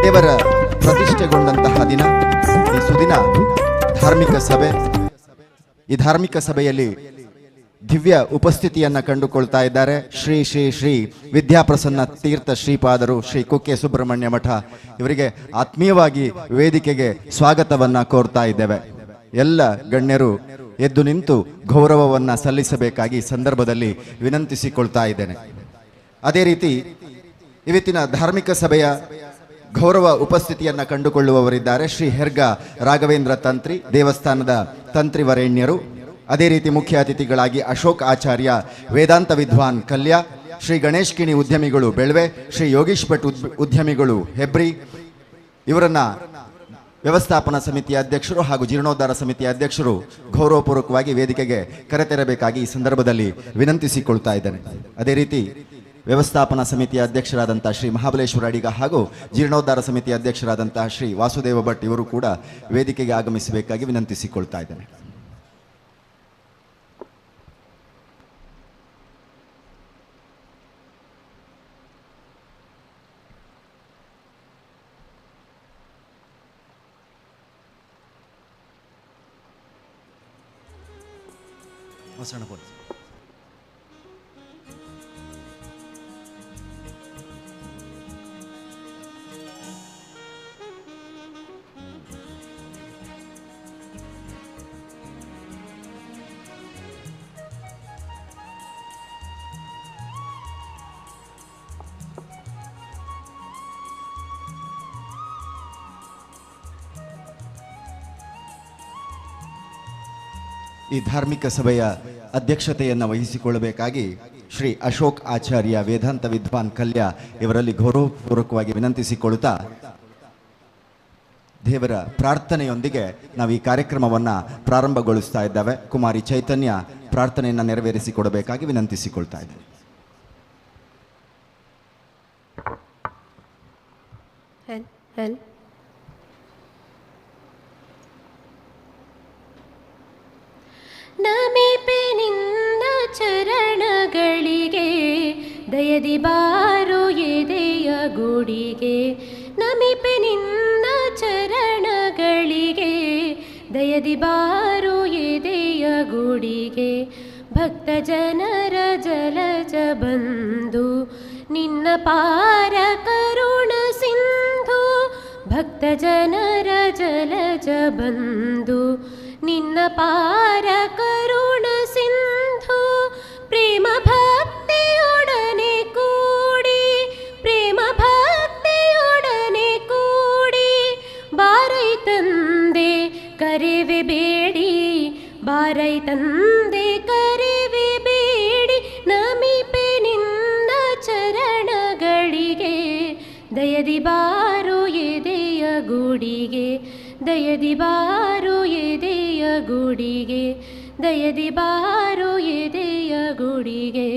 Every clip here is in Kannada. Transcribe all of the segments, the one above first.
ದೇವರ ಪ್ರತಿಷ್ಠೆಗೊಂಡಂತಹ ದಿನ ಈ ಸುದಿನ ಧಾರ್ಮಿಕ ಸಭೆ. ಈ ಧಾರ್ಮಿಕ ಸಭೆಯಲ್ಲಿ ದಿವ್ಯ ಉಪಸ್ಥಿತಿಯನ್ನ ಕಂಡುಕೊಳ್ತಾ ಇದ್ದಾರೆ ಶ್ರೀ ಶ್ರೀ ಶ್ರೀ ವಿದ್ಯಾಪ್ರಸನ್ನ ತೀರ್ಥ ಶ್ರೀಪಾದರು ಶ್ರೀ ಕುಕ್ಕೆ ಸುಬ್ರಹ್ಮಣ್ಯ ಮಠ. ಇವರಿಗೆ ಆತ್ಮೀಯವಾಗಿ ವೇದಿಕೆಗೆ ಸ್ವಾಗತವನ್ನ ಕೋರ್ತಾ ಇದ್ದೇವೆ. ಎಲ್ಲ ಗಣ್ಯರು ಎದ್ದು ನಿಂತು ಗೌರವವನ್ನ ಸಲ್ಲಿಸಬೇಕಾಗಿ ಸಂದರ್ಭದಲ್ಲಿ ವಿನಂತಿಸಿಕೊಳ್ತಾ ಇದ್ದೇನೆ. ಅದೇ ರೀತಿ ಇವತ್ತಿನ ಧಾರ್ಮಿಕ ಸಭೆಯ ಗೌರವ ಉಪಸ್ಥಿತಿಯನ್ನ ಕಂಡುಕೊಳ್ಳುವವರಿದ್ದಾರೆ ಶ್ರೀ ಹೆರ್ಗ ರಾಘವೇಂದ್ರ ತಂತ್ರಿ, ದೇವಸ್ಥಾನದ ತಂತ್ರಿ ವರೇಣ್ಯರು. ಅದೇ ರೀತಿ ಮುಖ್ಯ ಅತಿಥಿಗಳಾಗಿ ಅಶೋಕ್ ಆಚಾರ್ಯ, ವೇದಾಂತ ವಿದ್ವಾನ್ ಕಲ್ಯ, ಶ್ರೀ ಗಣೇಶ್ ಕಿಣಿ ಉದ್ಯಮಿಗಳು ಬೆಳ್ವೆ, ಶ್ರೀ ಯೋಗೀಶ್ ಭಟ್ ಉದ್ಯಮಿಗಳು ಹೆಬ್ರಿ. ಇವರನ್ನ ವ್ಯವಸ್ಥಾಪನಾ ಸಮಿತಿಯ ಅಧ್ಯಕ್ಷರು ಹಾಗೂ ಜೀರ್ಣೋದ್ಧಾರ ಸಮಿತಿಯ ಅಧ್ಯಕ್ಷರು ಗೌರವಪೂರ್ವಕವಾಗಿ ವೇದಿಕೆಗೆ ಕರೆತರಬೇಕಾಗಿ ಈ ಸಂದರ್ಭದಲ್ಲಿ ವಿನಂತಿಸಿಕೊಳ್ತಾ ಇದ್ದೇನೆ. ಅದೇ ರೀತಿ ವ್ಯವಸ್ಥಾಪನಾ ಸಮಿತಿಯ ಅಧ್ಯಕ್ಷರಾದಂಥ ಶ್ರೀ ಮಹಾಬಲೇಶ್ವರ ಅಡಿಗ ಹಾಗೂ ಜೀರ್ಣೋದ್ಧಾರ ಸಮಿತಿಯ ಅಧ್ಯಕ್ಷರಾದಂತಹ ಶ್ರೀ ವಾಸುದೇವ ಭಟ್ ಇವರು ಕೂಡ ವೇದಿಕೆಗೆ ಆಗಮಿಸಬೇಕಾಗಿ ವಿನಂತಿಸಿಕೊಳ್ತಾ ಇದ್ದೇನೆ. ಈ ಧಾರ್ಮಿಕ ಸಭೆಯ ಅಧ್ಯಕ್ಷತೆಯನ್ನು ವಹಿಸಿಕೊಳ್ಳಬೇಕಾಗಿ ಶ್ರೀ ಅಶೋಕ್ ಆಚಾರ್ಯ ವೇದಾಂತ ವಿದ್ವಾನ್ ಕಲ್ಯ ಇವರಲ್ಲಿ ಗೌರವಪೂರ್ವಕವಾಗಿ ವಿನಂತಿಸಿಕೊಳ್ಳುತ್ತಾ ದೇವರ ಪ್ರಾರ್ಥನೆಯೊಂದಿಗೆ ನಾವು ಈ ಕಾರ್ಯಕ್ರಮವನ್ನು ಪ್ರಾರಂಭಗೊಳಿಸ್ತಾ ಇದ್ದೇವೆ. ಕುಮಾರಿ ಚೈತನ್ಯ ಪ್ರಾರ್ಥನೆಯನ್ನು ನೆರವೇರಿಸಿಕೊಡಬೇಕಾಗಿ ವಿನಂತಿಸಿಕೊಳ್ತಾ ಇದ್ದೇವೆ. ನಮಿಪೆ ನಿನ್ನ ಚರಣಗಳಿಗೆ ದಯದಿ ಬಾರು ಎದೆಯ ಗುಡಿಗೆ. ನಮಿಪೆ ನಿನ್ನ ಚರಣಗಳಿಗೆ ದಯದಿ ಬಾರು ಎದೆಯ ಗುಡಿಗೆ. ಭಕ್ತ ಜನರ ಜಲಜ ಬಂಧು ನಿನ್ನ ಪಾರ ಕರುಣ ಸಿಂಧು. ಭಕ್ತ ಜನರ ಜಲಜ ಬಂಧು ನಿನ್ನ ಪಾರ ಕರುಣ ಸಿಂಧು. ಪ್ರೇಮ ಭಕ್ತಿಯೊಡನೆ ಕೂಡಿ ಪ್ರೇಮ ಭಕ್ತಿಯೊಡನೆ ಕೂಡಿ ಬಾರೈ ತಂದೆ ಕರೆವೆ ಬೇಡಿ ಬಾರೈ ತಂದೆ ಕರೆವೆ ಬೇಡಿ. ನಮಿಪೆ ನಿನ್ನ ಚರಣಗಳಿಗೆ ದಯದಿ ಬಾರು ಎದೆಯ ಗುಡಿಗೆ. ದಯದಿ ಬಾರು ಎದೆಯ ಗುಡಿಗೆ ದಯದಿ ಬಾರು ಎದೆಯ ಗುಡಿಗೆ.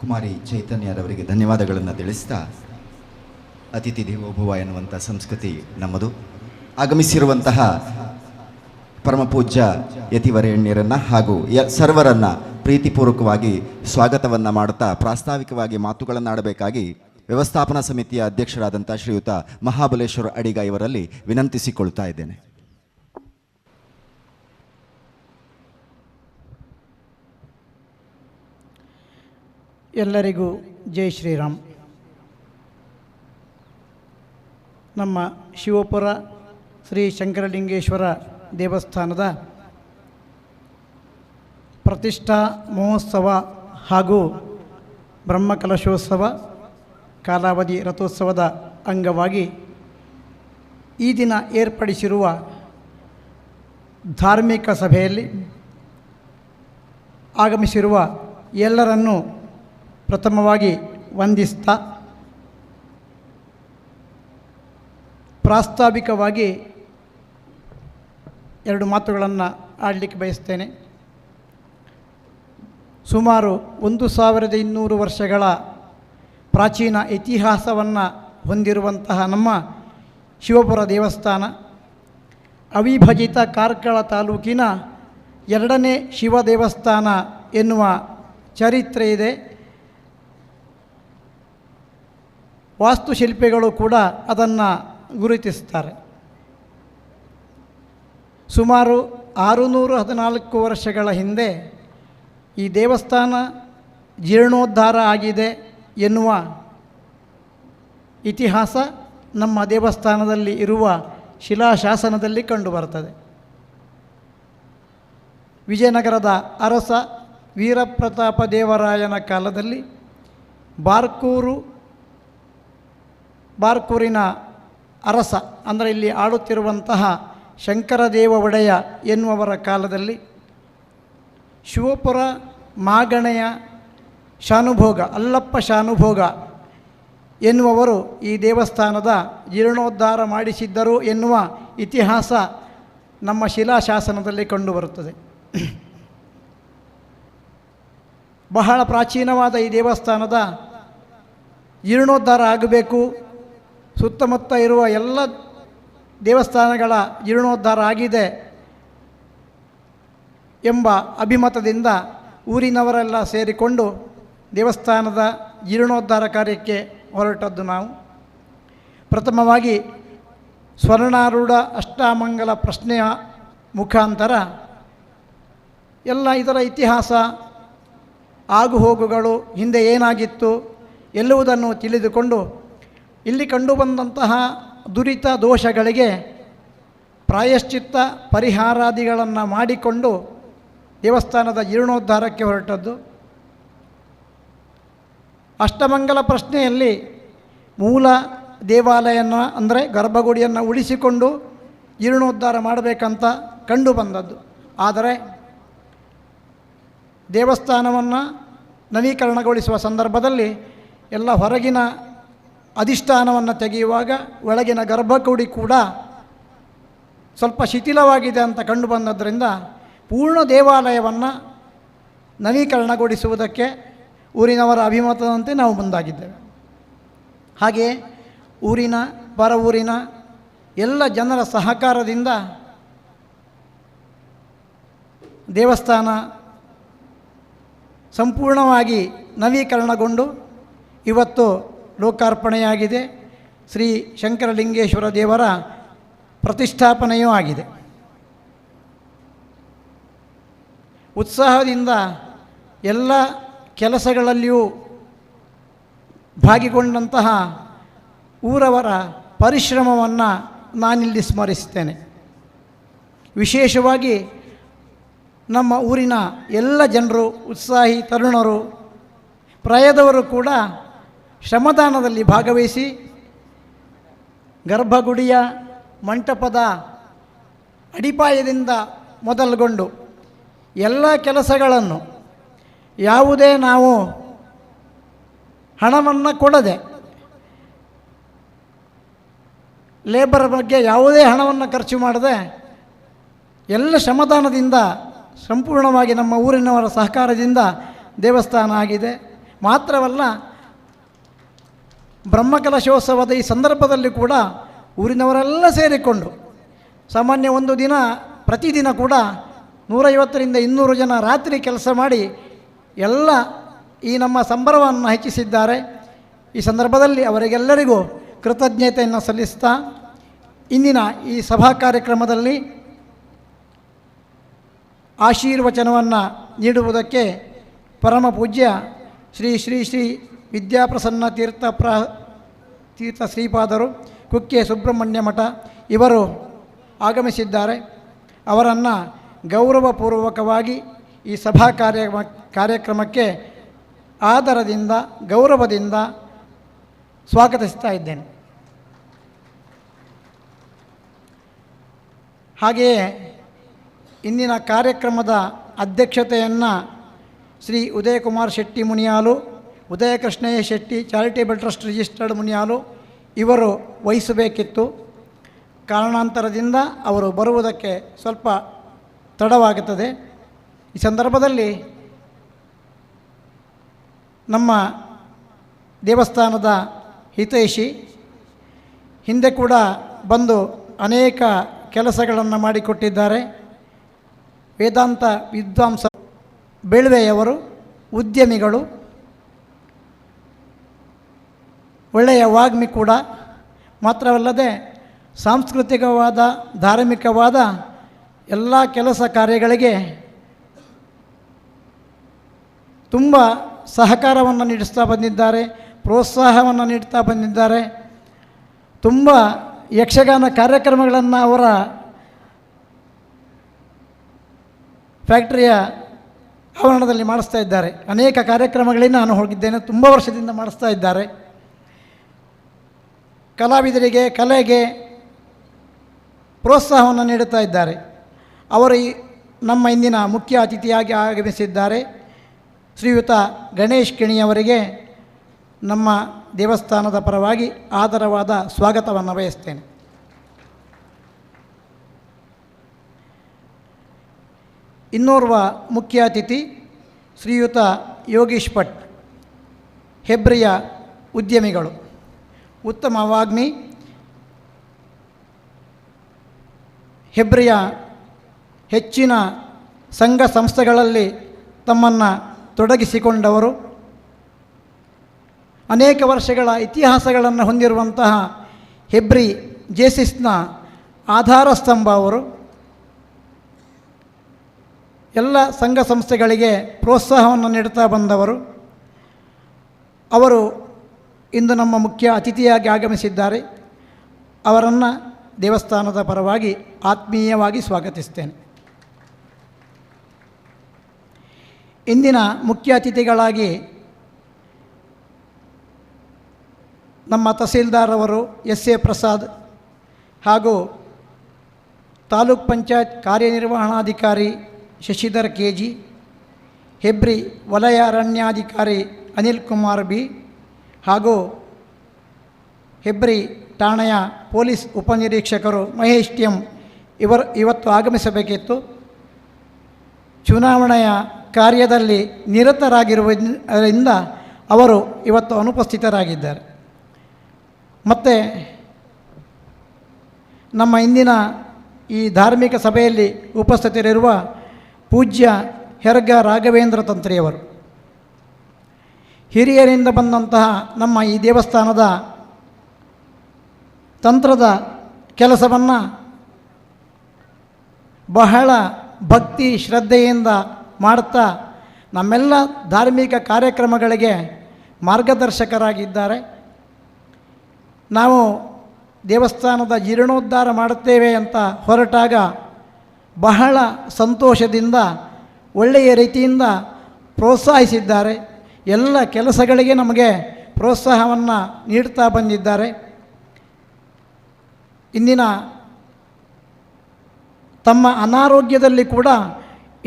ಕುಮಾರಿ ಚೈತನ್ಯರವರಿಗೆ ಧನ್ಯವಾದಗಳನ್ನು ತಿಳಿಸ್ತಾ ಅತಿಥಿ ದೇವೋಭವ ಎನ್ನುವಂಥ ಸಂಸ್ಕೃತಿ ನಮ್ಮದು. ಆಗಮಿಸಿರುವಂತಹ ಪರಮಪೂಜ್ಯ ಯತಿವರೇಣ್ಯರನ್ನು ಹಾಗೂ ಸರ್ವರನ್ನು ಪ್ರೀತಿಪೂರ್ವಕವಾಗಿ ಸ್ವಾಗತವನ್ನು ಮಾಡುತ್ತಾ ಪ್ರಾಸ್ತಾವಿಕವಾಗಿ ಮಾತುಗಳನ್ನಾಡಬೇಕಾಗಿ ವ್ಯವಸ್ಥಾಪನಾ ಸಮಿತಿಯ ಅಧ್ಯಕ್ಷರಾದಂಥ ಶ್ರೀಯುತ ಮಹಾಬಲೇಶ್ವರ ಅಡಿಗ ಇವರಲ್ಲಿ ವಿನಂತಿಸಿಕೊಳ್ತಾ ಇದ್ದೇನೆ. ಎಲ್ಲರಿಗೂ ಜೈ ಶ್ರೀರಾಮ್. ನಮ್ಮ ಶಿವಪುರ ಶ್ರೀ ಶಂಕರಲಿಂಗೇಶ್ವರ ದೇವಸ್ಥಾನದ ಪ್ರತಿಷ್ಠಾ ಮಹೋತ್ಸವ ಹಾಗೂ ಬ್ರಹ್ಮಕಲಶೋತ್ಸವ ಕಾಲಾವಧಿ ರಥೋತ್ಸವದ ಅಂಗವಾಗಿ ಈ ದಿನ ಏರ್ಪಡಿಸಿರುವ ಧಾರ್ಮಿಕ ಸಭೆಯಲ್ಲಿ ಆಗಮಿಸಿರುವ ಎಲ್ಲರನ್ನೂ ಪ್ರಥಮವಾಗಿ ವಂದಿಸ್ತಾ ಪ್ರಾಸ್ತಾವಿಕವಾಗಿ ಎರಡು ಮಾತುಗಳನ್ನು ಆಡಲಿಕ್ಕೆ ಬಯಸ್ತೇನೆ. ಸುಮಾರು 1200 ವರ್ಷಗಳ ಪ್ರಾಚೀನ ಇತಿಹಾಸವನ್ನು ಹೊಂದಿರುವಂತಹ ನಮ್ಮ ಶಿವಪುರ ದೇವಸ್ಥಾನ ಅವಿಭಜಿತ ಕಾರ್ಕಳ ತಾಲೂಕಿನ 2ನೇ ಶಿವ ದೇವಸ್ಥಾನ ಎನ್ನುವ ಚರಿತ್ರೆ ಇದೆ. ವಾಸ್ತುಶಿಲ್ಪಿಗಳು ಕೂಡ ಅದನ್ನು ಗುರುತಿಸ್ತಾರೆ. ಸುಮಾರು 614 ವರ್ಷಗಳ ಹಿಂದೆ ಈ ದೇವಸ್ಥಾನ ಜೀರ್ಣೋದ್ಧಾರ ಆಗಿದೆ ಎನ್ನುವ ಇತಿಹಾಸ ನಮ್ಮ ದೇವಸ್ಥಾನದಲ್ಲಿ ಇರುವ ಶಿಲಾಶಾಸನದಲ್ಲಿ ಕಂಡುಬರುತ್ತದೆ. ವಿಜಯನಗರದ ಅರಸ ವೀರಪ್ರತಾಪ ದೇವರಾಯನ ಕಾಲದಲ್ಲಿ ಬಾರ್ಕೂರಿನ ಅರಸ ಅಂದರೆ ಇಲ್ಲಿ ಆಳುತ್ತಿರುವಂತಹ ಶಂಕರದೇವ ಒಡೆಯ ಎನ್ನುವವರ ಕಾಲದಲ್ಲಿ ಶಿವಪುರ ಮಾಗಣೆಯ ಶಾನುಭೋಗ ಅಲ್ಲಪ್ಪ ಶಾನುಭೋಗ ಎನ್ನುವವರು ಈ ದೇವಸ್ಥಾನದ ಜೀರ್ಣೋದ್ಧಾರ ಮಾಡಿಸಿದ್ದರು ಎನ್ನುವ ಇತಿಹಾಸ ನಮ್ಮ ಶಿಲಾಶಾಸನದಲ್ಲಿ ಕಂಡುಬರುತ್ತದೆ. ಬಹಳ ಪ್ರಾಚೀನವಾದ ಈ ದೇವಸ್ಥಾನದ ಜೀರ್ಣೋದ್ಧಾರ ಆಗಬೇಕು, ಸುತ್ತಮುತ್ತ ಇರುವ ಎಲ್ಲ ದೇವಸ್ಥಾನಗಳ ಜೀರ್ಣೋದ್ಧಾರ ಆಗಿದೆ ಎಂಬ ಅಭಿಮತದಿಂದ ಊರಿನವರೆಲ್ಲ ಸೇರಿಕೊಂಡು ದೇವಸ್ಥಾನದ ಜೀರ್ಣೋದ್ಧಾರ ಕಾರ್ಯಕ್ಕೆ ಹೊರಟದ್ದು ನಾವು. ಪ್ರಥಮವಾಗಿ ಸ್ವರ್ಣಾರೂಢ ಅಷ್ಟಾಮಂಗಲ ಪ್ರಶ್ನೆಯ ಮುಖಾಂತರ ಎಲ್ಲ ಇದರ ಇತಿಹಾಸ, ಆಗುಹೋಗುಗಳು, ಹಿಂದೆ ಏನಾಗಿತ್ತು ಎಲ್ಲುವುದನ್ನು ತಿಳಿದುಕೊಂಡು ಇಲ್ಲಿ ಕಂಡುಬಂದಂತಹ ದುರಿತ ದೋಷಗಳಿಗೆ ಪ್ರಾಯಶ್ಚಿತ್ತ ಪರಿಹಾರಾದಿಗಳನ್ನು ಮಾಡಿಕೊಂಡು ದೇವಸ್ಥಾನದ ಜೀರ್ಣೋದ್ಧಾರಕ್ಕೆ ಹೊರಟದ್ದು. ಅಷ್ಟಮಂಗಲ ಪ್ರಶ್ನೆಯಲ್ಲಿ ಮೂಲ ದೇವಾಲಯನ ಅಂದರೆ ಗರ್ಭಗುಡಿಯನ್ನು ಉಳಿಸಿಕೊಂಡು ಜೀರ್ಣೋದ್ಧಾರ ಮಾಡಬೇಕಂತ ಕಂಡು ಬಂದದ್ದು. ಆದರೆ ದೇವಸ್ಥಾನವನ್ನು ನವೀಕರಣಗೊಳಿಸುವ ಸಂದರ್ಭದಲ್ಲಿ ಎಲ್ಲ ಹೊರಗಿನ ಅಧಿಷ್ಠಾನವನ್ನು ತೆಗೆಯುವಾಗ ಒಳಗಿನ ಗರ್ಭಗುಡಿ ಕೂಡ ಸ್ವಲ್ಪ ಶಿಥಿಲವಾಗಿದೆ ಅಂತ ಕಂಡು ಬಂದದ್ದರಿಂದ ಪೂರ್ಣ ದೇವಾಲಯವನ್ನು ನವೀಕರಣಗೊಳಿಸುವುದಕ್ಕೆ ಊರಿನವರ ಅಭಿಮತದಂತೆ ನಾವು ಮುಂದಾಗಿದ್ದೇವೆ. ಹಾಗೆಯೇ ಊರಿನ ಪರ ಊರಿನ ಎಲ್ಲ ಜನರ ಸಹಕಾರದಿಂದ ದೇವಸ್ಥಾನ ಸಂಪೂರ್ಣವಾಗಿ ನವೀಕರಣಗೊಂಡು ಇವತ್ತು ಲೋಕಾರ್ಪಣೆಯಾಗಿದೆ. ಶ್ರೀ ಶಂಕರಲಿಂಗೇಶ್ವರ ದೇವರ ಪ್ರತಿಷ್ಠಾಪನೆಯೂ ಆಗಿದೆ. ಉತ್ಸಾಹದಿಂದ ಎಲ್ಲ ಕೆಲಸಗಳಲ್ಲಿಯೂ ಭಾಗಿಗೊಂಡಂತಹ ಊರವರ ಪರಿಶ್ರಮವನ್ನು ನಾನಿಲ್ಲಿ ಸ್ಮರಿಸ್ತೇನೆ. ವಿಶೇಷವಾಗಿ ನಮ್ಮ ಊರಿನ ಎಲ್ಲ ಜನರು, ಉತ್ಸಾಹಿ ತರುಣರು, ಪ್ರಾಯದವರು ಕೂಡ ಶ್ರಮದಾನದಲ್ಲಿ ಭಾಗವಹಿಸಿ ಗರ್ಭಗುಡಿಯ ಮಂಟಪದ ಅಡಿಪಾಯದಿಂದ ಮೊದಲುಗೊಂಡು ಎಲ್ಲ ಕೆಲಸಗಳನ್ನು ಯಾವುದೇ ನಾವು ಹಣವನ್ನು ಕೊಡದೆ, ಲೇಬರ್ ಬಗ್ಗೆ ಯಾವುದೇ ಹಣವನ್ನು ಖರ್ಚು ಮಾಡದೆ ಎಲ್ಲ ಶ್ರಮದಾನದಿಂದ ಸಂಪೂರ್ಣವಾಗಿ ನಮ್ಮ ಊರಿನವರ ಸಹಕಾರದಿಂದ ದೇವಸ್ಥಾನ ಆಗಿದೆ. ಮಾತ್ರವಲ್ಲ, ಬ್ರಹ್ಮಕಲಶೋತ್ಸವದ ಈ ಸಂದರ್ಭದಲ್ಲಿ ಕೂಡ ಊರಿನವರೆಲ್ಲ ಸೇರಿಕೊಂಡು ಸಾಮಾನ್ಯ ಒಂದು ದಿನ ಪ್ರತಿದಿನ ಕೂಡ 150ರಿಂದ 200 ಜನ ರಾತ್ರಿ ಕೆಲಸ ಮಾಡಿ ಎಲ್ಲ ಈ ನಮ್ಮ ಸಂಭ್ರಮವನ್ನು ಹೆಚ್ಚಿಸಿದ್ದಾರೆ. ಈ ಸಂದರ್ಭದಲ್ಲಿ ಅವರಿಗೆಲ್ಲರಿಗೂ ಕೃತಜ್ಞತೆಯನ್ನು ಸಲ್ಲಿಸ್ತಾ ಇಂದಿನ ಈ ಸಭಾ ಕಾರ್ಯಕ್ರಮದಲ್ಲಿ ಆಶೀರ್ವಚನವನ್ನು ನೀಡುವುದಕ್ಕೆ ಪರಮ ಪೂಜ್ಯ ಶ್ರೀ ಶ್ರೀ ಶ್ರೀ ವಿದ್ಯಾಪ್ರಸನ್ನ ತೀರ್ಥ ಶ್ರೀಪಾದರು, ಕುಕ್ಕೆ ಸುಬ್ರಹ್ಮಣ್ಯ ಮಠ ಇವರು ಆಗಮಿಸಿದ್ದಾರೆ. ಅವರನ್ನು ಗೌರವಪೂರ್ವಕವಾಗಿ ಈ ಸಭಾ ಕಾರ್ಯಕ್ರಮಕ್ಕೆ ಆದರದಿಂದ ಗೌರವದಿಂದ ಸ್ವಾಗತಿಸ್ತಾ ಇದ್ದೇನೆ. ಹಾಗೆಯೇ ಇಂದಿನ ಕಾರ್ಯಕ್ರಮದ ಅಧ್ಯಕ್ಷತೆಯನ್ನು Shri Udayakumar Shetty Muniyalu, Udayakrishnayya Shetty charitable trust registered Muniyalu ಇವರು ವಹಿಸಬೇಕಿತ್ತು. ಕಾರಣಾಂತರದಿಂದ ಅವರು ಬರುವುದಕ್ಕೆ ಸ್ವಲ್ಪ ತಡವಾಗುತ್ತದೆ. ಈ ಸಂದರ್ಭದಲ್ಲಿ ನಮ್ಮ ದೇವಸ್ಥಾನದ ಹಿತೈಷಿ ಹಿಂದೆ ಕೂಡ ಬಂದು ಅನೇಕ ಕೆಲಸಗಳನ್ನು ಮಾಡಿಕೊಟ್ಟಿದ್ದಾರೆ. ವೇದಾಂತ ವಿದ್ವಾಂಸ ಬೆಳ್ವೆಯವರು, ಉದ್ಯಮಿಗಳು, ಒಳ್ಳೆಯ ವಾಗ್ಮಿ ಕೂಡ. ಮಾತ್ರವಲ್ಲದೆ ಸಾಂಸ್ಕೃತಿಕವಾದ ಧಾರ್ಮಿಕವಾದ ಎಲ್ಲ ಕೆಲಸ ಕಾರ್ಯಗಳಿಗೆ ತುಂಬ ಸಹಕಾರವನ್ನು ನೀಡಿಸ್ತಾ ಬಂದಿದ್ದಾರೆ, ಪ್ರೋತ್ಸಾಹವನ್ನು ನೀಡ್ತಾ ಬಂದಿದ್ದಾರೆ. ತುಂಬ ಯಕ್ಷಗಾನ ಕಾರ್ಯಕ್ರಮಗಳನ್ನು ಅವರ ಫ್ಯಾಕ್ಟರಿಯ ಆವರಣದಲ್ಲಿ ಮಾಡಿಸ್ತಾ ಇದ್ದಾರೆ. ಅನೇಕ ಕಾರ್ಯಕ್ರಮಗಳಿಗೆ ನಾನು ಹೋಗಿದ್ದೇನೆ, ತುಂಬ ವರ್ಷದಿಂದ ಮಾಡಿಸ್ತಾ ಇದ್ದಾರೆ. ಕಲಾವಿದರಿಗೆ, ಕಲೆಗೆ ಪ್ರೋತ್ಸಾಹವನ್ನು ನೀಡುತ್ತಾ ಇದ್ದಾರೆ. ಅವರು ನಮ್ಮ ಇಂದಿನ ಮುಖ್ಯ ಅತಿಥಿಯಾಗಿ ಆಗಮಿಸಿದ್ದಾರೆ. ಶ್ರೀಯುತ ಗಣೇಶ್ ಕಿಣಿಯವರಿಗೆ ನಮ್ಮ ದೇವಸ್ಥಾನದ ಪರವಾಗಿ ಆದರವಾದ ಸ್ವಾಗತವನ್ನು ಬಯಸ್ತೇನೆ. ಇನ್ನೋರ್ವ ಮುಖ್ಯ ಅತಿಥಿ ಶ್ರೀಯುತ ಯೋಗೀಶ್ ಭಟ್, ಹೆಬ್ರಿಯ ಉದ್ಯಮಿಗಳು, ಉತ್ತಮ ವಾಗ್ಮಿ, ಹೆಬ್ರಿಯ ಹೆಚ್ಚಿನ ಸಂಘ ಸಂಸ್ಥೆಗಳಲ್ಲಿ ತಮ್ಮನ್ನು ತೊಡಗಿಸಿಕೊಂಡವರು, ಅನೇಕ ವರ್ಷಗಳ ಇತಿಹಾಸಗಳನ್ನು ಹೊಂದಿರುವಂತಹ ಹೆಬ್ರಿ ಜೇಸಿಸ್ನ ಆಧಾರ ಸ್ತಂಭ ಅವರು. ಎಲ್ಲ ಸಂಘ ಸಂಸ್ಥೆಗಳಿಗೆ ಪ್ರೋತ್ಸಾಹವನ್ನು ನೀಡುತ್ತಾ ಬಂದವರು. ಅವರು ಇಂದು ನಮ್ಮ ಮುಖ್ಯ ಅತಿಥಿಯಾಗಿ ಆಗಮಿಸಿದ್ದಾರೆ. ಅವರನ್ನು ದೇವಸ್ಥಾನದ ಪರವಾಗಿ ಆತ್ಮೀಯವಾಗಿ ಸ್ವಾಗತಿಸ್ತೇನೆ. ಇಂದಿನ ಮುಖ್ಯ ಅತಿಥಿಗಳಾಗಿ ನಮ್ಮ ತಹಸೀಲ್ದಾರ್ ಅವರು ಎಸ್ ಎ ಪ್ರಸಾದ್ ಹಾಗೂ ತಾಲೂಕ್ ಪಂಚಾಯತ್ ಕಾರ್ಯನಿರ್ವಹಣಾಧಿಕಾರಿ ಶಶಿಧರ್ ಕೆ ಜಿ, ಹೆಬ್ರಿ ವಲಯ ಅರಣ್ಯಾಧಿಕಾರಿ ಅನಿಲ್ ಕುಮಾರ್ ಬಿ ಹಾಗೂ ಹೆಬ್ರಿ ಠಾಣೆಯ ಪೊಲೀಸ್ ಉಪನಿರೀಕ್ಷಕರು ಮಹೇಶ್ ಟಿ ಎಂ ಇವತ್ತು ಆಗಮಿಸಬೇಕಿತ್ತು. ಚುನಾವಣೆಯ ಕಾರ್ಯದಲ್ಲಿ ನಿರತರಾಗಿರುವುದರಿಂದ ಅವರು ಇವತ್ತು ಅನುಪಸ್ಥಿತರಾಗಿದ್ದಾರೆ. ಮತ್ತು ನಮ್ಮ ಇಂದಿನ ಈ ಧಾರ್ಮಿಕ ಸಭೆಯಲ್ಲಿ ಉಪಸ್ಥಿತರಿರುವ ಪೂಜ್ಯ ಹೆರ್ಗ ರಾಘವೇಂದ್ರ ತಂತ್ರಿಯವರು, ಹಿರಿಯರಿಂದ ಬಂದಂತಹ ನಮ್ಮ ಈ ದೇವಸ್ಥಾನದ ತಂತ್ರದ ಕೆಲಸವನ್ನು ಬಹಳ ಭಕ್ತಿ ಶ್ರದ್ಧೆಯಿಂದ ಮಾಡುತ್ತಾ ನಮ್ಮೆಲ್ಲ ಧಾರ್ಮಿಕ ಕಾರ್ಯಕ್ರಮಗಳಿಗೆ ಮಾರ್ಗದರ್ಶಕರಾಗಿದ್ದಾರೆ. ನಾವು ದೇವಸ್ಥಾನದ ಜೀರ್ಣೋದ್ಧಾರ ಮಾಡುತ್ತೇವೆ ಅಂತ ಹೊರಟಾಗ ಬಹಳ ಸಂತೋಷದಿಂದ ಒಳ್ಳೆಯ ರೀತಿಯಿಂದ ಪ್ರೋತ್ಸಾಹಿಸಿದ್ದಾರೆ. ಎಲ್ಲ ಕೆಲಸಗಳಿಗೆ ನಮಗೆ ಪ್ರೋತ್ಸಾಹವನ್ನು ನೀಡ್ತಾ ಬಂದಿದ್ದಾರೆ. ಇಂದಿನ ತಮ್ಮ ಅನಾರೋಗ್ಯದಲ್ಲಿ ಕೂಡ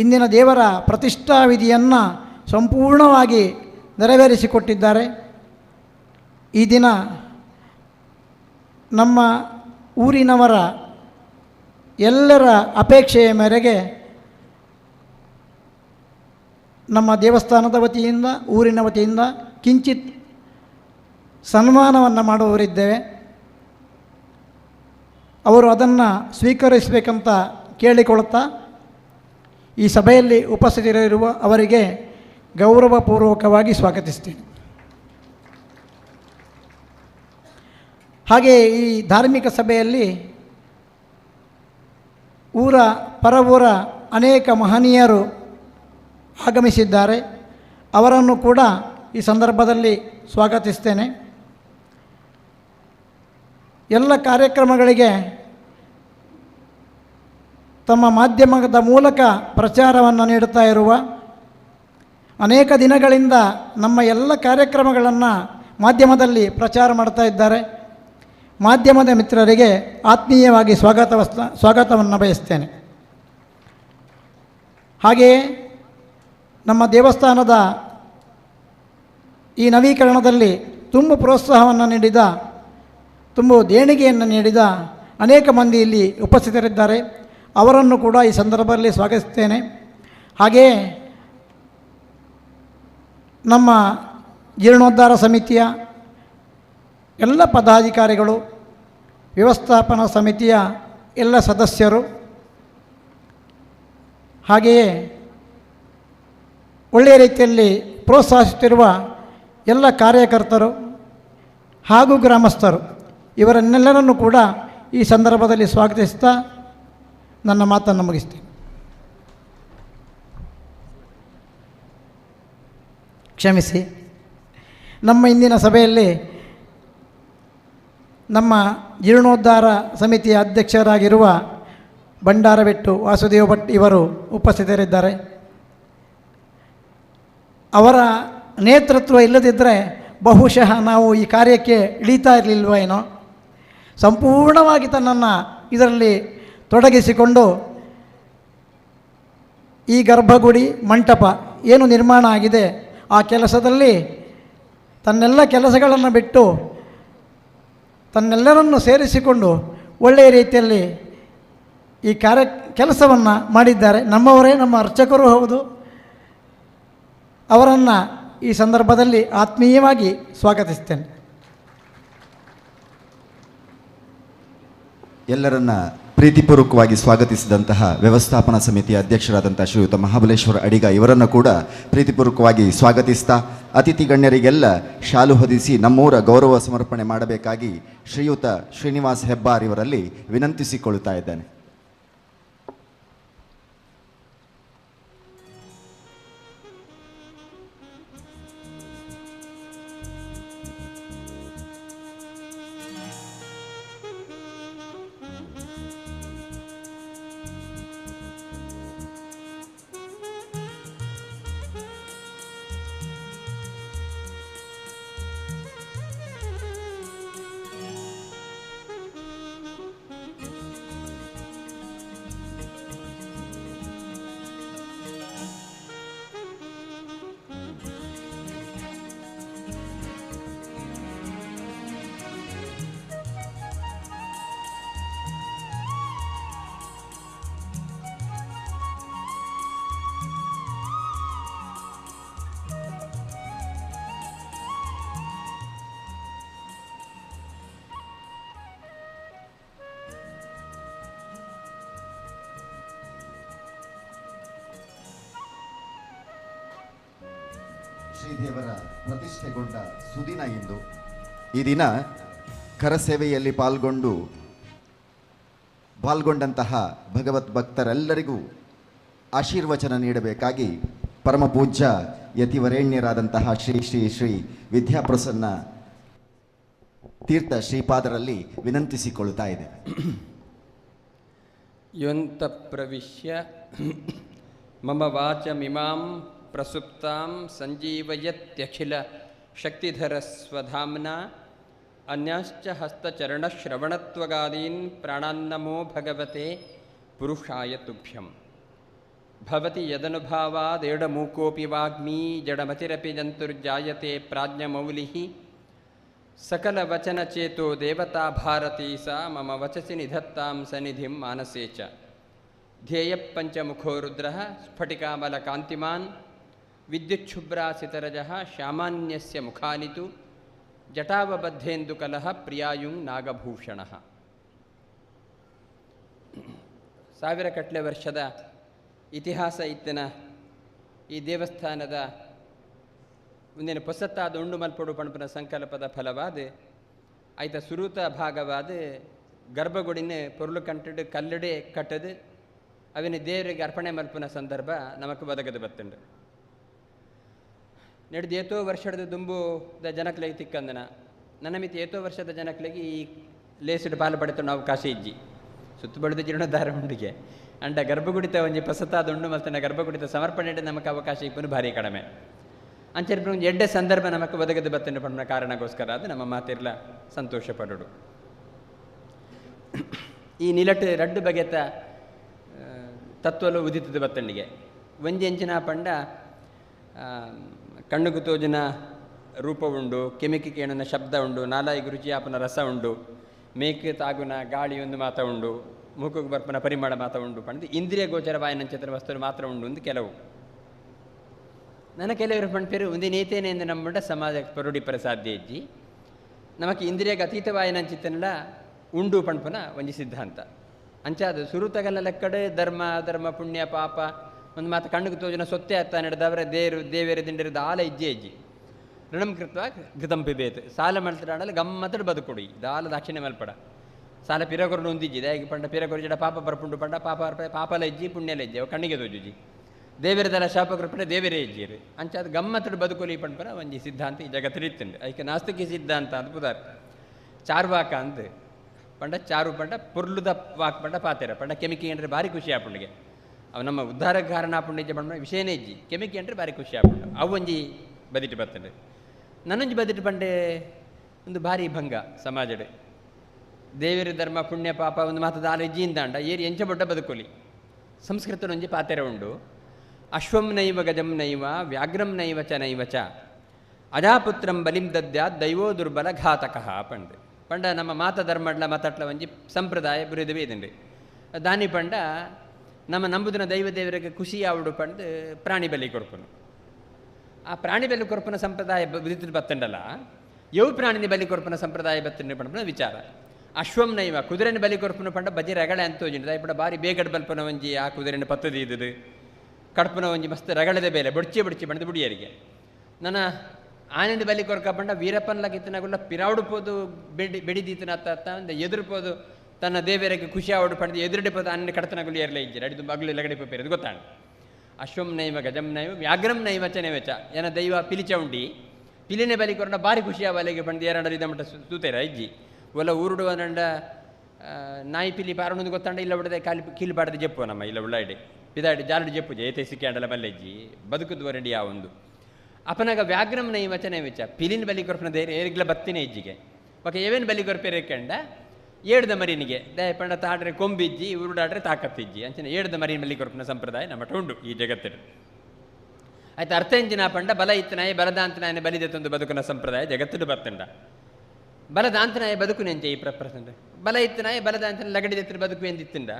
ಇಂದಿನ ದೇವರ ಪ್ರತಿಷ್ಠಾ ವಿಧಿಯನ್ನು ಸಂಪೂರ್ಣವಾಗಿ ನೆರವೇರಿಸಿಕೊಟ್ಟಿದ್ದಾರೆ. ಈ ದಿನ ನಮ್ಮ ಊರಿನವರ ಎಲ್ಲರ ಅಪೇಕ್ಷೆಯ ಮೇರೆಗೆ ನಮ್ಮ ದೇವಸ್ಥಾನದ ವತಿಯಿಂದ, ಊರಿನ ವತಿಯಿಂದ ಕಿಂಚಿತ್ ಸನ್ಮಾನವನ್ನು ಮಾಡುವವರಿದ್ದೇವೆ. ಅವರು ಅದನ್ನು ಸ್ವೀಕರಿಸಬೇಕಂತ ಕೇಳಿಕೊಳ್ಳುತ್ತಾ ಈ ಸಭೆಯಲ್ಲಿ ಉಪಸ್ಥಿತರಿರುವ ಅವರಿಗೆ ಗೌರವಪೂರ್ವಕವಾಗಿ ಸ್ವಾಗತಿಸ್ತೇನೆ. ಹಾಗೆಯೇ ಈ ಧಾರ್ಮಿಕ ಸಭೆಯಲ್ಲಿ ಪರವೂರ ಅನೇಕ ಮಹನೀಯರು ಆಗಮಿಸಿದ್ದಾರೆ. ಅವರನ್ನು ಕೂಡ ಈ ಸಂದರ್ಭದಲ್ಲಿ ಸ್ವಾಗತಿಸ್ತೇನೆ. ಎಲ್ಲ ಕಾರ್ಯಕ್ರಮಗಳಿಗೆ ತಮ್ಮ ಮಾಧ್ಯಮದ ಮೂಲಕ ಪ್ರಚಾರವನ್ನು ನೀಡುತ್ತಾ ಇರುವ, ಅನೇಕ ದಿನಗಳಿಂದ ನಮ್ಮ ಎಲ್ಲ ಕಾರ್ಯಕ್ರಮಗಳನ್ನು ಮಾಧ್ಯಮದಲ್ಲಿ ಪ್ರಚಾರ ಮಾಡ್ತಾ ಇದ್ದಾರೆ. ಮಾಧ್ಯಮದ ಮಿತ್ರರಿಗೆ ಆತ್ಮೀಯವಾಗಿ ಸ್ವಾಗತವನ್ನು ಬಯಸ್ತೇನೆ. ಹಾಗೆಯೇ ನಮ್ಮ ದೇವಸ್ಥಾನದ ಈ ನವೀಕರಣದಲ್ಲಿ ತುಂಬ ಪ್ರೋತ್ಸಾಹವನ್ನು ನೀಡಿದ, ತುಂಬ ದೇಣಿಗೆಯನ್ನು ನೀಡಿದ ಅನೇಕ ಮಂದಿ ಇಲ್ಲಿ ಉಪಸ್ಥಿತರಿದ್ದಾರೆ. ಅವರನ್ನು ಕೂಡ ಈ ಸಂದರ್ಭದಲ್ಲಿ ಸ್ವಾಗತಿಸ್ತೇನೆ. ಹಾಗೆಯೇ ನಮ್ಮ ಜೀರ್ಣೋದ್ಧಾರ ಸಮಿತಿಯ ಎಲ್ಲ ಪದಾಧಿಕಾರಿಗಳು, ವ್ಯವಸ್ಥಾಪನಾ ಸಮಿತಿಯ ಎಲ್ಲ ಸದಸ್ಯರು, ಹಾಗೆಯೇ ಒಳ್ಳೆಯ ರೀತಿಯಲ್ಲಿ ಪ್ರೋತ್ಸಾಹಿಸುತ್ತಿರುವ ಎಲ್ಲ ಕಾರ್ಯಕರ್ತರು ಹಾಗೂ ಗ್ರಾಮಸ್ಥರು, ಇವರನ್ನೆಲ್ಲರನ್ನು ಕೂಡ ಈ ಸಂದರ್ಭದಲ್ಲಿ ಸ್ವಾಗತಿಸ್ತಾ ನನ್ನ ಮಾತನ್ನು ಮುಗಿಸ್ತೇನೆ. ಕ್ಷಮಿಸಿ. ನಮ್ಮ ಇಂದಿನ ಸಭೆಯಲ್ಲಿ ನಮ್ಮ ಜೀರ್ಣೋದ್ಧಾರ ಸಮಿತಿಯ ಅಧ್ಯಕ್ಷರಾಗಿರುವ ಬಂಡಾರಬೆಟ್ಟು ವಾಸುದೇವ ಭಟ್ ಇವರು ಉಪಸ್ಥಿತರಿದ್ದಾರೆ. ಅವರ ನೇತೃತ್ವ ಇಲ್ಲದಿದ್ದರೆ ಬಹುಶಃ ನಾವು ಈ ಕಾರ್ಯಕ್ಕೆ ಇಳಿತಾ ಇರಲಿಲ್ವ ಏನೋ. ಸಂಪೂರ್ಣವಾಗಿ ತನ್ನನ್ನು ಇದರಲ್ಲಿ ತೊಡಗಿಸಿಕೊಂಡು ಈ ಗರ್ಭಗುಡಿ ಮಂಟಪ ಏನು ನಿರ್ಮಾಣ ಆಗಿದೆ ಆ ಕೆಲಸದಲ್ಲಿ ತನ್ನೆಲ್ಲ ಕೆಲಸಗಳನ್ನು ಬಿಟ್ಟು ತನ್ನೆಲ್ಲರನ್ನು ಸೇರಿಸಿಕೊಂಡು ಒಳ್ಳೆಯ ರೀತಿಯಲ್ಲಿ ಈ ಕೆಲಸವನ್ನು ಮಾಡಿದ್ದಾರೆ. ನಮ್ಮವರೇ, ನಮ್ಮ ಅರ್ಚಕರು ಹೌದು. ಅವರನ್ನು ಈ ಸಂದರ್ಭದಲ್ಲಿ ಆತ್ಮೀಯವಾಗಿ ಸ್ವಾಗತಿಸ್ತೇನೆ. ಎಲ್ಲರನ್ನ ಪ್ರೀತಿಪೂರ್ವಕವಾಗಿ ಸ್ವಾಗತಿಸಿದಂತಹ ವ್ಯವಸ್ಥಾಪನಾ ಸಮಿತಿಯ ಅಧ್ಯಕ್ಷರಾದಂಥ ಶ್ರೀಯುತ ಮಹಾಬಲೇಶ್ವರ ಅಡಿಗ ಇವರನ್ನು ಕೂಡ ಪ್ರೀತಿಪೂರ್ವಕವಾಗಿ ಸ್ವಾಗತಿಸ್ತಾ ಅತಿಥಿ ಗಣ್ಯರಿಗೆಲ್ಲ ಶಾಲು ಹೊದಿಸಿ ನಮ್ಮೂರ ಗೌರವ ಸಮರ್ಪಣೆ ಮಾಡಬೇಕಾಗಿ ಶ್ರೀಯುತ ಶ್ರೀನಿವಾಸ್ ಹೆಬ್ಬಾರ್ ಇವರಲ್ಲಿ ವಿನಂತಿಸಿಕೊಳ್ಳುತ್ತಾ ಇದ್ದೇನೆ. ಶ್ರೀದೇವರ ಪ್ರತಿಷ್ಠೆಗೊಂಡ ಸುದಿನ ಇಂದು. ಈ ದಿನ ಕರಸೇವೆಯಲ್ಲಿ ಪಾಲ್ಗೊಂಡಂತಹ ಭಗವತ್ ಭಕ್ತರೆಲ್ಲರಿಗೂ ಆಶೀರ್ವಚನ ನೀಡಬೇಕಾಗಿ ಪರಮ ಪೂಜ್ಯ ಯತಿವರೇಣ್ಯರಾದಂತಹ ಶ್ರೀ ಶ್ರೀ ಶ್ರೀ ವಿದ್ಯಾಪ್ರಸನ್ನ ತೀರ್ಥ ಶ್ರೀಪಾದರಲ್ಲಿ ವಿನಂತಿಸಿಕೊಳ್ಳುತ್ತಾ ಇದೆ. ಯೋಂತ ಪ್ರವಿಶ್ಯ ಮಮ ವಾಚಮಿಮಾಂ ಪ್ರಸುಪ್ತಾಂ ಸಂಜೀವಯತ್ಯಖಿಲ ಶಕ್ತಿಧರ ಸ್ವಧಾಮ್ನ ಅನ್ಯಾಶ್ಚ ಹಸ್ತಚರಣಶ್ರವಣತ್ವಗಾದೀನ್ ಪ್ರಾಣಾನ್ನಮೋ ಭಗವತೆ ಪುರುಷಾಯ ತುಭ್ಯಂ. ಭವತಿ ಯದನುಭಾವಾದೇಡಮೂಕೋಪಿ ವಾಗ್ಮೀ ಜಡಮತಿರಪಿ ಜಂತುರ್ಜಾಯತೆ ಪ್ರಾಜ್ಞಮೌಲಿಃ ಸಕಲವಚನಚೇತೋ ದೇವತಾ ಭಾರತೀ ಸಾ ಮಮ ವಚಸಿ ನಿಧತ್ತಾಂ ಸನ್ನಿಧಿಂ ಮಾನಸೇ ಚ. ಧ್ಯೇಯಃ ಪಂಚಮುಖೋ ರುದ್ರಃ ಸ್ಫಟಿಕಾಮಲಕಾಂತಿಮಾನ್ ವಿದ್ಯುಚ್ಛುಭ್ರಾಸಿತರಜಃ ಶ್ಯಾಮಾನ್ಯಸ್ಯ ಮುಖಾನಿ ತು ಜಟಾವಬದ್ಧೇಂದುಕಲಃ ಪ್ರಿಯಾಯುಂ ನಾಗಭೂಷಣಃ. ಸಾವಿರಗಟ್ಟಲೆ ವರ್ಷದ ಇತಿಹಾಸ ಇತ್ತಿನ ಈ ದೇವಸ್ಥಾನದ ಮುಂದಿನ ಪೊಸತ್ತಾದ ಉಂಡು ಮಲ್ಪಡು ಪಣಪನ ಸಂಕಲ್ಪದ ಫಲವಾದ ಐತ ಸುರೂತ ಭಾಗವಾದ ಗರ್ಭಗುಡಿನ ಪೊರ್ಲು ಕಂಟಡು ಕಲ್ಲಡೆ ಕಟ್ಟದು ಅವಿನ ದೇವರಿಗೆ ಅರ್ಪಣೆ ಮಲ್ಪನ ಸಂದರ್ಭ ನಮಕ್ ಒದಗದು ಬತ್ತುಂಡು. ನಡೆದು ಏತೋ ವರ್ಷದ ದುಂಬುದ ಜನಕ್ಲೆಗೆ ತಿಕ್ಕಂದನ ನನ್ನ ಮಿತಿ ಏತೋ ವರ್ಷದ ಜನಕ್ಲೆಗೆ ಈ ಲೇಸಿಡ್ ಪಾಲು ಪಡೆತೊಂಡು ಅವಕಾಶ ಇಜ್ಜಿ ಸುತ್ತು ಬಳಿದ ಜೀರ್ಣೋದ್ಧಾರ ಉಂಡಿಗೆ ಅಂಡ ಗರ್ಭಗುಡಿತ ಒಂಜಿ ಪೊಸತ್ತಾದ ಉಂಡು ಮಲ್ತನ ಗರ್ಭಗುಡಿತ ಸಮರ್ಪಣೆ ನಮಗೆ ಅವಕಾಶ ಇಪ್ಪನು ಭಾರಿ ಕಡಿಮೆ ಅಂಚೆ ಒಂದು ಎಡ್ಡೆ ಸಂದರ್ಭ ನಮಗೆ ಒದಗದು ಬತ್ತನ್ನು ಪಣ್ಣ ಕಾರಣಕ್ಕೋಸ್ಕರ ಅದು ನಮ್ಮ ಮಾತಿರ್ಲ ಸಂತೋಷ ಪಡೋಡು. ಈ ನಿಲಟ್ ರಡ್ಡು ಬಗೆತ ತತ್ವಲು ಉದಿತದ ಬತ್ತಂಡಿಗೆ ಒಂಜಿ ಎಂಚಿನ ಪಂಡ ಕಣ್ಣುಗು ತೋಜಿನ ರೂಪ ಉಂಡು, ಕೆಮಿಕಿ ಕೇಣನ ಶಬ್ದ ಉಂಡು, ನಾಲಾಯಿಗೆ ರುಚಿ ಆಪನ ರಸ ಉಂಡು, ಮೇಕೆ ತಾಗುನ ಗಾಳಿ ಒಂದು ಮಾತ ಉಂಡು, ಮೂಕುಗೆ ಬರ್ಪನ ಪರಿಮಳ ಮಾತ ಉಂಡು ಪಂಡು ಇಂದ್ರಿಯ ಗೋಚರವಾಯನಂಚಿತ್ರ ವಸ್ತುಗಳು ಮಾತ್ರ ಉಂಡು ಒಂದು ಕೆಲವು. ನನ್ನ ಕೆಲವರು ಪಂಡ್ಪೇರು ಒಂದೇ ನೇತೇನೆ ಎಂದು ನಂಬಂಡ ಸಮಾಜ ಪರುಡಿಪರ ಸಾಧ್ಯ ಇಜ್ಜಿ ನಮಗೆ ಇಂದ್ರಿಯಗೆ ಅತೀತವಾಯನಂಚಿತ್ತನಲ್ಲ ಉಂಡು ಪಂಡ್ಪನ ಒಂಜಿ ಸಿದ್ಧಾಂತ ಅಂಚಾದು ಸುರುತಗಲ್ಲ ಲೆಕ್ಕಡೆ ಧರ್ಮ ಅಧರ್ಮ ಪುಣ್ಯ ಪಾಪ ಒಂದು ಮಾತು ಕಣ್ಣುಗೆ ತೋಜನ ಸೊತ್ತೆ ಅತ್ತ ನಡೆದವರ ದೇವೇರ ದಿಂಡಿರದ ಆಲ ಇಜ್ಜೆ ಇಜ್ಜಿ ಋಣಂ ಕೃತ್ವ ಘೃತಂ ಪಿಬೇತ್ ಸಾಲ ಮಲ್ತಡಾಡಲು ಗಮ್ಮತ್ತಡು ಬದುಕೊಡಿ ದಾಲ ದಾಕ್ಷಿಣ್ಯ ಮಲ್ಪಡ ಸಾಲ ಪಿರಗೊರಡು ಒಂದಿಜ್ಜಿ ದಯಗೆ ಪಂಡ ಪಿರಗೊರ ಜಡ ಪಾಪ ಬರ್ಪುಂಡು ಪಂಡ ಪಾಪಲ ಇಜ್ಜಿ ಪುಣ್ಯಲ ಇಜ್ಜಿ ಅವು ಕಣ್ಣಿಗೆ ತೋಜುಜಿ ದೇವರದಲ್ಲ ಶಾಪಕೃಪಣೆ ದೇವರೇ ಇಜ್ಜಿರು ಅಂಚಾದ ಗಮ್ಮತ್ತಡು ಬದುಕೊಲಿ ಪಂಪನ ಒಂಜಿ ಸಿದ್ಧಾಂತ ಈ ಜಗತ್ತಿರಿತ್ತುಂಡು ಐಕೆ ನಾಸ್ತಿಕಿ ಸಿದ್ಧಾಂತ ಅಂತ ಪುದಾರ್ ಚಾರ್ವಾಕ ಅಂತ ಪಂಡ ಚಾರು ಪಂಡ ಪುರ್ಲುದ ವಾಕ್ ಪಂಡ ಪಾತೆರ ಪಂಡ ಕೆಮಿಕಿ ಅಂದರೆ ಭಾರಿ ಖುಷಿ ಆಪುಂಡಿಗೆ ಅವು ನಮ್ಮ ಉದ್ಧಾರ ಕಾರಣ ಆಪುಂಡಿಜ್ಜೆ ಪಂಡ ವಿಷಯನೇ ಇಜ್ಜಿ ಕೆಮಿಕಿ ಅಂದರೆ ಭಾರಿ ಖುಷಿ ಆಪುಂಡು ಅವು ಒಂಜಿ ಬದಿಟ್ಟು ಬರ್ತಂಡೆ ನನ್ನೊಂಜಿ ಬದಿಟ್ಟು ಪಂಡೆ ಒಂದು ಭಾರಿ ಭಂಗ ಸಮಾಜಡೆ ದೇವರ ಧರ್ಮ ಪುಣ್ಯ ಪಾಪ ಒಂದು ಮಾತದ ಆಲ ಇಜ್ಜಿಯಿಂದ ಅಂಡ ಏರಿ ಎಂಚ ಬೊಡ್ಡ ಬದುಕೊಲಿ ಸಂಸ್ಕೃತನೊಂಜಿ ಪಾತೆರ ಉಂಡು ಅಶ್ವಂ ನೈವ ಗಜಂ ನೈವ ವ್ಯಾಘ್ರಂ ನೈವ ಚ ನೈವ ಚ ಅಜಾಪುತ್ರಂ ಬಲಿಂ ದದ್ಯಾತ್ ದೈವೋ ದುರ್ಬಲ ಘಾತಕಃ ಪಂಡ್ ಪಂಡ ನಮ್ಮ ಮಾತ ಧರ್ಮಡ್ಲ ಮಾತಾಟ್ಲ ಒಂಜಿ ಸಂಪ್ರದಾಯ ಬುರಿದವೇ ಇದಂಡ್ರಿ ದಾನಿ ಪಂಡ ನಮ್ಮ ನಂಬುದಿನ ದೈವ ದೇವರಿಗೆ ಖುಷಿ ಆವುಡು ಪಂಡ್ ಪ್ರಾಣಿ ಬಲಿ ಕೊಡ್ಪನು ಆ ಪ್ರಾಣಿ ಬಲಿ ಕೊರ್ಪನ ಸಂಪ್ರದಾಯ ಬುದಿತು ಬತ್ತಂಡಲ್ಲ ಯವು ಪ್ರಾಣಿನ ಬಲಿ ಕೊರ್ಪನ ಸಂಪ್ರದಾಯ ಬತ್ತಂಡ ಪಂಡ ವಿಚಾರ ಅಶ್ವಂ ನೈವ ಕುದುರೆನ ಬಲಿ ಕೊರ್ಪನ ಪಂಡ ಬಜಿ ರಗಳೆ ಅಂತೋಜಿಂಡ ಪಂಡ ಬಾರಿ ಬೇಗಡ್ ಬಲ್ಪನ ಒಂಜಿ ಆ ಕುದುರೆನ ಪತ್ತದಿ ಇದ್ದದು ಕಡ್ಪನ ಒಂಜಿ ಮಸ್ತ್ ರಗಳೆದ ಬೇಲೆ ಬಡ್ಚಿ ಬಣ್ಣದ ಬುಡಿಯರಿಗೆ ನನ್ನ ಆನೆಂದು ಬಲಿ ಕೊರಕ ಪಂಡ ವೀರಪ್ಪನ್ಲಾಗಿತ್ತನಾಗುಲ್ಲ ಪಿರಾವುಡು ಪೋದು ಬೆಡಿದೀತನ ಅತ್ತ ಎದುರುಪೋದು ತನ್ನ ದೇವರಿಗೆ ಖುಷಿ ಆವಡು ಪಂಡ ಎದುರುಡಿಪೋದು ಆನೆ ಕಡತನಗುಲಿ ಎರಲೇ ಇಜ್ಜಿ ಅಡಿದು ಬಗ್ಲು ಲಗಡಿಪ ಪೇರದು ಗೊತ್ತಾಣ ಅಶ್ವಂ ನೈವ ಗಜಂ ನೈವ ವ್ಯಾಘ್ರಂ ನೈವ ಚ ನೈವಚ ಏನ ದೈವ ಪಿಲಿಚ ಉಂಡಿ ಪಿಲಿನೇ ಬಲಿ ಕೊರಡ ಭಾರಿ ಖುಷಿ ಆವಲೆಗೆ ಪಂಡ ಎರಡರ ಇದ ಮಟ್ಟ ತೂತೇರ ಇಜ್ಜಿ ಒಲ್ಲ ಊರುಡುವ ನಂಡ ನಾಯಿ ಪಿಲಿ ಪಾರಣೊಂದು ಗೊತ್ತಾಂಡ ಇಲ್ಲ ಬಿಡದೆ ಕೀಲು ಪಾಡದ ಜಪ್ಪು ನಮ್ಮ ಇಲ್ಲ ಉಳ್ಳಾಡಿ ಪಿದಾಡಿ ಜಾಲಡಿ ಜಪ್ಪುಜೆ ಏತೆ ಸಿಕ್ಕಾಂಡಲ ಬಲ್ಲೆಜ್ಜಿ ಬದುಕುದು ರೆಡಿ ಆ ಒಂದು ಅಪನಾಗ ವ್ಯಾಘ್ರಂ ನೈವಚ ನೈವಚ ಪಿಲಿನ ಬಲಿ ಕೊರ್ಪನ ಧೈರ್ಯ ಏರಿಗ್ಲ ಬತ್ತಿನೇ ಇಜ್ಜಿಗೆ ಓಕೆ ಏವೇನು ಬಲಿ ಕೊರ್ಪೇರೆ ಕಂಡ ಏಡ್ದ ಮರಿನಿಗೆ ದಯ ಪಂಡ ತಾಡ್ರೆ ಕೊಂಬಿಜ್ಜಿ ಉರುಡಾಡ್ರೆ ತಾಕತ್ತಿಜ್ಜಿ ಅಂಚಿನ ಏಡ್ದ ಮರಿನ ಬಲಿ ಕೊರ್ಪನ ಸಂಪ್ರದಾಯ ನಮ್ಮಟ ಉಂಡು ಈ ಜಗತ್ತಿನ ಆಯ್ತು ಅರ್ಥ ಎಂಜಿನ ಪಂಡ ಬಲ ಇತ್ತನಾಯ ಬಲದಾಂತನಾಯನ ಬಲಿದತ್ತೊಂದು ಬದುಕನ ಸಂಪ್ರದಾಯ ಜಗತ್ತಿನ ಬತ್ತಂಡ ಬಲದಾಂತನಾಯ ಬದುಕು ನೆಂಚೆ ಈ ಪ್ರಸಂಗ ಬಲ ಇತ್ತನಾಯ ಬಲದಾಂತನ ಲಗಡಿದತ್ತಿನ ಬದುಕು ಎಂದಿತ್ತಂಡ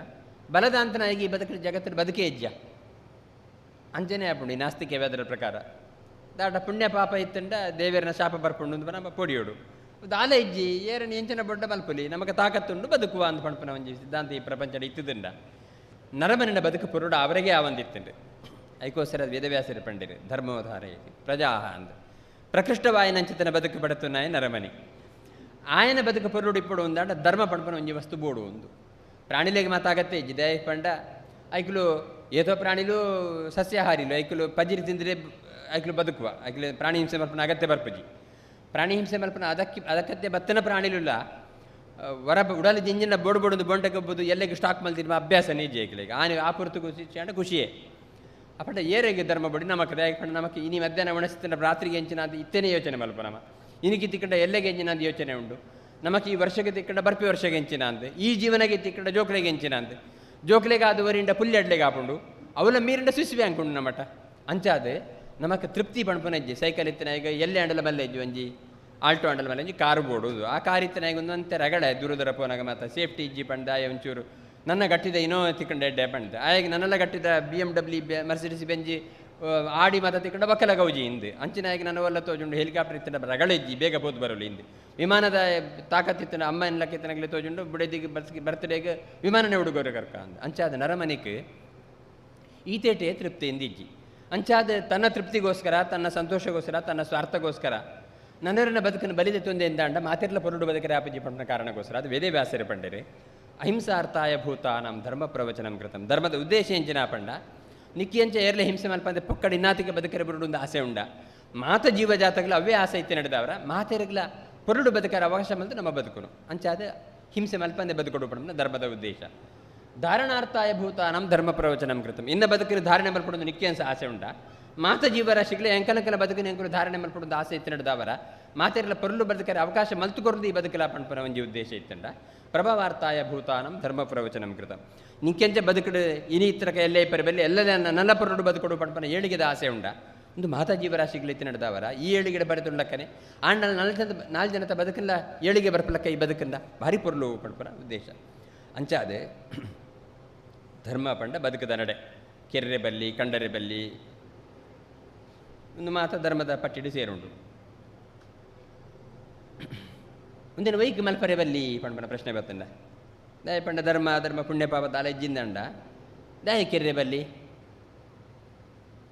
ಬಲದಾಂತನಾಗಿ ಈ ಬದುಕಿನ ಜಗತ್ತಿನ ಬದುಕೇ ಇಜ್ಜ ಅಂಚನೆ ಆಪುಂಡು ಈ ನಾಸ್ತಿಕ ವೇದರ ಪ್ರಕಾರ ದಾಟ ಪುಣ್ಯ ಪಾಪ ಇತ್ತಂಡ ದೇವರನ ಶಾಪ ಬರ್ಪುಂಡು ಅಂತ ನಮ್ಮ ಪೊಡಿಯೋಡು ದಾಲ ಇಜ್ಜಿ ಏರನ್ನು ಎಂಚನ ಬೊಡ್ಡ ಮಲ್ಪಲಿ ನಮಗೆ ತಾಕತ್ತುಂಡು ಬದುಕುವ ಅಂತ ಪಣಪನ ಒಂಜಿ ಸಿದ್ಧಾಂತ ಈ ಪ್ರಪಂಚದ ಇತ್ತುದಂಡ ನರಮನಿನ ಬದುಕು ಪುರುಡ ಅವರಿಗೆ ಆವಂದಿತ್ತಂಡು ಐಕೋಸ್ಕರ ವೇದವ್ಯಾಸರು ಪಂಡಿರು ಧರ್ಮೋಧಾರಯ ಪ್ರಜಾಹ ಅಂದು ಪ್ರಕೃಷ್ಟವಾಯನಂಚಿತನ ಬದುಕು ಪಡುతున్నాయి ನರಮನಿ ఆయన ಬದುಕು ಪೊರುಡು ఇప్పుడు ఉందంట ధర్మ పడుపున ಒಂಜಿ ವಸ್ತು ಬೋಡು ಒಂದು ಪ್ರಾಣಿಲೆಗೆ ಮಾತಾಗತ್ತೆ ಇದ್ದಿದೆ ಪಂಡ ಐಕ್ಲು ಏತೋ ಪ್ರಾಣಿಲು ಸಸ್ಯಾಹಾರಿಲು ಐಕ್ಲು ಪಜಿರಿ ತಿಂದರೆ ಐಕ್ಲು ಬದುಕುವ ಐಕ್ಲು ಪ್ರಾಣಿ ಹಿಂಸೆ ಮಲ್ಪನ ಅಗತ್ಯ ಬರ್ಪಜಿ ಪ್ರಾಣಿ ಹಿಂಸೆ ಮಲ್ಪನ ಅದಕ್ಕತ್ತೆ ಬತ್ತನ ಪ್ರಾಣಿಲಿಲ್ಲ ಹೊರ ಉಡಲಿ ಜಿಂಜಿನ ಬೋಡು ಬೋಡೊಂದು ಬೊಂಟಗೊಬ್ಬದು ಎಲ್ಲೆಗೆ ಸ್ಟಾಕ್ ಮಲ್ತಿರುವ ಅಭ್ಯಾಸ ನಿಜ ಐಕ್ಲಿಗೆ ಆ ಪುರತು ಖುಷಿ ಖುಷಿಯೇ ಅಪಟ ಏರೆಗೆ ಧರ್ಮ ಬಡಿ ನಮಕ್ ಪಂಡ ನಮಕ್ಕೆ ಇನಿ ಮಧ್ಯಾಹ್ನ ಒಣಸ್ತಿನ ರಾತ್ರಿಗೆ ಎಂಚಿನ ಅದು ಇತ್ತೇನೆ ಯೋಚನೆ ಮಲ್ಪ ನಮ ಇನಿಗೆ ತಿಕ್ಕಂಡ ಎಲ್ಲೆಗೆ ಎಂಚಿನ ಅದು ಯೋಚನೆ ಉಂಡು ನಮಗೆ ಈ ವರ್ಷಕ್ಕೆ ತಿಕ್ಕಂಡ ಬರ್ಪಿ ವರ್ಷಕ್ಕೆ ಎಂಚಿನ ಅಂದೆ ಈ ಜೀವನಗೆ ತಿಕ್ಕಂಡ ಜೋಕ್ಲೆಗೆ ಎಂಚಿನ ಅಂದೆ ಜೋಕ್ಲೆಗೆ ಆದುವರಿಂದ ಪುಲ್ಲೆಡ್ಲೆಗೆ ಆಪುಂಡು ಅವಲ ಮೀರಿಂಡ ಸ್ವಿಸ್ ಬ್ಯಾಂಕ್ ಉಂಡು ನಮ್ಮಟ ಅಂಚಾದೆ ನಮಕ್ ತೃಪ್ತಿ ಪಣ್ಪನ ಇಜ್ಜಿ ಸೈಕಲ್ ಇತ್ತಿನ ಈಗ ಎಲ್ಲೆ ಅಂಡಲ ಮಲ್ಲ ಇಜ್ಜಿ ಒಂಜಿ ಆಲ್ಟೋ ಅಂಡಲ ಮಲ್ಲ ಒಂಜಿ ಕಾರು ಬೋಡುದು ಆ ಕಾರ್ ಇತ್ತಿನ ಈಗ ಒಂದಂತೆ ರಗಡೆ ದೂರ ಪೋನಾಗ ಮಾತ ಸೇಫ್ಟಿ ಇಜ್ಜಿ ಪಂಡ ಒಂಚೂರು ನನ್ನ ಗಟ್ಟಿದ ಇನ್ನೋ ತಿಕ್ಕಂಡ ಎಡ್ಡೆ ಪಂಡ ಆಗ ನನ್ನೆಲ್ಲ ಗಟ್ಟಿದ BMW ಮರ್ಸಿಡಿಸ್ ಬೆಂಜಿ ಆಡಿ ಮಾತ ತಿಕ್ಕಂಡ ಬಕ್ಕಲ ಗೌಜಿ ಹಿಂದೆ ಅಂಚಿನಾಗಿ ನನ್ನ ಒಲ್ಲ ತೋಜುಂಡು ಹೆಲಿಕಾಪ್ಟರ್ ಇತ್ತಿನ ರಗಳೆಜ್ಜಿ ಬೇಗ ಬೋದು ಬರಲು ಹಿಂದೆ ವಿಮಾನದ ತಾಕತ್ತಿತ್ತಿನ ಅಮ್ಮ ಎನ್ನಲಕ್ಕಿತ್ತನಗಲಿ ತೋಜುಂಡು ಬುಡೆದಿಗೆ ಬರ್ತಡೇಗೆ ವಿಮಾನನೇ ಹುಡುಗರು ಕರ್ಕ ಅಂದ ಅಂಚಾದ ನರಮನಿಗೆ ಈತೇಟೆ ತೃಪ್ತಿ ಎಂದಿಜ್ಜಿ ಅಂಚಾದ ತನ್ನ ತೃಪ್ತಿಗೋಸ್ಕರ ತನ್ನ ಸಂತೋಷಗೋಸ್ಕರ ತನ್ನ ಸ್ವಾರ್ಥಗೋಸ್ಕರ ನನ್ನರನ್ನ ಬದುಕನ್ನು ಬಲಿದೆ ತೊಂದೆ ಎಂದಾಂಡ ಮಾತಿರ್ಲ ಪೊರುಡು ಬದುಕರೆ ಆಪಜಿ ಪಂಡ ಕಾರಣಗೋಸ್ಕರ ಅದು ವೇದವ್ಯಾಸರು ಪಂಡರೆ ಅಹಿಂಸಾರ್ಥಾಯ ಭೂತಾನಂ ಧರ್ಮ ಪ್ರವಚನಂ ಕೃತಂ ಧರ್ಮದ ಉದ್ದೇಶ ಎಂಚಿನ ಪಂಡ ನಿಕ್ಕಿಯಂಚ ಏರ್ಲೆ ಹಿಂಸೆ ಮಲ್ಪಂದೆ ಪೊಕ್ಕಡಿ ಇನ್ನಾತಿಗೆ ಬದುಕರೆ ಬರುಡು ಒಂದು ಆಸೆ ಉಂಡ ಮಾತ ಜೀವಜಾತಗಳು ಅವೇ ಆಸೆ ಇತ್ತೆ ನಡೆದವರ ಮಾತೆರಗ್ಲ ಪೊರುಡು ಬದುಕರ ಅವಕಾಶ ಮಲ್ತು ನಮ್ಮ ಬದುಕುನು ಅಂಚಾದ ಹಿಂಸೆ ಮಲ್ಪಂದೆ ಬದುಕೊಡು ಪಡ ಧರ್ಮದ ಉದ್ದೇಶ ಧಾರಣಾರ್ಥಾಯ ಭೂತಾನಂ ಧರ್ಮ ಪ್ರವಚನಂ ಕೃತಂ ಇನ್ನ ಬದುಕಿನ ಧಾರಣೆ ಮಲ್ಪಡೊಂದು ನಿಕ್ಕಿಯಂಸ ಆಸೆ ಉಂಡ ಮಾತ ಜೀವರಾಶಿಗಳೇ ಎಂಕಲಂಕಲ ಬದುಕಿನ ಎಂಕಲು ಧಾರಣೆ ಮಲ್ಪಡೊಂದು ಆಸೆ ಇತ್ತು ನಡೆದವರ ಮಾತೆರಲ್ಲ ಪೊರುಳು ಬದುಕರೆ ಅವಕಾಶ ಮಲ್ತು ಕೊರದು ಈ ಬದುಕಲ ಪಂಪನ ಒಂಜಿ ಉದ್ದೇಶ ಇತ್ತಂಡ ಪ್ರಭಾವಾರ್ಥಾಯ ಭೂತಾನಂ ಧರ್ಮ ಪ್ರವಚನಂ ಕೃತಂ ನಿಂಕೆಂಚ ಬದುಕಡು ಇನಿ ಇತ್ರಕ ಎಲ್ಲೇ ಪರಿ ಬೆಲ್ಲಿ ಎಲ್ಲ ನನ್ನ ಪೊರುಡು ಬದುಕೊಡು ಪಂಪನ ಏಳಿಗೆದ ಆಸೆ ಉಂಡ ಒಂದು ಮಾತಾ ಜೀವರಾಶಿಗಳಿತ್ತು ನಡೆದವರ ಈ ಏಳಿಗೆ ಬರೆದುಳ್ಳಕ್ಕನೆ ಆಂಡ ನಾಲ್ಕು ಜನತ ಬದುಕಲ್ಲ ಏಳಿಗೆ ಬರ್ಪಲಕ್ಕ ಈ ಬದುಕಂದ ಭಾರಿ ಪೊರುಳು ಪಂಪನ ಉದ್ದೇಶ ಅಂಚಾದೆ ಧರ್ಮ ಪಂಡ ಬದುಕದ ನಡೆ ಕೆರ್ರೆ ಬಲ್ಲಿ ಕಂಡರೆ ಬಲ್ಲಿ ಒಂದು ಮಾತ ಧರ್ಮದ ಪಟ್ಟಿಡು ಸೇರುಂಡು ಮುಂದಿನ ವೈಕ್ ಮಲ್ಪರೆ ಬಲ್ಲಿ ಪಂಪನ ಪ್ರಶ್ನೆ ಬರ್ತಂಡ ದಾಯ ಪಂಡ ಧರ್ಮ ಪುಣ್ಯ ಪಾಪ ದಾಲ ಇಜ್ಜಿಂದಂಡ ದಾಯ ಕೆರ್ರೆ ಬಲ್ಲಿ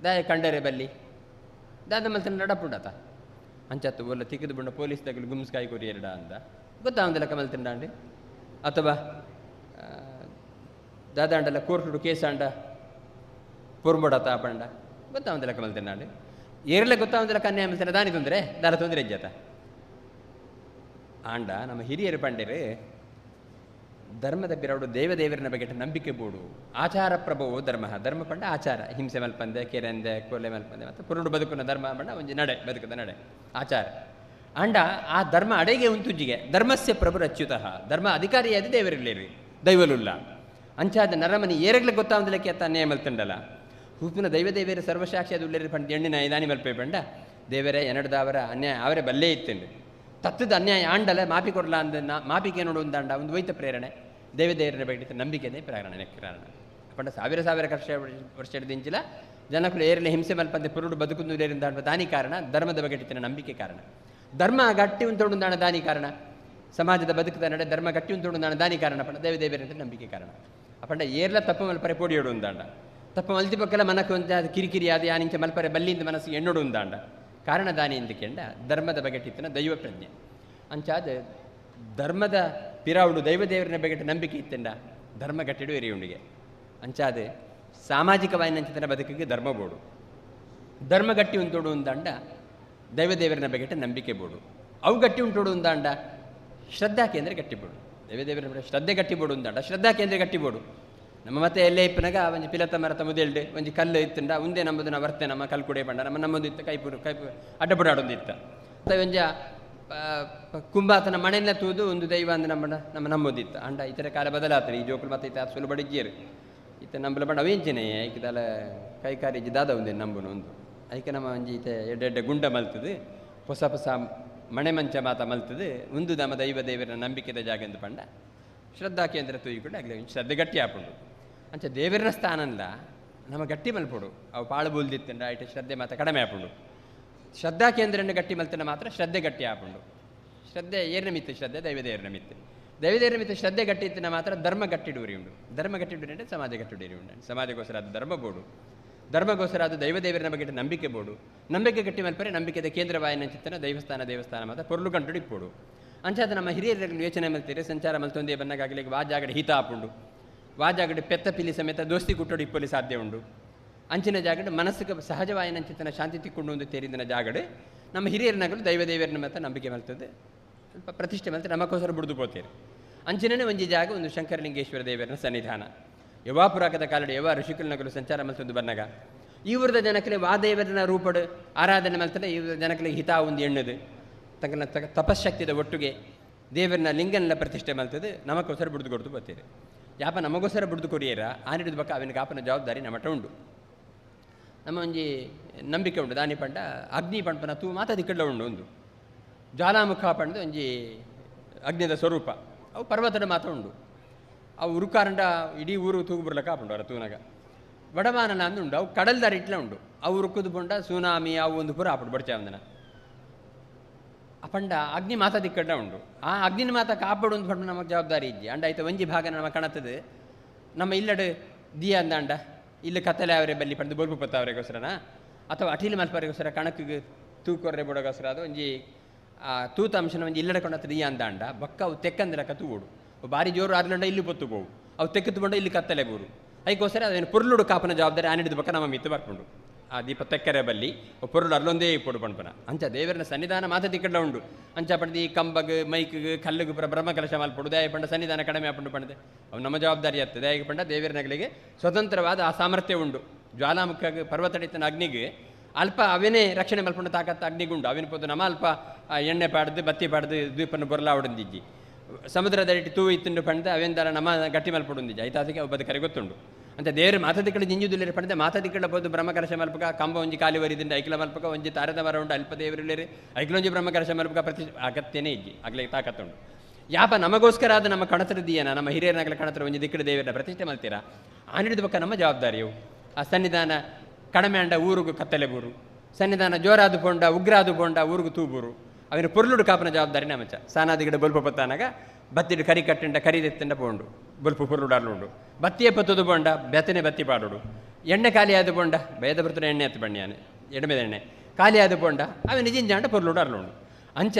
ದಾಯ ಕಂಡರೆ ಬಲ್ಲಿ ದಾದ ಮಲ್ತನ ನಡಪುಂಡತ ಅಂಚತ್ತು ಒಲ್ಲ ತಿಕ್ಕಿದು ಬುಂಡ ಪೊಲೀಸ್ ತಗಲು ಗುಮ್ಸ್ಕಾಯಿ ಕೊರಿ ಎರಡ ಅಂದ ಗೊತ್ತಾವಂದಿಲ್ಲ ಕಮಲ್ತಿಂಡ ಅಥವಾ ದಾದಾಂಡಲ್ಲ ಕೋರ್ಟುಡು ಕೇಸಾಂಡ ಪೊರ್ಮೊಡತ ಪಂಡ ಗೊತ್ತಾವಂದಿಲ್ಲ ಕಮಲ್ತಿಂಡ ಏರಲೆ ಗೊತ್ತಾವಂದಿಲ್ಲ ಕನ್ಯಾ ಮಲ್ತಿನ ದಾನಿ ತೊಂದರೆ ದಾರ ತೊಂದರೆ ಇಜ್ಜತ ಆಂಡ ನಮ್ಮ ಹಿರಿಯರು ಪಂಡಿರು ಧರ್ಮದ ಬಿರಡು ದೇವದೇವರನ್ನ ಬಗ್ಗೆ ನಂಬಿಕೆ ಬೋಡು ಆಚಾರ ಪ್ರಭವೋ ಧರ್ಮ ಪಂಡ ಆಚಾರ ಹಿಂಸೆ ಮಲ್ಪಂದೆ ಕೆರೆಂದೆ ಕೊಲೆ ಮಲ್ಪಂದೆ ಮತ್ತು ಪುರುಡು ಬದುಕುನ ಧರ್ಮ ಪಂಡ ಒಂಜಿ ನಡೆ ಬದುಕದ ನಡೆ ಆಚಾರ ಆಂಡ ಆ ಧರ್ಮ ಅಡೆಗೆ ಉಂತುಜ್ಜಿಗೆ ಧರ್ಮಸ್ಯ ಪ್ರಭುರ ಅಚ್ಯುತಃ ಧರ್ಮ ಅಧಿಕಾರಿಯಾದ ದೇವರಿಲ್ಲೇರಿ ದೈವಲುಲ್ಲ ಅಂಚಾದ ನರಮನಿ ಏರಗ್ಲೆ ಗೊತ್ತಾವಂದಿಲ್ಲಕ್ಕೆ ಅತ್ತ ಅನ್ಯಾಯ ಮಲ್ತಂಡಲ್ಲ ಹೂಪಿನ ದೈವದೇವರ ಸರ್ವಸಾಕ್ಷಿ ಅದು ಉಳ್ಳೇರಿ ಪಂಡ ಎಣ್ಣಿನ ಇದಾನಿ ಮಲ್ಪೆ ಪಂಡ ದೇವರೇ ಎನ್ನಡದವರ ಅನ್ಯಾಯ ಅವರೇ ಬಲ್ಲೇ ಇತ್ತಂಡು ತತ್ತದ ಅನ್ಯಾಯ ಆಂಡಲ ಮಾಪಿ ಕೊಡಲ ಅಂದ ಮಾಪಿಗೆ ನೋಡು ಒಂದಾಂಡ ಒಂದು ವೈತ ಪ್ರೇರಣೆ ದೇವದೇವರನ್ನ ಬಗ್ಗೆ ನಂಬಿಕೆನೇ ಪ್ರೇರಣೆ ಕಾರಣ ಪಂಡ ಸಾವಿರ ವರ್ಷ ಹಿಡಿದಿಂಚಿಲ್ಲ ಜನಕುಲು ಏರಲೆ ಹಿಂಸೆ ಮಲ್ಪಂದೆ ಪುರುಡು ಬದುಕುಂದುಲೇರಿಂದ ದಾನಿ ಕಾರಣ ಧರ್ಮದ ಬಗ್ಗೆ ನಂಬಿಕೆ ಕಾರಣ ಧರ್ಮ ಗಟ್ಟಿ ಉಂಟೊಂದಾಣ ದಾನಿ ಕಾರಣ ಸಮಾಜದ ಬದುಕದ ನಡೆ ಧರ್ಮ ಗಟ್ಟಿ ಉಂಟೊಂದಾಣ ದಾನಿ ಕಾರಣ ಪಂಡ ದೇವದೇವರಿಂದ ನಂಬಿಕೆ ಕಾರಣ ಅಪಂಡ ಏರ್ಲ ತಪ್ಪು ಮಲ್ಪರೆ ಪೋಡಿಯೋಡು ಒಂದಾಂಡ ತಪ್ಪ ಮಲ್ತಿ ಪಕ್ಕಲ ಮನಕ್ಕೆ ಒಂದು ಕಿರಿಕಿರಿ ಆದ ಯಾನಿಂಚ ಮಲ್ಪರೆ ಬಲ್ಲಿಂದ ಮನಸ್ಸಿಗೆ ಎಣ್ಣೋಡು ಒಂದಾಂಡ ಕಾರಣ ದಾನಿ ಎಂದುಕೆಂಡ ಧರ್ಮದ ಬಗೆಟಿತ್ತನ ದೈವ ಪ್ರಜ್ಞೆ ಅಂಚಾದ ಧರ್ಮದ ಪಿರಾವುಡು ದೈವದೇವರನ್ನ ಬಗೆಟ ನಂಬಿಕೆ ಇತ್ತಂಡ ಧರ್ಮ ಗಟ್ಟಿಡು ಎರಿಯುಂಡಿಗೆ ಅಂಚಾದ ಸಾಮಾಜಿಕವಾಯಿನಂಚಿತನ ಬದುಕಿಗೆ ಧರ್ಮ ಬೋಡು ಧರ್ಮ ಗಟ್ಟಿ ಉಂಟೋಡು ಒಂದಾಂಡ ದೈವದೇವರನ್ನ ಬಗೆಟ ನಂಬಿಕೆ ಬೋಡು ಅವು ಗಟ್ಟಿ ಉಂಟೋಡು ಒಂದಾಂಡ ಶ್ರದ್ಧಾ ಕೇಂದ್ರ ಗಟ್ಟಿಬೋಡು ದೈವದೇವರ ಶ್ರದ್ಧೆ ಗಟ್ಟಿಬೋಡು ಒಂದಾಂಡ ಶ್ರದ್ಧಾ ಕೇಂದ್ರ ಗಟ್ಟಿಬೋಡು ನಮ್ಮ ಮತ್ತೆ ಎಲ್ಲೇ ಇಪ್ಪನಾಗ ಒಂಜಿ ಪಿಲತ ಮರತ ಮುದೆಲ್ಡೆ ಒಂಜಿ ಕಲ್ಲು ಇತ್ತಂಡ ಉಂದೆ ನಮ್ಮದು ನಾವು ಬರ್ತೆ ನಮ್ಮ ಕಲ್ಲು ಕುಡೆ ಪಂಡ ನಮ್ಮದು ಇತ್ತು ಕೈಪುರು ಅಡ್ಡಪುಡಾಡೊಂದು ಇತ್ತ ಒಂಜ ಕುಂಬಾತನ ಮನೆಯಲ್ಲ ತೂದು ಒಂದು ದೈವ ಅಂದ ನಮ್ಮದಿತ್ತು ಅಂಡ ಇತರ ಕಾಲ ಬದಲಾತನೆ ಈ ಜೋಕುಲು ಮತ್ತೆ ಇತ್ತ ಸುಲಭ ಬಡಿಜ್ಜೇರು ಇತ್ತ ನಂಬಲ ಬಣ್ಣ ಅವೇಂಚನೆ ಐಕದಲ್ಲ ಕೈಕಾರಿ ದಾದ ಒಂದೇ ನಂಬುನು ಒಂದು ಐಕೆ ನಮ್ಮ ಒಂಜಿ ಈತ ಎಡ್ಡೆ ಗುಂಡ ಮಲ್ತದು ಹೊಸ ಮನೆ ಮಂಚ ಮಾತ ಮಲ್ತದು ಒಂದು ನಮ್ಮ ದೈವ ದೇವರ ನಂಬಿಕೆದ ಜಾಗ ಎಂದು ಪಂಡ ಶ್ರದ್ಧಾ ಕೇಂದ್ರ ತೂಯಿಕೊಂಡು ಆಗಲಿ ಶ್ರದ್ಧೆ ಗಟ್ಟಿ ಹಾಕೊಂಡು ಅಂಚ ದೇವರನ ಸ್ಥಾನಲ್ಲ ನಮ್ಮ ಗಟ್ಟಿ ಮಲ್ಪಡು ಅವು ಪಾಳು ಬೂಲ್ದಿತ್ತಂಡ ಐಟೆ ಶ್ರದ್ಧೆ ಮಾತ್ರ ಕಡಿಮೆ ಹಾಕೊಂಡು ಶ್ರದ್ಧಾ ಕೇಂದ್ರನ ಗಟ್ಟಿ ಮಲ್ತನ ಮಾತ್ರ ಶ್ರದ್ಧೆ ಗಟ್ಟಿ ಹಾಕೊಂಡು ಶ್ರದ್ಧೆ ಏರ್ನ ಮಿತ್ತು ಶ್ರದ್ಧೆ ದೈವದೇವರನ ಮಿತ್ತು ದೈವದೇವರ ಮಿತ್ತು ಶ್ರದ್ಧೆ ಗಟ್ಟಿ ಇತ್ತಿನ ಮಾತ್ರ ಧರ್ಮ ಗಟ್ಟಿಡೂರಿ ಉಂಡು ಧರ್ಮ ಗಟ್ಟಿಡೂರಿ ಅಂದರೆ ಸಮಾಜ ಗಟ್ಟಿಡೂರಿ ಉಂಡು ಸಮಾಜಕ್ಕೋಸ್ಕರ ಅದು ಧರ್ಮ ಬೋಡು ಧರ್ಮಗೋಸ್ಕರ ಅದು ದೈವದೇವರ ಬಗ್ಗೆ ನಂಬಿಕೆ ಬೋಡು ನಂಬಿಕೆ ಗಟ್ಟಿ ಮಲ್ಪರೆ ನಂಬಿಕೆದ ಕೇಂದ್ರವಾಯಿನ ಚಿತ್ತನ ದೇವಸ್ಥಾನ ಮಾತ ಪೊರ್ಲು ಕಂಡು ಇಪ್ಪೋಡು ಅಂಚಾದ ನಮ್ಮ ಹಿರಿಯರ ಯೋಚನೆ ಮಲ್ತೀರಿ ಸಂಚಾರ ಮಲ್ತೊಂದೇ ಬನ್ನಗಾಗಲಿ ವಾಜಾಗಡೆ ಹಿತ ಹಾಪುಂಡು ವಾಜಾಗಡೆ ಪೆತ್ತ ಪಿಲಿ ಸಮೇತ ದೋಸ್ತಿ ಕುಟ್ಟೋಡು ಇಪ್ಪಲಿ ಸಾಧ್ಯ ಉಂಡು ಅಂಚಿನ ಜಾಗಡೆ ಮನಸ್ಸಿಗೆ ಸಹಜವಾಯಿನ ಚಿತ್ತನ ಶಾಂತಿ ತಿಕ್ಕೊಂಡು ಒಂದು ತೇರಿದಿನ ಜಾಗಡೆ ನಮ್ಮ ಹಿರಿಯರನಾಗಲು ದೈವದೇವರನ್ನ ಮಾತ್ರ ನಂಬಿಕೆ ಮಲ್ತದೆ ಸ್ವಲ್ಪ ಪ್ರತಿಷ್ಠೆ ಮಲ್ತದೆ ನಮಗೋಸ್ಕರ ಬಿಡ್ದು ಪೋತೀರಿ ಅಂಚಿನೇ ಒಂಜಿ ಜಾಗ ಒಂದು ಶಂಕರಲಿಂಗೇಶ್ವರ ದೇವರನ ಸನ್ನಿಧಾನ ಯವಾ ಪುರಾಕದ ಕಾಲಡೆ ಯವಾ ಋಷಿಕುಲನಗಲು ಸಂಚಾರ ಮಲ್ತೊಂದು ಬನ್ನಗ ಈ ಊರದ ಜನಕಲೆ ವಾದೇವರನ ರೂಪಡು ಆರಾಧನೆ ಮಲ್ತದೆ ಈ ಜನಕಲೆ ಹಿತ ಒಂದು ಎಣ್ಣದು ತನ್ನ ತಪಶಕ್ತಿದ ಒಟ್ಟಿಗೆ ದೇವರನ್ನ ಲಿಂಗನ ಪ್ರತಿಷ್ಠೆ ಮಲ್ತದೆ ನಮಗೋಸ್ಕರ ಬಿಡ್ದು ಕೊಡ್ತು ಬರ್ತೀರಿ ಯಾಪ ನಮಗೋಸ್ಕರ ಬಿಡ್ದು ಕೊರಿಯರ ಆನಿಡಿದ ಬಕ್ಕ ಅವನ ಕಾಪನ ಜವಾಬ್ದಾರಿ ನಮಟ ಉಂಡು ನಮ್ಮ ಒಂಜಿ ನಂಬಿಕೆ ಉಂಟು ದಾನಿ ಪಂಡ ಅಗ್ನಿ ಪಂಪನ ತೂ ಮಾತಾದಿ ಕಡ್ಲ ಉಂಡು ಒಂದು ಜ್ವಾಲಾಮುಖ ಪಂಡ ಒಂಜಿ ಅಗ್ನಿದ ಸ್ವರೂಪ ಅವು ಪರ್ವತದ ಮಾತ ಉಂಡು ಅವು ಉರುಕಾರಂಡ ಇಡೀ ಊರು ತೂಗು ಬರ್ಲಕ್ಕ ಆಪುಂಡು ಅವರ ತೂನಾಗ ವಡಮಾನನ ಅಂದು ಉಂಡು ಅವು ಕಡಲ್ದಾರ ಇಟ್ಲ ಉಂಡು ಅವು ಉರುಕುದು ಪುಂಡ ಸುನಾಮಿ ಅವು ಒಂದು ಪೂರ ಆಪುಡು ಬಡ್ಚೆ ಅಂದನ ಅಪಂಡ ಅಗ್ನಿ ಮಾತಾದಿ ಕಡ್ಡ ಉಂಡು ಆ ಅಗ್ನಿನ ಮಾತ ಕಾಪಾಡು ಒಂದು ಪಂಡ ನಮಗೆ ಜವಾಬ್ದಾರಿ ಇಜ್ಜಿ ಅಂಡ ಆಯ್ತು ಒಂಜಿ ಭಾಗ ನಮ್ಮ ಕಣತದೆ ನಮ್ಮ ಇಲ್ಲಡು ದಿಯ ಅಂದ ಇಲ್ಲಿ ಕತ್ತಲೆ ಅವರೇ ಬಲ್ಲಿ ಪಂದು ಬೋಲ್ಪು ಪತ್ತ ಅವರಿಗೋಸ್ಕರನ ಅಥವಾ ಅಟೀಲ್ ಮಲ್ಪರಿಗೋಸ್ಕರ ಕಣಕಿಗೆ ತೂಕೊರ್ರೆ ಬಿಡೋಗೋಸ್ಕರ ಅದು ಒಂಜಿ ತೂತ ಅಂಶನ ಒಂಜಿ ಇಲ್ಲಡ ಕೊಂಡತ್ತ ದಿಯ ಅಂದ ಬಕ್ಕ ಅವು ತೆಕ್ಕಂದಿರಕ ತೂಡು ಬಾರಿ ಜೋರು ಆರ್ಲಂಡ ಇಲ್ಲಿ ಪೊತ್ತು ಬೋವು ಅವು ತೆಕ್ಕಿತು ಬಂಡ ಇಲ್ಲಿ ಕತ್ತಲೆ ಬೋರು ಅದಕ್ಕೋಸ್ಕರ ಅದೇನು ಪುರ್ಲುಡು ಕಾಪನ ಜವಾಬ್ದಾರಿ ಆನಿಡಿದ ಬಕ್ಕ ನಮ್ಮ ಮಿತ್ತು ಬರ್ಕೊಂಡು ಆ ದೀಪ ತೆಕ್ಕರೆ ಬಲ್ಲಿ ಪೊರುಳು ಅರ್ಲೊಂದೇ ಇಪ್ಪಡು ಪಣ್ಪನ ಅಂಚ ದೇವರನ ಸನ್ನಿಧಾನ ಮಾತದಿ ಕಡ್ಲ ಉಂಡು ಅಂಚ ಪಂಡದಿ ಕಂಬಗ್ ಮೈಕ್ಗೆ ಕಲ್ಲಿಗೆ ಪುರ ಬ್ರಹ್ಮಕಲಶ ಮಲ್ಪಡು ದಯ ಪಂಡ ಸನ್ನಿಧಾನ ಕಡಿಮೆ ಆಪಂಡು ಪಂಡದೆ ಅವು ನಮ್ಮ ಜವಾಬ್ದಾರಿ ಆಗ್ತದೆ ದಯ ಪಂಡ ದೇವರನಗಳಿಗೆ ಸ್ವತಂತ್ರವಾದ ಆ ಸಾಮರ್ಥ್ಯ ಉಂಡು ಜ್ವಾಲಾಮುಖ ಪರ್ವತಡಿತನ ಅಗ್ನಿಗೆ ಅಲ್ಪ ಅವನೇ ರಕ್ಷಣೆ ಮಲ್ಪಂಡು ತಾಕತ್ತ ಅಗ್ನಿಗುಂಡು ಅವಿನ ಪೊದ್ದು ನಮ್ಮ ಅಲ್ಪ ಎಣ್ಣೆ ಪಾಡ್ದು ಬತ್ತಿ ಪಾಡ್ದು ದ್ವೀಪನ ಬೊರ್ಲಾ ಹೊಡೆದಿಜ್ಜಿ ಸಮುದ್ರದ ಇಟ್ಟು ತೂ ಇತ್ತುಂಡು ಪಂಡ ಅವೆಂದರ ನಮ್ಮ ಗಟ್ಟಿ ಮಲ್ಪಡುಂದಿಜ್ಜಿ ಐತಾದಿಗೆ ಒಬ್ಬದ ಕರೆ ಗೊತ್ತುಂಡು ಅಂತ ದೇವರು ಮಾತಾದಿ ಕಡೆ ಜಿಂಜುದಿಲ್ಲ ಪಂಡ ಮಾತಾದಿ ಕಡೆ ಬೋದು ಬ್ರಹ್ಮಕಲಶ ಮಲ್ಪಕ ಕಂಬ ಒಂಜಿ ಕಾಲಿ ವರಿದಿಂದ ಐಕ್ಲ ಮಲ್ಪಕ ಒಂಜಿ ತಾರದ ಮರ ಉಂಡು ಅಲ್ಪ ದೇವರಿಲ್ಲರಿ ಐಕ್ಲೊಂಜಿ ಬ್ರಹ್ಮಕಲಶ ಮಲ್ಪಕ ಪ್ರತಿ ಅಗತ್ಯನೇ ಇಜ್ಜಿ ಆಗ್ಲಿಕ್ಕೆ ತಾಕತ್ತುಂಡು ಯಾಪ ನಮಗೋಸ್ಕರ ಆದ ನಮ್ಮ ಕಣತರ ದಿಯನ ನಮ್ಮ ಹಿರಿಯರನಾಗಲ ಕಣತರ ಒಂಜಿ ದಿಕ್ಕಡ ದೇವರನ್ನ ಪ್ರತಿಷ್ಠೆ ಮಲ್ತೀರಾ ಆನಿಡಿದ ಬಕ್ಕ ನಮ್ಮ ಜವಾಬ್ದಾರಿಯವು ಆ ಸನ್ನಿಧಾನ ಕಡಿಮೆ ಅಂಡ ಊರಿಗೂ ಕತ್ತಲೆ ಬೂರು ಸನ್ನಿಧಾನ ಜೋರಾದು ಪೊಂಡ ಉಗ್ರಾದು ಪೊಂಡ ಊರಿಗೂ ತೂಬೂರು ಅವನು ಪೊರ್ಲುಡು ಕಾಪನ ಜವಾಬ್ದಾರಿ ನಮಚ ಸಾನಾದಿ ಗಿಡ ಬೊಲ್ಪ ಪತ್ತಾನಾಗ ಬತ್ತಿಡು ಕರಿ ಕಟ್ಟಿಂಡ ಕರಿದೆತ್ತಿಂಡ ಪೋಂಡು ಬೊಲ್ಪು ಪೊರ್ಲುಡಾರ್ಲುಂಡು ಬತ್ತಿಯೇ ಪತ್ತದು ಪೋಂಡ ಬೆತ್ತನೆ ಬತ್ತಿ ಪಾಡುಡು ಎಣ್ಣೆ ಖಾಲಿಯಾದ ಪೋಂಡ ಬೇದ ಬರ್ತನ ಎಣ್ಣೆ ಎತ್ತು ಬಣ್ಣಿಯಾನೆ ಎಡಮೆದ ಎಣ್ಣೆ ಖಾಲಿಯಾದ ಪೋಂಡ ಅವನು ಜಿಂಜಾಂಡ ಪೊರ್ಲುಡಾರ್ಲುಂಡು ಅಂಚ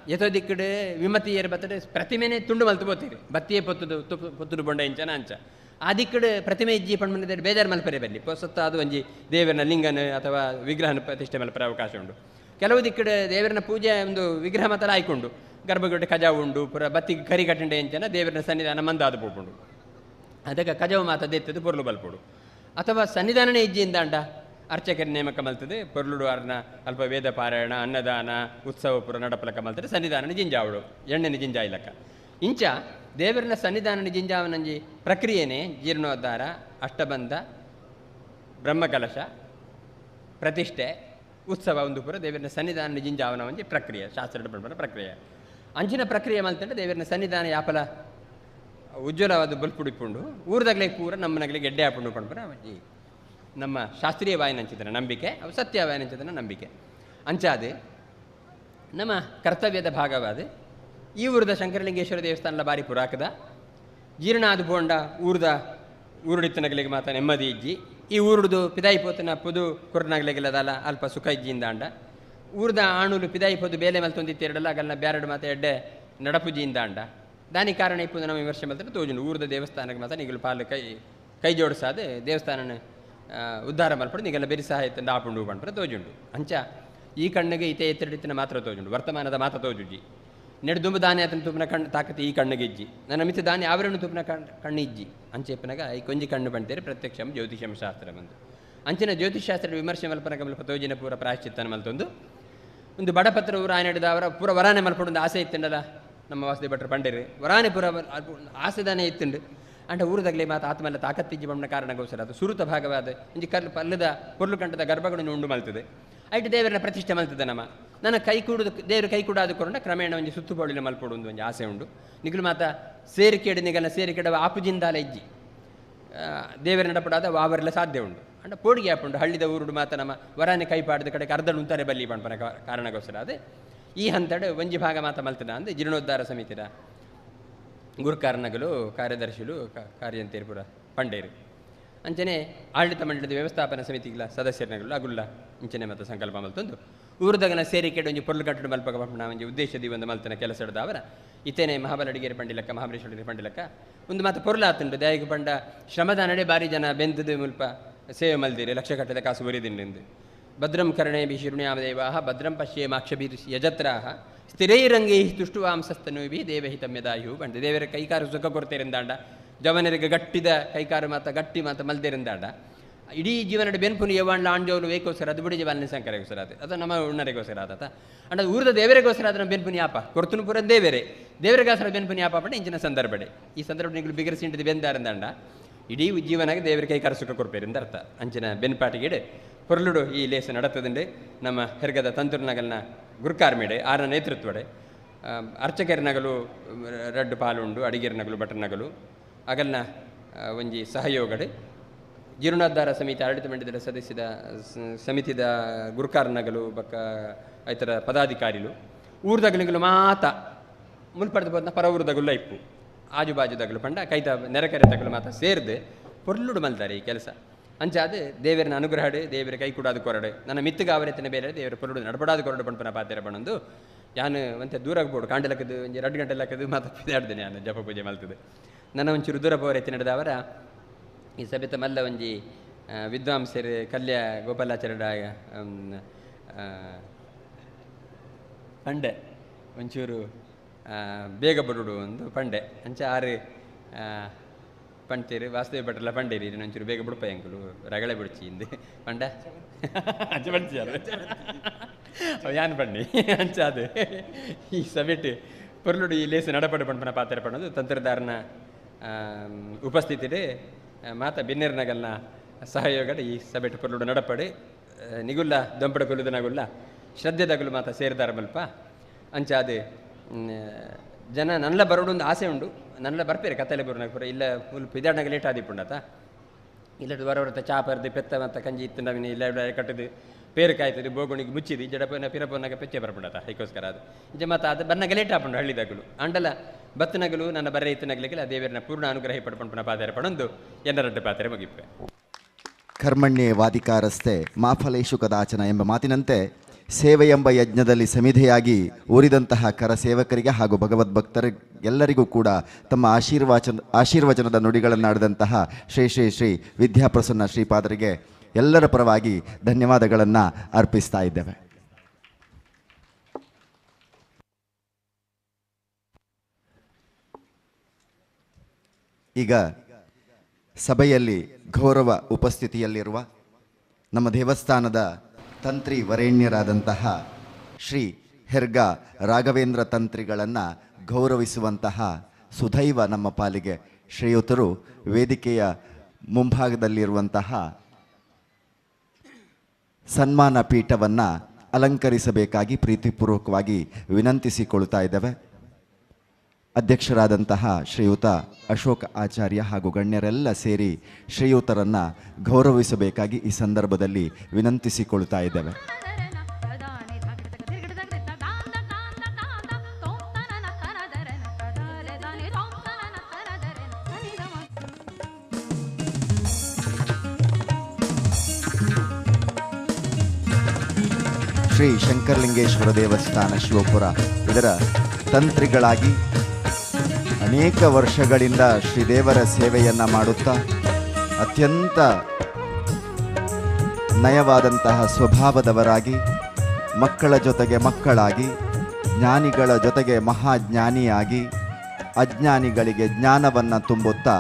ಎತ್ತೋ ದಿಕ್ಕಡೆ ವಿಮತಿ ಏರು ಬತ್ತಡೆ ಪ್ರತಿಮೆನೆ ತುಂಡು ಮಲ್ತು ಬೋತೀರಿ ಬತ್ತಿಯೇ ಪೊತ್ತುದು ಪೊಂಡ ಇಂಚನ ಅಂಚ ಆ ದಿಕ್ಕಡೆ ಪ್ರತಿಮೆ ಇಜ್ಜಿ ಪಂಡ ಬೇಜಾರು ಮಲ್ಪರೆ ಬಲ್ಲಿ ಸತ್ತ ಅದು ಒಂಜಿ ದೇವರನ ಲಿಂಗನ ಅಥವಾ ವಿಗ್ರಹನ ಪ್ರತಿಷ್ಠೆ ಮಲ್ಪರೆ ಅವಕಾಶ ಉಂಡು ಕೆಲವು ದಿಕ್ಕಡೆ ದೇವರನ ಪೂಜೆ ಒಂದು ವಿಗ್ರಹ ಮಾತ್ರ ಆಯ್ಕೊಂಡು ಗರ್ಭಗುಡ್ಡೆ ಕಜಾವು ಉಂಡು ಪುರ ಬತ್ತಿಗೆ ಕರಿ ಕಟ್ಟಂಡೆ ಎಂಚನ ದೇವರನ ಸನ್ನಿಧಾನ ಮಂದಾದ ಪೋಪುಂಡು ಅದಕ್ಕೆ ಕಜಾವು ಮಾತದ್ದು ಎತ್ತದು ಪೊರ್ಲು ಬಲ್ಪುಡು ಅಥವಾ ಸನ್ನಿಧಾನನೇ ಇಜ್ಜಿಯಿಂದ ಅಂಡ ಅರ್ಚಕರ ನೇಮಕ ಮಲ್ತದೆ ಪೊರ್ಲುಡು ಅರ್ನ ಅಲ್ಪ ವೇದ ಪಾರಾಯಣ ಅನ್ನದಾನ ಉತ್ಸವ ಪುರ ನಡಪಲಕ ಮಲ್ತದೆ ಸನ್ನಿಧಾನ ಜಿಂಜಾವಡು ಎಣ್ಣೆನ ಜಿಂಜಾಯಿಲಕ್ಕ ಇಂಚ ದೇವರನ ಸನ್ನಿಧಾನ ಜಿಂಜಾವನಂಜಿ ಪ್ರಕ್ರಿಯೆನೇ ಜೀರ್ಣೋದ್ಧಾರ ಅಷ್ಟಬಂಧ ಬ್ರಹ್ಮಕಲಶ ಪ್ರತಿಷ್ಠೆ ಉತ್ಸವ ಒಂದು ಪುರ ದೇವರನ ಸನ್ನಿಧಾನ ಜಿಂಜಾವನ ಒಂಜಿ ಪ್ರಕ್ರಿಯೆ ಶಾಸ್ತ್ರದ ಪಂಪನ ಪ್ರಕ್ರಿಯೆ ಅಂಚಿನ ಪ್ರಕ್ರಿಯೆ ಮಲ್ತಂటే ದೇವರನ ಸನ್ನಿಧಾನ ಯಾಪಲ ಉಜ್ವಲವಾದ ಬಲ್ಪುಡಿಪುಂಡು ಊರದಾಗಲೇ ಪೂರ ನಮ್ಮನಗಳಿಗೆ ಗೆಡ್ಡೆ ಹಾಪುಂಡು ಪಂಪನ ಒಂಜಿ ನಮ್ಮ ಶಾಸ್ತ್ರೀಯವಾಯಿನಂಚಿತನ ನಂಬಿಕೆ ಅವು ಸತ್ಯವಾಯಿನಂಚಿತನ ನಂಬಿಕೆ ಅಂಚಾದು ನಮ್ಮ ಕರ್ತವ್ಯದ ಭಾಗವಾದ ಈ ಊರದ ಶಂಕರಲಿಂಗೇಶ್ವರ ದೇವಸ್ಥಾನದ ಬಾರಿ ಪುರಾಕದ ಜೀರ್ಣ ಆದು ಬೋಂಡ ಊರುಡಿತ್ತನಗಳಿಗೆ ಮಾತ ನೆಮ್ಮದಿ ಇಜ್ಜಿ ಈ ಊರುಡ್ದು ಪಿದಾಯಿ ಪೋತನ ಪುದು ಕುರ್ನಾಗ್ಲೆಗಿಲ್ಲದಲ್ಲ ಅಲ್ಪ ಸುಖ ಇಜ್ಜಿಯಿಂದ ಅಂಡ ಊರ್ದ ಆಣುಲು ಪಿದಾಯಿ ಪೋದು ಬೇಲೆ ಮಲ್ತೊಂದಿತ್ತೆರಡಲ್ಲ ಅಗಲ್ನ ಬ್ಯಾರಡು ಮಾತ ಎಡ್ಡೆ ನಡಪುಜಿಯಿಂದ ಅಂಡ ದಾನಿ ಕಾರಣ ಇಪ್ಪುದು ನಮ್ಮ ವಿಮರ್ಶೆ ಮಲ್ತಾರೆ ತೋಜುಂಡು ಊರದ ದೇವಸ್ಥಾನಕ್ಕೆ ಮಾತ ನಿಗಲು ಪಾಲು ಕೈ ಜೋಡಿಸಾದ ದೇವಸ್ಥಾನ ಉದ್ಧಾರ ಮಲ್ಪಡು ನಿಗಲ ಬೆರಿ ಸಹಾಯ ಆಪುಂಡು ಪಂಡ್ರೆ ತೋಜುಂಡು ಅಂಚ ಈ ಕಣ್ಣಿಗೆ ಈತೆ ಎತ್ತಡಿತ್ತಿನ ಮಾತ್ರ ತೋಜುಂಡು ವರ್ತಮಾನದ ಮಾತ ತೋಜುಜಿ ನೆಡ್ದುಂಬ ದಾನಿ ಆತನ ತೂಪಿನ ಕಣ್ಣು ತಾಕತಿ ಈ ಕಣ್ಣಿಗೆ ಇಜ್ಜಿ ನನ್ನ ಮಿತಿ ದಾನಿ ಆವರಣ ತೂಪಿನ ಕಣ್ಣು ಇಜ್ಜಿ ಅಂಚೆಪ್ಪನಾಗ ಈ ಕೊಂಜಿ ಕಣ್ಣು ಬಂತೇರಿ ಪ್ರತ್ಯಕ್ಷಂ ಜ್ಯೋತಿಷಂ ಶಾಸ್ತ್ರ ಬಂದು ಅಂಚಿನ ಜ್ಯೋತಿಷಾಸ್ತ್ರದ ವಿಮರ್ಶೆ ಮಲ್ಪನಗ ಮಲ್ಪ ತೋಜಿನ ಪೂರ ಪ್ರಾಯಶ್ಚಿತ್ತನ ಮಲ್ತೊಂದು ಒಂದು ಬಡಪತ್ರ ಊರ ಆನೆಡಿದ ಅವರ ಪೂರ ವರಾನೆ ಮಲ್ಪಡು ಒಂದು ಆಸೆ ಇತ್ತಂಡಲ್ಲ ನಮ್ಮ ವಾಸುದೇವ ಭಟ್ರು ಪಂಡೇರಿ ವರಾನೆ ಪೂರ ಆಸೆದಾನೆ ಇತ್ತುಂಡು ಅಂಡ ಊರದಾಗಲೇ ಮಾತು ಆತ್ಮಲ್ಲ ತಾಕತ್ತಿಜ್ಜಿ ಬಣ್ಣ ಕಾರಣಗೋಸ್ಕರ ಅದು ಸುರುತ ಭಾಗವಾದ ಇಂಜಿ ಕಲ್ಲು ಪಲ್ಲದ ಪೊರ್ಲು ಕಂಠದ ಗರ್ಭಗಳನ್ನು ಉಂಡು ಮಲ್ತದೆ ಐಟು ದೇವರನ್ನ ಪ್ರತಿಷ್ಠೆ ಮಲ್ತದೆ ನಮ್ಮ ನನ್ನ ಕೈ ಕೂಡುದು ದೇವರು ಕೈ ಕೂಡಾದುಕೊಂಡ ಕ್ರಮೇಣ ಒಂಜಿ ಸುತ್ತುಬೋಳಿನ ಮಲ್ಪಡು ಒಂದು ಆಸೆ ಉಂಡು ನಿಗಲು ಮಾತ ಸೇರಿಕೆಡು ನಿಗಲ ಸೇರಿಕೆಡ ಆಪುಜಿಂದಾಲ ಇಜ್ಜಿ ದೇವರ ನಡಪಡಾದ ವಾವರೆಲ್ಲ ಸಾಧ್ಯ ಉಂಡು ಅಂಡ ಪೋಡಿಗೆ ಆಪುಂಡು ಹಳ್ಳಿದ ಊರುಡು ಮಾತ ನಮ್ಮ ವರಾನೆ ಕೈ ಪಾಡಿದ ಕಡೆಗೆ ಅರ್ಧಡು ಉಂತಾರೆ ಬಲ್ಲಿ ಪಂಪನ ಕಾರಣಗೋಸ್ಕರ ಅದೇ ಈ ಹಂತಡು ಒಂಜಿ ಭಾಗ ಮಾತ ಮಲ್ತದ ಅಂದರೆ ಜೀರ್ಣೋದ್ಧಾರ ಸಮಿತಿದ ಗುರುಕಾರಣಗಳು ಕಾರ್ಯದರ್ಶಿಗಳು ಕಾರ್ಯಂತೇರಿ ಪುರ ಪಂಡೇರು ಅಂಚನೆ ಆಡಳಿತ ಮಂಡಳಿದ ವ್ಯವಸ್ಥಾಪನಾ ಸಮಿತಿಗಳ ಸದಸ್ಯರುಗಳು ಅಗುಲ್ಲ ಇಂಚನೆ ಮತ್ತು ಸಂಕಲ್ಪ ಮಲ್ತೊಂದು ಊರದಗನ ಸೇರಿ ಕೆಡು ಒಂಜಿ ಪೊರ್ಲು ಕಟ್ಟಡು ಮಲ್ಪಗ ಪಂಪಣ ಒಂಜಿ ಉದ್ದೇಶದಿ ಒಂದು ಮಲ್ತನ ಕೆಲಸ ಹಿಡ್ದ ಅವರ ಇತೇನೆ ಮಹಾಬಲಡಿಗೇರಿ ಪಂಡಿಲಕ್ಕ ಮಹಾಬಲೇಶ್ವರ ಪಂಡಿಲಕ್ಕ ಒಂದು ಮಾತು ಪೊರ್ಲು ಆತುಂಡು ದಯಾಗಿ ಪಂಡ ಶ್ರಮದಾನಡೆ ಬಾರಿ ಜನ ಬೆಂದದು ಮುಲ್ಪ ಸೇವೆ ಮಲ್ದಿರಿ ಲಕ್ಷ ಕಟ್ಟದ ಕಾಸು ಬರೀದಿಂಡು ಭದ್ರಂ ಕರ್ಣೇ ಬಿ ಶಿರುಣ್ಯಾಮದೇವಾಹ ಭದ್ರಂ ಪಶ್ಯೇಮಾಕ್ಷಭೀರ್ ಯಜತ್ರಾಹ ಸ್ಥಿರೈರಂಗೈ ತುಷ್ಟುವಾಂಸಸ್ತನು ಬಿ ದೇವಹಿತಮ್ಯದಾಯು ಬಂದು ದೇವರ ಕೈಕಾರು ಸುಖ ಕೊಡ್ತೇರಿಂದಾಂಡ ಜವನರಿಗೆ ಗಟ್ಟಿದ ಕೈಕಾರು ಮಾತ ಗಟ್ಟಿ ಮಾತ ಮಲ್ದೇರಿಂದಾಂಡ ಇಡೀ ಜೀವನದ ಬೆನ್ಪುನಿ ಯವಾಂಡ ಆಂಜೋಲು ವೇಕೋಸ್ಕರ ಅದು ಬಿಡಿ ಜೀವನ ಸಂಕರೆಗೋಸ್ಕರ ಅದು ನಮ್ಮ ಉಣ್ಣರಿಗೋಸ್ಕರ ಆತ ಅಂಡ ಊರದ ದೇವರಿಗೋಸ್ಕರ ಅದನ್ನ ಬೆನ್ಪುನಿ ಆಪ ಕೊರ್ತನು ಪುರ ದೇವರಿಗೋಸ್ಕರ ಬೆನ್ಪುನಿ ಆಪ ಪಂಡ ಇಂಚಿನ ಸಂದರ್ಭಡೆ ಈ ಸಂದರ್ಭ ನೀವು ಬಿಗರಿಸಿಂಟದು ಬೆಂದಾರಿಂದಾಂಡ ಇಡೀ ಜೀವನಾಗ ದೇವರ ಕೈಕಾರ ಸುಖ ಕೊಡ್ಪೇರಿಂದ ಅರ್ಥ ಅಂಚಿನ ಬೆನ್ಪಾಟಿಗೆಡೆ ಹೊರಳುಡು ಈ ಲೇಸ ನಡತದಂಡೆ ನಮ್ಮ ಹೆರ್ಗದ ತಂತುರ್ನಗಲ್ನ ಗುರುಕಾರ್ಮೇಡೆ ಆರನ ನೇತೃತ್ವಡೆ ಅರ್ಚಕರಿನಗಲು ರಡ್ಡು ಪಾಲುಂಡು ಅಡಿಗೆರಿನಗಲು ಭಟ್ರನಗಲು ಅಗಲ್ನ ಒಂಜಿ ಸಹಯೋಗಡೆ ಜೀರ್ಣೋದ್ಧಾರ ಸಮಿತಿ ಆಡಳಿತ ಮಂಡಳಿದ ಸದಸ್ಯದ ಸಮಿತಿದ ಗುರುಕಾರ್ನಗಲು ಬಕ್ಕ ಇತರ ಪದಾಧಿಕಾರಿಗಳು ಊರ್ದಗಲಿಗಳು ಮಾತ ಮುಲ್ಪಡ್ದು ಬಂದ ಪರ ಊರ್ದಗುಲ್ಲ ಇಪ್ಪು ಆಜುಬಾಜುದಗಲು ಪಂಡ ಕೈತ ನೆರೆಕರೆ ತಗಲು ಮಾತ ಸೇರ್ದು ಪೊರ್ಲುಡು ಮಲ್ತಾರೆ ಈ ಕೆಲಸ ಅಂಚಾದು ದೇವರನ ಅನುಗ್ರಹಡೆ ದೇವರ ಕೈ ಕೂಡಾದು ಕೊರಡೆ ನನ್ನ ಮಿತ್ತಗ ಅವರೆತ್ತಿನ ಬೇರೆ ದೇವರ ಪೊರ್ಲುಡು ನಡಪಡಾದು ಕೊರಡು ಪಂಪನ ಪಾತ್ರೆ ಪಣಂದು ಯಾನು ಒಂತೆ ದೂರ ಆಗ್ಬೋದು ಕಾಂಡಲಕ್ಕದು ಒಂಜಿ 2 ಗಂಟೆ ಲಕ್ಕದು ಮಾತು ಪಿದಾಡ್ದೇನೆ ನಾನು ಜಪ ಪೂಜೆ ಮಲ್ತದೆ ನನ್ನ ಒಂಚೂರು ದೂರ ಪೋರೆತ್ತಿ ನಡೆದವರ ಈ ಸಭೆತ ಮಲ್ಲ ಒಂಜಿ ವಿದ್ವಾಂಸರು ಕಲ್ಯ ಗೋಪಾಲಾಚಾರ್ಯಡ ಪಂಡೆ ಒಂಚೂರು ಬೇಗ ಬರುಡು ಒಂದು ಪಂಡೆ ಅಂಚ ಆರು ಪಂಡ್ತೀರಿ ವಾಸ್ತವ ಭಟ್ರಲ್ಲ ಪಂಡೇರಿ ಒಂಚೂರು ಬೇಗ ಬಿಡುಪ ಎಂಕಲು ರಗಳೆ ಬಿಡ್ಚಿ ಇಂದು ಪಂಡ ಅಂಚ ಬಡ್ಚಾರು ಯಾನ್ ಬಣ್ಣಿ ಅಂಚ ಅದು ಈ ಸಭೆಟ್ ಪೊರ್ಲುಡು ಈ ಲೇಸು ನಡಪಡು ಪಂಪನ ಪಾತ್ರೆ ಪಡೋದು ತಂತ್ರಧಾರನ ಉಪಸ್ಥಿತಿಡೆ ಮಾತ ಬೆನ್ನೇರ್ನಗಲ್ನ ಸಹಯೋಗದ ಈ ಸಭೆಟ್ ಪೊರ್ಲುಡು ನಡಪಡೆ ನಿಗುಲ್ಲ ದೊಂಪಡ ಕೊಲ್ಲುದನಗುಲ್ಲ ಶ್ರದ್ಧೆದಗುಲು ಮಾತ ಸೇರಿದಾರ ಮಲ್ಪ ಅಂಚ ಅದು ಜನ ನನ್ಲ ಬರೋಡು ಒಂದು ಆಸೆ ಉಂಡು ನನ್ಲ ಬರ್ಪೇರೆ ಕತ್ತಲೆ ಬರೋನಾಗ ಪುರ ಇಲ್ಲ ಫುಲ್ ಪಿದಾಡ್ನಾಗ ಲೇಟ್ ಆದಿಪ್ಪುಂಡತ ಇಲ್ಲದ ಬರೋರತ್ತ ಚಾ ಪರ್ದು ಪೆತ್ತ ಮತ್ತು ಕಂಜಿ ಇತ್ತು ನವೀನ ಇಲ್ಲ ಕಟ್ಟದು ಪೇರು ಕಾಯ್ತದೆ ಬೋಗುಣಿಗೆ ಮುಚ್ಚಿದು ಜಡಪನ ಪಿರಪನಾಗ ಪೆಚ್ಚೆ ಬರ್ಪುಂಡತ ಅದಕ್ಕೋಸ್ಕರ ಅದು ನಿಜ ಮತ್ತು ಅದು ಬನ್ನಾಗ ಲೇಟ್ ಆಪುಂಡು ಹಳ್ಳಿದಾಗಲು ಅಂಡಲ ಬತ್ತನಗಲು ನನ್ನ ಬರ ಇತ್ತನಾಗಲಿಕ್ಕೆ ದೇವರನ್ನ ಪೂರ್ಣ ಅನುಗ್ರಹ ಪಡ್ಪಂಪನ ಪಾತ್ರೆ ಪಡೊಂದು ಎನ್ನರಡ್ಡು ಪಾತ್ರೆ ಮುಗಿಪ್ಪೆ. ಕರ್ಮಣ್ಯೇ ವಾದಿಕಾರಸ್ತೆ ಮಾಫಲೇಶು ಕದಾಚನ ಎಂಬ ಮಾತಿನಂತೆ ಸೇವೆ ಎಂಬ ಯಜ್ಞದಲ್ಲಿ ಸಮಿಧೆಯಾಗಿ ಊರಿದಂತಹ ಕರಸೇವಕರಿಗೆ ಹಾಗೂ ಭಗವದ್ಭಕ್ತರಿಗೆಲ್ಲರಿಗೂ ಕೂಡ ತಮ್ಮ ಆಶೀರ್ವಚನದ ನುಡಿಗಳನ್ನಾಡಿದಂತಹ ಶ್ರೀ ಶ್ರೀ ಶ್ರೀ ವಿದ್ಯಾಪ್ರಸನ್ನ ಶ್ರೀಪಾದರಿಗೆ ಎಲ್ಲರ ಪರವಾಗಿ ಧನ್ಯವಾದಗಳನ್ನು ಅರ್ಪಿಸ್ತಾ ಇದ್ದೇವೆ. ಈಗ ಸಭೆಯಲ್ಲಿ ಗೌರವ ಉಪಸ್ಥಿತಿಯಲ್ಲಿರುವ ನಮ್ಮ ದೇವಸ್ಥಾನದ ತಂತ್ರಿ ವರೇಣ್ಯರಾದಂತಹ ಶ್ರೀ ಹೆರ್ಗ ರಾಘವೇಂದ್ರ ತಂತ್ರಿಗಳನ್ನು ಗೌರವಿಸುವಂತಹ ಸುದೈವ ನಮ್ಮ ಪಾಲಿಗೆ ಶ್ರೀಯುತರು ವೇದಿಕೆಯ ಮುಂಭಾಗದಲ್ಲಿರುವಂತಹ ಸನ್ಮಾನ ಪೀಠವನ್ನು ಅಲಂಕರಿಸಬೇಕಾಗಿ ಪ್ರೀತಿಪೂರ್ವಕವಾಗಿ ವಿನಂತಿಸಿಕೊಳ್ತಾ ಇದ್ದೇವೆ. ಅಧ್ಯಕ್ಷರಾದಂತಹ ಶ್ರೀಯುತ ಅಶೋಕ್ ಆಚಾರ್ಯ ಹಾಗೂ ಗಣ್ಯರೆಲ್ಲ ಸೇರಿ ಶ್ರೀಯುತರನ್ನು ಗೌರವಿಸಬೇಕಾಗಿ ಈ ಸಂದರ್ಭದಲ್ಲಿ ವಿನಂತಿಸಿಕೊಳ್ತಾ ಇದ್ದೇವೆ. ಶ್ರೀ ಶಂಕರಲಿಂಗೇಶ್ವರ ದೇವಸ್ಥಾನ ಶಿವಪುರ ಇದರ ತಂತ್ರಿಗಳಾಗಿ ಅನೇಕ ವರ್ಷಗಳಿಂದ ಶ್ರೀದೇವರ ಸೇವೆಯನ್ನು ಮಾಡುತ್ತಾ ಅತ್ಯಂತ ನಯವಾದಂತಹ ಸ್ವಭಾವದವರಾಗಿ ಮಕ್ಕಳ ಜೊತೆಗೆ ಮಕ್ಕಳಾಗಿ ಜ್ಞಾನಿಗಳ ಜೊತೆಗೆ ಮಹಾಜ್ಞಾನಿಯಾಗಿ ಅಜ್ಞಾನಿಗಳಿಗೆ ಜ್ಞಾನವನ್ನು ತುಂಬುತ್ತಾ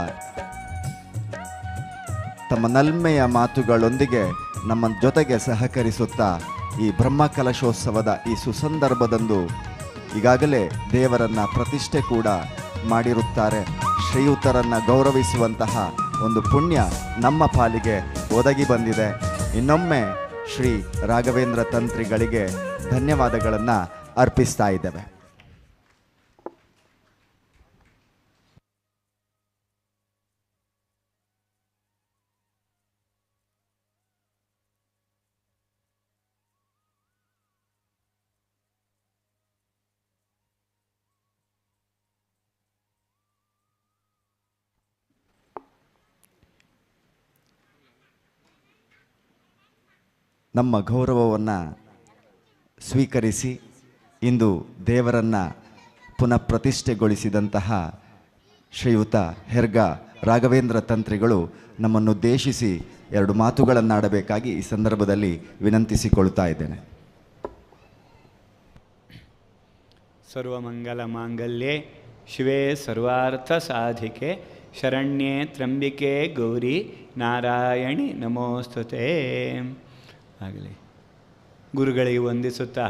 ತಮ್ಮ ನಲ್ಮೆಯ ಮಾತುಗಳೊಂದಿಗೆ ನಮ್ಮ ಜೊತೆಗೆ ಸಹಕರಿಸುತ್ತಾ ಈ ಬ್ರಹ್ಮಕಲಶೋತ್ಸವದ ಈ ಸುಸಂದರ್ಭದಂದು ಈಗಾಗಲೇ ದೇವರನ್ನು ಪ್ರತಿಷ್ಠೆ ಕೂಡ ಮಾಡಿರುತ್ತಾರೆ. ಶ್ರೀಯುತರನ್ನು ಗೌರವಿಸುವಂತಹ ಒಂದು ಪುಣ್ಯ ನಮ್ಮ ಪಾಲಿಗೆ ಒದಗಿ ಬಂದಿದೆ. ಇನ್ನೊಮ್ಮೆ ಶ್ರೀ ರಾಘವೇಂದ್ರ ತಂತ್ರಿಗಳಿಗೆ ಧನ್ಯವಾದಗಳನ್ನು ಅರ್ಪಿಸ್ತಾ ಇದ್ದೇವೆ. ನಮ್ಮ ಗೌರವವನ್ನು ಸ್ವೀಕರಿಸಿ ಇಂದು ದೇವರನ್ನು ಪುನಃ ಪ್ರತಿಷ್ಠೆಗೊಳಿಸಿದಂತಹ ಶ್ರೀಯುತ ಹೆರ್ಗ ರಾಘವೇಂದ್ರ ತಂತ್ರಿಗಳು ನಮ್ಮನ್ನುದ್ದೇಶಿಸಿ 2 ಮಾತುಗಳನ್ನಾಡಬೇಕಾಗಿ ಈ ಸಂದರ್ಭದಲ್ಲಿ ವಿನಂತಿಸಿಕೊಳ್ತಾ ಇದ್ದೇನೆ. ಸರ್ವಮಂಗಲ ಮಾಂಗಲ್ಯೆ ಶಿವೆ ಸರ್ವಾರ್ಥ ಸಾಧಿಕೆ ಶರಣ್ಯೆ ತ್ರಂಬಿಕೆ ಗೌರಿ ನಾರಾಯಣಿ ನಮೋಸ್ತುತೆ. ಆಗಲಿ ಗುರುಗಳಿಗೆ ವಂದಿಸುತ್ತಾ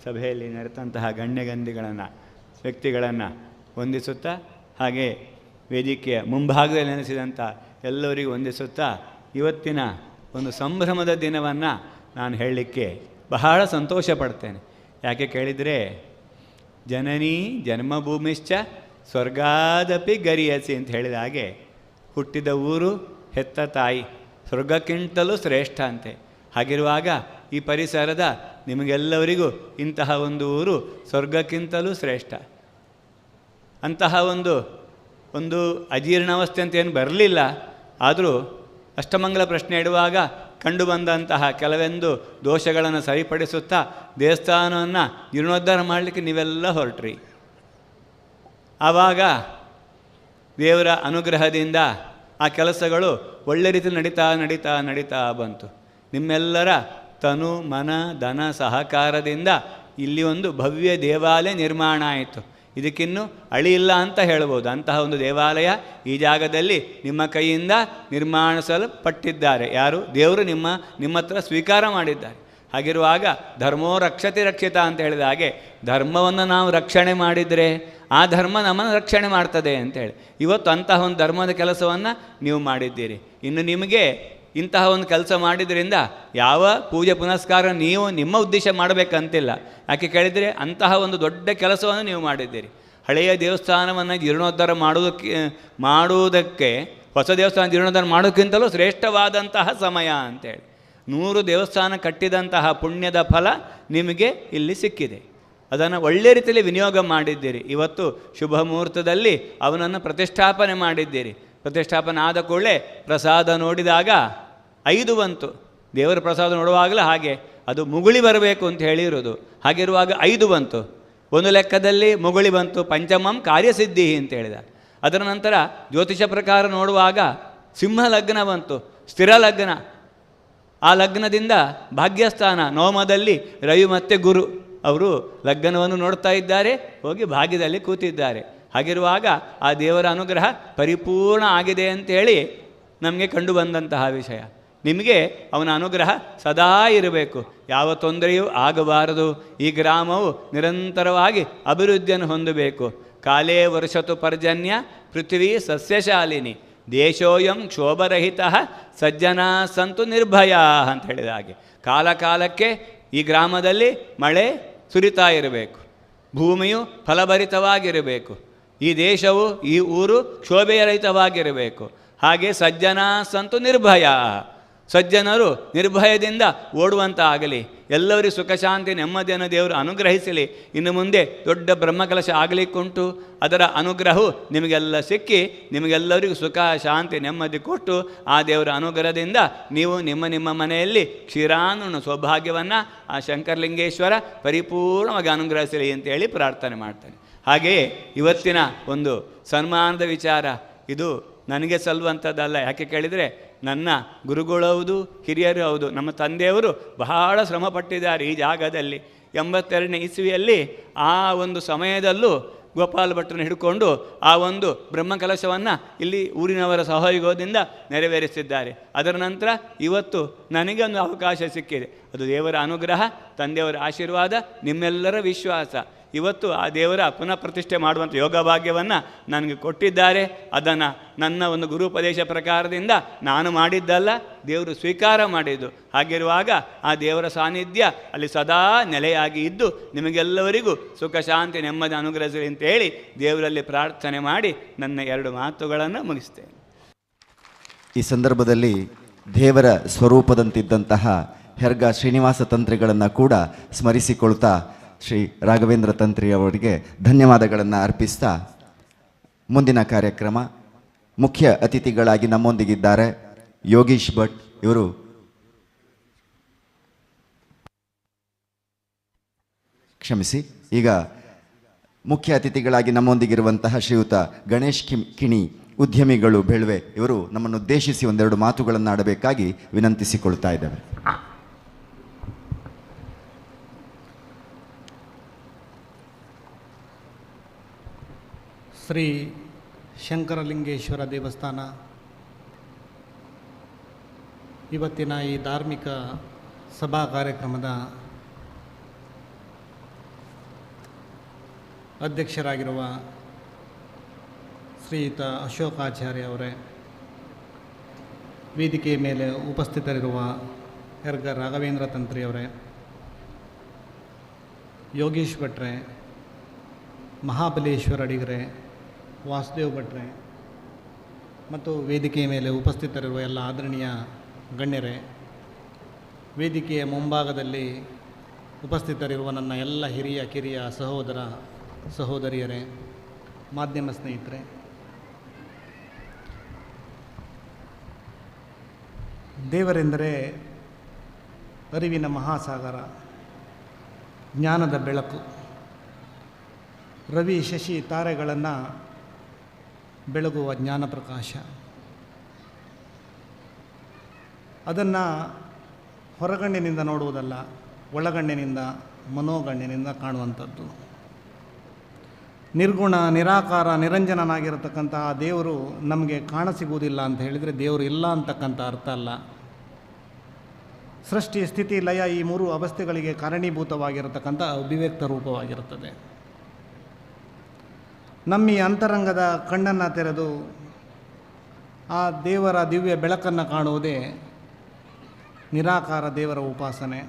ಸಭೆಯಲ್ಲಿ ನೆರೆತಂತಹ ಗಣ್ಯಗಂಧಿಗಳನ್ನು ವ್ಯಕ್ತಿಗಳನ್ನು ವಂದಿಸುತ್ತಾ ಹಾಗೆ ವೇದಿಕೆಯ ಮುಂಭಾಗದಲ್ಲಿ ನೆನೆಸಿದಂಥ ಎಲ್ಲರಿಗೂ ವಂದಿಸುತ್ತಾ ಇವತ್ತಿನ ಒಂದು ಸಂಭ್ರಮದ ದಿನವನ್ನು ನಾನು ಹೇಳಲಿಕ್ಕೆ ಬಹಳ ಸಂತೋಷ ಪಡ್ತೇನೆ. ಯಾಕೆ ಕೇಳಿದರೆ ಜನನೀ ಜನ್ಮಭೂಮಿಶ್ಚ ಸ್ವರ್ಗಾದಪಿ ಗರಿಯಸಿ ಅಂತ ಹೇಳಿದ ಹಾಗೆ ಹುಟ್ಟಿದ ಊರು ಹೆತ್ತ ತಾಯಿ ಸ್ವರ್ಗಕ್ಕಿಂತಲೂ ಶ್ರೇಷ್ಠ ಅಂತೆ. ಹಾಗಿರುವಾಗ ಈ ಪರಿಸರದ ನಿಮಗೆಲ್ಲವರಿಗೂ ಇಂತಹ ಒಂದು ಊರು ಸ್ವರ್ಗಕ್ಕಿಂತಲೂ ಶ್ರೇಷ್ಠ. ಅಂತಹ ಒಂದು ಅಜೀರ್ಣಾವಸ್ಥೆ ಅಂತ ಏನು ಬರಲಿಲ್ಲ. ಆದರೂ ಅಷ್ಟಮಂಗಲ ಪ್ರಶ್ನೆ ಇಡುವಾಗ ಕಂಡು ಬಂದಂತಹ ಕೆಲವೊಂದು ದೋಷಗಳನ್ನು ಸರಿಪಡಿಸುತ್ತಾ ದೇವಸ್ಥಾನವನ್ನು ಜೀರ್ಣೋದ್ಧಾರ ಮಾಡಲಿಕ್ಕೆ ನೀವೆಲ್ಲ ಹೊರಟ್ರಿ. ಆವಾಗ ದೇವರ ಅನುಗ್ರಹದಿಂದ ಆ ಕೆಲಸಗಳು ಒಳ್ಳೆ ರೀತಿ ನಡೀತಾ ಬಂತು. ನಿಮ್ಮೆಲ್ಲರ ತನು ಮನ ಧನ ಸಹಕಾರದಿಂದ ಇಲ್ಲಿ ಒಂದು ಭವ್ಯ ದೇವಾಲಯ ನಿರ್ಮಾಣ ಆಯಿತು. ಇದಕ್ಕಿನ್ನೂ ಅಳಿಯಿಲ್ಲ ಅಂತ ಹೇಳ್ಬೋದು. ಅಂತಹ ಒಂದು ದೇವಾಲಯ ಈ ಜಾಗದಲ್ಲಿ ನಿಮ್ಮ ಕೈಯಿಂದ ನಿರ್ಮಾಣಿಸಲ್ಪಟ್ಟಿದ್ದಾರೆ. ಯಾರು? ದೇವರು ನಿಮ್ಮ ಹತ್ರ ಸ್ವೀಕಾರ ಮಾಡಿದ್ದಾರೆ. ಹಾಗಿರುವಾಗ ಧರ್ಮೋ ರಕ್ಷತೆ ರಕ್ಷಿತ ಅಂತ ಹೇಳಿದ ಹಾಗೆ ಧರ್ಮವನ್ನು ನಾವು ರಕ್ಷಣೆ ಮಾಡಿದರೆ ಆ ಧರ್ಮ ನಮ್ಮನ್ನು ರಕ್ಷಣೆ ಮಾಡ್ತದೆ ಅಂತೇಳಿ ಇವತ್ತು ಅಂತಹ ಒಂದು ಧರ್ಮದ ಕೆಲಸವನ್ನು ನೀವು ಮಾಡಿದ್ದೀರಿ. ಇನ್ನು ನಿಮಗೆ ಇಂತಹ ಒಂದು ಕೆಲಸ ಮಾಡಿದ್ರಿಂದ ಯಾವ ಪೂಜೆ ಪುನಸ್ಕಾರ ನೀವು ನಿಮ್ಮ ಉದ್ದೇಶ ಮಾಡಬೇಕಂತಿಲ್ಲ. ಯಾಕೆ ಕೇಳಿದರೆ ಅಂತಹ ಒಂದು ದೊಡ್ಡ ಕೆಲಸವನ್ನು ನೀವು ಮಾಡಿದ್ದೀರಿ. ಹಳೆಯ ದೇವಸ್ಥಾನವನ್ನು ಜೀರ್ಣೋದ್ಧಾರ ಮಾಡುವುದಕ್ಕೆ ಹೊಸ ದೇವಸ್ಥಾನ ಜೀರ್ಣೋದ್ಧಾರ ಮಾಡೋಕ್ಕಿಂತಲೂ ಶ್ರೇಷ್ಠವಾದಂತಹ ಸಮಯ ಅಂತೇಳಿ 100 ದೇವಸ್ಥಾನ ಕಟ್ಟಿದಂತಹ ಪುಣ್ಯದ ಫಲ ನಿಮಗೆ ಇಲ್ಲಿ ಸಿಕ್ಕಿದೆ. ಅದನ್ನು ಒಳ್ಳೆ ರೀತಿಯಲ್ಲಿ ವಿನಿಯೋಗ ಮಾಡಿದ್ದೀರಿ. ಇವತ್ತು ಶುಭ ಮುಹೂರ್ತದಲ್ಲಿ ಅವನನ್ನು ಪ್ರತಿಷ್ಠಾಪನೆ ಮಾಡಿದ್ದೀರಿ. ಪ್ರತಿಷ್ಠಾಪನೆ ಆದ ಕೂಡಲೇ ಪ್ರಸಾದ ನೋಡಿದಾಗ 5 ಬಂತು. ದೇವರ ಪ್ರಸಾದ ನೋಡುವಾಗಲೂ ಹಾಗೆ ಅದು ಮುಗುಳಿ ಬರಬೇಕು ಅಂತ ಹೇಳಿರೋದು. ಹಾಗಿರುವಾಗ 5 ಬಂತು. ಒಂದು ಲೆಕ್ಕದಲ್ಲಿ ಮುಗುಳಿ ಬಂತು. ಪಂಚಮಂ ಕಾರ್ಯಸಿದ್ಧಿ ಅಂತ ಹೇಳಿದ. ಅದರ ನಂತರ ಜ್ಯೋತಿಷ ಪ್ರಕಾರ ನೋಡುವಾಗ ಸಿಂಹ ಲಗ್ನ ಬಂತು, ಸ್ಥಿರ ಲಗ್ನ. ಆ ಲಗ್ನದಿಂದ ಭಾಗ್ಯಸ್ಥಾನ ನವಮದಲ್ಲಿ ರವಿ ಮತ್ತು ಗುರು ಅವರು ಲಗ್ನವನ್ನು ನೋಡ್ತಾ ಇದ್ದಾರೆ, ಹೋಗಿ ಭಾಗ್ಯದಲ್ಲಿ ಕೂತಿದ್ದಾರೆ. ಹಾಗಿರುವಾಗ ಆ ದೇವರ ಅನುಗ್ರಹ ಪರಿಪೂರ್ಣ ಆಗಿದೆ ಅಂತೇಳಿ ನಮಗೆ ಕಂಡು ಬಂದಂತಹ ವಿಷಯ. ನಿಮಗೆ ಅವನ ಅನುಗ್ರಹ ಸದಾ ಇರಬೇಕು, ಯಾವ ತೊಂದರೆಯೂ ಆಗಬಾರದು. ಈ ಗ್ರಾಮವು ನಿರಂತರವಾಗಿ ಅಭಿವೃದ್ಧಿಯನ್ನು ಹೊಂದಬೇಕು. ಕಾಲೇ ವರ್ಷತು ಪರ್ಜನ್ಯ ಪೃಥ್ವಿ ಸಸ್ಯಶಾಲಿನಿ ದೇಶೋಯಂ ಕ್ಷೋಭರಹಿತ ಸಜ್ಜನಾ ಸಂತು ನಿರ್ಭಯ ಅಂತ ಹೇಳಿದ ಹಾಗೆ ಕಾಲಕ್ಕೆ ಈ ಗ್ರಾಮದಲ್ಲಿ ಮಳೆ ಸುರಿತಾ ಇರಬೇಕು, ಭೂಮಿಯು ಫಲಭರಿತವಾಗಿರಬೇಕು, ಈ ದೇಶವು ಈ ಊರು ಕ್ಷೋಭೆಯರಹಿತವಾಗಿರಬೇಕು. ಹಾಗೆ ಸಜ್ಜನಾ ಸಂತು ನಿರ್ಭಯ, ಸಜ್ಜನರು ನಿರ್ಭಯದಿಂದ ಓಡುವಂತ ಆಗಲಿ. ಎಲ್ಲರಿಗೂ ಸುಖ ಶಾಂತಿ ನೆಮ್ಮದಿಯನ್ನು ದೇವರು ಅನುಗ್ರಹಿಸಲಿ. ಇನ್ನು ಮುಂದೆ ದೊಡ್ಡ ಬ್ರಹ್ಮಕಲಶ ಆಗಲಿಕ್ಕುಂಟು. ಅದರ ಅನುಗ್ರಹವು ನಿಮಗೆಲ್ಲ ಸಿಕ್ಕಿ ನಿಮಗೆಲ್ಲರಿಗೂ ಸುಖ ಶಾಂತಿ ನೆಮ್ಮದಿ ಕೊಟ್ಟು ಆ ದೇವರ ಅನುಗ್ರಹದಿಂದ ನೀವು ನಿಮ್ಮ ಮನೆಯಲ್ಲಿ ಕ್ಷೀರಾನುಣ ಸೌಭಾಗ್ಯವನ್ನು ಆ ಶಂಕರಲಿಂಗೇಶ್ವರ ಪರಿಪೂರ್ಣವಾಗಿ ಅನುಗ್ರಹಿಸಲಿ ಅಂತೇಳಿ ಪ್ರಾರ್ಥನೆ ಮಾಡ್ತಾನೆ. ಹಾಗೆಯೇ ಇವತ್ತಿನ ಒಂದು ಸನ್ಮಾನದ ವಿಚಾರ ಇದು ನನಗೆ ಸಲ್ಲುವಂಥದ್ದಲ್ಲ. ಯಾಕೆ ಕೇಳಿದರೆ ನನ್ನ ಗುರುಗಳು ಹೌದು, ಹಿರಿಯರು ಹೌದು. ನಮ್ಮ ತಂದೆಯವರು ಬಹಳ ಶ್ರಮಪಟ್ಟಿದ್ದಾರೆ ಈ ಜಾಗದಲ್ಲಿ. 82ನೇ ಇಸ್ವಿಯಲ್ಲಿ ಆ ಒಂದು ಸಮಯದಲ್ಲೂ ಗೋಪಾಲ ಭಟ್ಟರನ್ನು ಹಿಡ್ಕೊಂಡು ಆ ಒಂದು ಬ್ರಹ್ಮಕಲಶವನ್ನು ಇಲ್ಲಿ ಊರಿನವರ ಸಹಯೋಗದಿಂದ ನೆರವೇರಿಸಿದ್ದಾರೆ. ಅದರ ನಂತರ ಇವತ್ತು ನನಗೆ ಒಂದು ಅವಕಾಶ ಸಿಕ್ಕಿದೆ. ಅದು ದೇವರ ಅನುಗ್ರಹ, ತಂದೆಯವರ ಆಶೀರ್ವಾದ, ನಿಮ್ಮೆಲ್ಲರ ವಿಶ್ವಾಸ. ಇವತ್ತು ಆ ದೇವರ ಪುನಃ ಪ್ರತಿಷ್ಠೆ ಮಾಡುವಂಥ ಯೋಗ ಭಾಗ್ಯವನ್ನು ನನಗೆ ಕೊಟ್ಟಿದ್ದಾರೆ. ಅದನ್ನು ನನ್ನ ಒಂದು ಗುರುಪದೇಶ ಪ್ರಕಾರದಿಂದ ನಾನು ಮಾಡಿದ್ದಲ್ಲ, ದೇವರು ಸ್ವೀಕಾರ ಮಾಡಿದ್ದು. ಹಾಗಿರುವಾಗ ಆ ದೇವರ ಸಾನ್ನಿಧ್ಯ ಅಲ್ಲಿ ಸದಾ ನೆಲೆಯಾಗಿ ಇದ್ದು ನಿಮಗೆಲ್ಲವರಿಗೂ ಸುಖ ಶಾಂತಿ ನೆಮ್ಮದಿ ಅನುಗ್ರಹಿಸಲಿ ಅಂತೇಳಿ ದೇವರಲ್ಲಿ ಪ್ರಾರ್ಥನೆ ಮಾಡಿ ನನ್ನ 2 ಮಾತುಗಳನ್ನು ಮುಗಿಸ್ತೇನೆ. ಈ ಸಂದರ್ಭದಲ್ಲಿ ದೇವರ ಸ್ವರೂಪದಂತಿದ್ದಂತಹ ಹೆರ್ಗ ಶ್ರೀನಿವಾಸ ತಂತ್ರಿಗಳನ್ನು ಕೂಡ ಸ್ಮರಿಸಿಕೊಳ್ತಾ ಶ್ರೀ ರಾಘವೇಂದ್ರ ತಂತ್ರಿ ಅವರಿಗೆ ಧನ್ಯವಾದಗಳನ್ನು ಅರ್ಪಿಸ್ತಾ ಮುಂದಿನ ಕಾರ್ಯಕ್ರಮ ಮುಖ್ಯ ಅತಿಥಿಗಳಾಗಿ ನಮ್ಮೊಂದಿಗಿದ್ದಾರೆ ಯೋಗೀಶ್ ಭಟ್. ಇವರು ಕ್ಷಮಿಸಿ. ಈಗ ಮುಖ್ಯ ಅತಿಥಿಗಳಾಗಿ ನಮ್ಮೊಂದಿಗಿರುವಂತಹ ಶ್ರೀಯುತ ಗಣೇಶ್ ಕಿಣಿ, ಉದ್ಯಮಿಗಳು ಬೆಳ್ವೆ, ಇವರು ನಮ್ಮನ್ನು ಉದ್ದೇಶಿಸಿ ಒಂದೆರಡು ಮಾತುಗಳನ್ನು ಆಡಬೇಕಾಗಿ ವಿನಂತಿಸಿಕೊಳ್ತಾ ಇದ್ದೇವೆ. ಶ್ರೀ ಶಂಕರಲಿಂಗೇಶ್ವರ ದೇವಸ್ಥಾನ ಇವತ್ತಿನ ಈ ಧಾರ್ಮಿಕ ಸಭಾ ಕಾರ್ಯಕ್ರಮದ ಅಧ್ಯಕ್ಷರಾಗಿರುವ ಶ್ರೀಯುತ ಅಶೋಕಾಚಾರ್ಯ ಅವರೇ, ವೇದಿಕೆಯ ಮೇಲೆ ಉಪಸ್ಥಿತರಿರುವ ಯರ್ಗ ರಾಘವೇಂದ್ರ ತಂತ್ರಿಯವರೇ, ಯೋಗೇಶ್ ಭಟ್ರೆ, ಮಹಾಬಲೇಶ್ವರ ಅಡಿಗರೆ, ವಾಸುದೇವ್ ಭಟ್ರೆ ಮತ್ತು ವೇದಿಕೆಯ ಮೇಲೆ ಉಪಸ್ಥಿತರಿರುವ ಎಲ್ಲ ಆದರಣೀಯ ಗಣ್ಯರೇ, ವೇದಿಕೆಯ ಮುಂಭಾಗದಲ್ಲಿ ಉಪಸ್ಥಿತರಿರುವ ನನ್ನ ಎಲ್ಲ ಹಿರಿಯ ಕಿರಿಯ ಸಹೋದರ ಸಹೋದರಿಯರೇ, ಮಾಧ್ಯಮ ಸ್ನೇಹಿತರೆ, ದೇವರೆಂದರೆ ಅರಿವಿನ ಮಹಾಸಾಗರ, ಜ್ಞಾನದ ಬೆಳಕು. ರವಿ ಶಶಿ ತಾರೆಗಳನ್ನು ಬೆಳಗುವ ಜ್ಞಾನಪ್ರಕಾಶ. ಅದನ್ನು ಹೊರಗಣ್ಣಿನಿಂದ ನೋಡುವುದಲ್ಲ, ಒಳಗಣ್ಣಿನಿಂದ ಮನೋಗಣ್ಣಿನಿಂದ ಕಾಣುವಂಥದ್ದು. ನಿರ್ಗುಣ ನಿರಾಕಾರ ನಿರಂಜನನಾಗಿರತಕ್ಕಂತಹ ದೇವರು ನಮಗೆ ಕಾಣಸಿಗುವುದಿಲ್ಲ ಅಂತ ಹೇಳಿದರೆ ದೇವರು ಇಲ್ಲ ಅಂತಕ್ಕಂಥ ಅರ್ಥ ಅಲ್ಲ. ಸೃಷ್ಟಿ ಸ್ಥಿತಿ ಲಯ ಈ ಮೂರು ಅವಸ್ಥೆಗಳಿಗೆ ಕಾರಣೀಭೂತವಾಗಿರತಕ್ಕಂಥ ಅಭಿವ್ಯಕ್ತ ರೂಪವಾಗಿರುತ್ತದೆ. ನಮ್ಮ ಈ ಅಂತರಂಗದ ಕಣ್ಣನ್ನು ತೆರೆದು ಆ ದೇವರ ದಿವ್ಯ ಬೆಳಕನ್ನು ಕಾಣುವುದೇ ನಿರಾಕಾರ ದೇವರ ಉಪಾಸನೆ.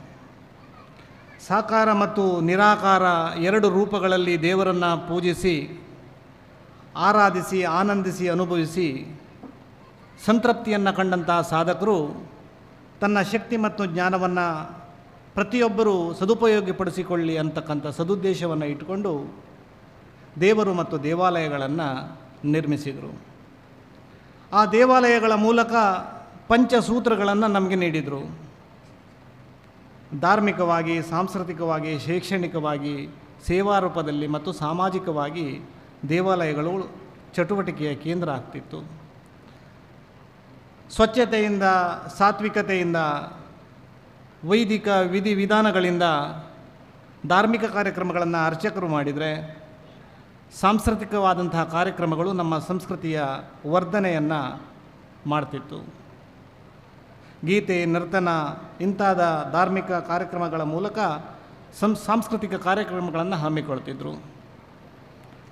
ಸಾಕಾರ ಮತ್ತು ನಿರಾಕಾರ ಎರಡು ರೂಪಗಳಲ್ಲಿ ದೇವರನ್ನು ಪೂಜಿಸಿ, ಆರಾಧಿಸಿ, ಆನಂದಿಸಿ, ಅನುಭವಿಸಿ ಸಂತೃಪ್ತಿಯನ್ನು ಕಂಡಂತಹ ಸಾಧಕರು ತನ್ನ ಶಕ್ತಿ ಮತ್ತು ಜ್ಞಾನವನ್ನು ಪ್ರತಿಯೊಬ್ಬರೂ ಸದುಪಯೋಗಪಡಿಸಿಕೊಳ್ಳಿ ಅಂತಕ್ಕಂಥ ಸದುದ್ದೇಶವನ್ನು ಇಟ್ಟುಕೊಂಡು ದೇವರು ಮತ್ತು ದೇವಾಲಯಗಳನ್ನು ನಿರ್ಮಿಸಿದರು. ಆ ದೇವಾಲಯಗಳ ಮೂಲಕ ಪಂಚಸೂತ್ರಗಳನ್ನು ನಮಗೆ ನೀಡಿದರು. ಧಾರ್ಮಿಕವಾಗಿ, ಸಾಂಸ್ಕೃತಿಕವಾಗಿ, ಶೈಕ್ಷಣಿಕವಾಗಿ, ಸೇವಾ ರೂಪದಲ್ಲಿ ಮತ್ತು ಸಾಮಾಜಿಕವಾಗಿ ದೇವಾಲಯಗಳು ಚಟುವಟಿಕೆಯ ಕೇಂದ್ರ ಆಗ್ತಿತ್ತು. ಸ್ವಚ್ಛತೆಯಿಂದ, ಸಾತ್ವಿಕತೆಯಿಂದ, ವೈದಿಕ ವಿಧಿವಿಧಾನಗಳಿಂದ ಧಾರ್ಮಿಕ ಕಾರ್ಯಕ್ರಮಗಳನ್ನು ಅರ್ಚಕರು ಮಾಡಿದರೆ, ಸಾಂಸ್ಕೃತಿಕವಾದಂತಹ ಕಾರ್ಯಕ್ರಮಗಳು ನಮ್ಮ ಸಂಸ್ಕೃತಿಯ ವರ್ಧನೆಯನ್ನು ಮಾಡ್ತಿತ್ತು. ಗೀತೆ, ನರ್ತನ ಇಂಥಾದ ಧಾರ್ಮಿಕ ಕಾರ್ಯಕ್ರಮಗಳ ಮೂಲಕ ಸಾಂಸ್ಕೃತಿಕ ಕಾರ್ಯಕ್ರಮಗಳನ್ನು ಹಮ್ಮಿಕೊಳ್ತಿದ್ರು.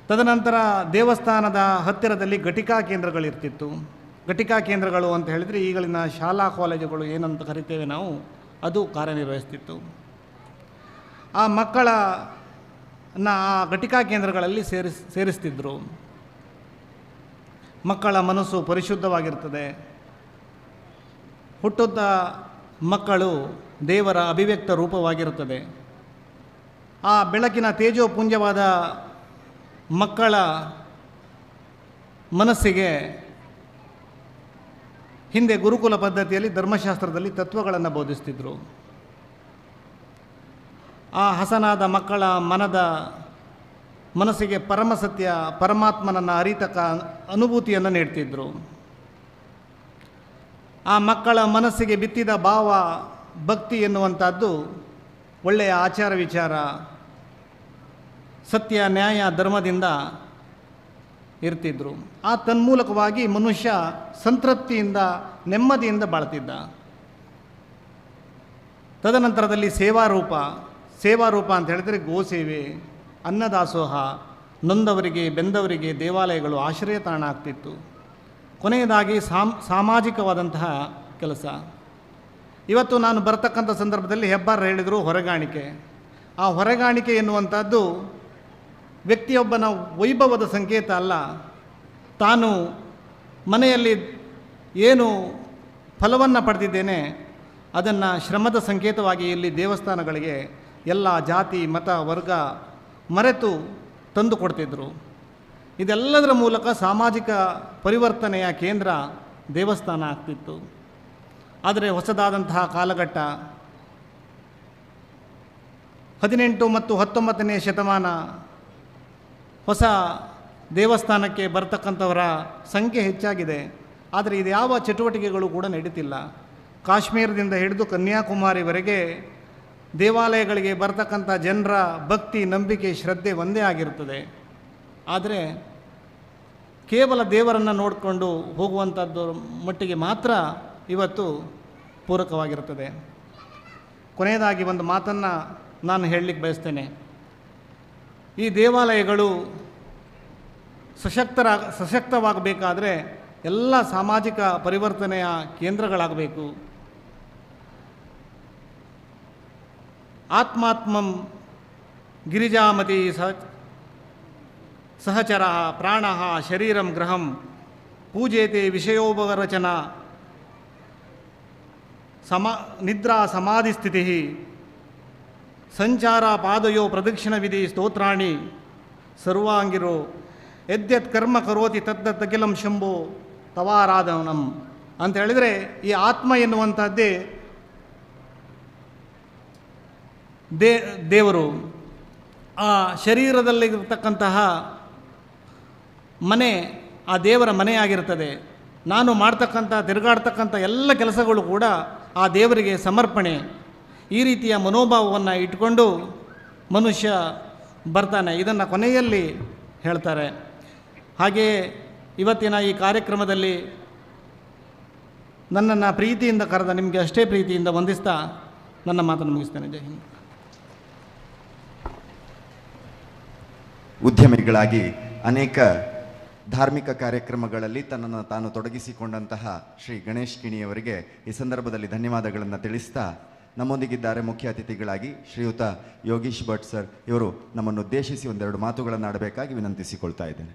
ತದನಂತರ ದೇವಸ್ಥಾನದ ಹತ್ತಿರದಲ್ಲಿ ಘಟಿಕಾ ಕೇಂದ್ರಗಳಿರ್ತಿತ್ತು. ಘಟಿಕಾ ಕೇಂದ್ರಗಳು ಅಂತ ಹೇಳಿದರೆ ಈಗಳಿನ ಶಾಲಾ ಕಾಲೇಜುಗಳು ಏನಂತ ಕರಿತೇವೆ ನಾವು, ಅದು ಕಾರ್ಯನಿರ್ವಹಿಸ್ತಿತ್ತು. ಆ ಮಕ್ಕಳನ್ನು ಆ ಘಟಿಕಾ ಕೇಂದ್ರಗಳಲ್ಲಿ ಸೇರಿಸ್ತಿದ್ರು. ಮಕ್ಕಳ ಮನಸ್ಸು ಪರಿಶುದ್ಧವಾಗಿರ್ತದೆ. ಹುಟ್ಟುತ್ತ ಮಕ್ಕಳು ದೇವರ ಅಭಿವ್ಯಕ್ತ ರೂಪವಾಗಿರುತ್ತದೆ. ಆ ಬೆಳಕಿನ ತೇಜೋಪುಂಜವಾದ ಮಕ್ಕಳ ಮನಸ್ಸಿಗೆ ಹಿಂದೆ ಗುರುಕುಲ ಪದ್ಧತಿಯಲ್ಲಿ ಧರ್ಮಶಾಸ್ತ್ರದಲ್ಲಿ ತತ್ವಗಳನ್ನು ಬೋಧಿಸ್ತಿದ್ರು. ಆ ಹಸನಾದ ಮಕ್ಕಳ ಮನಸ್ಸಿಗೆ ಪರಮಸತ್ಯ ಪರಮಾತ್ಮನನ್ನು ಅರಿತಕ್ಕ ಅನುಭೂತಿಯನ್ನು ನೀಡ್ತಿದ್ರು. ಆ ಮಕ್ಕಳ ಮನಸ್ಸಿಗೆ ಬಿತ್ತಿದ ಭಾವ ಭಕ್ತಿ ಎನ್ನುವಂಥದ್ದು ಒಳ್ಳೆಯ ಆಚಾರ ವಿಚಾರ, ಸತ್ಯ ನ್ಯಾಯ ಧರ್ಮದಿಂದ ಇರ್ತಿದ್ರು. ಆ ತನ್ಮೂಲಕವಾಗಿ ಮನುಷ್ಯ ಸಂತೃಪ್ತಿಯಿಂದ ನೆಮ್ಮದಿಯಿಂದ ಬಾಳ್ತಿದ್ದ. ತದನಂತರದಲ್ಲಿ ಸೇವಾರೂಪ ಅಂತ ಹೇಳಿದರೆ ಗೋಸೇವೆ, ಅನ್ನದಾಸೋಹ, ನೊಂದವರಿಗೆ ಬೆಂದವರಿಗೆ ದೇವಾಲಯಗಳು ಆಶ್ರಯ ತಾಣ ಆಗ್ತಿತ್ತು. ಕೊನೆಯದಾಗಿ ಸಾಮಾಜಿಕವಾದಂತಹ ಕೆಲಸ. ಇವತ್ತು ನಾನು ಬರ್ತಕ್ಕಂಥ ಸಂದರ್ಭದಲ್ಲಿ ಹೆಬ್ಬಾರರು ಹೇಳಿದರು ಹೊರಗಾಣಿಕೆ. ಆ ಹೊರಗಾಣಿಕೆ ಎನ್ನುವಂಥದ್ದು ವ್ಯಕ್ತಿಯೊಬ್ಬನ ವೈಭವದ ಸಂಕೇತ ಅಲ್ಲ. ತಾನು ಮನೆಯಲ್ಲಿ ಏನು ಫಲವನ್ನು ಪಡೆದಿದ್ದೇನೆ ಅದನ್ನು ಶ್ರಮದ ಸಂಕೇತವಾಗಿ ಇಲ್ಲಿ ದೇವಸ್ಥಾನಗಳಿಗೆ ಎಲ್ಲ ಜಾತಿ ಮತ ವರ್ಗ ಮರೆತು ತಂದು ಕೊಡ್ತಿದ್ರು. ಇದೆಲ್ಲದರ ಮೂಲಕ ಸಾಮಾಜಿಕ ಪರಿವರ್ತನೆಯ ಕೇಂದ್ರ ದೇವಸ್ಥಾನ ಆಗ್ತಿತ್ತು. ಆದರೆ ಹೊಸದಾದಂತಹ ಕಾಲಘಟ್ಟ, 18 ಮತ್ತು 19ನೇ ಶತಮಾನ ಹೊಸ ದೇವಸ್ಥಾನಕ್ಕೆ ಬರ್ತಕ್ಕಂಥವರ ಸಂಖ್ಯೆ ಹೆಚ್ಚಾಗಿದೆ. ಆದರೆ ಇದು ಯಾವ ಚಟುವಟಿಕೆಗಳು ಕೂಡ ನಡೀತಿಲ್ಲ. ಕಾಶ್ಮೀರದಿಂದ ಹಿಡಿದು ಕನ್ಯಾಕುಮಾರಿವರೆಗೆ ದೇವಾಲಯಗಳಿಗೆ ಬರ್ತಕ್ಕಂಥ ಜನರ ಭಕ್ತಿ, ನಂಬಿಕೆ, ಶ್ರದ್ಧೆ ಒಂದೇ ಆಗಿರುತ್ತದೆ. ಆದರೆ ಕೇವಲ ದೇವರನ್ನು ನೋಡಿಕೊಂಡು ಹೋಗುವಂಥದ್ದು ಮಟ್ಟಿಗೆ ಮಾತ್ರ ಇವತ್ತು ಪೂರಕವಾಗಿರುತ್ತದೆ. ಕೊನೆಯದಾಗಿ ಒಂದು ಮಾತನ್ನು ನಾನು ಹೇಳಲಿಕ್ಕೆ ಬಯಸ್ತೇನೆ. ಈ ದೇವಾಲಯಗಳು ಸಶಕ್ತವಾಗಬೇಕಾದ್ರೆ ಎಲ್ಲ ಸಾಮಾಜಿಕ ಪರಿವರ್ತನೆಯ ಕೇಂದ್ರಗಳಾಗಬೇಕು. ಆತ್ಮಾತ್ಮಂ ಗಿರಿಜಾಮತಿ ಸಹಚರ ಪ್ರಾಣ ಶರೀರಂ ಗೃಹಂ ಪೂಜೇತೆ ವಿಷಯೋಪರಚನ ನಿದ್ರಾ ಸಮಾಧಿಸ್ಥಿತಿ ಸಂಚಾರ ಪಾದಯೋ ಪ್ರದಕ್ಷಿಣ ವಿಧಿ ಸ್ತೋತ್ರಾಣಿ ಸರ್ವಾಂಗಿರೋ ಯದ್ಯತ್ ಕರ್ಮ ಕರೋತಿ ತದ್ದತ್ತಖಿಲಂ ಶಂಭೋ ತವಾರಾಧನಂ ಅಂತ ಹೇಳಿದರೆ, ಈ ಆತ್ಮ ಎನ್ನುವಂಥದ್ದೇ ದೇವರು. ಆ ಶರೀರದಲ್ಲಿರತಕ್ಕಂತಹ ಮನೆ ಆ ದೇವರ ಮನೆಯಾಗಿರ್ತದೆ. ನಾನು ಮಾಡ್ತಕ್ಕಂಥ ತಿರುಗಾಡ್ತಕ್ಕಂಥ ಎಲ್ಲ ಕೆಲಸಗಳು ಕೂಡ ಆ ದೇವರಿಗೆ ಸಮರ್ಪಣೆ. ಈ ರೀತಿಯ ಮನೋಭಾವವನ್ನು ಇಟ್ಕೊಂಡು ಮನುಷ್ಯ ಬರ್ತಾನೆ. ಇದನ್ನು ಕೊನೆಯಲ್ಲಿ ಹೇಳ್ತಾರೆ. ಹಾಗೆಯೇ ಇವತ್ತಿನ ಈ ಕಾರ್ಯಕ್ರಮದಲ್ಲಿ ನನ್ನನ್ನು ಪ್ರೀತಿಯಿಂದ ಕರೆದ ನಿಮಗೆ ಅಷ್ಟೇ ಪ್ರೀತಿಯಿಂದ ವಂದಿಸ್ತಾ ನನ್ನ ಮಾತನ್ನು ಮುಗಿಸ್ತೇನೆ. ಜೈ ಹಿಂದ್. ಉದ್ಯಮಿಗಳಾಗಿ ಅನೇಕ ಧಾರ್ಮಿಕ ಕಾರ್ಯಕ್ರಮಗಳಲ್ಲಿ ತನ್ನನ್ನು ತಾನು ತೊಡಗಿಸಿಕೊಂಡಂತಹ ಶ್ರೀ ಗಣೇಶ್ ಕಿಣಿಯವರಿಗೆ ಈ ಸಂದರ್ಭದಲ್ಲಿ ಧನ್ಯವಾದಗಳನ್ನು ತಿಳಿಸ್ತಾ, ನಮ್ಮೊಂದಿಗಿದ್ದಾರೆ ಮುಖ್ಯ ಅತಿಥಿಗಳಾಗಿ ಶ್ರೀಯುತ ಯೋಗೀಶ್ ಭಟ್ ಸರ್. ಇವರು ನಮ್ಮನ್ನು ಉದ್ದೇಶಿಸಿ ಒಂದೆರಡು ಮಾತುಗಳನ್ನು ಆಡಬೇಕಾಗಿ ವಿನಂತಿಸಿಕೊಳ್ತಾ ಇದ್ದೇನೆ.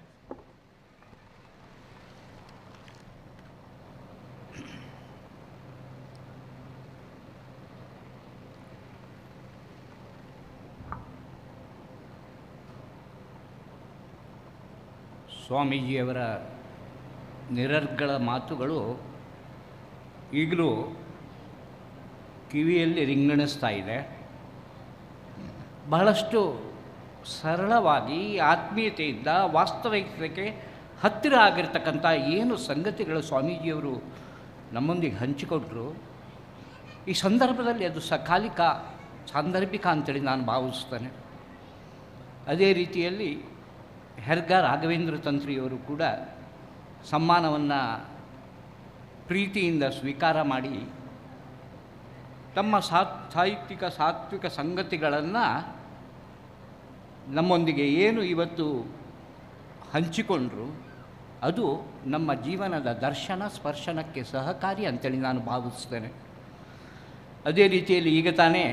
ಸ್ವಾಮೀಜಿಯವರ ನಿರರ್ಗಳ ಮಾತುಗಳು ಈಗಲೂ ಕಿವಿಯಲ್ಲಿ ರಿಂಗಣಿಸ್ತಾ ಇದೆ. ಬಹಳಷ್ಟು ಸರಳವಾಗಿ ಆತ್ಮೀಯತೆಯಿಂದ ವಾಸ್ತವಿಕತೆಗೆ ಹತ್ತಿರ ಆಗಿರ್ತಕ್ಕಂಥ ಏನು ಸಂಗತಿಗಳು ಸ್ವಾಮೀಜಿಯವರು ನಮ್ಮೊಂದಿಗೆ ಹಂಚಿಕೊಟ್ರು, ಈ ಸಂದರ್ಭದಲ್ಲಿ ಅದು ಸಕಾಲಿಕ ಸಾಂದರ್ಭಿಕ ಅಂತೇಳಿ ನಾನು ಭಾವಿಸ್ತೇನೆ. ಅದೇ ರೀತಿಯಲ್ಲಿ ಹೆರ್ಗ ರಾಘವೇಂದ್ರ ತಂತ್ರಿಯವರು ಕೂಡ ಸಮ್ಮಾನವನ್ನು ಪ್ರೀತಿಯಿಂದ ಸ್ವೀಕಾರ ಮಾಡಿ ತಮ್ಮ ಸಾಹಿತ್ಯಿಕ ಸಂಗತಿಗಳನ್ನು ನಮ್ಮೊಂದಿಗೆ ಏನು ಇವತ್ತು ಹಂಚಿಕೊಂಡರು ಅದು ನಮ್ಮ ಜೀವನದ ದರ್ಶನ ಸ್ಪರ್ಶನಕ್ಕೆ ಸಹಕಾರಿ ಅಂತೇಳಿ ನಾನು ಭಾವಿಸ್ತೇನೆ. ಅದೇ ರೀತಿಯಲ್ಲಿ ಈಗ ತಾನೇ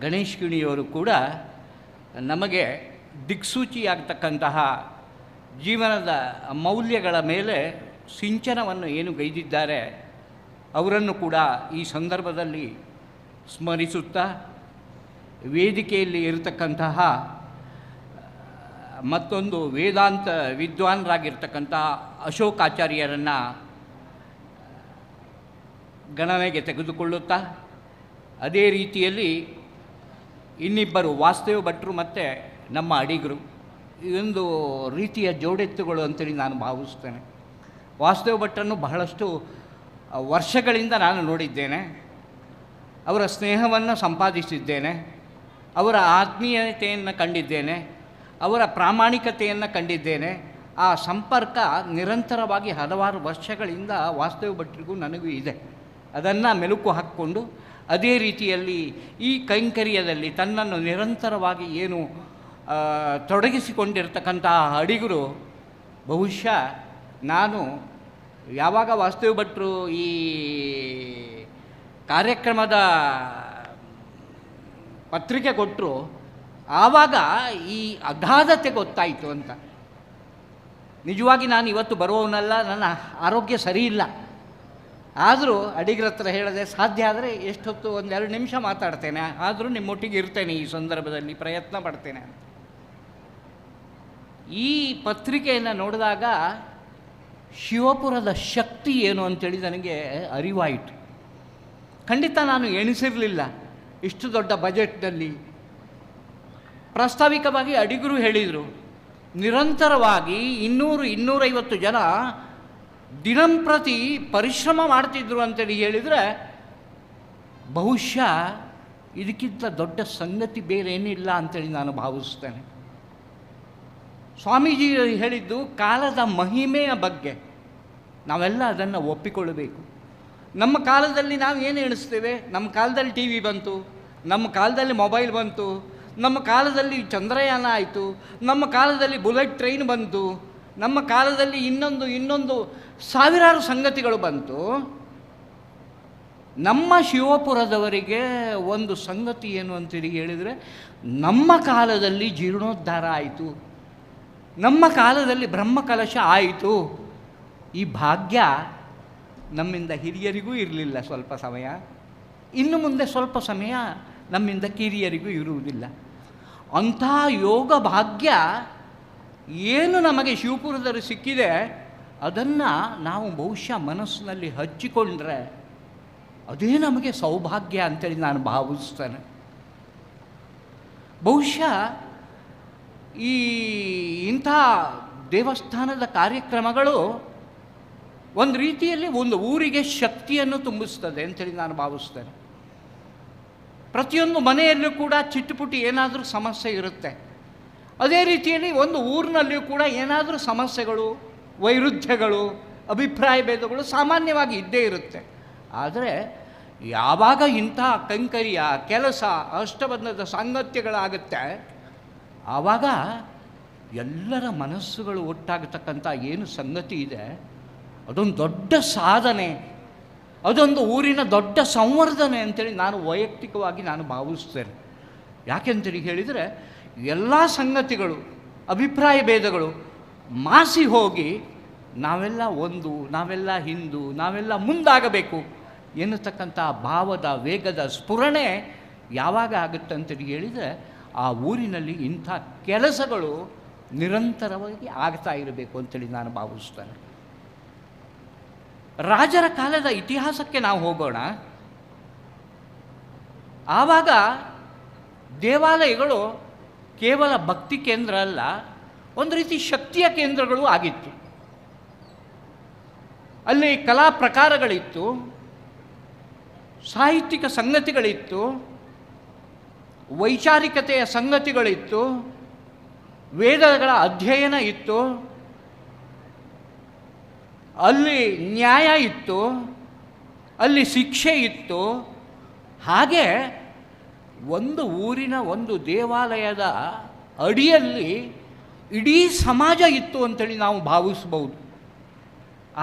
ಗಣೇಶ್ ಕಿಣಿಯವರು ಕೂಡ ನಮಗೆ ದಿಕ್ಸೂಚಿಯಾಗತಕ್ಕಂತಹ ಜೀವನದ ಮೌಲ್ಯಗಳ ಮೇಲೆ ಸಿಂಚನವನ್ನು ಏನು ಗೈದಿದ್ದಾರೆ ಅವರನ್ನು ಕೂಡ ಈ ಸಂದರ್ಭದಲ್ಲಿ ಸ್ಮರಿಸುತ್ತಾ, ವೇದಿಕೆಯಲ್ಲಿ ಇರತಕ್ಕಂತಹ ಮತ್ತೊಂದು ವೇದಾಂತ ವಿದ್ವಾಂಸರಾಗಿರ್ತಕ್ಕಂತಹ ಅಶೋಕಾಚಾರ್ಯರನ್ನು ಗಣನೆಗೆ ತೆಗೆದುಕೊಳ್ಳುತ್ತಾ, ಅದೇ ರೀತಿಯಲ್ಲಿ ಇನ್ನಿಬ್ಬರು ವಾಸುದೇವ ಭಟ್ರು ಮತ್ತು ನಮ್ಮ ಅಡಿಗರು ಇದೊಂದು ರೀತಿಯ ಜೋಡೆತ್ತುಗಳು ಅಂತೇಳಿ ನಾನು ಭಾವಿಸ್ತೇನೆ. ವಾಸುದೇವ ಭಟ್ಟರನ್ನು ಬಹಳಷ್ಟು ವರ್ಷಗಳಿಂದ ನಾನು ನೋಡಿದ್ದೇನೆ, ಅವರ ಸ್ನೇಹವನ್ನು ಸಂಪಾದಿಸಿದ್ದೇನೆ, ಅವರ ಆತ್ಮೀಯತೆಯನ್ನು ಕಂಡಿದ್ದೇನೆ, ಅವರ ಪ್ರಾಮಾಣಿಕತೆಯನ್ನು ಕಂಡಿದ್ದೇನೆ. ಆ ಸಂಪರ್ಕ ನಿರಂತರವಾಗಿ ಹಲವಾರು ವರ್ಷಗಳಿಂದ ವಾಸುದೇವ ಭಟ್ರಿಗೂ ನನಗೂ ಇದೆ. ಅದನ್ನು ಮೆಲುಕು ಹಾಕ್ಕೊಂಡು ಅದೇ ರೀತಿಯಲ್ಲಿ ಈ ಕೈಂಕರ್ಯದಲ್ಲಿ ತನ್ನನ್ನು ನಿರಂತರವಾಗಿ ಏನು ತೊಡಗಿಸಿಕೊಂಡಿರ್ತಕ್ಕಂತಹ ಅಡಿಗರು, ಬಹುಶಃ ನಾನು ಯಾವಾಗ ವಾಸುದೇವ ಭಟ್ರು ಈ ಕಾರ್ಯಕ್ರಮದ ಪತ್ರಿಕೆ ಕೊಟ್ಟರು ಆವಾಗ ಈ ಅಗಾಧತೆ ಗೊತ್ತಾಯಿತು ಅಂತ. ನಿಜವಾಗಿ ನಾನು ಇವತ್ತು ಬರುವವನಲ್ಲ, ನನ್ನ ಆರೋಗ್ಯ ಸರಿ ಇಲ್ಲ, ಆದರೂ ಅಡಿಗರ ಹತ್ರ ಹೇಳಿದೆ ಸಾಧ್ಯ ಆದರೆ ಎಷ್ಟೊತ್ತು 1-2 ನಿಮಿಷ ಮಾತಾಡ್ತೇನೆ, ಆದರೂ ನಿಮ್ಮೊಟ್ಟಿಗೆ ಇರ್ತೇನೆ, ಈ ಸಂದರ್ಭದಲ್ಲಿ ಪ್ರಯತ್ನ ಪಡ್ತೇನೆ ಅಂತ. ಈ ಪತ್ರಿಕೆಯನ್ನು ನೋಡಿದಾಗ ಶಿವಪುರದ ಶಕ್ತಿ ಏನು ಅಂತೇಳಿ ನನಗೆ ಅರಿವಾಯಿತು. ಖಂಡಿತ ನಾನು ಎಣಿಸಿರಲಿಲ್ಲ ಇಷ್ಟು ದೊಡ್ಡ ಬಜೆಟ್ನಲ್ಲಿ ಪ್ರಾಸ್ತಾವಿಕವಾಗಿ ಅಡಿಗರು ಹೇಳಿದರು, ನಿರಂತರವಾಗಿ 200-250 ಜನ ದಿನಂಪ್ರತಿ ಪರಿಶ್ರಮ ಮಾಡ್ತಿದ್ರು ಅಂತೇಳಿ ಹೇಳಿದರೆ ಬಹುಶಃ ಇದಕ್ಕಿಂತ ದೊಡ್ಡ ಸಂಗತಿ ಬೇರೆ ಏನಿಲ್ಲ ಅಂತೇಳಿ ನಾನು ಭಾವಿಸ್ತೇನೆ. ಸ್ವಾಮೀಜಿ ಹೇಳಿದ್ದು ಕಾಲದ ಮಹಿಮೆಯ ಬಗ್ಗೆ ನಾವೆಲ್ಲ ಅದನ್ನು ಒಪ್ಪಿಕೊಳ್ಳಬೇಕು. ನಮ್ಮ ಕಾಲದಲ್ಲಿ ನಾವು ಏನು ಎಣಿಸ್ತೇವೆ? ನಮ್ಮ ಕಾಲದಲ್ಲಿ ಟಿ ವಿ ಬಂತು, ನಮ್ಮ ಕಾಲದಲ್ಲಿ ಮೊಬೈಲ್ ಬಂತು, ನಮ್ಮ ಕಾಲದಲ್ಲಿ ಚಂದ್ರಯಾನ ಆಯಿತು, ನಮ್ಮ ಕಾಲದಲ್ಲಿ ಬುಲೆಟ್ ಟ್ರೈನ್ ಬಂತು, ನಮ್ಮ ಕಾಲದಲ್ಲಿ ಇನ್ನೊಂದು ಸಾವಿರಾರು ಸಂಗತಿಗಳು ಬಂತು. ನಮ್ಮ ಶಿವಪುರದವರಿಗೆ ಒಂದು ಸಂಗತಿ ಏನು ಅಂತೇಳಿ ಹೇಳಿದರೆ, ನಮ್ಮ ಕಾಲದಲ್ಲಿ ಜೀರ್ಣೋದ್ಧಾರ ಆಯಿತು, ನಮ್ಮ ಕಾಲದಲ್ಲಿ ಬ್ರಹ್ಮಕಲಶ ಆಯಿತು. ಈ ಭಾಗ್ಯ ನಮ್ಮಿಂದ ಹಿರಿಯರಿಗೂ ಇರಲಿಲ್ಲ ಸ್ವಲ್ಪ ಸಮಯ, ಇನ್ನು ಮುಂದೆ ಸ್ವಲ್ಪ ಸಮಯ ನಮ್ಮಿಂದ ಕಿರಿಯರಿಗೂ ಇರುವುದಿಲ್ಲ. ಅಂಥ ಯೋಗ ಭಾಗ್ಯ ಏನು ನಮಗೆ ಶಿವಪುರದಲ್ಲಿ ಸಿಕ್ಕಿದೆ, ಅದನ್ನು ನಾವು ಬಹುಶಃ ಮನಸ್ಸಿನಲ್ಲಿ ಹಚ್ಚಿಕೊಂಡ್ರೆ ಅದೇ ನಮಗೆ ಸೌಭಾಗ್ಯ ಅಂತೇಳಿ ನಾನು ಭಾವಿಸ್ತೇನೆ. ಬಹುಶಃ ಇಂಥ ದೇವಸ್ಥಾನದ ಕಾರ್ಯಕ್ರಮಗಳು ಒಂದು ರೀತಿಯಲ್ಲಿ ಒಂದು ಊರಿಗೆ ಶಕ್ತಿಯನ್ನು ತುಂಬಿಸ್ತದೆ ಅಂತೇಳಿ ನಾನು ಭಾವಿಸ್ತೇನೆ. ಪ್ರತಿಯೊಂದು ಮನೆಯಲ್ಲೂ ಕೂಡ ಚಿಟ್ಟುಪುಟ್ಟಿ ಏನಾದರೂ ಸಮಸ್ಯೆ ಇರುತ್ತೆ. ಅದೇ ರೀತಿಯಲ್ಲಿ ಒಂದು ಊರಿನಲ್ಲಿಯೂ ಕೂಡ ಏನಾದರೂ ಸಮಸ್ಯೆಗಳು, ವೈರುಧ್ಯಗಳು, ಅಭಿಪ್ರಾಯ ಭೇದಗಳು ಸಾಮಾನ್ಯವಾಗಿ ಇದ್ದೇ ಇರುತ್ತೆ. ಆದರೆ ಯಾವಾಗ ಇಂಥ ಕೈಂಕರ್ಯ ಕೆಲಸ ಅಷ್ಟಬಂಧದ ಸಾಂಗತ್ಯಗಳಾಗುತ್ತೆ, ಆವಾಗ ಎಲ್ಲರ ಮನಸ್ಸುಗಳು ಒಟ್ಟಾಗತಕ್ಕಂಥ ಏನು ಸಂಗತಿ ಇದೆ ಅದೊಂದು ದೊಡ್ಡ ಸಾಧನೆ, ಅದೊಂದು ಊರಿನ ದೊಡ್ಡ ಸಂವರ್ಧನೆ ಅಂತೇಳಿ ನಾನು ವೈಯಕ್ತಿಕವಾಗಿ ನಾನು ಭಾವಿಸ್ತೇನೆ. ಯಾಕೆಂತೇಳಿ ಹೇಳಿದರೆ ಎಲ್ಲ ಸಂಗತಿಗಳು, ಅಭಿಪ್ರಾಯ ಭೇದಗಳು ಮಾಸಿ ಹೋಗಿ ನಾವೆಲ್ಲ ಒಂದು, ನಾವೆಲ್ಲ ಹಿಂದೂ, ನಾವೆಲ್ಲ ಮುಂದಾಗಬೇಕು ಎನ್ನತಕ್ಕಂಥ ಭಾವದ ವೇಗದ ಸ್ಫುರಣೆ ಯಾವಾಗ ಆಗುತ್ತೆ ಅಂತೇಳಿ ಹೇಳಿದರೆ ಆ ಊರಿನಲ್ಲಿ ಇಂಥ ಕೆಲಸಗಳು ನಿರಂತರವಾಗಿ ಆಗ್ತಾ ಇರಬೇಕು ಅಂತೇಳಿ ನಾನು ಭಾವಿಸ್ತೇನೆ. ರಾಜರ ಕಾಲದ ಇತಿಹಾಸಕ್ಕೆ ನಾವು ಹೋಗೋಣ. ಆವಾಗ ದೇವಾಲಯಗಳು ಕೇವಲ ಭಕ್ತಿ ಕೇಂದ್ರ ಅಲ್ಲ, ಒಂದು ರೀತಿ ಶಕ್ತಿಯ ಕೇಂದ್ರಗಳು ಆಗಿತ್ತು. ಅಲ್ಲಿ ಕಲಾ ಪ್ರಕಾರಗಳಿತ್ತು, ಸಾಹಿತ್ಯಿಕ ಸಂಗತಿಗಳಿತ್ತು, ವೈಚಾರಿಕತೆಯ ಸಂಗತಿಗಳಿತ್ತು, ವೇದಗಳ ಅಧ್ಯಯನ ಇತ್ತು, ಅಲ್ಲಿ ನ್ಯಾಯ ಇತ್ತು, ಅಲ್ಲಿ ಶಿಕ್ಷೆ ಇತ್ತು. ಹಾಗೆ ಒಂದು ಊರಿನ ಒಂದು ದೇವಾಲಯದ ಅಡಿಯಲ್ಲಿ ಇಡೀ ಸಮಾಜ ಇತ್ತು ಅಂತೇಳಿ ನಾವು ಭಾವಿಸ್ಬೋದು.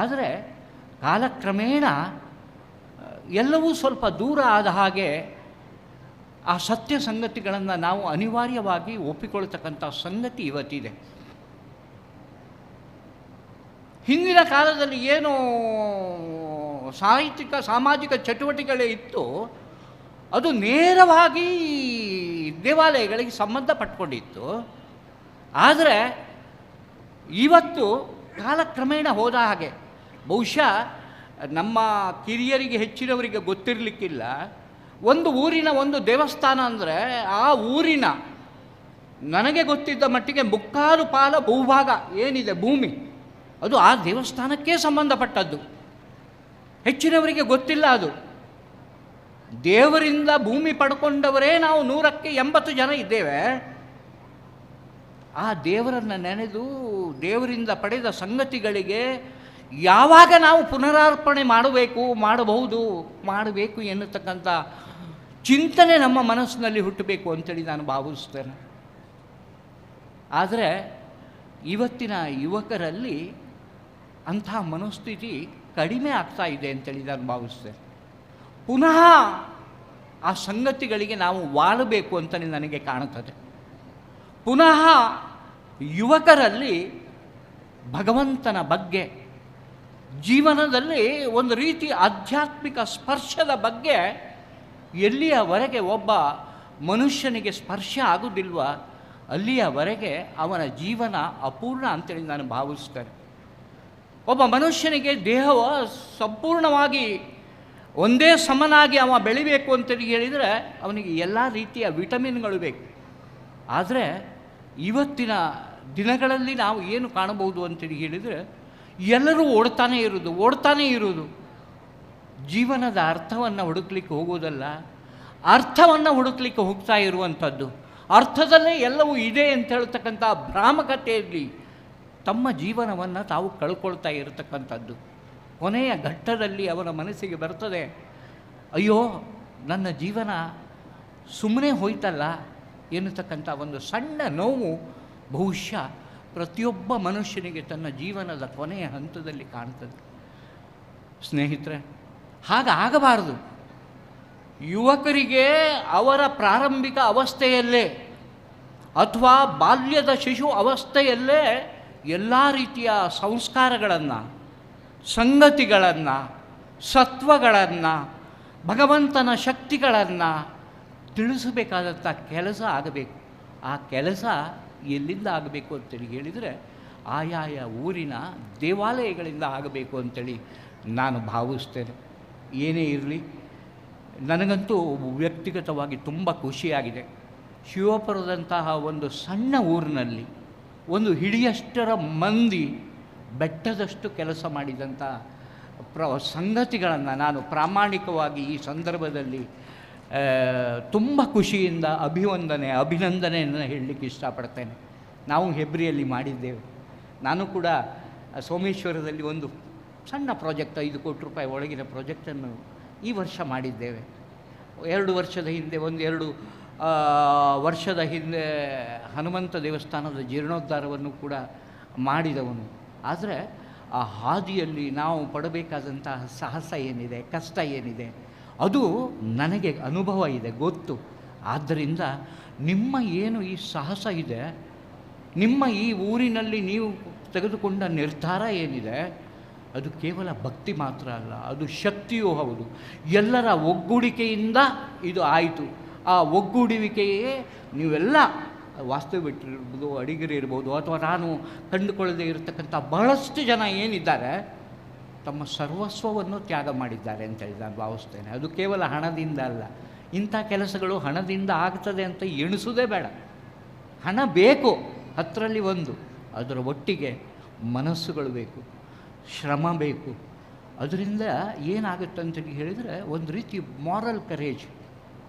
ಆದರೆ ಕಾಲಕ್ರಮೇಣ ಎಲ್ಲವೂ ಸ್ವಲ್ಪ ದೂರ ಆದ ಹಾಗೆ ಆ ಸತ್ಯ ಸಂಗತಿಗಳನ್ನು ನಾವು ಅನಿವಾರ್ಯವಾಗಿ ಒಪ್ಪಿಕೊಳ್ತಕ್ಕಂಥ ಸಂಗತಿ ಇವತ್ತಿದೆ. ಹಿಂದಿನ ಕಾಲದಲ್ಲಿ ಏನು ಸಾಹಿತ್ಯಿಕ ಸಾಮಾಜಿಕ ಚಟುವಟಿಕೆಗಳೇ ಇತ್ತು, ಅದು ನೇರವಾಗಿ ದೇವಾಲಯಗಳಿಗೆ ಸಂಬಂಧಪಟ್ಕೊಂಡಿತ್ತು. ಆದರೆ ಇವತ್ತು ಕಾಲಕ್ರಮೇಣ ಹೋದ ಹಾಗೆ ಬಹುಶಃ ನಮ್ಮ ಕಿರಿಯರಿಗೆ ಹೆಚ್ಚಿನವರಿಗೆ ಗೊತ್ತಿರಲಿಕ್ಕಿಲ್ಲ, ಒಂದು ಊರಿನ ಒಂದು ದೇವಸ್ಥಾನ ಅಂದರೆ ಆ ಊರಿನ ನನಗೆ ಗೊತ್ತಿದ್ದ ಮಟ್ಟಿಗೆ 3/4 ಭೂಭಾಗ ಏನಿದೆ ಭೂಮಿ, ಅದು ಆ ದೇವಸ್ಥಾನಕ್ಕೆ ಸಂಬಂಧಪಟ್ಟದ್ದು. ಹೆಚ್ಚಿನವರಿಗೆ ಗೊತ್ತಿಲ್ಲ. ಅದು ದೇವರಿಂದ ಭೂಮಿ ಪಡ್ಕೊಂಡವರೇ ನಾವು 180 ಜನ ಇದ್ದೇವೆ. ಆ ದೇವರನ್ನು ನೆನೆದು ದೇವರಿಂದ ಪಡೆದ ಸಂಗತಿಗಳಿಗೆ ಯಾವಾಗ ನಾವು ಪುನರಾರ್ಪಣೆ ಮಾಡಬೇಕು ಎನ್ನತಕ್ಕಂಥ ಚಿಂತನೆ ನಮ್ಮ ಮನಸ್ಸಿನಲ್ಲಿ ಹುಟ್ಟಬೇಕು ಅಂತೇಳಿ ನಾನು ಭಾವಿಸ್ತೇನೆ. ಆದರೆ ಇವತ್ತಿನ ಯುವಕರಲ್ಲಿ ಅಂಥ ಮನಸ್ಥಿತಿ ಕಡಿಮೆ ಆಗ್ತಾ ಇದೆ ಅಂತೇಳಿ ನಾನು ಭಾವಿಸ್ತೇನೆ. ಪುನಃ ಆ ಸಂಗತಿಗಳಿಗೆ ನಾವು ವಾಳಬೇಕು ಅಂತಲೇ ನನಗೆ ಕಾಣುತ್ತದೆ. ಪುನಃ ಯುವಕರಲ್ಲಿ ಭಗವಂತನ ಬಗ್ಗೆ, ಜೀವನದಲ್ಲಿ ಒಂದು ರೀತಿ ಆಧ್ಯಾತ್ಮಿಕ ಸ್ಪರ್ಶದ ಬಗ್ಗೆ ಎಲ್ಲಿಯವರೆಗೆ ಒಬ್ಬ ಮನುಷ್ಯನಿಗೆ ಸ್ಪರ್ಶ ಆಗುವುದಿಲ್ವ ಅಲ್ಲಿಯವರೆಗೆ ಅವನ ಜೀವನ ಅಪೂರ್ಣ ಅಂತೇಳಿ ನಾನು ಭಾವಿಸ್ತೇನೆ. ಒಬ್ಬ ಮನುಷ್ಯನಿಗೆ ದೇಹವು ಸಂಪೂರ್ಣವಾಗಿ ಒಂದೇ ಸಮನಾಗಿ ಅವ ಬೆಳಿಬೇಕು ಅಂತೇಳಿ ಹೇಳಿದರೆ ಅವನಿಗೆ ಎಲ್ಲ ರೀತಿಯ ವಿಟಮಿನ್ಗಳು ಬೇಕು. ಆದರೆ ಇವತ್ತಿನ ದಿನಗಳಲ್ಲಿ ನಾವು ಏನು ಕಾಣಬಹುದು ಅಂತೇಳಿ ಹೇಳಿದರೆ ಎಲ್ಲರೂ ಓಡ್ತಾನೇ ಇರೋದು. ಜೀವನದ ಅರ್ಥವನ್ನು ಹುಡುಕ್ಲಿಕ್ಕೆ ಹೋಗೋದಲ್ಲ, ಅರ್ಥವನ್ನು ಹುಡುಕ್ಲಿಕ್ಕೆ ಹೋಗ್ತಾ ಇರುವಂಥದ್ದು. ಅರ್ಥದಲ್ಲೇ ಎಲ್ಲವೂ ಇದೆ ಅಂತ ಹೇಳ್ತಕ್ಕಂಥ ಭ್ರಾಮಕತೆಯಲ್ಲಿ ತಮ್ಮ ಜೀವನವನ್ನು ತಾವು ಕಳ್ಕೊಳ್ತಾ ಇರತಕ್ಕಂಥದ್ದು. ಕೊನೆಯ ಘಟ್ಟದಲ್ಲಿ ಅವನ ಮನಸ್ಸಿಗೆ ಬರ್ತದೆ, ಅಯ್ಯೋ ನನ್ನ ಜೀವನ ಸುಮ್ಮನೆ ಹೋಯ್ತಲ್ಲ ಎನ್ನತಕ್ಕಂಥ ಒಂದು ಸಣ್ಣ ನೋವು ಬಹುಶಃ ಪ್ರತಿಯೊಬ್ಬ ಮನುಷ್ಯನಿಗೆ ತನ್ನ ಜೀವನದ ಕೊನೆಯ ಹಂತದಲ್ಲಿ ಕಾಣ್ತದೆ. ಸ್ನೇಹಿತರೆ, ಹಾಗಾಗಬಾರದು. ಯುವಕರಿಗೆ ಅವರ ಪ್ರಾರಂಭಿಕ ಅವಸ್ಥೆಯಲ್ಲೇ ಅಥವಾ ಬಾಲ್ಯದ ಶಿಶು ಅವಸ್ಥೆಯಲ್ಲೇ ಎಲ್ಲ ರೀತಿಯ ಸಂಸ್ಕಾರಗಳನ್ನು, ಸಂಗತಿಗಳನ್ನು, ಸತ್ವಗಳನ್ನು, ಭಗವಂತನ ಶಕ್ತಿಗಳನ್ನು ತಿಳಿಸಬೇಕಾದಂಥ ಕೆಲಸ ಆಗಬೇಕು. ಆ ಕೆಲಸ ಎಲ್ಲಿಂದ ಆಗಬೇಕು ಅಂತೇಳಿ ಹೇಳಿದರೆ ಆಯಾಯ ಊರಿನ ದೇವಾಲಯಗಳಿಂದ ಆಗಬೇಕು ಅಂತೇಳಿ ನಾನು ಭಾವಿಸ್ತೇನೆ. ಏನೇ ಇರಲಿ, ನನಗಂತೂ ವ್ಯಕ್ತಿಗತವಾಗಿ ತುಂಬ ಖುಷಿಯಾಗಿದೆ. ಶಿವಪುರದಂತಹ ಒಂದು ಸಣ್ಣ ಊರಿನಲ್ಲಿ ಒಂದು ಹಿಡಿಯಷ್ಟರ ಮಂದಿ ಬೆಟ್ಟದಷ್ಟು ಕೆಲಸ ಮಾಡಿದಂಥ ಸಂಗತಿಗಳನ್ನು ನಾನು ಪ್ರಾಮಾಣಿಕವಾಗಿ ಈ ಸಂದರ್ಭದಲ್ಲಿ ತುಂಬ ಖುಷಿಯಿಂದ ಅಭಿನಂದನೆಯನ್ನು ಹೇಳಲಿಕ್ಕೆ ಇಷ್ಟಪಡ್ತೇನೆ. ನಾವು ಹೆಬ್ರಿಯಲ್ಲಿ ಮಾಡಿದ್ದೇವೆ. ನಾನು ಕೂಡ ಸೋಮೇಶ್ವರದಲ್ಲಿ ಒಂದು ಸಣ್ಣ ಪ್ರಾಜೆಕ್ಟ್, 5 ಕೋಟಿ ರೂಪಾಯಿ ಒಳಗಿನ ಪ್ರಾಜೆಕ್ಟನ್ನು ಈ ವರ್ಷ ಮಾಡಿದ್ದೇವೆ. 2 ವರ್ಷದ ಹಿಂದೆ, 1-2 ವರ್ಷದ ಹಿಂದೆ ಹನುಮಂತ ದೇವಸ್ಥಾನದ ಜೀರ್ಣೋದ್ಧಾರವನ್ನು ಕೂಡ ಮಾಡಿದವನು. ಆದರೆ ಆ ಹಾದಿಯಲ್ಲಿ ನಾವು ಪಡಬೇಕಾದಂತಹ ಸಾಹಸ ಏನಿದೆ, ಕಷ್ಟ ಏನಿದೆ, ಅದು ನನಗೆ ಅನುಭವ ಇದೆ, ಗೊತ್ತು. ಆದ್ದರಿಂದ ನಿಮ್ಮ ಏನು ಈ ಸಾಹಸ ಇದೆ, ನಿಮ್ಮ ಈ ಊರಿನಲ್ಲಿ ನೀವು ತೆಗೆದುಕೊಂಡ ನಿರ್ಧಾರ ಏನಿದೆ, ಅದು ಕೇವಲ ಭಕ್ತಿ ಮಾತ್ರ ಅಲ್ಲ, ಅದು ಶಕ್ತಿಯೂ ಹೌದು. ಎಲ್ಲರ ಒಗ್ಗೂಡಿಕೆಯಿಂದ ಇದು ಆಯಿತು. ಆ ಒಗ್ಗೂಡುವಿಕೆಯೇ ನೀವೆಲ್ಲ ವಾಸ್ತುವಿಟ್ಟಿರ್ಬೋದು, ಅಡಿಗರು ಇರ್ಬೋದು, ಅಥವಾ ನಾನು ಕಂಡುಕೊಳ್ಳದೆ ಇರತಕ್ಕಂಥ ಬಹಳಷ್ಟು ಜನ ಏನಿದ್ದಾರೆ ತಮ್ಮ ಸರ್ವಸ್ವವನ್ನು ತ್ಯಾಗ ಮಾಡಿದ್ದಾರೆ ಅಂತೇಳಿ ನಾನು ಭಾವಿಸ್ತೇನೆ. ಅದು ಕೇವಲ ಹಣದಿಂದ ಅಲ್ಲ. ಇಂಥ ಕೆಲಸಗಳು ಹಣದಿಂದ ಆಗ್ತದೆ ಅಂತ ಎಣಿಸೋದೇ ಬೇಡ. ಹಣ ಬೇಕು, 10ರಲ್ಲಿ 1. ಅದರ ಒಟ್ಟಿಗೆ ಮನಸ್ಸುಗಳು ಬೇಕು, ಶ್ರಮ ಬೇಕು. ಅದರಿಂದ ಏನಾಗುತ್ತೆ ಅಂತೇಳಿ ಹೇಳಿದರೆ ಒಂದು ರೀತಿ ಮಾರಲ್ ಕರೇಜ್,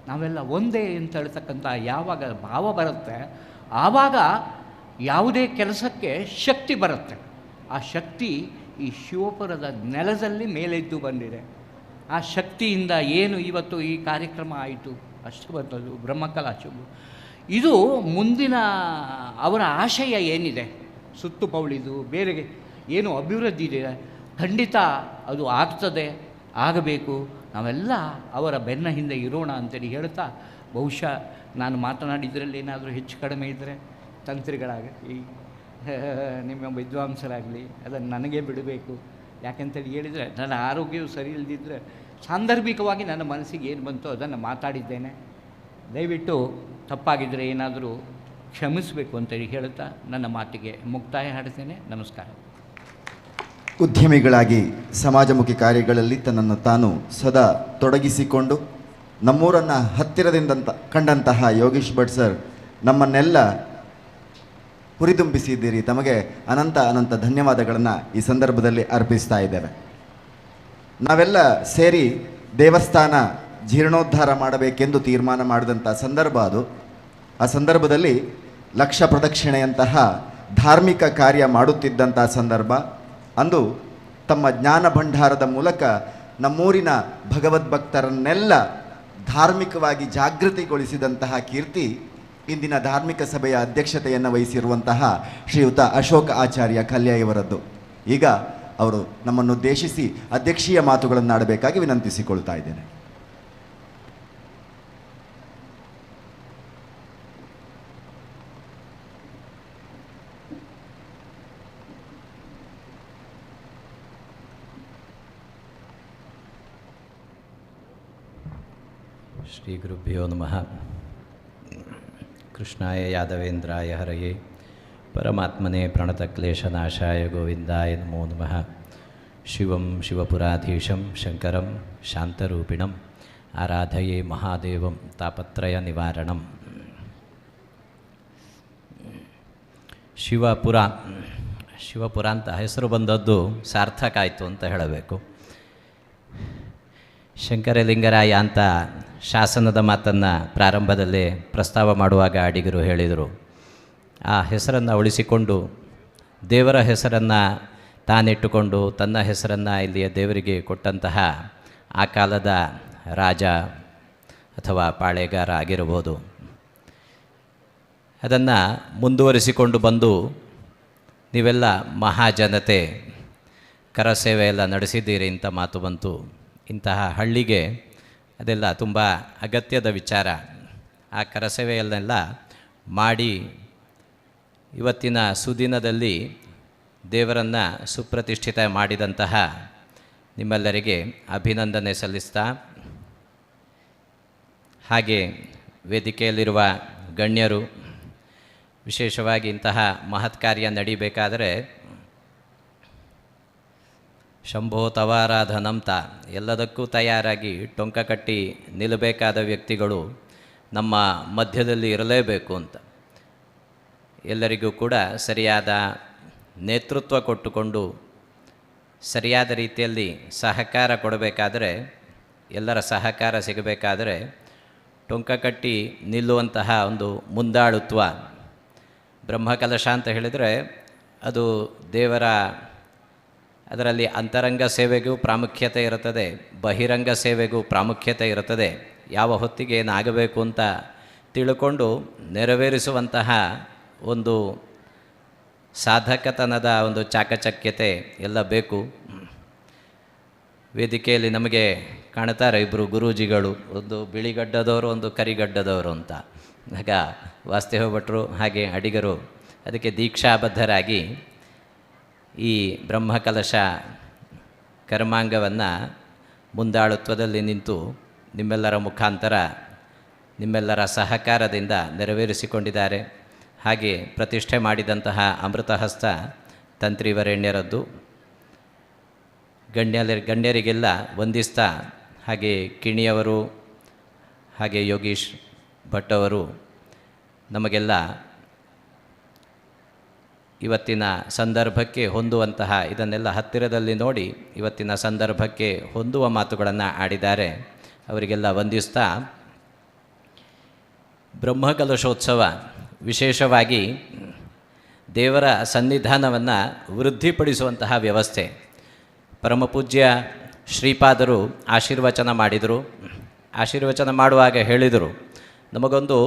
ನಾವೆಲ್ಲ ಒಂದೇ ಅಂತ ಹೇಳ್ತಕ್ಕಂಥ ಯಾವಾಗ ಭಾವ ಬರುತ್ತೆ, ಆವಾಗ ಯಾವುದೇ ಕೆಲಸಕ್ಕೆ ಶಕ್ತಿ ಬರುತ್ತೆ. ಆ ಶಕ್ತಿ ಈ ಶಿವಪುರದ ನೆಲದಲ್ಲಿ ಮೇಲೆದ್ದು ಬಂದಿದೆ. ಆ ಶಕ್ತಿಯಿಂದ ಏನು ಇವತ್ತು ಈ ಕಾರ್ಯಕ್ರಮ ಆಯಿತು, ಅಷ್ಟಬಂಧದ್ದು ಬ್ರಹ್ಮಕಲಾಶು, ಇದು ಮುಂದಿನ ಅವರ ಆಶಯ ಏನಿದೆ, ಸುತ್ತುಪೌಳಿದು ಬೇರೆ ಏನು ಅಭಿವೃದ್ಧಿ ಇದೆ, ಖಂಡಿತ ಅದು ಆಗ್ತದೆ, ಆಗಬೇಕು. ನಾವೆಲ್ಲ ಅವರ ಬೆನ್ನ ಹಿಂದೆ ಇರೋಣ ಅಂತೇಳಿ ಹೇಳ್ತಾ, ಬಹುಶಃ ನಾನು ಮಾತನಾಡಿದ್ರಲ್ಲಿ ಏನಾದರೂ ಹೆಚ್ಚು ಕಡಿಮೆ ಇದ್ದರೆ ತಂತ್ರಿಗಳಾಗಲಿ, ನಿಮ್ಮ ವಿದ್ವಾಂಸರಾಗಲಿ ಅದನ್ನು ನನಗೆ ಬಿಡಬೇಕು. ಯಾಕೆಂತೇಳಿ ಹೇಳಿದರೆ ನನ್ನ ಆರೋಗ್ಯವು ಸರಿ ಇಲ್ಲದಿದ್ದರೆ ಸಾಂದರ್ಭಿಕವಾಗಿ ನನ್ನ ಮನಸ್ಸಿಗೆ ಏನು ಬಂತೋ ಅದನ್ನು ಮಾತಾಡಿದ್ದೇನೆ. ದಯವಿಟ್ಟು ತಪ್ಪಾಗಿದ್ದರೆ ಏನಾದರೂ ಕ್ಷಮಿಸಬೇಕು ಅಂತೇಳಿ ಹೇಳುತ್ತಾ ನನ್ನ ಮಾತಿಗೆ ಮುಕ್ತಾಯ ಹಾಡ್ತೇನೆ. ನಮಸ್ಕಾರ. ಉದ್ಯಮಿಗಳಾಗಿ ಸಮಾಜಮುಖಿ ಕಾರ್ಯಗಳಲ್ಲಿ ತನ್ನನ್ನು ತಾನು ಸದಾ ತೊಡಗಿಸಿಕೊಂಡು ನಮ್ಮೂರನ್ನು ಹತ್ತಿರದಿಂದ ಕಂಡಂತಹ ಯೋಗೀಶ್ ಭಟ್ ಸರ್ ನಮ್ಮನ್ನೆಲ್ಲ ಹುರಿದುಂಬಿಸಿದ್ದೀರಿ. ತಮಗೆ ಅನಂತ ಅನಂತ ಧನ್ಯವಾದಗಳನ್ನು ಈ ಸಂದರ್ಭದಲ್ಲಿ ಅರ್ಪಿಸ್ತಾ ಇದ್ದೇವೆ. ನಾವೆಲ್ಲ ಸೇರಿ ದೇವಸ್ಥಾನ ಜೀರ್ಣೋದ್ಧಾರ ಮಾಡಬೇಕೆಂದು ತೀರ್ಮಾನ ಮಾಡಿದಂಥ ಸಂದರ್ಭ ಅದು. ಆ ಸಂದರ್ಭದಲ್ಲಿ ಲಕ್ಷ ಪ್ರದಕ್ಷಿಣೆಯಂತಹ ಧಾರ್ಮಿಕ ಕಾರ್ಯ ಮಾಡುತ್ತಿದ್ದಂಥ ಸಂದರ್ಭ. ಅಂದು ತಮ್ಮ ಜ್ಞಾನ ಭಂಡಾರದ ಮೂಲಕ ನಮ್ಮೂರಿನ ಭಗವದ್ಭಕ್ತರನ್ನೆಲ್ಲ ಧಾರ್ಮಿಕವಾಗಿ ಜಾಗೃತಿಗೊಳಿಸಿದಂತಹ ಕೀರ್ತಿ ಇಂದಿನ ಧಾರ್ಮಿಕ ಸಭೆಯ ಅಧ್ಯಕ್ಷತೆಯನ್ನು ವಹಿಸಿರುವಂತಹ ಶ್ರೀಯುತ ಅಶೋಕ ಆಚಾರ್ಯ ಕಲ್ಯ ಇವರದ್ದು. ಈಗ ಅವರು ನಮ್ಮನ್ನುದ್ದೇಶಿಸಿ ಅಧ್ಯಕ್ಷೀಯ ಮಾತುಗಳನ್ನಾಡಬೇಕಾಗಿ ವಿನಂತಿಸಿಕೊಳ್ತಾ ಇದ್ದೇನೆ. ಶ್ರೀ ಗುರುಭ್ಯೋ ನಮಃ. ಕೃಷ್ಣಾಯ ಯಾದವೇಂದ್ರಾಯ ಹರಯೇ ಪರಮಾತ್ಮನೇ ಪ್ರಣತಕ್ಲೇಶನಾಶಾಯ ಗೋವಿಂದಾಯ ನಮೋ ನಮಃ. ಶಿವಂ ಶಿವಪುರಾಧೀಶಂ ಶಂಕರಂ ಶಾಂತರೂಪಿಣಂ ಆರಾಧಯೇ ಮಹಾದೇವಂ ತಾಪತ್ರಯ ನಿವಾರಣಂ. ಶಿವಪುರ ಅಂತ ಹೆಸರು ಬಂದದ್ದು ಸಾರ್ಥಕ ಆಯಿತು ಅಂತ ಹೇಳಬೇಕು. ಶಂಕರಲಿಂಗರಾಯ ಅಂತ ಶಾಸನದ ಮಾತನ್ನು ಪ್ರಾರಂಭದಲ್ಲೇ ಪ್ರಸ್ತಾವ ಮಾಡುವಾಗ ಅಡಿಗರು ಹೇಳಿದರು. ಆ ಹೆಸರನ್ನು ಉಳಿಸಿಕೊಂಡು ದೇವರ ಹೆಸರನ್ನು ತಾನಿಟ್ಟುಕೊಂಡು ತನ್ನ ಹೆಸರನ್ನು ಇಲ್ಲಿಯ ದೇವರಿಗೆ ಕೊಟ್ಟಂತಹ ಆ ಕಾಲದ ರಾಜ ಅಥವಾ ಪಾಳೆಗಾರ ಆಗಿರಬಹುದು. ಅದನ್ನು ಮುಂದುವರಿಸಿಕೊಂಡು ಬಂದು ನೀವೆಲ್ಲ ಮಹಾಜನತೆ ಕರಸೇವೆ ಎಲ್ಲ ನಡೆಸಿದ್ದೀರಿ ಅಂತ ಮಾತು ಬಂತು. ಇಂತಹ ಹಳ್ಳಿಗೆ ಅದೆಲ್ಲ ತುಂಬ ಅಗತ್ಯದ ವಿಚಾರ. ಆ ಕರಸೇವೆಯನ್ನೆಲ್ಲ ಮಾಡಿ ಇವತ್ತಿನ ಸುದಿನದಲ್ಲಿ ದೇವರನ್ನು ಸುಪ್ರತಿಷ್ಠಿತ ಮಾಡಿದಂತಹ ನಿಮ್ಮೆಲ್ಲರಿಗೆ ಅಭಿನಂದನೆ ಸಲ್ಲಿಸ್ತಾ, ಹಾಗೆ ವೇದಿಕೆಯಲ್ಲಿರುವ ಗಣ್ಯರು, ವಿಶೇಷವಾಗಿ ಇಂತಹ ಮಹತ್ ಕಾರ್ಯ ನಡಿಬೇಕಾದರೆ ಶಂಭೋ ತವಾರಾಧನಂತ ಎಲ್ಲದಕ್ಕೂ ತಯಾರಾಗಿ ಟೊಂಕ ಕಟ್ಟಿ ನಿಲ್ಲಬೇಕಾದ ವ್ಯಕ್ತಿಗಳು ನಮ್ಮ ಮಧ್ಯದಲ್ಲಿ ಇರಲೇಬೇಕು ಅಂತ ಎಲ್ಲರಿಗೂ ಕೂಡ ಸರಿಯಾದ ನೇತೃತ್ವ ಕೊಟ್ಟುಕೊಂಡು ಸರಿಯಾದ ರೀತಿಯಲ್ಲಿ ಸಹಕಾರ ಕೊಡಬೇಕಾದರೆ, ಎಲ್ಲರ ಸಹಕಾರ ಸಿಗಬೇಕಾದರೆ ಟೊಂಕ ಕಟ್ಟಿ ನಿಲ್ಲುವಂತಹ ಒಂದು ಮುಂದಾಳುತ್ವ. ಬ್ರಹ್ಮಕಲಶ ಅಂತ ಹೇಳಿದರೆ ಅದು ದೇವರ, ಅದರಲ್ಲಿ ಅಂತರಂಗ ಸೇವೆಗೂ ಪ್ರಾಮುಖ್ಯತೆ ಇರುತ್ತದೆ, ಬಹಿರಂಗ ಸೇವೆಗೂ ಪ್ರಾಮುಖ್ಯತೆ ಇರುತ್ತದೆ. ಯಾವ ಹೊತ್ತಿಗೆ ಏನಾಗಬೇಕು ಅಂತ ತಿಳ್ಕೊಂಡು ನೆರವೇರಿಸುವಂತಹ ಒಂದು ಸಾಧಕತನದ ಒಂದು ಚಾಕಚಕ್ಯತೆ ಎಲ್ಲ ಬೇಕು. ವೇದಿಕೆಯಲ್ಲಿ ನಮಗೆ ಕಾಣ್ತಾರೆ ಇಬ್ಬರು ಗುರೂಜಿಗಳು, ಒಂದು ಬಿಳಿಗಡ್ಡದವರು, ಒಂದು ಕರಿಗಡ್ಡದವರು ಅಂತ. ಆಗ ವಾಸ್ತವ ಭಟ್ರು ಹಾಗೆ ಅಡಿಗರು ಅದಕ್ಕೆ ದೀಕ್ಷಾಬದ್ಧರಾಗಿ ಈ ಬ್ರಹ್ಮಕಲಶ ಕರ್ಮಾಂಗವನ್ನು ಮುಂದಾಳುತ್ವದಲ್ಲಿ ನಿಂತು ನಿಮ್ಮೆಲ್ಲರ ಮುಖಾಂತರ ನಿಮ್ಮೆಲ್ಲರ ಸಹಕಾರದಿಂದ ನೆರವೇರಿಸಿಕೊಂಡಿದ್ದಾರೆ. ಹಾಗೆ ಪ್ರತಿಷ್ಠೆ ಮಾಡಿದಂತಹ ಅಮೃತಹಸ್ತ ತಂತ್ರಿವರೆಣ್ಯರದ್ದು ಗಣ್ಯರಿಗೆಲ್ಲ ವಂದಿಸ್ತಾ, ಹಾಗೆ ಕಿಣಿಯವರು, ಹಾಗೆ ಯೋಗೀಶ್ ಭಟ್ ಅವರು ನಮಗೆಲ್ಲ ಇವತ್ತಿನ ಸಂದರ್ಭಕ್ಕೆ ಹೊಂದುವಂತಹ ಇದನ್ನೆಲ್ಲ ಹತ್ತಿರದಲ್ಲಿ ನೋಡಿ ಇವತ್ತಿನ ಸಂದರ್ಭಕ್ಕೆ ಹೊಂದುವ ಮಾತುಗಳನ್ನು ಆಡಿದ್ದಾರೆ. ಅವರಿಗೆಲ್ಲ ವಂದಿಸ್ತಾ, ಬ್ರಹ್ಮಕಲಶೋತ್ಸವ ವಿಶೇಷವಾಗಿ ದೇವರ ಸನ್ನಿಧಾನವನ್ನು ವೃದ್ಧಿಪಡಿಸುವಂತಹ ವ್ಯವಸ್ಥೆ. ಪರಮಪೂಜ್ಯ ಶ್ರೀಪಾದರು ಆಶೀರ್ವಚನ ಮಾಡಿದರು. ಆಶೀರ್ವಚನ ಮಾಡುವಾಗ ಹೇಳಿದರು, ನಮಗೊಂದು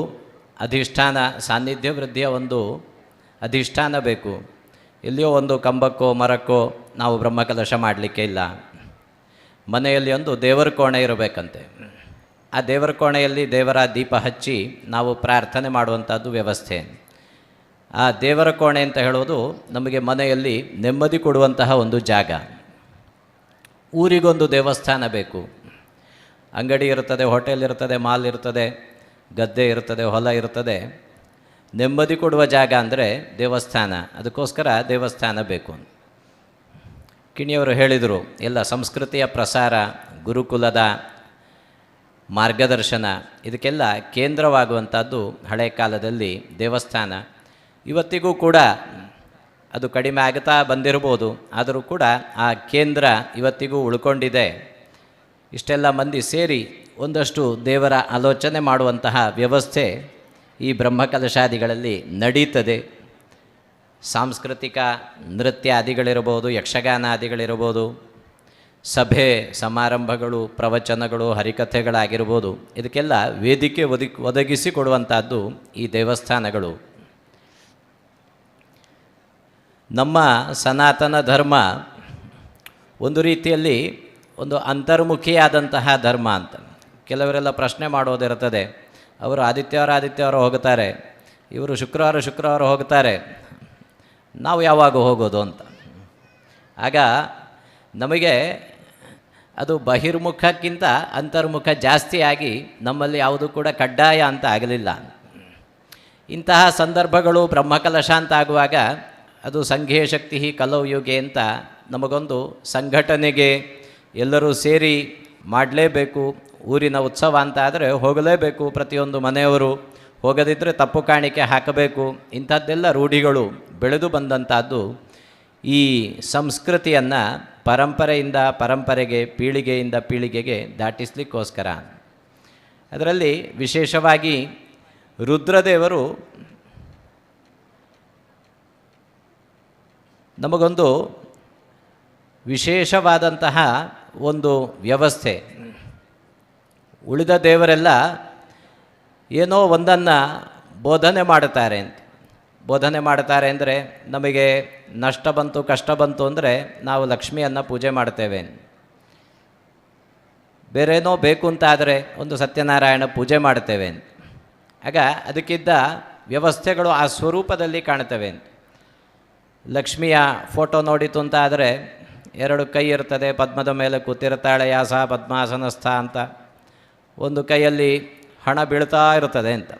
ಅಧಿಷ್ಠಾನ, ಸಾನ್ನಿಧ್ಯ ವೃದ್ಧಿಯ ಒಂದು ಅಧಿಷ್ಠಾನ ಬೇಕು. ಎಲ್ಲಿಯೋ ಒಂದು ಕಂಬಕ್ಕೋ ಮರಕ್ಕೋ ನಾವು ಬ್ರಹ್ಮಕಲಶ ಮಾಡಲಿಕ್ಕೆ ಇಲ್ಲ. ಮನೆಯಲ್ಲಿ ಒಂದು ದೇವರ ಕೋಣೆ ಇರಬೇಕಂತೆ. ಆ ದೇವರ ಕೋಣೆಯಲ್ಲಿ ದೇವರ ದೀಪ ಹಚ್ಚಿ ನಾವು ಪ್ರಾರ್ಥನೆ ಮಾಡುವಂಥದ್ದು ವ್ಯವಸ್ಥೆ. ಆ ದೇವರ ಕೋಣೆ ಅಂತ ಹೇಳೋದು ನಮಗೆ ಮನೆಯಲ್ಲಿ ನೆಮ್ಮದಿ ಕೊಡುವಂತಹ ಒಂದು ಜಾಗ. ಊರಿಗೊಂದು ದೇವಸ್ಥಾನ ಬೇಕು. ಅಂಗಡಿ ಇರ್ತದೆ, ಹೋಟೆಲ್ ಇರ್ತದೆ, ಮಾಲ್ ಇರ್ತದೆ, ಗದ್ದೆ ಇರ್ತದೆ, ಹೊಲ ಇರ್ತದೆ. ನೆಮ್ಮದಿ ಕೊಡುವ ಜಾಗ ಅಂದರೆ ದೇವಸ್ಥಾನ. ಅದಕ್ಕೋಸ್ಕರ ದೇವಸ್ಥಾನ ಬೇಕು. ಕಿಣಿಯವರು ಹೇಳಿದರು, ಎಲ್ಲ ಸಂಸ್ಕೃತಿಯ ಪ್ರಸಾರ, ಗುರುಕುಲದ ಮಾರ್ಗದರ್ಶನ, ಇದಕ್ಕೆಲ್ಲ ಕೇಂದ್ರವಾಗುವಂಥದ್ದು ಹಳೆ ಕಾಲದಲ್ಲಿ ದೇವಸ್ಥಾನ. ಇವತ್ತಿಗೂ ಕೂಡ ಅದು ಕಡಿಮೆ ಆಗುತ್ತಾ ಬಂದಿರ್ಬೋದು, ಆದರೂ ಕೂಡ ಆ ಕೇಂದ್ರ ಇವತ್ತಿಗೂ ಉಳ್ಕೊಂಡಿದೆ. ಇಷ್ಟೆಲ್ಲ ಮಂದಿ ಸೇರಿ ಒಂದಷ್ಟು ದೇವರ ಆಲೋಚನೆ ಮಾಡುವಂತಹ ವ್ಯವಸ್ಥೆ ಈ ಬ್ರಹ್ಮಕಲಶಾದಿಗಳಲ್ಲಿ ನಡೀತದೆ. ಸಾಂಸ್ಕೃತಿಕ ನೃತ್ಯಾದಿಗಳಿರ್ಬೋದು, ಯಕ್ಷಗಾನಾದಿಗಳಿರ್ಬೋದು, ಸಭೆ ಸಮಾರಂಭಗಳು, ಪ್ರವಚನಗಳು, ಹರಿಕಥೆಗಳಾಗಿರ್ಬೋದು, ಇದಕ್ಕೆಲ್ಲ ವೇದಿಕೆ ಒದಗಿಸಿಕೊಡುವಂಥದ್ದು ಈ ದೇವಸ್ಥಾನಗಳು. ನಮ್ಮ ಸನಾತನ ಧರ್ಮ ಒಂದು ರೀತಿಯಲ್ಲಿ ಒಂದು ಅಂತರ್ಮುಖಿಯಾದಂತಹ ಧರ್ಮ ಅಂತ. ಕೆಲವರೆಲ್ಲ ಪ್ರಶ್ನೆ ಮಾಡೋದಿರ್ತದೆ, ಅವರು ಆದಿತ್ಯವಾರ ಹೋಗ್ತಾರೆ, ಇವರು ಶುಕ್ರವಾರ ಹೋಗ್ತಾರೆ, ನಾವು ಯಾವಾಗ ಹೋಗೋದು ಅಂತ. ಆಗ ನಮಗೆ ಅದು ಬಹಿರ್ಮುಖಕ್ಕಿಂತ ಅಂತರ್ಮುಖ ಜಾಸ್ತಿಯಾಗಿ ನಮ್ಮಲ್ಲಿ ಯಾವುದೂ ಕೂಡ ಕಡ್ಡಾಯ ಅಂತ ಆಗಲಿಲ್ಲ. ಇಂತಹ ಸಂದರ್ಭಗಳು ಬ್ರಹ್ಮಕಲಶ ಅಂತ ಆಗುವಾಗ ಅದು ಸಂಘೀಯ ಶಕ್ತಿ ಕಲೌಯುಗೆ ಅಂತ ನಮಗೊಂದು ಸಂಘಟನೆಗೆ ಎಲ್ಲರೂ ಸೇರಿ ಮಾಡಲೇಬೇಕು. ಊರಿನ ಉತ್ಸವ ಅಂತ ಆದರೆ ಹೋಗಲೇಬೇಕು, ಪ್ರತಿಯೊಂದು ಮನೆಯವರು ಹೋಗದಿದ್ದರೆ ತಪ್ಪು ಕಾಣಿಕೆ ಹಾಕಬೇಕು. ಇಂಥದ್ದೆಲ್ಲ ರೂಢಿಗಳು ಬೆಳೆದು ಬಂದಂಥದ್ದು ಈ ಸಂಸ್ಕೃತಿಯನ್ನು ಪರಂಪರೆಯಿಂದ ಪರಂಪರೆಗೆ, ಪೀಳಿಗೆಯಿಂದ ಪೀಳಿಗೆಗೆ ದಾಟಿಸ್ಲಿಕ್ಕೋಸ್ಕರ. ಅದರಲ್ಲಿ ವಿಶೇಷವಾಗಿ ರುದ್ರದೇವರು ನಮಗೊಂದು ವಿಶೇಷವಾದಂತಹ ಒಂದು ವ್ಯವಸ್ಥೆ. ಉಳಿದ ದೇವರೆಲ್ಲ ಏನೋ ಒಂದನ್ನು ಬೋಧನೆ ಮಾಡುತ್ತಾರೆ ಅಂತ. ಬೋಧನೆ ಮಾಡುತ್ತಾರೆ ಅಂದರೆ ನಮಗೆ ನಷ್ಟ ಬಂತು, ಕಷ್ಟ ಬಂತು ಅಂದರೆ ನಾವು ಲಕ್ಷ್ಮಿಯನ್ನು ಪೂಜೆ ಮಾಡ್ತೇವೆ. ಬೇರೇನೋ ಬೇಕು ಅಂತ ಆದರೆ ಒಂದು ಸತ್ಯನಾರಾಯಣ ಪೂಜೆ ಮಾಡ್ತೇವೆ. ಆಗ ಅದಕ್ಕಿದ್ದ ವ್ಯವಸ್ಥೆಗಳು ಆ ಸ್ವರೂಪದಲ್ಲಿ ಕಾಣ್ತವೆ. ಲಕ್ಷ್ಮಿಯ ಫೋಟೋ ನೋಡಿತು ಅಂತ ಆದರೆ 2 ಕೈ ಇರ್ತದೆ, ಪದ್ಮದ ಮೇಲೆ ಕೂತಿರ್ತಾಳೆ, ಯಾಸ ಪದ್ಮಾಸನಸ್ಥ ಅಂತ. ಒಂದು ಕೈಯಲ್ಲಿ ಹಣ ಬೀಳ್ತಾ ಇರ್ತದೆ ಅಂತ,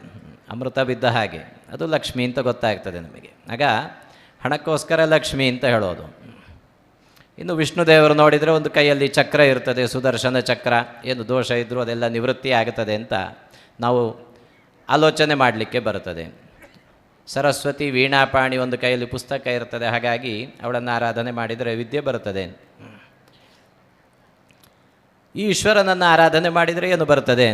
ಅಮೃತ ಬಿದ್ದ ಹಾಗೆ, ಅದು ಲಕ್ಷ್ಮಿ ಅಂತ ಗೊತ್ತಾಗ್ತದೆ ನಮಗೆ. ಆಗ ಹಣಕ್ಕೋಸ್ಕರ ಲಕ್ಷ್ಮಿ ಅಂತ ಹೇಳೋದು. ಇನ್ನು ವಿಷ್ಣು ದೇವರು ನೋಡಿದರೆ ಒಂದು ಕೈಯಲ್ಲಿ ಚಕ್ರ ಇರ್ತದೆ, ಸುದರ್ಶನ ಚಕ್ರ. ಏನು ದೋಷ ಇದ್ದರೂ ಅದೆಲ್ಲ ನಿವೃತ್ತಿ ಆಗುತ್ತದೆ ಅಂತ ನಾವು ಆಲೋಚನೆ ಮಾಡಲಿಕ್ಕೆ ಬರುತ್ತದೆ. ಸರಸ್ವತಿ ವೀಣಾಪಾಣಿ, ಒಂದು ಕೈಯಲ್ಲಿ ಪುಸ್ತಕ ಇರ್ತದೆ, ಹಾಗಾಗಿ ಅವಳನ್ನು ಆರಾಧನೆ ಮಾಡಿದರೆ ವಿದ್ಯೆ ಬರುತ್ತದೆ. ಈ ಈಶ್ವರನನ್ನು ಆರಾಧನೆ ಮಾಡಿದರೆ ಏನು ಬರ್ತದೆ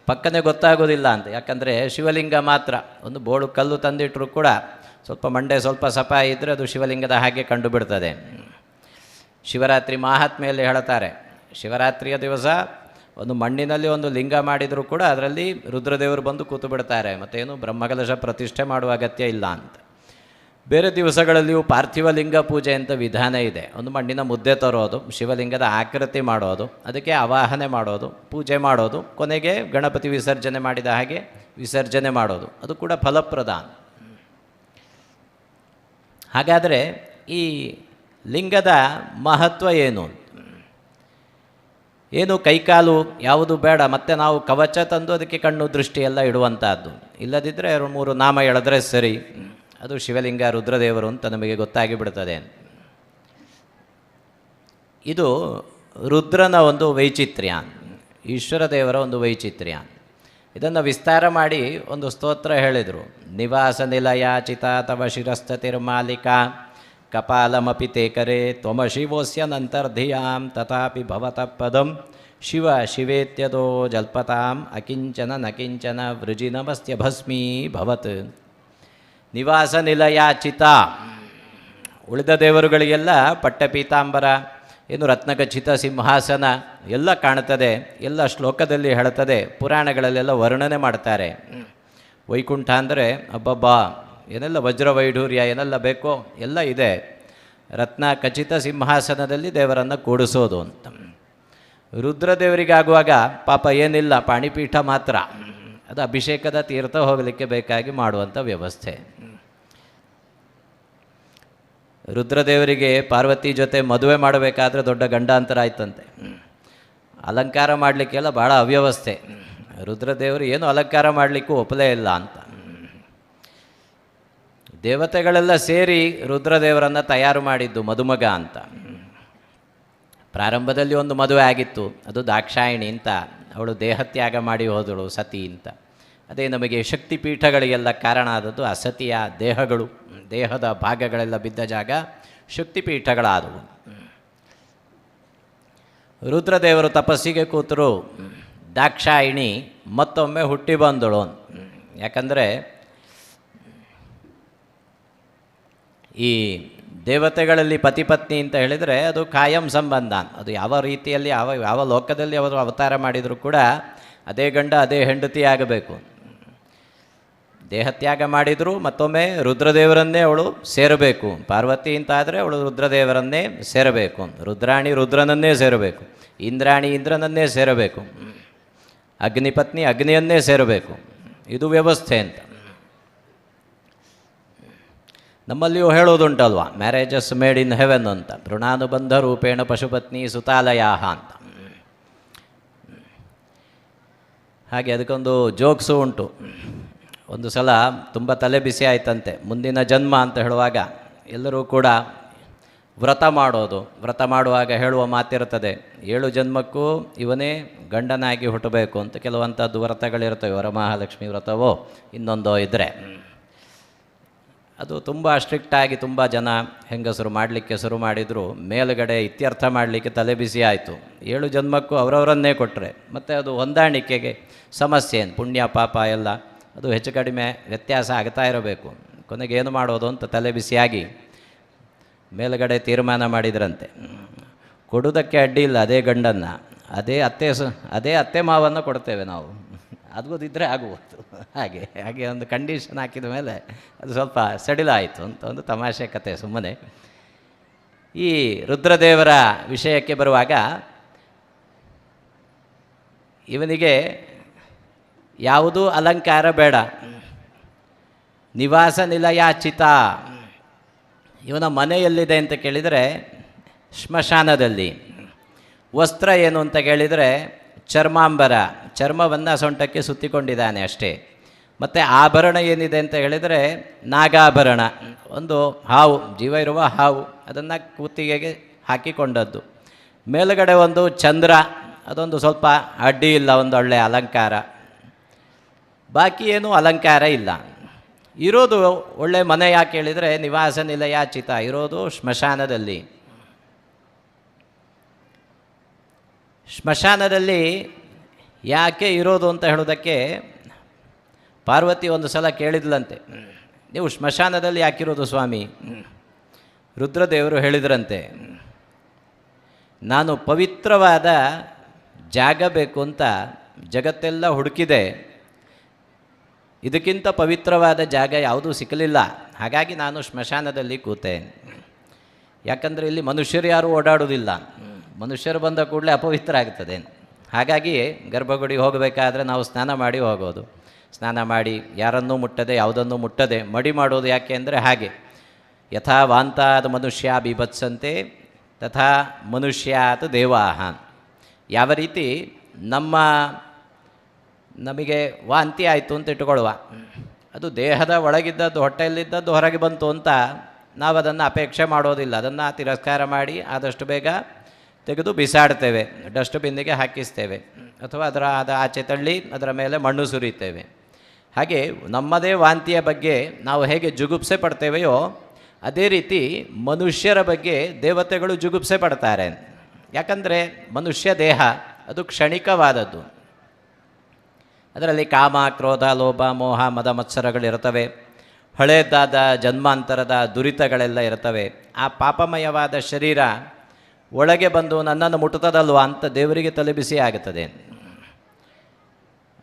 ಪಕ್ಕನೆ ಗೊತ್ತಾಗೋದಿಲ್ಲ ಅಂತ. ಯಾಕಂದರೆ ಶಿವಲಿಂಗ ಮಾತ್ರ, ಒಂದು ಬೋಳು ಕಲ್ಲು ತಂದಿಟ್ಟರೂ ಕೂಡ ಸ್ವಲ್ಪ ಮಂಡೆ ಸ್ವಲ್ಪ ಸಫಾಯಿ ಇದ್ದರೆ ಅದು ಶಿವಲಿಂಗದ ಹಾಗೆ ಕಂಡುಬಿಡ್ತದೆ. ಶಿವರಾತ್ರಿ ಮಹಾತ್ಮೆಯಲ್ಲಿ ಹೇಳ್ತಾರೆ, ಶಿವರಾತ್ರಿಯ ದಿವಸ ಒಂದು ಮಣ್ಣಿನಲ್ಲಿ ಒಂದು ಲಿಂಗ ಮಾಡಿದರೂ ಕೂಡ ಅದರಲ್ಲಿ ರುದ್ರದೇವರು ಬಂದು ಕೂತು ಬಿಡ್ತಾರೆ, ಮತ್ತೇನು ಬ್ರಹ್ಮಕಲಶ ಪ್ರತಿಷ್ಠೆ ಮಾಡುವ ಅಗತ್ಯ ಇಲ್ಲ ಅಂತ. ಬೇರೆ ದಿವಸಗಳಲ್ಲಿಯೂ ಪಾರ್ಥಿವ ಲಿಂಗ ಪೂಜೆ ಅಂತ ವಿಧಾನ ಇದೆ. ಒಂದು ಮಣ್ಣಿನ ಮುದ್ದೆ ತರೋದು, ಶಿವಲಿಂಗದ ಆಕೃತಿ ಮಾಡೋದು, ಅದಕ್ಕೆ ಆವಾಹನೆ ಮಾಡೋದು, ಪೂಜೆ ಮಾಡೋದು, ಕೊನೆಗೆ ಗಣಪತಿ ವಿಸರ್ಜನೆ ಮಾಡಿದ ಹಾಗೆ ವಿಸರ್ಜನೆ ಮಾಡೋದು, ಅದು ಕೂಡ ಫಲಪ್ರದ. ಹಾಗಾದರೆ ಈ ಲಿಂಗದ ಮಹತ್ವ ಏನು? ಏನು ಕೈಕಾಲು ಯಾವುದು ಬೇಡ, ಮತ್ತು ನಾವು ಕವಚ ತಂದು ಅದಕ್ಕೆ ಕಣ್ಣು ದೃಷ್ಟಿ ಎಲ್ಲ ಇಡುವಂಥದ್ದು. ಇಲ್ಲದಿದ್ದರೆ 2-3 ನಾಮ ಎಳೆದ್ರೆ ಸರಿ, ಅದು ಶಿವಲಿಂಗ ರುದ್ರದೇವರು ಅಂತ ನಮಗೆ ಗೊತ್ತಾಗಿ ಬಿಡ್ತದೆ. ಇದು ರುದ್ರನ ಒಂದು ವೈಚಿತ್ರ್ಯ, ಈಶ್ವರ ದೇವರ ಒಂದು ವೈಚಿತ್ರ್ಯ. ಇದನ್ನು ವಿಸ್ತಾರ ಮಾಡಿ ಒಂದು ಸ್ತೋತ್ರ ಹೇಳಿದರು. ನಿವಾಸ ನಿಲಯಾಚಿತ ತವ ಶಿರಸ್ಥತಿರ್ಮಾಲಿಕ ಕಪಾಲಮಪಿ ತೇ ಕರೆ ತ್ವಮ ಶಿವೋಸ್ಯ ನಂತರ್ಧಿಯಾಂ ತಥಾಪಿ ಭವತಃ ಪದಂ ಶಿವ ಶಿವೇತ್ಯದೋ ಜಲ್ಪತಾಂ ಅಕಿಂಚನ ನಕಿಂಚನ ವೃಜಿ ನಮಸ್ತ್ಯ ಭಸ್ಮೀ ಭವತ್. ನಿವಾಸ ನಿಲಯಾಚಿತ, ಉಳಿದ ದೇವರುಗಳಿಗೆಲ್ಲ ಪಟ್ಟಪೀತಾಂಬರ, ಏನು ರತ್ನಖಚಿತ ಸಿಂಹಾಸನ ಎಲ್ಲ ಕಾಣ್ತದೆ, ಎಲ್ಲ ಶ್ಲೋಕದಲ್ಲಿ ಹೇಳ್ತದೆ, ಪುರಾಣಗಳಲ್ಲೆಲ್ಲ ವರ್ಣನೆ ಮಾಡ್ತಾರೆ. ವೈಕುಂಠ ಅಂದರೆ ಅಬ್ಬಬ್ಬಾ ಏನೆಲ್ಲ ವಜ್ರವೈಢೂರ್ಯ ಏನೆಲ್ಲ ಬೇಕೋ ಎಲ್ಲ ಇದೆ. ರತ್ನ ಖಚಿತ ಸಿಂಹಾಸನದಲ್ಲಿ ದೇವರನ್ನು ಕೂಡಿಸೋದು ಅಂತ. ರುದ್ರದೇವರಿಗಾಗುವಾಗ ಪಾಪ ಏನಿಲ್ಲ, ಪಾಣಿಪೀಠ ಮಾತ್ರ, ಅದು ಅಭಿಷೇಕದ ತೀರ್ಥ ಹೋಗಲಿಕ್ಕೆ ಬೇಕಾಗಿ ಮಾಡುವಂಥ ವ್ಯವಸ್ಥೆ. ರುದ್ರದೇವರಿಗೆ ಪಾರ್ವತಿ ಜೊತೆ ಮದುವೆ ಮಾಡಬೇಕಾದ್ರೆ ದೊಡ್ಡ ಗಂಡಾಂತರ ಆಯ್ತಂತೆ. ಅಲಂಕಾರ ಮಾಡಲಿಕ್ಕೆಲ್ಲ ಭಾಳ ಅವ್ಯವಸ್ಥೆ. ರುದ್ರದೇವರು ಏನು ಅಲಂಕಾರ ಮಾಡಲಿಕ್ಕೂ ಒಪ್ಪಲೇ ಇಲ್ಲ ಅಂತ. ದೇವತೆಗಳೆಲ್ಲ ಸೇರಿ ರುದ್ರದೇವರನ್ನು ತಯಾರು ಮಾಡಿದ್ದು ಮದುಮಗ ಅಂತ. ಪ್ರಾರಂಭದಲ್ಲಿ ಒಂದು ಮದುವೆ ಆಗಿತ್ತು, ಅದು ದಾಕ್ಷಾಯಿಣಿ ಅಂತ, ಅವಳು ದೇಹತ್ಯಾಗ ಮಾಡಿ ಹೋದಳು, ಸತಿ ಅಂತ. ಅದೇ ನಮಗೆ ಶಕ್ತಿಪೀಠಗಳಿಗೆಲ್ಲ ಕಾರಣ ಆದದ್ದು ಆ ಸತಿಯ ದೇಹಗಳು, ದೇಹದ ಭಾಗಗಳೆಲ್ಲ ಬಿದ್ದ ಜಾಗ ಶಕ್ತಿಪೀಠಗಳಾದವು. ರುದ್ರದೇವರು ತಪಸ್ಸಿಗೆ ಕೂತರು, ದಾಕ್ಷಾಯಿಣಿ ಮತ್ತೊಮ್ಮೆ ಹುಟ್ಟಿ ಬಂದಳು. ಯಾಕಂದರೆ ಈ ದೇವತೆಗಳಲ್ಲಿ ಪತಿಪತ್ನಿ ಅಂತ ಹೇಳಿದರೆ ಅದು ಕಾಯಂ ಸಂಬಂಧ. ಅದು ಯಾವ ರೀತಿಯಲ್ಲಿ ಯಾವ ಲೋಕದಲ್ಲಿ ಅವರು ಅವತಾರ ಮಾಡಿದರೂ ಕೂಡ ಅದೇ ಗಂಡ ಅದೇ ಹೆಂಡತಿ ಆಗಬೇಕು. ದೇಹತ್ಯಾಗ ಮಾಡಿದರೂ ಮತ್ತೊಮ್ಮೆ ರುದ್ರದೇವರನ್ನೇ ಅವಳು ಸೇರಬೇಕು. ಪಾರ್ವತಿ ಅಂತಾದರೆ ಅವಳು ರುದ್ರದೇವರನ್ನೇ ಸೇರಬೇಕು. ರುದ್ರಾಣಿ ರುದ್ರನನ್ನೇ ಸೇರಬೇಕು. ಇಂದ್ರಾಣಿ ಇಂದ್ರನನ್ನೇ ಸೇರಬೇಕು. ಅಗ್ನಿಪತ್ನಿ ಅಗ್ನಿಯನ್ನೇ ಸೇರಬೇಕು. ಇದು ವ್ಯವಸ್ಥೆ ಅಂತ. ನಮ್ಮಲ್ಲಿಯೂ ಹೇಳೋದುಂಟಲ್ವ, ಮ್ಯಾರೇಜಸ್ ಮೇಡ್ ಇನ್ ಹೆವೆನ್ ಅಂತ, ಋಣಾನುಬಂಧ ರೂಪೇಣ ಪಶುಪತ್ನಿ ಸುತಾಲಯಾಹ ಅಂತ. ಹಾಗೆ ಅದಕ್ಕೊಂದು ಜೋಕ್ಸು ಉಂಟು. ಒಂದು ಸಲ ತುಂಬ ತಲೆ ಬಿಸಿ ಆಯ್ತಂತೆ. ಮುಂದಿನ ಜನ್ಮ ಅಂತ ಹೇಳುವಾಗ ಎಲ್ಲರೂ ಕೂಡ ವ್ರತ ಮಾಡೋದು. ವ್ರತ ಮಾಡುವಾಗ ಹೇಳುವ ಮಾತಿರ್ತದೆ, 7 ಜನ್ಮಕ್ಕೂ ಇವನೇ ಗಂಡನಾಗಿ ಹುಟ್ಟಬೇಕು ಅಂತ. ಕೆಲವಂಥದ್ದು ವ್ರತಗಳಿರ್ತವೆ, ವರಮಹಾಲಕ್ಷ್ಮಿ ವ್ರತವೋ ಇನ್ನೊಂದೋ ಇದ್ದರೆ ಅದು ತುಂಬ ಸ್ಟ್ರಿಕ್ಟಾಗಿ ತುಂಬ ಜನ ಹೆಂಗಸರು ಮಾಡಲಿಕ್ಕೆ ಶುರು ಮಾಡಿದರು. ಮೇಲುಗಡೆ ಇತ್ಯರ್ಥ ಮಾಡಲಿಕ್ಕೆ ತಲೆ ಬಿಸಿ ಆಯಿತು. 7 ಜನ್ಮಕ್ಕೂ ಅವರವರನ್ನೇ ಕೊಟ್ಟರೆ ಮತ್ತು ಅದು ಹೊಂದಾಣಿಕೆಗೆ ಸಮಸ್ಯೆ, ಪುಣ್ಯ ಪಾಪ ಎಲ್ಲ ಅದು ಹೆಚ್ಚು ಕಡಿಮೆ ವ್ಯತ್ಯಾಸ ಆಗ್ತಾ ಇರಬೇಕು. ಕೊನೆಗೆ ಏನು ಮಾಡೋದು ಅಂತ ತಲೆ ಬಿಸಿಯಾಗಿ ಮೇಲುಗಡೆ ತೀರ್ಮಾನ ಮಾಡಿದ್ರಂತೆ, ಕೊಡೋದಕ್ಕೆ ಅಡ್ಡಿ ಇಲ್ಲ ಅದೇ ಗಂಡನ್ನು, ಅದೇ ಅತ್ತೆ ಮಾವನ್ನು ಕೊಡ್ತೇವೆ ನಾವು, ಆಗೋದಿದ್ದರೆ ಆಗುವುದು. ಹಾಗೆ ಒಂದು ಕಂಡೀಷನ್ ಹಾಕಿದ ಮೇಲೆ ಅದು ಸ್ವಲ್ಪ ಸಡಿಲಾಯಿತು ಅಂತ ಒಂದು ತಮಾಷೆ ಕತೆ ಸುಮ್ಮನೆ. ಈ ರುದ್ರದೇವರ ವಿಷಯಕ್ಕೆ ಬರುವಾಗ ಇವನಿಗೆ ಯಾವುದೂ ಅಲಂಕಾರ ಬೇಡ, ನಿವಾಸ ನಿಲಯಾಚಿತ. ಇವನ ಮನೆ ಎಲ್ಲಿದೆ ಅಂತ ಕೇಳಿದರೆ ಶ್ಮಶಾನದಲ್ಲಿ. ವಸ್ತ್ರ ಏನು ಅಂತ ಕೇಳಿದರೆ ಚರ್ಮಾಂಬರ, ಚರ್ಮವನ್ನು ಸೊಂಟಕ್ಕೆ ಸುತ್ತಿಕೊಂಡಿದ್ದಾನೆ ಅಷ್ಟೇ. ಮತ್ತು ಆಭರಣ ಏನಿದೆ ಅಂತ ಹೇಳಿದರೆ ನಾಗಾಭರಣ, ಒಂದು ಹಾವು, ಜೀವ ಇರುವ ಹಾವು, ಅದನ್ನು ಕೂತಿಗೆಗೆ ಹಾಕಿಕೊಂಡದ್ದು. ಮೇಲುಗಡೆ ಒಂದು ಚಂದ್ರ, ಅದೊಂದು ಸ್ವಲ್ಪ ಅಡ್ಡಿ ಇಲ್ಲ, ಒಂದು ಒಳ್ಳೆಯ ಅಲಂಕಾರ. ಬಾಕಿ ಏನೂ ಅಲಂಕಾರ ಇಲ್ಲ. ಇರೋದು ಒಳ್ಳೆ ಮನೆ ಯಾಕೆ ಹೇಳಿದರೆ ನಿವಾಸ ನಿಲಯಾಚಿತ, ಇರೋದು ಸ್ಮಶಾನದಲ್ಲಿ. ಸ್ಮಶಾನದಲ್ಲಿ ಯಾಕೆ ಇರೋದು ಅಂತ ಹೇಳೋದಕ್ಕೆ ಪಾರ್ವತಿ ಒಂದು ಸಲ ಕೇಳಿದ್ಲಂತೆ, ನೀವು ಸ್ಮಶಾನದಲ್ಲಿ ಯಾಕಿರೋದು ಸ್ವಾಮಿ? ರುದ್ರದೇವರು ಹೇಳಿದ್ರಂತೆ, ನಾನು ಪವಿತ್ರವಾದ ಜಾಗ ಬೇಕು ಅಂತ ಜಗತ್ತೆಲ್ಲ ಹುಡುಕಿದೆ, ಇದಕ್ಕಿಂತ ಪವಿತ್ರವಾದ ಜಾಗ ಯಾವುದೂ ಸಿಕ್ಕಲಿಲ್ಲ, ಹಾಗಾಗಿ ನಾನು ಸ್ಮಶಾನದಲ್ಲಿ ಕೂತೆ. ಯಾಕಂದರೆ ಇಲ್ಲಿ ಮನುಷ್ಯರು ಯಾರೂ ಓಡಾಡೋದಿಲ್ಲ, ಮನುಷ್ಯರು ಬಂದ ಕೂಡಲೇ ಅಪವಿತ್ರ ಆಗ್ತದೆ. ಹಾಗಾಗಿ ಗರ್ಭಗುಡಿಗೆ ಹೋಗಬೇಕಾದ್ರೆ ನಾವು ಸ್ನಾನ ಮಾಡಿ ಹೋಗೋದು. ಸ್ನಾನ ಮಾಡಿ ಯಾರನ್ನೂ ಮುಟ್ಟದೆ, ಯಾವುದನ್ನೂ ಮುಟ್ಟದೆ ಮಡಿ ಮಾಡೋದು. ಯಾಕೆ ಅಂದರೆ ಹಾಗೆ, ಯಥಾ ವಾಂತಾದ ಮನುಷ್ಯ ಬಿಭತ್ಸಂತೆ ತಥಾ ಮನುಷ್ಯಾತ್ ದೇವಾಹ. ಯಾವ ರೀತಿ ನಮಗೆ ವಾಂತಿ ಆಯಿತು ಅಂತ ಇಟ್ಕೊಳ್ಳುವ, ಅದು ದೇಹದ ಒಳಗಿದ್ದದ್ದು, ಹೊಟ್ಟೆಯಲ್ಲಿದ್ದದ್ದು ಹೊರಗೆ ಬಂತು ಅಂತ ನಾವು ಅದನ್ನು ಅಪೇಕ್ಷೆ ಮಾಡೋದಿಲ್ಲ, ಅದನ್ನು ತಿರಸ್ಕಾರ ಮಾಡಿ ಆದಷ್ಟು ಬೇಗ ತೆಗೆದು ಬಿಸಾಡ್ತೇವೆ, ಡಸ್ಟ್ಬಿನ್ನಿಗೆ ಹಾಕಿಸ್ತೇವೆ, ಅಥವಾ ಅದರ ಆಚೆ ತಳ್ಳಿ ಅದರ ಮೇಲೆ ಮಣ್ಣು ಸುರಿತೇವೆ. ಹಾಗೆ ನಮ್ಮದೇ ವಾಂತಿಯ ಬಗ್ಗೆ ನಾವು ಹೇಗೆ ಜುಗುಪ್ಸೆ ಪಡ್ತೇವೆಯೋ ಅದೇ ರೀತಿ ಮನುಷ್ಯರ ಬಗ್ಗೆ ದೇವತೆಗಳು ಜುಗುಪ್ಸೆ ಪಡ್ತಾರೆ. ಯಾಕಂದರೆ ಮನುಷ್ಯ ದೇಹ ಅದು ಕ್ಷಣಿಕವಾದದ್ದು, ಅದರಲ್ಲಿ ಕಾಮ, ಕ್ರೋಧ, ಲೋಭ, ಮೋಹ, ಮದ, ಮತ್ಸರಗಳಿರ್ತವೆ, ಹಳೇದಾದ ಜನ್ಮಾಂತರದ ದುರಿತಗಳೆಲ್ಲ ಇರ್ತವೆ. ಆ ಪಾಪಮಯವಾದ ಶರೀರ ಒಳಗೆ ಬಂದು ನನ್ನನ್ನು ಮುಟ್ಟುತ್ತದಲ್ವಾ ಅಂತ ದೇವರಿಗೆ ತಲೆಬಿಸಿ ಆಗುತ್ತದೆ.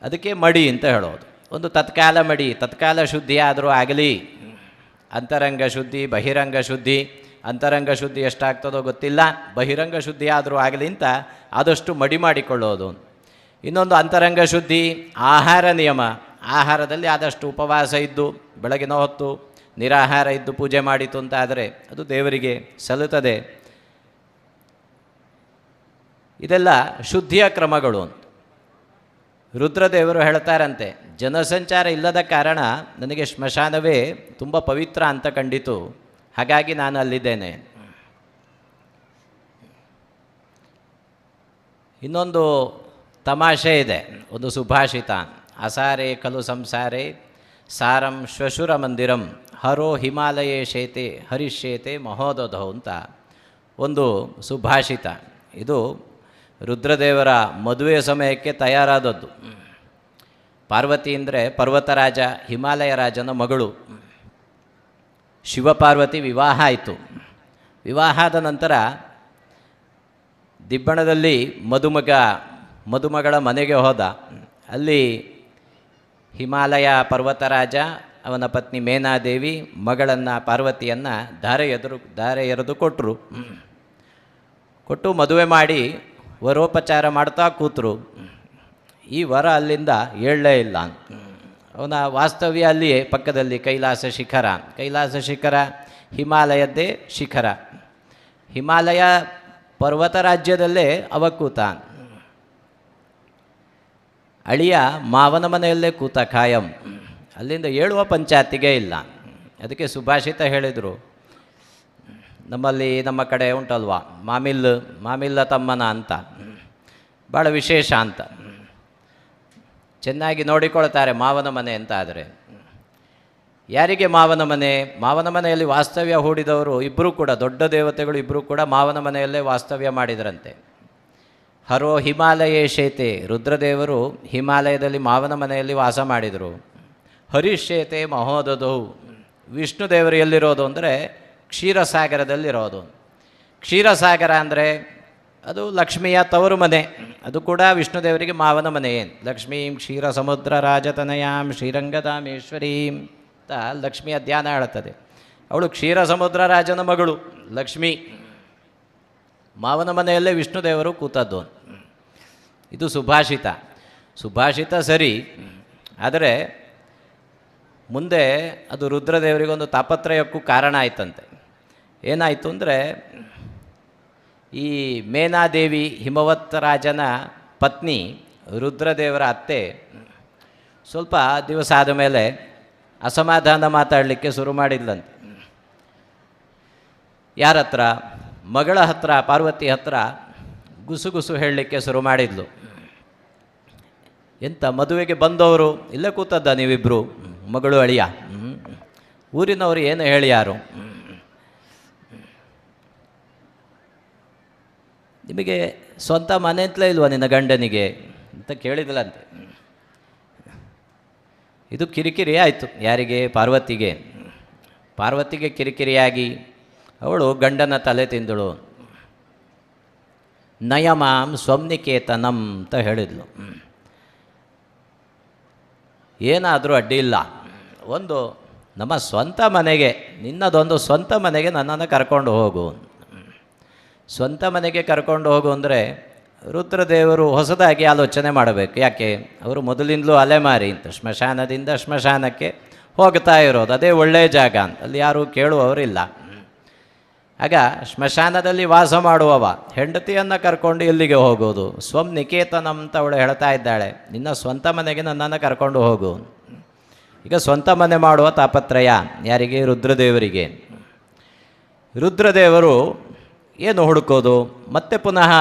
ಅದಕ್ಕೆ ಮಡಿ ಅಂತ ಹೇಳೋದು. ಒಂದು ತತ್ಕಾಲ ಮಡಿ, ತತ್ಕಾಲ ಶುದ್ಧಿ ಆದರೂ ಆಗಲಿ, ಅಂತರಂಗ ಶುದ್ಧಿ, ಬಹಿರಂಗ ಶುದ್ಧಿ. ಅಂತರಂಗ ಶುದ್ಧಿ ಎಷ್ಟಾಗ್ತದೋ ಗೊತ್ತಿಲ್ಲ, ಬಹಿರಂಗ ಶುದ್ಧಿ ಆದರೂ ಆಗಲಿ ಅಂತ ಆದಷ್ಟು ಮಡಿ ಮಾಡಿಕೊಳ್ಳೋದು. ಇನ್ನೊಂದು ಅಂತರಂಗ ಶುದ್ಧಿ, ಆಹಾರ ನಿಯಮ. ಆಹಾರದಲ್ಲಿ ಆದಷ್ಟು ಉಪವಾಸ ಇದ್ದು ಬೆಳಗಿನ ಹೊತ್ತು ನಿರಾಹಾರ ಇದ್ದು ಪೂಜೆ ಮಾಡಿತು ಅಂತ ಆದರೆ ಅದು ದೇವರಿಗೆ ಸಲ್ಲುತ್ತದೆ. ಇದೆಲ್ಲ ಶುದ್ಧಿಯ ಕ್ರಮಗಳು ಅಂತ ರುದ್ರದೇವರು ಹೇಳ್ತಾರಂತೆ. ಜನಸಂಚಾರ ಇಲ್ಲದ ಕಾರಣ ನನಗೆ ಸ್ಮಶಾನವೇ ತುಂಬ ಪವಿತ್ರ ಅಂತ ಕಂಡಿತು, ಹಾಗಾಗಿ ನಾನು ಅಲ್ಲಿದ್ದೇನೆ. ಇನ್ನೊಂದು ತಮಾಷೆ ಇದೆ, ಒಂದು ಸುಭಾಷಿತ. ಅಸಾರೇ ಖಲು ಸಂಸಾರೇ ಸಾರಂ ಶ್ವಶುರ ಮಂದಿರಂ ಹರೋ ಹಿಮಾಲಯೇ ಶೇತೆ ಹರಿಶ್ಯೇತೆ ಮಹೋದಧೌ ಅಂತ ಒಂದು ಸುಭಾಷಿತ. ಇದು ರುದ್ರದೇವರ ಮದುವೆಯ ಸಮಯಕ್ಕೆ ತಯಾರಾದದ್ದು. ಪಾರ್ವತಿ ಅಂದರೆ ಪರ್ವತರಾಜ, ಹಿಮಾಲಯ ರಾಜನ ಮಗಳು. ಶಿವಪಾರ್ವತಿ ವಿವಾಹ ಆಯಿತು. ವಿವಾಹ ಆದ ನಂತರ ದಿಬ್ಬಣದಲ್ಲಿ ಮದುಮಗಳ ಮನೆಗೆ ಹೋದ. ಅಲ್ಲಿ ಹಿಮಾಲಯ ಪರ್ವತರಾಜ, ಅವನ ಪತ್ನಿ ಮೇನಾದೇವಿ ಮಗಳನ್ನು ಪಾರ್ವತಿಯನ್ನು ಧಾರೆ ಎರೆದು ಕೊಟ್ಟು ಮದುವೆ ಮಾಡಿ ವರೋಪಚಾರ ಮಾಡ್ತಾ ಕೂತರು. ಈ ವರ ಅಲ್ಲಿಂದ ಏಳಲೇ ಇಲ್ಲ. ಅವನ ವಾಸ್ತವ್ಯ ಅಲ್ಲಿಯೇ ಪಕ್ಕದಲ್ಲಿ ಕೈಲಾಸ ಶಿಖರ ಹಿಮಾಲಯದ್ದೇ ಶಿಖರ. ಹಿಮಾಲಯ ಪರ್ವತ ರಾಜ್ಯದಲ್ಲೇ ಅವ ಕೂತ. ಅಳಿಯ ಮಾವನ ಮನೆಯಲ್ಲೇ ಕೂತ ಖಾಯಂ. ಅಲ್ಲಿಂದ ಏಳುವ ಪಂಚಾಯತಿಗೆ ಇಲ್ಲ. ಅದಕ್ಕೆ ಸುಭಾಷಿತ ಹೇಳಿದರು, ನಮ್ಮ ಕಡೆ ಉಂಟಲ್ವಾ ಮಾಮಿಲ್ಲ ತಮ್ಮನ ಅಂತ, ಭಾಳ ವಿಶೇಷ ಅಂತ. ಚೆನ್ನಾಗಿ ನೋಡಿಕೊಳ್ತಾರೆ ಮಾವನ ಮನೆ ಅಂತ. ಆದರೆ ಯಾರಿಗೆ ಮಾವನ ಮನೆ? ಮಾವನ ಮನೆಯಲ್ಲಿ ವಾಸ್ತವ್ಯ ಹೂಡಿದವರು ಇಬ್ಬರೂ ಕೂಡ, ದೊಡ್ಡ ದೇವತೆಗಳು ಇಬ್ಬರೂ ಕೂಡ ಮಾವನ ಮನೆಯಲ್ಲೇ ವಾಸ್ತವ್ಯ ಮಾಡಿದರಂತೆ. ಹರೋ ಹಿಮಾಲಯೇ ಶೇತೆ, ರುದ್ರದೇವರು ಹಿಮಾಲಯದಲ್ಲಿ ಮಾವನ ಮನೆಯಲ್ಲಿ ವಾಸ ಮಾಡಿದರು. ಹರಿಶೇತೆ ಮಹೋದಧೌ, ವಿಷ್ಣುದೇವರು ಎಲ್ಲಿರೋದು ಅಂದರೆ ಕ್ಷೀರಸಾಗರದಲ್ಲಿರೋದು. ಕ್ಷೀರಸಾಗರ ಅಂದರೆ ಅದು ಲಕ್ಷ್ಮಿಯ ತವರು ಮನೆ, ಅದು ಕೂಡ ವಿಷ್ಣುದೇವರಿಗೆ ಮಾವನ ಮನೆ. ಏನು ಲಕ್ಷ್ಮೀಂ ಕ್ಷೀರ ಸಮುದ್ರ ರಾಜತನಯಾಂ ಶ್ರೀರಂಗಧಾಮೇಶ್ವರೀಂ ಅಂತ ಲಕ್ಷ್ಮಿಯ ಧ್ಯಾನ ಹೇಳುತ್ತದೆ. ಅವಳು ಕ್ಷೀರ ಸಮುದ್ರ ರಾಜನ ಮಗಳು ಲಕ್ಷ್ಮಿ. ಮಾವನ ಮನೆಯಲ್ಲೇ ವಿಷ್ಣುದೇವರು ಕೂತದ್ದು. ಇದು ಸುಭಾಷಿತ. ಸುಭಾಷಿತ ಸರಿ, ಆದರೆ ಮುಂದೆ ಅದು ರುದ್ರದೇವರಿಗೊಂದು ತಾಪತ್ರಯಕ್ಕೂ ಕಾರಣ ಆಯ್ತಂತೆ. ಏನಾಯಿತು ಅಂದರೆ, ಈ ಮೇನಾದೇವಿ ಹಿಮವತ್ ರಾಜನ ಪತ್ನಿ ರುದ್ರದೇವರ ಅತ್ತೆ ಸ್ವಲ್ಪ ದಿವಸ ಆದ ಮೇಲೆ ಅಸಮಾಧಾನ ಮಾತಾಡಲಿಕ್ಕೆ ಶುರು ಮಾಡಿದ್ಲಂತೆ. ಯಾರ ಹತ್ರ? ಮಗಳ ಹತ್ರ, ಪಾರ್ವತಿ ಹತ್ರ ಗುಸುಗುಸು ಹೇಳಲಿಕ್ಕೆ ಶುರು ಮಾಡಿದ್ಲು. ಎಂತ ಮದುವೆಗೆ ಬಂದವರು ಇಲ್ಲೇ ಕೂತದ್ದ ನೀವಿಬ್ಬರು, ಮಗಳು ಅಳಿಯ, ಊರಿನವರು ಏನು ಹೇಳಿ ಯಾರು? ನಿಮಗೆ ಸ್ವಂತ ಮನೆ ಅಂತಲೇ ಇಲ್ವಾ ನಿನ್ನ ಗಂಡನಿಗೆ ಅಂತ ಕೇಳಿದ್ಲಂತೆ. ಇದು ಕಿರಿಕಿರಿ ಆಯಿತು. ಯಾರಿಗೆ? ಪಾರ್ವತಿಗೆ. ಪಾರ್ವತಿಗೆ ಕಿರಿಕಿರಿಯಾಗಿ ಅವಳು ಗಂಡನ ತಲೆ ತಿಂದಳು. ನಯಮಾಂ ಸ್ವಮ್ನಿಕೇತನಂ ಅಂತ ಹೇಳಿದ್ಲು. ಏನಾದರೂ ಅಡ್ಡಿ ಇಲ್ಲ, ಒಂದು ನಮ್ಮ ಸ್ವಂತ ಮನೆಗೆ, ನಿನ್ನದೊಂದು ಸ್ವಂತ ಮನೆಗೆ ನನ್ನನ್ನು ಕರ್ಕೊಂಡು ಹೋಗು. ಸ್ವಂತ ಮನೆಗೆ ಕರ್ಕೊಂಡು ಹೋಗು ಅಂದರೆ ರುದ್ರದೇವರು ಹೊಸದಾಗಿ ಆಲೋಚನೆ ಮಾಡಬೇಕು. ಯಾಕೆ? ಅವರು ಮೊದಲಿಂದಲೂ ಅಲೆಮಾರಿ ಅಂತ, ಸ್ಮಶಾನದಿಂದ ಸ್ಮಶಾನಕ್ಕೆ ಹೋಗ್ತಾ ಇರೋದು, ಅದೇ ಒಳ್ಳೆಯ ಜಾಗ ಅಂತ, ಅಲ್ಲಿ ಯಾರೂ ಕೇಳುವವರಿಲ್ಲ. ಆಗ ಸ್ಮಶಾನದಲ್ಲಿ ವಾಸ ಮಾಡುವವ ಹೆಂಡತಿಯನ್ನು ಕರ್ಕೊಂಡು ಎಲ್ಲಿಗೆ ಹೋಗೋದು? ಸ್ವಂ ನಿಕೇತನಂ ಅಂತ ಅವಳು ಹೇಳ್ತಾ ಇದ್ದಾಳೆ, ನಿನ್ನ ಸ್ವಂತ ಮನೆಗೆ ನನ್ನನ್ನು ಕರ್ಕೊಂಡು ಹೋಗು. ಈಗ ಸ್ವಂತ ಮನೆ ಮಾಡುವ ತಾಪತ್ರಯ ಯಾರಿಗೆ? ರುದ್ರದೇವರಿಗೆ. ರುದ್ರದೇವರು ಏನು ಹುಡುಕೋದು? ಮತ್ತೆ ಪುನಃ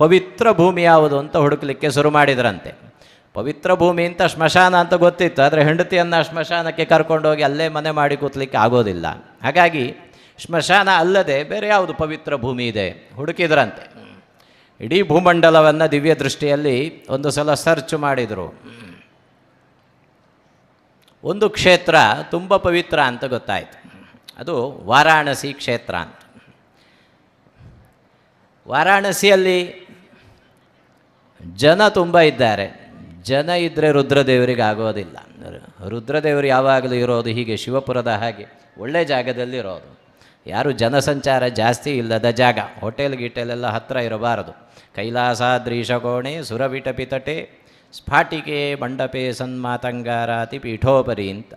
ಪವಿತ್ರ ಭೂಮಿ ಯಾವುದು ಅಂತ ಹುಡುಕಲಿಕ್ಕೆ ಶುರು ಮಾಡಿದ್ರಂತೆ. ಪವಿತ್ರ ಭೂಮಿ ಅಂತ ಸ್ಮಶಾನ ಅಂತ ಗೊತ್ತಿತ್ತು, ಆದರೆ ಹೆಂಡತಿಯನ್ನು ಸ್ಮಶಾನಕ್ಕೆ ಕರ್ಕೊಂಡೋಗಿ ಅಲ್ಲೇ ಮನೆ ಮಾಡಿ ಕೂತ್ಲಿಕ್ಕೆ ಆಗೋದಿಲ್ಲ. ಹಾಗಾಗಿ ಸ್ಮಶಾನ ಅಲ್ಲದೆ ಬೇರೆ ಯಾವುದು ಪವಿತ್ರ ಭೂಮಿ ಇದೆ ಹುಡುಕಿದ್ರಂತೆ. ಇಡೀ ಭೂಮಂಡಲವನ್ನು ದಿವ್ಯ ದೃಷ್ಟಿಯಲ್ಲಿ ಒಂದು ಸಲ ಸರ್ಚ್ ಮಾಡಿದರು. ಒಂದು ಕ್ಷೇತ್ರ ತುಂಬ ಪವಿತ್ರ ಅಂತ ಗೊತ್ತಾಯಿತು, ಅದು ವಾರಾಣಸಿ ಕ್ಷೇತ್ರ ಅಂತ. ವಾರಾಣಸಿಯಲ್ಲಿ ಜನ ತುಂಬ ಇದ್ದಾರೆ. ಜನ ಇದ್ದರೆ ರುದ್ರದೇವರಿಗೆ ಆಗೋದಿಲ್ಲ. ರುದ್ರದೇವರು ಯಾವಾಗಲೂ ಇರೋದು ಹೀಗೆ ಶಿವಪುರದ ಹಾಗೆ ಒಳ್ಳೆಯ ಜಾಗದಲ್ಲಿರೋದು. ಯಾರು ಜನಸಂಚಾರ ಜಾಸ್ತಿ ಇಲ್ಲದ ಜಾಗ, ಹೋಟೆಲ್ ಗೀಟೆಲೆಲ್ಲ ಹತ್ತಿರ ಇರಬಾರದು. ಕೈಲಾಸಾದ್ರೀಶಕೋಣೆ ಸುರವಿಟಪಿತಟೆ ಸ್ಫಾಟಿಕೆ ಮಂಡಪೆ ಸನ್ಮಾತಂಗಾರಾತಿ ಪೀಠೋಪರಿ ಅಂತ.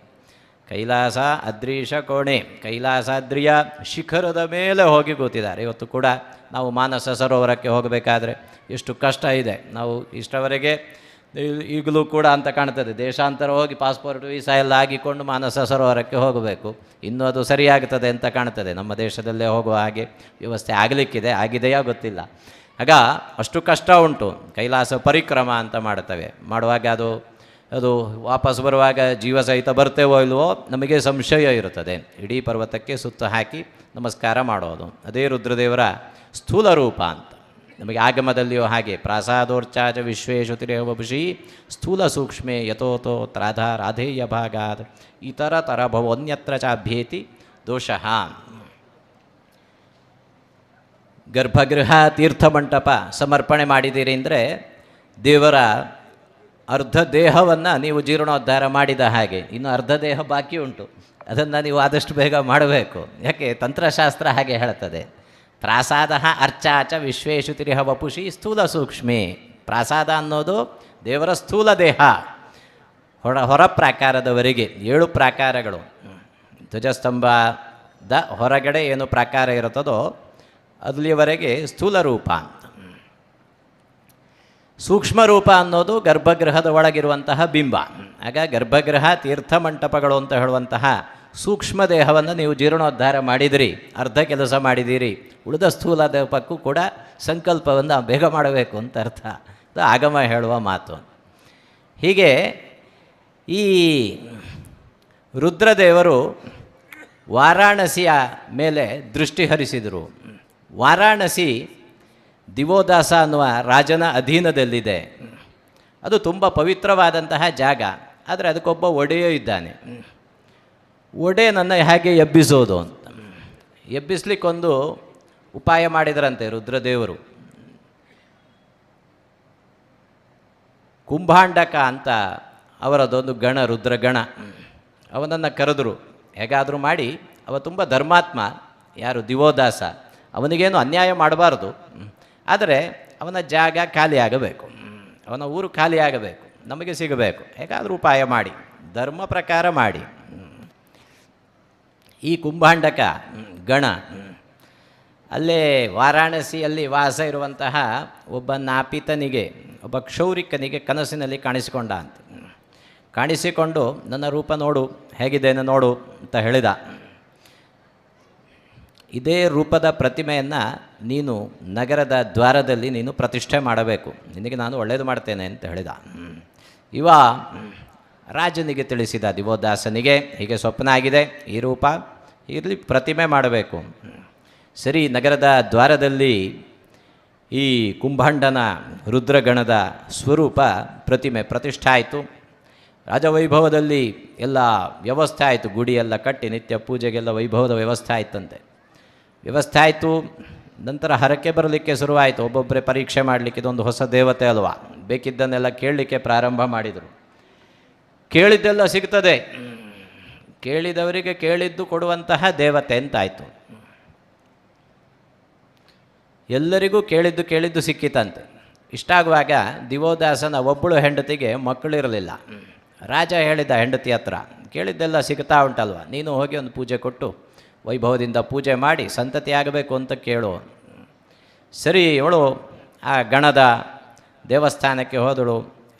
ಕೈಲಾಸ ಅದ್ರೀಶ ಕೋಣೆ, ಕೈಲಾಸಾದ್ರಿಯ ಶಿಖರದ ಮೇಲೆ ಹೋಗಿ ಕೂತಿದ್ದಾರೆ. ಇವತ್ತು ಕೂಡ ನಾವು ಮಾನಸ ಸರೋವರಕ್ಕೆ ಹೋಗಬೇಕಾದ್ರೆ ಎಷ್ಟು ಕಷ್ಟ ಇದೆ. ನಾವು ಇಷ್ಟವರೆಗೆ ಈಗಲೂ ಕೂಡ ಅಂತ ಕಾಣ್ತದೆ, ದೇಶಾಂತರ ಹೋಗಿ ಪಾಸ್ಪೋರ್ಟ್ ವೀಸಾ ಎಲ್ಲ ಆಗಿಕೊಂಡು ಮಾನಸ ಸರೋವರಕ್ಕೆ ಹೋಗಬೇಕು. ಇನ್ನೂ ಅದು ಸರಿಯಾಗ್ತದೆ ಅಂತ ಕಾಣ್ತದೆ. ನಮ್ಮ ದೇಶದಲ್ಲೇ ಹೋಗುವ ಹಾಗೆ ವ್ಯವಸ್ಥೆ ಆಗಲಿಕ್ಕಿದೆ, ಆಗಿದೆಯಾ ಗೊತ್ತಿಲ್ಲ. ಆಗ ಅಷ್ಟು ಕಷ್ಟ ಉಂಟು. ಕೈಲಾಸ ಪರಿಕ್ರಮ ಅಂತ ಮಾಡ್ತವೆ. ಮಾಡುವಾಗ ಅದು ವಾಪಸ್ ಬರುವಾಗ ಜೀವ ಸಹಿತ ಬರ್ತೇವೋ ಇಲ್ವೋ ನಮಗೆ ಸಂಶಯ ಇರುತ್ತದೆ. ಇಡೀ ಪರ್ವತಕ್ಕೆ ಸುತ್ತ ಹಾಕಿ ನಮಸ್ಕಾರ ಮಾಡೋದು, ಅದೇ ರುದ್ರದೇವರ ಸ್ಥೂಲ ರೂಪ ಅಂತ. ನಮಗೆ ಆಗಮದಲ್ಲಿಯೂ ಹಾಗೆ ಪ್ರಾಸಾದೋರ್ಚಾಚ ವಿಶ್ವೇಶು ತಿರೇವಪುಷಿ ಸ್ಥೂಲ ಸೂಕ್ಷ್ಮೇ ಯಥೋತೋ ತ್ರಾಧಾ ರಾಧೇಯ ಭಾಗಾತ್ ಇತರ ತರ ಭವನ್ಯತ್ರ ಚಾಭ್ಯೇತಿ ದೋಷಃ. ಗರ್ಭಗೃಹ ತೀರ್ಥಮಂಟಪ ಸಮರ್ಪಣೆ ಮಾಡಿದ್ದೀರಿ ಅಂದರೆ ದೇವರ ಅರ್ಧ ದೇಹವನ್ನು ನೀವು ಜೀರ್ಣೋದ್ಧಾರ ಮಾಡಿದ ಹಾಗೆ. ಇನ್ನು ಅರ್ಧ ದೇಹ ಬಾಕಿ ಉಂಟು, ಅದನ್ನು ನೀವು ಆದಷ್ಟು ಬೇಗ ಮಾಡಬೇಕು. ಯಾಕೆ? ತಂತ್ರಶಾಸ್ತ್ರ ಹಾಗೆ ಹೇಳ್ತದೆ. ಪ್ರಾಸಾದ ಅರ್ಚಾಚ ವಿಶ್ವೇಶು ತಿರಿಹ ವಪುಷಿ ಸ್ಥೂಲ ಸೂಕ್ಷ್ಮೇ. ಪ್ರಾಸಾದ ಅನ್ನೋದು ದೇವರ ಸ್ಥೂಲ ದೇಹ, ಹೊರ ಪ್ರಾಕಾರದವರೆಗೆ 7 ಪ್ರಾಕಾರಗಳು. ಧ್ವಜಸ್ತಂಭದ ಹೊರಗಡೆ ಏನು ಪ್ರಾಕಾರ ಇರುತ್ತದೋ ಅಲ್ಲಿಯವರೆಗೆ ಸ್ಥೂಲ ರೂಪ ಅಂತ. ಸೂಕ್ಷ್ಮ ರೂಪ ಅನ್ನೋದು ಗರ್ಭಗೃಹದ ಒಳಗಿರುವಂತಹ ಬಿಂಬ. ಆಗ ಗರ್ಭಗೃಹ ತೀರ್ಥಮಂಟಪಗಳು ಅಂತ ಹೇಳುವಂತಹ ಸೂಕ್ಷ್ಮ ದೇಹವನ್ನು ನೀವು ಜೀರ್ಣೋದ್ಧಾರ ಮಾಡಿದಿರಿ, ಅರ್ಧ ಕೆಲಸ ಮಾಡಿದ್ದೀರಿ. ಉಳಿದ ಸ್ಥೂಲ ದೇಹಕ್ಕೂ ಕೂಡ ಸಂಕಲ್ಪವನ್ನು ಬೇಗ ಮಾಡಬೇಕು ಅಂತ ಅರ್ಥ. ಅದು ಆಗಮ ಹೇಳುವ ಮಾತು. ಹೀಗೆ ಈ ರುದ್ರದೇವರು ವಾರಾಣಸಿಯ ಮೇಲೆ ದೃಷ್ಟಿ ಹರಿಸಿದರು. ವಾರಾಣಸಿ ದಿವೋದಾಸ ಅನ್ನುವ ರಾಜನ ಅಧೀನದಲ್ಲಿದೆ. ಅದು ತುಂಬ ಪವಿತ್ರವಾದಂತಹ ಜಾಗ. ಆದರೆ ಅದಕ್ಕೊಬ್ಬ ಒಡೆಯ ಇದ್ದಾನೆ. ಒಡೆಯನನ್ನು ಹೇಗೆ ಎಬ್ಬಿಸೋದು ಅಂತ ಎಬ್ಬಿಸ್ಲಿಕ್ಕೊಂದು ಉಪಾಯ ಮಾಡಿದರಂತೆ ರುದ್ರದೇವರು. ಕುಂಭಾಂಡಕ ಅಂತ ಅವರದೊಂದು ಗಣ, ರುದ್ರಗಣ, ಅವನನ್ನು ಕರೆದರು. ಹೇಗಾದರೂ ಮಾಡಿ, ಅವ ತುಂಬ ಧರ್ಮಾತ್ಮ, ಯಾರು ದಿವೋದಾಸ, ಅವನಿಗೇನು ಅನ್ಯಾಯ ಮಾಡಬಾರ್ದು, ಆದರೆ ಅವನ ಜಾಗ ಖಾಲಿಯಾಗಬೇಕು, ಅವನ ಊರು ಖಾಲಿಯಾಗಬೇಕು, ನಮಗೆ ಸಿಗಬೇಕು, ಹೇಗಾದರೂ ಉಪಾಯ ಮಾಡಿ, ಧರ್ಮ ಪ್ರಕಾರ ಮಾಡಿ. ಈ ಕುಂಭಾಂಡಕ ಗಣ ಅಲ್ಲೇ ವಾರಾಣಸಿಯಲ್ಲಿ ವಾಸ ಇರುವಂತಹ ಒಬ್ಬ ನಾಪಿತನಿಗೆ, ಒಬ್ಬ ಕ್ಷೌರಿಕನಿಗೆ ಕನಸಿನಲ್ಲಿ ಕಾಣಿಸಿಕೊಂಡ ಅಂತ. ಕಾಣಿಸಿಕೊಂಡು ನನ್ನ ರೂಪ ನೋಡು, ಹೇಗಿದ್ದೇನೆ ನೋಡು ಅಂತ ಹೇಳಿದ. ಇದೇ ರೂಪದ ಪ್ರತಿಮೆಯನ್ನು ನೀನು ನಗರದ ದ್ವಾರದಲ್ಲಿ ನೀನು ಪ್ರತಿಷ್ಠೆ ಮಾಡಬೇಕು, ನಿನಗೆ ನಾನು ಒಳ್ಳೆಯದು ಮಾಡ್ತೇನೆ ಅಂತ ಹೇಳಿದ. ಇವ ರಾಜನಿಗೆ ತಿಳಿಸಿದ, ದಿವೋದಾಸನಿಗೆ, ಹೀಗೆ ಸ್ವಪ್ನ ಆಗಿದೆ, ಈ ರೂಪ ಇಲ್ಲಿ ಪ್ರತಿಮೆ ಮಾಡಬೇಕು. ಸರಿ, ನಗರದ ದ್ವಾರದಲ್ಲಿ ಈ ಕುಂಭಾಂಡನ ರುದ್ರಗಣದ ಸ್ವರೂಪ ಪ್ರತಿಮೆ ಪ್ರತಿಷ್ಠೆ ಆಯಿತು. ರಾಜವೈಭವದಲ್ಲಿ ಎಲ್ಲ ವ್ಯವಸ್ಥೆ ಆಯಿತು, ಗುಡಿಯೆಲ್ಲ ಕಟ್ಟಿ ನಿತ್ಯ ಪೂಜೆಗೆಲ್ಲ ವೈಭವದ ವ್ಯವಸ್ಥೆ ಆಯ್ತಂತೆ. ವ್ಯವಸ್ಥೆ ಆಯಿತು. ನಂತರ ಹರಕೆ ಬರಲಿಕ್ಕೆ ಶುರುವಾಯಿತು. ಒಬ್ಬೊಬ್ಬರೇ ಪರೀಕ್ಷೆ ಮಾಡಲಿಕ್ಕೆ, ಇದೊಂದು ಹೊಸ ದೇವತೆ ಅಲ್ವಾ, ಬೇಕಿದ್ದನ್ನೆಲ್ಲ ಕೇಳಲಿಕ್ಕೆ ಪ್ರಾರಂಭ ಮಾಡಿದರು. ಕೇಳಿದ್ದೆಲ್ಲ ಸಿಗ್ತದೆ, ಕೇಳಿದವರಿಗೆ ಕೇಳಿದ್ದು ಕೊಡುವಂತಹ ದೇವತೆ ಅಂತಾಯಿತು. ಎಲ್ಲರಿಗೂ ಕೇಳಿದ್ದು ಸಿಕ್ಕಿತಂತೆ. ಇಷ್ಟಾಗುವಾಗ ದಿವೋದಾಸನ ಒಬ್ಬಳು ಹೆಂಡತಿಗೆ ಮಕ್ಕಳಿರಲಿಲ್ಲ. ರಾಜ ಹೇಳಿದ ಹೆಂಡತಿ ಹತ್ರ, ಕೇಳಿದ್ದೆಲ್ಲ ಸಿಗ್ತಾ ಉಂಟಲ್ವ, ನೀನು ಹೋಗಿ ಒಂದು ಪೂಜೆ ಕೊಟ್ಟು ವೈಭವದಿಂದ ಪೂಜೆ ಮಾಡಿ ಸಂತತಿ ಆಗಬೇಕು ಅಂತ ಕೇಳು. ಸರಿ, ಇವಳು ಆ ಗಣದ ದೇವಸ್ಥಾನಕ್ಕೆ ಹೋದಳು,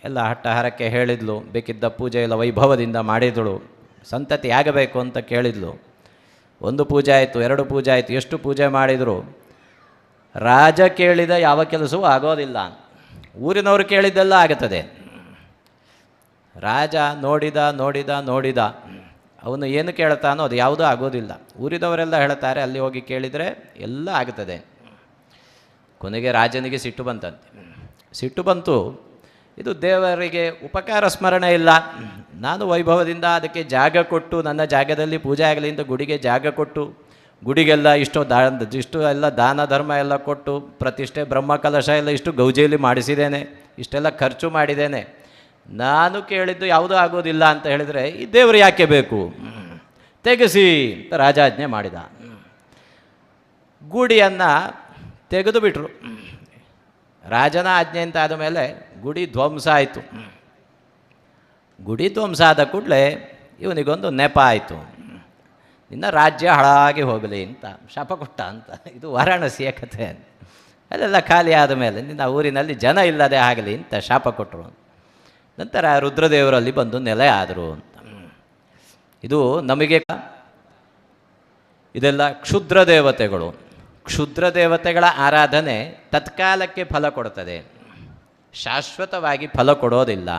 ಎಲ್ಲ ಹರಕೆ ಹೇಳಿದ್ಲು, ಬೇಕಿದ್ದ ಪೂಜೆ ಎಲ್ಲ ವೈಭವದಿಂದ ಮಾಡಿದಳು, ಸಂತತಿ ಆಗಬೇಕು ಅಂತ ಕೇಳಿದ್ಲು. ಒಂದು ಪೂಜೆ ಆಯಿತು, 2 ಪೂಜೆ ಆಯಿತು, ಎಷ್ಟು ಪೂಜೆ ಮಾಡಿದರು ರಾಜ ಕೇಳಿದ ಯಾವ ಕೆಲಸವೂ ಆಗೋದಿಲ್ಲ. ಊರಿನವರು ಕೇಳಿದ್ದೆಲ್ಲ ಆಗುತ್ತದೆ. ರಾಜ ನೋಡಿದ ಅವನು ಏನು ಕೇಳ್ತಾನೋ ಅದು ಯಾವುದೂ ಆಗೋದಿಲ್ಲ. ಊರಿದವರೆಲ್ಲ ಹೇಳ್ತಾರೆ, ಅಲ್ಲಿ ಹೋಗಿ ಕೇಳಿದರೆ ಎಲ್ಲ ಆಗುತ್ತದೆ. ಕೊನೆಗೆ ರಾಜನಿಗೆ ಸಿಟ್ಟು ಬಂತಂತೆ. ಸಿಟ್ಟು ಬಂತು, ಇದು ದೇವರಿಗೆ ಉಪಕಾರ ಸ್ಮರಣೆ ಇಲ್ಲ, ನಾನು ವೈಭವದಿಂದ ಅದಕ್ಕೆ ಜಾಗ ಕೊಟ್ಟು, ನನ್ನ ಜಾಗದಲ್ಲಿ ಪೂಜೆ ಆಗಲಿ ಅಂತ ಗುಡಿಗೆ ಜಾಗ ಕೊಟ್ಟು, ಗುಡಿಗೆಲ್ಲ ಇಷ್ಟು ಎಲ್ಲ ದಾನ ಧರ್ಮ ಎಲ್ಲ ಕೊಟ್ಟು, ಪ್ರತಿಷ್ಠೆ ಬ್ರಹ್ಮಕಲಶ ಎಲ್ಲ ಇಷ್ಟು ಗೌಜಿಯಲ್ಲಿ ಮಾಡಿಸಿದ್ದೇನೆ, ಇಷ್ಟೆಲ್ಲ ಖರ್ಚು ಮಾಡಿದ್ದೇನೆ, ನಾನು ಕೇಳಿದ್ದು ಯಾವುದೂ ಆಗೋದಿಲ್ಲ ಅಂತ ಹೇಳಿದರೆ ಈ ದೇವರು ಯಾಕೆ ಬೇಕು, ತೆಗೆಸಿ ಅಂತ ರಾಜಾಜ್ಞೆ ಮಾಡಿದ. ಗುಡಿಯನ್ನು ತೆಗೆದು ಬಿಟ್ರು. ರಾಜನ ಆಜ್ಞೆ ಅಂತ ಆದ ಮೇಲೆ ಗುಡಿ ಧ್ವಂಸ ಆಯಿತು. ಗುಡಿ ಧ್ವಂಸ ಆದ ಕೂಡಲೇ ಇವನಿಗೊಂದು ನೆಪ ಆಯಿತು, ನಿನ್ನ ರಾಜ್ಯ ಹಾಳಾಗಿ ಹೋಗಲಿ ಅಂತ ಶಾಪ ಕೊಟ್ಟ ಅಂತ. ಇದು ವಾರಾಣಸಿಯ ಕಥೆ. ಅಲ್ಲೆಲ್ಲ ಖಾಲಿ ಆದ ಮೇಲೆ ನಿನ್ನ ಊರಿನಲ್ಲಿ ಜನ ಇಲ್ಲದೆ ಆಗಲಿ ಅಂತ ಶಾಪ ಕೊಟ್ಟರು. ನಂತರ ರುದ್ರದೇವರಲ್ಲಿ ಬಂದು ನೆಲೆ ಆದರು ಅಂತ. ಇದು ನಮಗೆ ಇದೆಲ್ಲ ಕ್ಷುದ್ರ ದೇವತೆಗಳು. ಕ್ಷುದ್ರ ದೇವತೆಗಳ ಆರಾಧನೆ ತತ್ಕಾಲಕ್ಕೆ ಫಲ ಕೊಡ್ತದೆ, ಶಾಶ್ವತವಾಗಿ ಫಲ ಕೊಡೋದಿಲ್ಲ.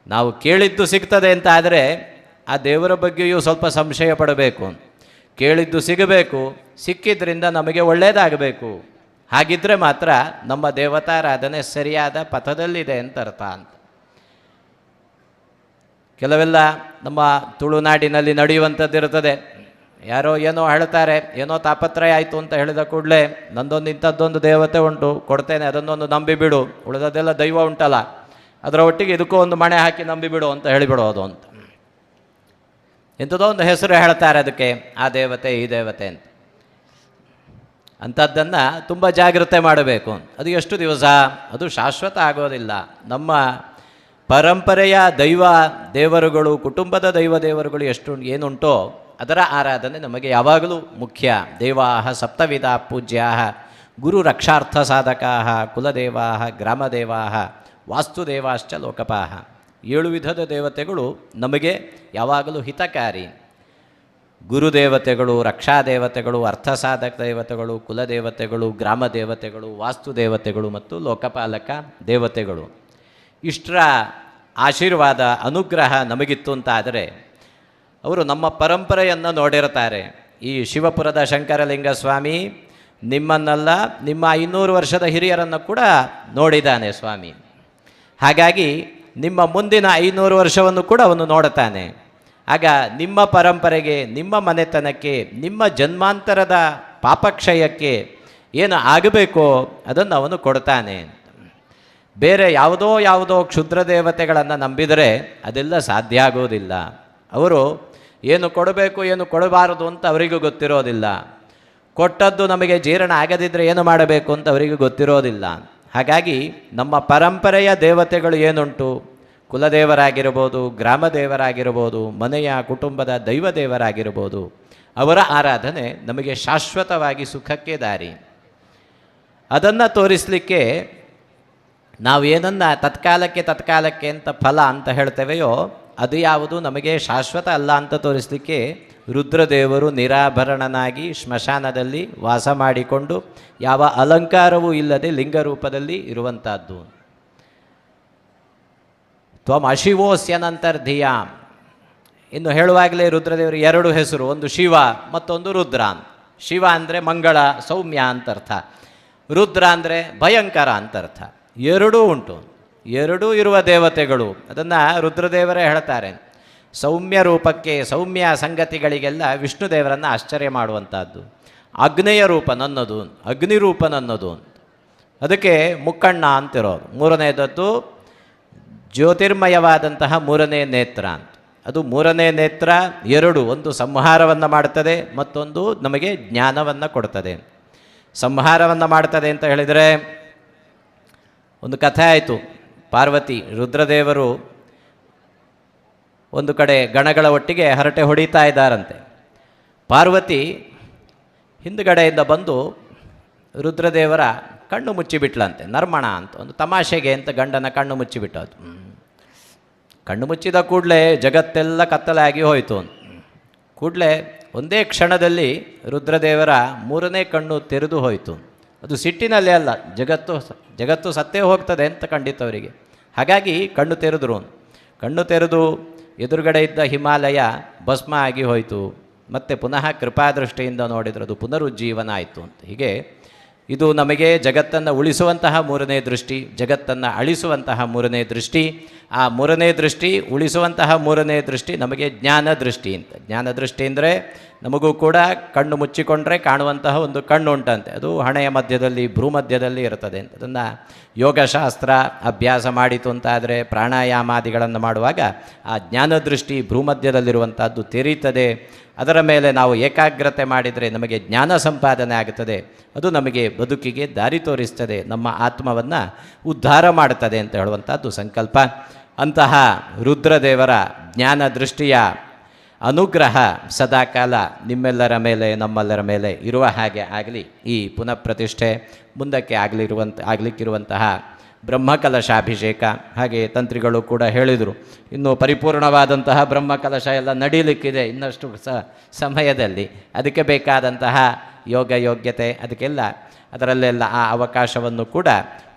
ನಾವು ಕೇಳಿದ್ದು ಸಿಗ್ತದೆ ಅಂತ ಆದರೆ ಆ ದೇವರ ಬಗ್ಗೆಯೂ ಸ್ವಲ್ಪ ಸಂಶಯ ಪಡಬೇಕು. ಕೇಳಿದ್ದು ಸಿಗಬೇಕು, ಸಿಕ್ಕಿದ್ರಿಂದ ನಮಗೆ ಒಳ್ಳೆಯದಾಗಬೇಕು. ಹಾಗಿದ್ದರೆ ಮಾತ್ರ ನಮ್ಮ ದೇವತಾರಾಧನೆ ಸರಿಯಾದ ಪಥದಲ್ಲಿದೆ ಅಂತ ಅರ್ಥ ಅಂತ. ಕೆಲವೆಲ್ಲ ನಮ್ಮ ತುಳುನಾಡಿನಲ್ಲಿ ನಡೆಯುವಂಥದ್ದಿರ್ತದೆ. ಯಾರೋ ಏನೋ ಹೇಳ್ತಾರೆ, ಏನೋ ತಾಪತ್ರಯ ಆಯಿತು ಅಂತ ಹೇಳಿದ ಕೂಡಲೇ ನಂದೊಂದು ಇಂಥದ್ದೊಂದು ದೇವತೆ ಉಂಟು, ಕೊಡ್ತೇನೆ, ಅದನ್ನೊಂದು ನಂಬಿಬಿಡು, ಉಳಿದದೆಲ್ಲ ದೈವ ಉಂಟಲ್ಲ, ಅದರ ಒಟ್ಟಿಗೆ ಇದಕ್ಕೂ ಒಂದು ಮಣೆ ಹಾಕಿ ನಂಬಿಬಿಡು ಅಂತ ಹೇಳಿಬಿಡೋದು ಅಂತ. ಎಂಥದೋ ಒಂದು ಹೆಸರು ಹೇಳ್ತಾರೆ ಅದಕ್ಕೆ, ಆ ದೇವತೆ ಈ ದೇವತೆ ಅಂತ. ಅಂಥದ್ದನ್ನು ತುಂಬ ಜಾಗ್ರತೆ ಮಾಡಬೇಕು. ಅದು ಎಷ್ಟು ದಿವಸ, ಅದು ಶಾಶ್ವತ ಆಗೋದಿಲ್ಲ. ನಮ್ಮ ಪರಂಪರೆಯ ದೈವ ದೇವರುಗಳು, ಕುಟುಂಬದ ದೈವ ದೇವರುಗಳು ಎಷ್ಟು ಏನುಂಟೋ ಅದರ ಆರಾಧನೆ ನಮಗೆ ಯಾವಾಗಲೂ ಮುಖ್ಯ. ದೇವಾಃ ಸಪ್ತವಿಧ ಪೂಜ್ಯಾಃ ಗುರು ರಕ್ಷಾರ್ಥ ಸಾಧಕಾಃ ಕುಲದೇವಾಃ ಗ್ರಾಮದೇವಾಃ ವಾಸ್ತುದೇವಾಶ್ಚ ಲೋಕಪಾಃ. 7 ವಿಧದ ದೇವತೆಗಳು ನಮಗೆ ಯಾವಾಗಲೂ ಹಿತಕಾರಿ. ಗುರುದೇವತೆಗಳು, ರಕ್ಷಾದೇವತೆಗಳು, ಅರ್ಥಸಾಧಕ ದೇವತೆಗಳು, ಕುಲದೇವತೆಗಳು, ಗ್ರಾಮ ದೇವತೆಗಳು, ವಾಸ್ತುದೇವತೆಗಳು ಮತ್ತು ಲೋಕಪಾಲಕ ದೇವತೆಗಳು. ಇಷ್ಟರ ಆಶೀರ್ವಾದ ಅನುಗ್ರಹ ನಮಗಿತ್ತು ಅಂತ ಆದರೆ ಅವರು ನಮ್ಮ ಪರಂಪರೆಯನ್ನು ನೋಡಿರ್ತಾರೆ. ಈ ಶಿವಪುರದ ಶಂಕರಲಿಂಗ ಸ್ವಾಮಿ ನಿಮ್ಮನ್ನೆಲ್ಲ ನಿಮ್ಮ 500 ವರ್ಷದ ಹಿರಿಯರನ್ನು ಕೂಡ ನೋಡಿದ್ದಾನೆ ಸ್ವಾಮಿ. ಹಾಗಾಗಿ ನಿಮ್ಮ ಮುಂದಿನ 500 ವರ್ಷವನ್ನು ಕೂಡ ಅವನು ನೋಡುತ್ತಾನೆ. ಆಗ ನಿಮ್ಮ ಪರಂಪರೆಗೆ, ನಿಮ್ಮ ಮನೆತನಕ್ಕೆ, ನಿಮ್ಮ ಜನ್ಮಾಂತರದ ಪಾಪಕ್ಷಯಕ್ಕೆ ಏನು ಆಗಬೇಕೋ ಅದನ್ನು ಅವನು ಕೊಡ್ತಾನೆ. ಬೇರೆ ಯಾವುದೋ ಕ್ಷುದ್ರ ದೇವತೆಗಳನ್ನು ನಂಬಿದರೆ ಅದೆಲ್ಲ ಸಾಧ್ಯ ಆಗೋದಿಲ್ಲ. ಅವರು ಏನು ಕೊಡಬೇಕು ಏನು ಕೊಡಬಾರದು ಅಂತ ಅವರಿಗೂ ಗೊತ್ತಿರೋದಿಲ್ಲ. ಕೊಟ್ಟದ್ದು ನಮಗೆ ಜೀರ್ಣ ಆಗದಿದ್ದರೆ ಏನು ಮಾಡಬೇಕು ಅಂತ ಅವರಿಗೂ ಗೊತ್ತಿರೋದಿಲ್ಲ. ಹಾಗಾಗಿ ನಮ್ಮ ಪರಂಪರೆಯ ದೇವತೆಗಳು ಏನುಂಟು, ಕುಲದೇವರಾಗಿರ್ಬೋದು, ಗ್ರಾಮ ದೇವರಾಗಿರ್ಬೋದು, ಮನೆಯ ಕುಟುಂಬದ ದೈವ ದೇವರಾಗಿರ್ಬೋದು, ಅವರ ಆರಾಧನೆ ನಮಗೆ ಶಾಶ್ವತವಾಗಿ ಸುಖಕ್ಕೆ ದಾರಿ. ಅದನ್ನು ತೋರಿಸಲಿಕ್ಕೆ ನಾವು ಏನನ್ನು ತತ್ಕಾಲಕ್ಕೆ ಅಂತ ಫಲ ಅಂತ ಹೇಳ್ತೇವೆಯೋ ಅದು ಯಾವುದು ನಮಗೆ ಶಾಶ್ವತ ಅಲ್ಲ ಅಂತ ತೋರಿಸಲಿಕ್ಕೆ ರುದ್ರದೇವರು ನಿರಾಭರಣನಾಗಿ ಸ್ಮಶಾನದಲ್ಲಿ ವಾಸ ಮಾಡಿಕೊಂಡು ಯಾವ ಅಲಂಕಾರವೂ ಇಲ್ಲದೆ ಲಿಂಗರೂಪದಲ್ಲಿ ಇರುವಂಥದ್ದು. ತ್ವಂ ಅಶಿವೋಸ್ಯನಂತರ್ಧಿಯಾಂ. ಇನ್ನು ಹೇಳುವಾಗಲೇ ರುದ್ರದೇವರು 2 ಹೆಸರು, ಒಂದು ಶಿವ ಮತ್ತೊಂದು ರುದ್ರ. ಶಿವ ಅಂದರೆ ಮಂಗಳ ಸೌಮ್ಯ ಅಂತರ್ಥ, ರುದ್ರ ಅಂದರೆ ಭಯಂಕರ ಅಂತರ್ಥ. ಎರಡೂ ಉಂಟು, ಎರಡೂ ಇರುವ ದೇವತೆಗಳು. ಅದನ್ನು ರುದ್ರದೇವರೇ ಹೇಳ್ತಾರೆ. ಸೌಮ್ಯ ರೂಪಕ್ಕೆ, ಸೌಮ್ಯ ಸಂಗತಿಗಳಿಗೆಲ್ಲ ವಿಷ್ಣುದೇವರನ್ನು ಆಶ್ಚರ್ಯ ಮಾಡುವಂಥದ್ದು. ಅಗ್ನೇಯ ರೂಪ ನನ್ನದು, ಅಗ್ನಿರೂಪ ನನ್ನದು. ಅದಕ್ಕೆ ಮುಕ್ಕಣ್ಣ ಅಂತಿರೋದು. 3ನೇದದ್ದು ಜ್ಯೋತಿರ್ಮಯವಾದಂತಹ 3ನೇ ನೇತ್ರ ಅಂತ. ಅದು 3ನೇ ನೇತ್ರ 2, ಒಂದು ಸಂಹಾರವನ್ನು ಮಾಡ್ತದೆ, ಮತ್ತೊಂದು ನಮಗೆ ಜ್ಞಾನವನ್ನು ಕೊಡ್ತದೆ. ಸಂಹಾರವನ್ನು ಮಾಡ್ತದೆ ಅಂತ ಹೇಳಿದರೆ ಒಂದು ಕಥೆ ಆಯಿತು. ಪಾರ್ವತಿ ರುದ್ರದೇವರು ಒಂದು ಕಡೆ ಗಣಗಳ ಒಟ್ಟಿಗೆ ಹರಟೆ ಹೊಡಿತಾ ಇದ್ದಾರಂತೆ. ಪಾರ್ವತಿ ಹಿಂದುಗಡೆಯಿಂದ ಬಂದು ರುದ್ರದೇವರ ಕಣ್ಣು ಮುಚ್ಚಿಬಿಟ್ಲಂತೆ. ನರ್ಮಣ ಅಂತ ಒಂದು ತಮಾಷೆಗೆ ಅಂತ ಗಂಡನ ಕಣ್ಣು ಮುಚ್ಚಿಬಿಟ್ಟದು. ಕಣ್ಣು ಮುಚ್ಚಿದ ಕೂಡಲೇ ಜಗತ್ತೆಲ್ಲ ಕತ್ತಲಾಗಿ ಹೋಯಿತು. ಕೂಡಲೇ ಒಂದೇ ಕ್ಷಣದಲ್ಲಿ ರುದ್ರದೇವರ 3ನೇ ಕಣ್ಣು ತೆರೆದು ಹೋಯಿತು. ಅದು ಸಿಟ್ಟಿನಲ್ಲೇ ಅಲ್ಲ, ಜಗತ್ತು ಸತ್ತೇ ಹೋಗ್ತದೆ ಅಂತ ಕಂಡಿತ್ತವರಿಗೆ. ಹಾಗಾಗಿ ಕಣ್ಣು ತೆರೆದ್ರು. ಕಣ್ಣು ತೆರೆದು ಎದುರುಗಡೆ ಇದ್ದ ಹಿಮಾಲಯ ಭಸ್ಮ ಆಗಿ ಹೋಯಿತು. ಮತ್ತು ಪುನಃ ಕೃಪಾದೃಷ್ಟಿಯಿಂದ ನೋಡಿದ್ರು ಅದು ಪುನರುಜ್ಜೀವನ ಆಯಿತು ಅಂತ. ಹೀಗೆ ಇದು ನಮಗೆ ಜಗತ್ತನ್ನು ಉಳಿಸುವಂತಹ 3ನೇ ದೃಷ್ಟಿ, ಜಗತ್ತನ್ನು ಅಳಿಸುವಂತಹ 3ನೇ ದೃಷ್ಟಿ. ಆ 3ನೇ ದೃಷ್ಟಿ, ಉಳಿಸುವಂತಹ 3ನೇ ದೃಷ್ಟಿ ನಮಗೆ ಜ್ಞಾನ ದೃಷ್ಟಿ ಅಂತ. ಜ್ಞಾನ ದೃಷ್ಟಿ ಅಂದರೆ ನಮಗೂ ಕೂಡ ಕಣ್ಣು ಮುಚ್ಚಿಕೊಂಡ್ರೆ ಕಾಣುವಂತಹ ಒಂದು ಕಣ್ಣು ಉಂಟಂತೆ. ಅದು ಹಣೆಯ ಮಧ್ಯದಲ್ಲಿ, ಭ್ರೂಮಧ್ಯದಲ್ಲಿ ಇರ್ತದೆ ಅಂತ. ಅದನ್ನು ಯೋಗಶಾಸ್ತ್ರ ಅಭ್ಯಾಸ ಮಾಡಿತು ಅಂತಾದರೆ, ಪ್ರಾಣಾಯಾಮಾದಿಗಳನ್ನು ಮಾಡುವಾಗ ಆ ಜ್ಞಾನ ದೃಷ್ಟಿ ಭ್ರೂಮಧ್ಯದಲ್ಲಿರುವಂಥದ್ದು ತೆರೀತದೆ. ಅದರ ಮೇಲೆ ನಾವು ಏಕಾಗ್ರತೆ ಮಾಡಿದರೆ ನಮಗೆ ಜ್ಞಾನ ಸಂಪಾದನೆ ಆಗುತ್ತದೆ. ಅದು ನಮಗೆ ಬದುಕಿಗೆ ದಾರಿ ತೋರಿಸ್ತದೆ, ನಮ್ಮ ಆತ್ಮವನ್ನು ಉದ್ಧಾರ ಮಾಡುತ್ತದೆ ಅಂತ ಹೇಳುವಂಥದ್ದು ಸಂಕಲ್ಪ. ಅಂತಹ ರುದ್ರದೇವರ ಜ್ಞಾನ ದೃಷ್ಟಿಯ ಅನುಗ್ರಹ ಸದಾಕಾಲ ನಿಮ್ಮೆಲ್ಲರ ಮೇಲೆ, ನಮ್ಮೆಲ್ಲರ ಮೇಲೆ ಇರುವ ಹಾಗೆ ಆಗಲಿ. ಈ ಪುನಃ ಪ್ರತಿಷ್ಠೆ ಮುಂದಕ್ಕೆ ಆಗಲಿಕ್ಕಿರುವಂತಹ ಬ್ರಹ್ಮಕಲಶಾಭಿಷೇಕ, ಹಾಗೆ ತಂತ್ರಿಗಳು ಕೂಡ ಹೇಳಿದರು, ಇನ್ನು ಪರಿಪೂರ್ಣವಾದಂತಹ ಬ್ರಹ್ಮಕಲಶ ಎಲ್ಲ ನಡೀಲಿಕ್ಕಿದೆ ಇನ್ನಷ್ಟು ಸಮಯದಲ್ಲಿ. ಅದಕ್ಕೆ ಬೇಕಾದಂತಹ ಯೋಗ್ಯತೆ, ಅದರಲ್ಲೆಲ್ಲ ಆ ಅವಕಾಶವನ್ನು ಕೂಡ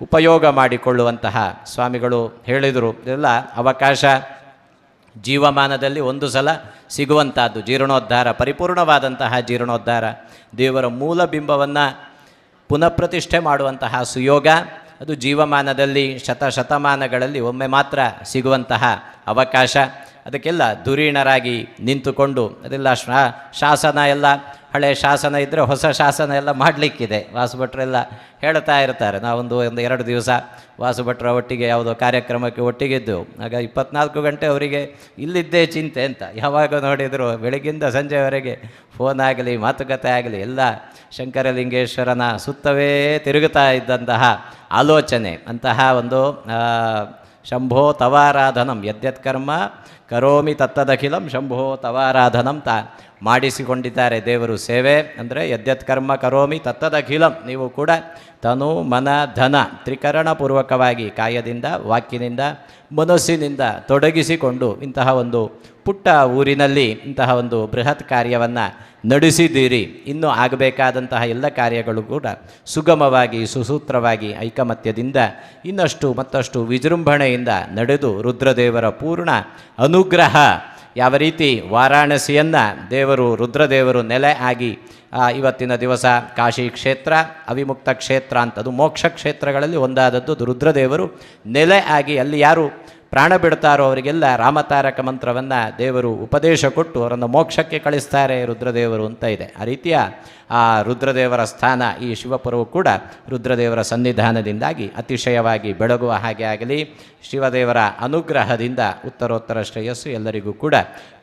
ಉಪಯೋಗ ಮಾಡಿಕೊಳ್ಳುವಂತಹ ಸ್ವಾಮಿಗಳು ಹೇಳಿದರು. ಇದೆಲ್ಲ ಅವಕಾಶ ಜೀವಮಾನದಲ್ಲಿ ಒಂದು ಸಲ ಸಿಗುವಂಥದ್ದು. ಜೀರ್ಣೋದ್ಧಾರ, ಪರಿಪೂರ್ಣವಾದಂತಹ ಜೀರ್ಣೋದ್ಧಾರ, ದೇವರ ಮೂಲ ಬಿಂಬವನ್ನು ಪುನಃ ಪ್ರತಿಷ್ಠೆ ಮಾಡುವಂತಹ ಸುಯೋಗ, ಅದು ಜೀವಮಾನದಲ್ಲಿ ಶತಮಾನಗಳಲ್ಲಿ ಒಮ್ಮೆ ಮಾತ್ರ ಸಿಗುವಂತಹ ಅವಕಾಶ. ಅದಕ್ಕೆಲ್ಲ ಧುರೀಣರಾಗಿ ನಿಂತುಕೊಂಡು ಅದೆಲ್ಲ ಶಾಸನ ಎಲ್ಲ ಹಳೆ ಶಾಸನ ಇದ್ದರೆ ಹೊಸ ಶಾಸನ ಎಲ್ಲ ಮಾಡಲಿಕ್ಕಿದೆ. ವಾಸುಭಟ್ರೆಲ್ಲ ಹೇಳ್ತಾ ಇರ್ತಾರೆ. ನಾವೊಂದು 2 ದಿವಸ ವಾಸುಭಟ್ರ ಒಟ್ಟಿಗೆ ಯಾವುದೋ ಕಾರ್ಯಕ್ರಮಕ್ಕೆ ಒಟ್ಟಿಗಿದ್ದೆವು. ಆಗ 24 ಗಂಟೆ ಅವರಿಗೆ ಇಲ್ಲಿದ್ದೇ ಚಿಂತೆ ಅಂತ. ಯಾವಾಗ ನೋಡಿದರೂ ಬೆಳಗ್ಗಿಂದ ಸಂಜೆವರೆಗೆ ಫೋನ್ ಆಗಲಿ, ಮಾತುಕತೆ ಆಗಲಿ, ಎಲ್ಲ ಶಂಕರಲಿಂಗೇಶ್ವರನ ಸುತ್ತವೇ ತಿರುಗುತ್ತಾ ಇದ್ದಂತಹ ಆಲೋಚನೆ. ಅಂತಹ ಒಂದು ಶಂಭೋ ತವಾರಾಧನಂ ಯದ್ಯತ್ಕರ್ಮ ಕರೋಮಿ ತತ್ತದಖಿಲಂ ಶಂಭೋ ತವಾರಾಧನಂ ಮಾಡಿಸಿಕೊಂಡಿದ್ದಾರೆ ದೇವರು. ಸೇವೆ ಅಂದರೆ ಯದ್ಯತ್ಕರ್ಮ ಕರೋಮಿ ತತ್ತದಖಿಲಂ. ನೀವು ಕೂಡ ತನು ಮನ ಧನ ತ್ರಿಕರಣಪೂರ್ವಕವಾಗಿ ಕಾಯದಿಂದ, ವಾಕ್ಯದಿಂದ, ಮನಸ್ಸಿನಿಂದ ತೊಡಗಿಸಿಕೊಂಡು ಇಂತಹ ಒಂದು ಪುಟ್ಟ ಊರಿನಲ್ಲಿ ಇಂತಹ ಒಂದು ಬೃಹತ್ ಕಾರ್ಯವನ್ನು ನಡೆಸಿದ್ದೀರಿ. ಇನ್ನೂ ಆಗಬೇಕಾದಂತಹ ಎಲ್ಲ ಕಾರ್ಯಗಳು ಕೂಡ ಸುಗಮವಾಗಿ, ಸುಸೂತ್ರವಾಗಿ, ಐಕಮತ್ಯದಿಂದ ಇನ್ನಷ್ಟು ಮತ್ತಷ್ಟು ವಿಜೃಂಭಣೆಯಿಂದ ನಡೆದು ರುದ್ರದೇವರ ಪೂರ್ಣ ಅನುಗ್ರಹ ಯಾವ ರೀತಿ ವಾರಾಣಸಿಯನ್ನು ದೇವರು ರುದ್ರದೇವರು ನೆಲೆ ಆಗಿ ಇವತ್ತಿನ ದಿವಸ ಕಾಶಿ ಕ್ಷೇತ್ರ ಅವಿಮುಕ್ತ ಕ್ಷೇತ್ರ ಅಂತ, ಅದು ಮೋಕ್ಷ ಕ್ಷೇತ್ರಗಳಲ್ಲಿ ಒಂದಾದದ್ದು ರುದ್ರದೇವರು ನೆಲೆ ಆಗಿ ಅಲ್ಲಿ ಯಾರು ಪ್ರಾಣ ಬಿಡ್ತಾರೋ ಅವರಿಗೆಲ್ಲ ರಾಮತಾರಕ ಮಂತ್ರವನ್ನು ದೇವರು ಉಪದೇಶ ಕೊಟ್ಟು ಅವರನ್ನು ಮೋಕ್ಷಕ್ಕೆ ಕಳಿಸ್ತಾರೆ ರುದ್ರದೇವರು ಅಂತ ಇದೆ. ಆ ರೀತಿಯ ಆ ರುದ್ರದೇವರ ಸ್ಥಾನ ಈ ಶಿವಪುರವು ಕೂಡ ರುದ್ರದೇವರ ಸನ್ನಿಧಾನದಿಂದಾಗಿ ಅತಿಶಯವಾಗಿ ಬೆಳಗುವ ಹಾಗೆ ಆಗಲಿ. ಶಿವದೇವರ ಅನುಗ್ರಹದಿಂದ ಉತ್ತರೋತ್ತರ ಶ್ರೇಯಸ್ಸು ಎಲ್ಲರಿಗೂ ಕೂಡ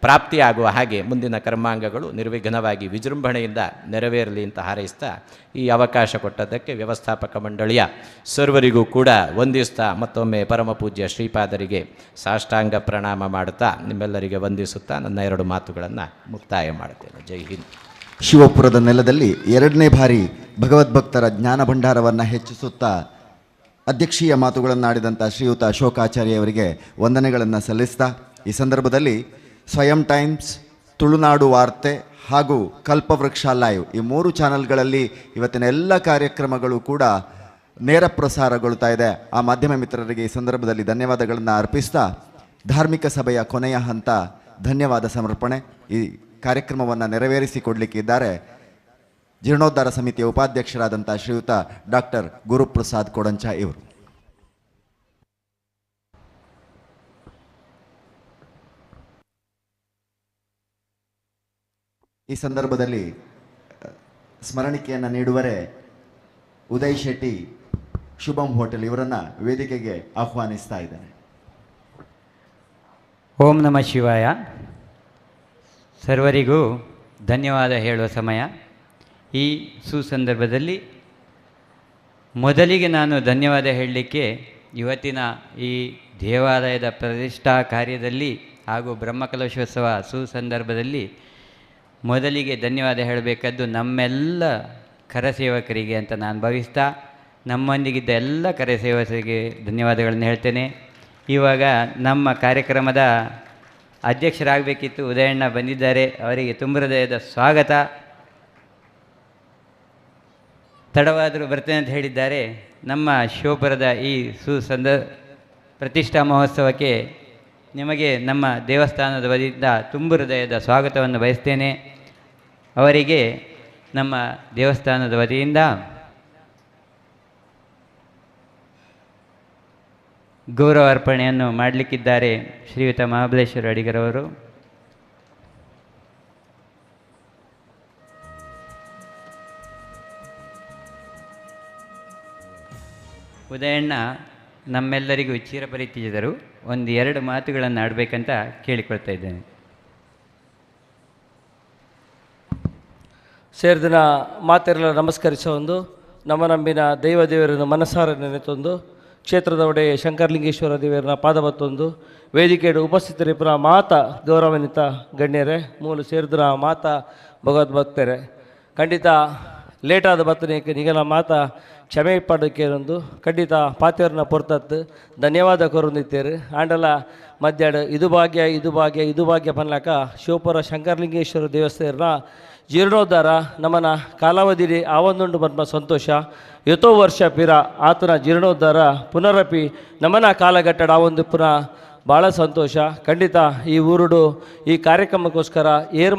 ಪ್ರಾಪ್ತಿಯಾಗುವ ಹಾಗೆ ಮುಂದಿನ ಕರ್ಮಾಂಗಗಳು ನಿರ್ವಿಘ್ನವಾಗಿ ವಿಜೃಂಭಣೆಯಿಂದ ನೆರವೇರಲಿ ಅಂತ ಹಾರೈಸ್ತಾ ಈ ಅವಕಾಶ ಕೊಟ್ಟದ್ದಕ್ಕೆ ವ್ಯವಸ್ಥಾಪಕ ಮಂಡಳಿಯ ಸರ್ವರಿಗೂ ಕೂಡ ವಂದಿಸ್ತಾ ಮತ್ತೊಮ್ಮೆ ಪರಮಪೂಜ್ಯ ಶ್ರೀಪಾದರಿಗೆ ಸಾಷ್ಟಾಂಗ ಪ್ರಣಾಮ ಮಾಡುತ್ತಾ ನಿಮ್ಮೆಲ್ಲರಿಗೆ ವಂದಿಸುತ್ತಾ ನನ್ನ 2 ಮಾತುಗಳನ್ನು ಮುಕ್ತಾಯ ಮಾಡುತ್ತೇನೆ. ಜೈ ಹಿಂದ್. ಶಿವಪುರದ ನೆಲದಲ್ಲಿ 2ನೇ ಬಾರಿ ಭಗವದ್ಭಕ್ತರ ಜ್ಞಾನ ಭಂಡಾರವನ್ನು ಹೆಚ್ಚಿಸುತ್ತಾ ಅಧ್ಯಕ್ಷೀಯ ಮಾತುಗಳನ್ನಾಡಿದಂಥ ಶ್ರೀಯುತ ಅಶೋಕಾಚಾರ್ಯವರಿಗೆ ವಂದನೆಗಳನ್ನು ಸಲ್ಲಿಸ್ತಾ ಈ ಸಂದರ್ಭದಲ್ಲಿ ಸ್ವಯಂ ಟೈಮ್ಸ್, ತುಳುನಾಡು ವಾರ್ತೆ ಹಾಗೂ ಕಲ್ಪವೃಕ್ಷ ಲೈವ್ ಈ 3 ಚಾನಲ್ಗಳಲ್ಲಿ ಇವತ್ತಿನ ಎಲ್ಲ ಕಾರ್ಯಕ್ರಮಗಳು ಕೂಡ ನೇರ ಪ್ರಸಾರಗೊಳ್ತಾ ಇದೆ. ಆ ಮಾಧ್ಯಮ ಮಿತ್ರರಿಗೆ ಈ ಸಂದರ್ಭದಲ್ಲಿ ಧನ್ಯವಾದಗಳನ್ನು ಅರ್ಪಿಸ್ತಾ ಧಾರ್ಮಿಕ ಸಭೆಯ ಕೊನೆಯ ಹಂತ ಧನ್ಯವಾದ ಸಮರ್ಪಣೆ ಈ ಕಾರ್ಯಕ್ರಮವನ್ನು ನೆರವೇರಿಸಿಕೊಡಲಿಕ್ಕಿದ್ದಾರೆ ಜೀರ್ಣೋದ್ಧಾರ ಸಮಿತಿಯ ಉಪಾಧ್ಯಕ್ಷರಾದಂಥ ಶ್ರೀಯುತ ಡಾಕ್ಟರ್ ಗುರುಪ್ರಸಾದ್ ಕೊಡಂಚ ಇವರು. ಈ ಸಂದರ್ಭದಲ್ಲಿ ಸ್ಮರಣಿಕೆಯನ್ನು ನೀಡುವರೆ ಉದಯ್ ಶೆಟ್ಟಿ, ಶುಭಂ ಹೋಟೆಲ್ ಇವರನ್ನು ವೇದಿಕೆಗೆ ಆಹ್ವಾನಿಸ್ತಾ ಇದ್ದೇನೆ. ಓಂ ನಮಃ ಶಿವಾಯ. ಸರ್ವರಿಗೂ ಧನ್ಯವಾದ ಹೇಳುವ ಸಮಯ. ಈ ಸುಸಂದರ್ಭದಲ್ಲಿ ಮೊದಲಿಗೆ ನಾನು ಧನ್ಯವಾದ ಹೇಳಲಿಕ್ಕೆ ಇವತ್ತಿನ ಈ ದೇವಾಲಯದ ಪ್ರತಿಷ್ಠಾ ಕಾರ್ಯದಲ್ಲಿ ಹಾಗೂ ಬ್ರಹ್ಮಕಲಶೋತ್ಸವ ಸುಸಂದರ್ಭದಲ್ಲಿ ಮೊದಲಿಗೆ ಧನ್ಯವಾದ ಹೇಳಬೇಕಾದ್ದು ನಮ್ಮೆಲ್ಲ ಕರಸೇವಕರಿಗೆ ಅಂತ ನಾನು ಭಾವಿಸ್ತಾ ನಮ್ಮೊಂದಿಗಿದ್ದ ಎಲ್ಲ ಕರಸೇವಕರಿಗೆ ಧನ್ಯವಾದಗಳನ್ನು ಹೇಳ್ತೇನೆ. ಇವಾಗ ನಮ್ಮ ಕಾರ್ಯಕ್ರಮದ ಅಧ್ಯಕ್ಷರಾಗಬೇಕಿತ್ತು, ಉದಯಣ್ಣ ಬಂದಿದ್ದಾರೆ, ಅವರಿಗೆ ತುಂಬ ಹೃದಯದ ಸ್ವಾಗತ. ತಡವಾದರೂ ಬರ್ತೇನೆ ಅಂತ ಹೇಳಿದ್ದಾರೆ. ನಮ್ಮ ಶಿವಪುರದ ಈ ಪ್ರತಿಷ್ಠಾ ಮಹೋತ್ಸವಕ್ಕೆ ನಿಮಗೆ ನಮ್ಮ ದೇವಸ್ಥಾನದ ವತಿಯಿಂದ ತುಂಬ ಹೃದಯದ ಸ್ವಾಗತವನ್ನು ಬಯಸ್ತೇನೆ. ಅವರಿಗೆ ನಮ್ಮ ದೇವಸ್ಥಾನದ ವತಿಯಿಂದ ಗೌರವ ಅರ್ಪಣೆಯನ್ನು ಮಾಡಲಿಕ್ಕಿದ್ದಾರೆ ಶ್ರೀಯುತ ಮಹಾಬಲೇಶ್ವರ ಅಡಿಗರವರು. ಉದಯಣ್ಣ ನಮ್ಮೆಲ್ಲರಿಗೂ ಚಿರಪರಿಚಿತರು. 1-2 ಮಾತುಗಳನ್ನು ಆಡಬೇಕಂತ ಕೇಳಿಕೊಳ್ತಾ ಇದ್ದೇನೆ. ಸೇರಿದಿನ ಮಾತೆರೆಲ್ಲ ನಮಸ್ಕರಿಸೊಂದು ನಮ್ಮ ನಂಬಿನ ದೇವರನ್ನು ಮನಸಾರ ನೆನೆತೊಂದು ಕ್ಷೇತ್ರದ ಒಡೆಯ ಶಂಕರಲಿಂಗೇಶ್ವರ ದೇವರನ್ನ ಪಾದಬತ್ತೊಂದು ವೇದಿಕೆಯ ಉಪಸ್ಥಿತರಿಬ್ಬರ ಮಾತ ಗೌರವಾನ್ವಿತ ಗಣ್ಯರೇ, ಮೂಲ ಸೇರಿದ್ರ ಮಾತ ಭಗವದ್ಭಕ್ತರೇ, ಖಂಡಿತ ಲೇಟಾದ ಬತ್ತನೇಕೆ ನಿಗಲ ಮಾತ ಕ್ಷಮೆ ಪಡೋಕ್ಕೆ ಒಂದು ಖಂಡಿತ ಪಾತೆಯವ್ರನ್ನ ಪೊರ್ತತ್ತು ಧನ್ಯವಾದ ಕೊರೊಂದಿತ್ತೇರು. ಆಂಡಲ ಮಧ್ಯಾಹ್ನ ಇದು ಭಾಗ್ಯ ಪನ್ಲಾಕ ಶಿವಪುರ ಶಂಕರಲಿಂಗೇಶ್ವರ ದೇವಸ್ಥಾನ ಜೀರ್ಣೋದ್ಧಾರ ನಮ್ಮನ ಕಾಲಾವಧಿಲಿ ಆವೊಂದುಂಡು ಬಂದ ಸಂತೋಷ. ಎಷ್ಟೋ ವರ್ಷ ಪಿರ ಆತನ ಜೀರ್ಣೋದ್ಧಾರ ಪುನರಪಿ ನಮ್ಮನ ಕಾಲಘಟ್ಟಡ ಆವೊಂದು ಪುನಃ ಭಾಳ ಸಂತೋಷ. ಖಂಡಿತ ಈ ಊರುಡು ಈ ಕಾರ್ಯಕ್ರಮಕ್ಕೋಸ್ಕರ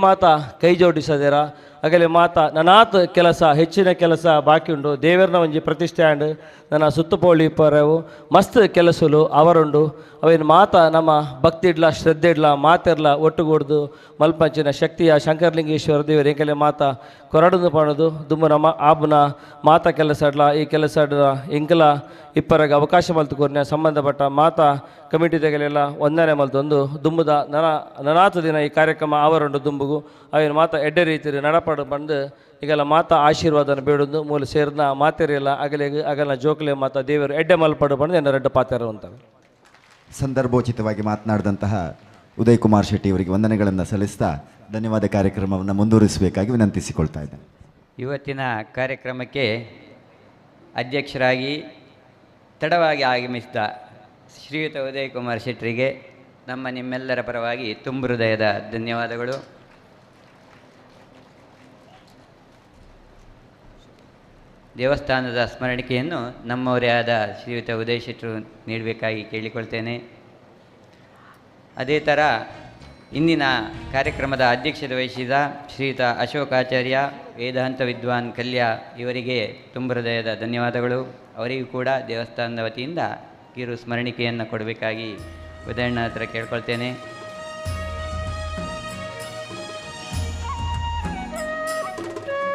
ಮಾತ ಕೈ ಜೋಡಿಸದೇರ ಆಗಲೇ ಮಾತಾ ನನಾತ್ ಕೆಲಸ ಹೆಚ್ಚಿನ ಕೆಲಸ ಬಾಕಿ ಉಂಡು. ದೇವರನ್ನ ಒಂಜಿ ಪ್ರತಿಷ್ಠೆ ಆಂಡ್ ನನ್ನ ಸುತ್ತಪೋಳಿ ಪರವು ಮಸ್ತ್ ಕೆಲಸಲು ಅವರುಂಡು. ಅವೇನು ಮಾತಾ ನಮ್ಮ ಭಕ್ತಿ ಇಡ್ಲ ಶ್ರದ್ಧೆ ಇಡ್ಲ ಮಾತೆರ್ಲ ಒಟ್ಟುಗೂಡ್ದು ಮಲ್ಪಂಚಿನ ಶಕ್ತಿಯ ಶಂಕರಲಿಂಗೇಶ್ವರ ದೇವರು ಏಕಲೆ ಮಾತಾ ಕೊರಡುದು ಪಣದು ದುಮ್ಮು ನಮ್ಮ ಆಬ್ನ ಮಾತಾ ಕೆಲಸ ಇಡ್ಲ ಈ ಕೆಲಸ ಇಂಕಲ ಇಪ್ಪರಾಗ ಅವಕಾಶ ಮಲ್ತುಕೊರ್ನ ಸಂಬಂಧಪಟ್ಟ ಮಾತಾ ಕಮಿಟಿ ತೆಗಲೆಲ್ಲ ಒಂದನೇ ಮಲ್ತೊಂದು ದುಮ್ಮುದ ನನಾತ್ ದಿನ ಈ ಕಾರ್ಯಕ್ರಮ ಅವರುಂಡು ದುಂಬುಗು ಅವೇನು ಮಾತಾ ಎಡ್ಡೆ ರೀತಿ ನಡಪಡು ಬಂದು ಈಗೆಲ್ಲ ಮಾತಾ ಆಶೀರ್ವಾದನ ಬೇಡುದು ಮೂಲ ಸೇರಿದ ಮಾತೆರೆಲ್ಲ ಅಗಲ ಜೋಕಲೆ ಮಾತಾ ದೇವರು ಎಡ್ಡೆ ಮಲ್ಪಡು ಬಂದು ಎನ್ನ ರೆಡ್ಡ ಪಾತೆರು ಅಂತಾರೆ. ಸಂದರ್ಭೋಚಿತವಾಗಿ ಮಾತನಾಡಿದಂತಹ ಉದಯ್ ಕುಮಾರ್ ಶೆಟ್ಟಿ ಅವರಿಗೆ ವಂದನೆಗಳನ್ನು ಸಲ್ಲಿಸ್ತಾ ಧನ್ಯವಾದ ಕಾರ್ಯಕ್ರಮವನ್ನು ಮುಂದುವರಿಸಬೇಕಾಗಿ ವಿನಂತಿಸಿಕೊಳ್ತಾ ಇದ್ದೇನೆ. ಇವತ್ತಿನ ಕಾರ್ಯಕ್ರಮಕ್ಕೆ ಅಧ್ಯಕ್ಷರಾಗಿ ತಡವಾಗಿ ಆಗಮಿಸಿದ ಶ್ರೀಯುತ ಉದಯ್ ಕುಮಾರ್ ಶೆಟ್ಟರಿಗೆ ನಿಮ್ಮೆಲ್ಲರ ಪರವಾಗಿ ತುಂಬ ಹೃದಯದ ಧನ್ಯವಾದಗಳು. ದೇವಸ್ಥಾನದ ಸ್ಮರಣಿಕೆಯನ್ನು ನಮ್ಮವರೇ ಆದ ಶ್ರೀಯುತ ಉದಯ್ ಶೆಟ್ಟರು ನೀಡಬೇಕಾಗಿ ಕೇಳಿಕೊಳ್ತೇನೆ. ಅದೇ ಥರ ಇಂದಿನ ಕಾರ್ಯಕ್ರಮದ ಅಧ್ಯಕ್ಷತೆ ವಹಿಸಿದ ಶ್ರೀಯುತ ಅಶೋಕಾಚಾರ್ಯ ವೇದಾಂತ ವಿದ್ವಾನ್ ಕಲ್ಯ ಇವರಿಗೆ ತುಂಬ ಹೃದಯದ ಧನ್ಯವಾದಗಳು. ಅವರಿಗೂ ಕೂಡ ದೇವಸ್ಥಾನದ ವತಿಯಿಂದ ಕಿರು ಸ್ಮರಣಿಕೆಯನ್ನು ಕೊಡಬೇಕಾಗಿ ಉದಯಣ್ಣ ಹತ್ರ ಕೇಳ್ಕೊಳ್ತೇನೆ.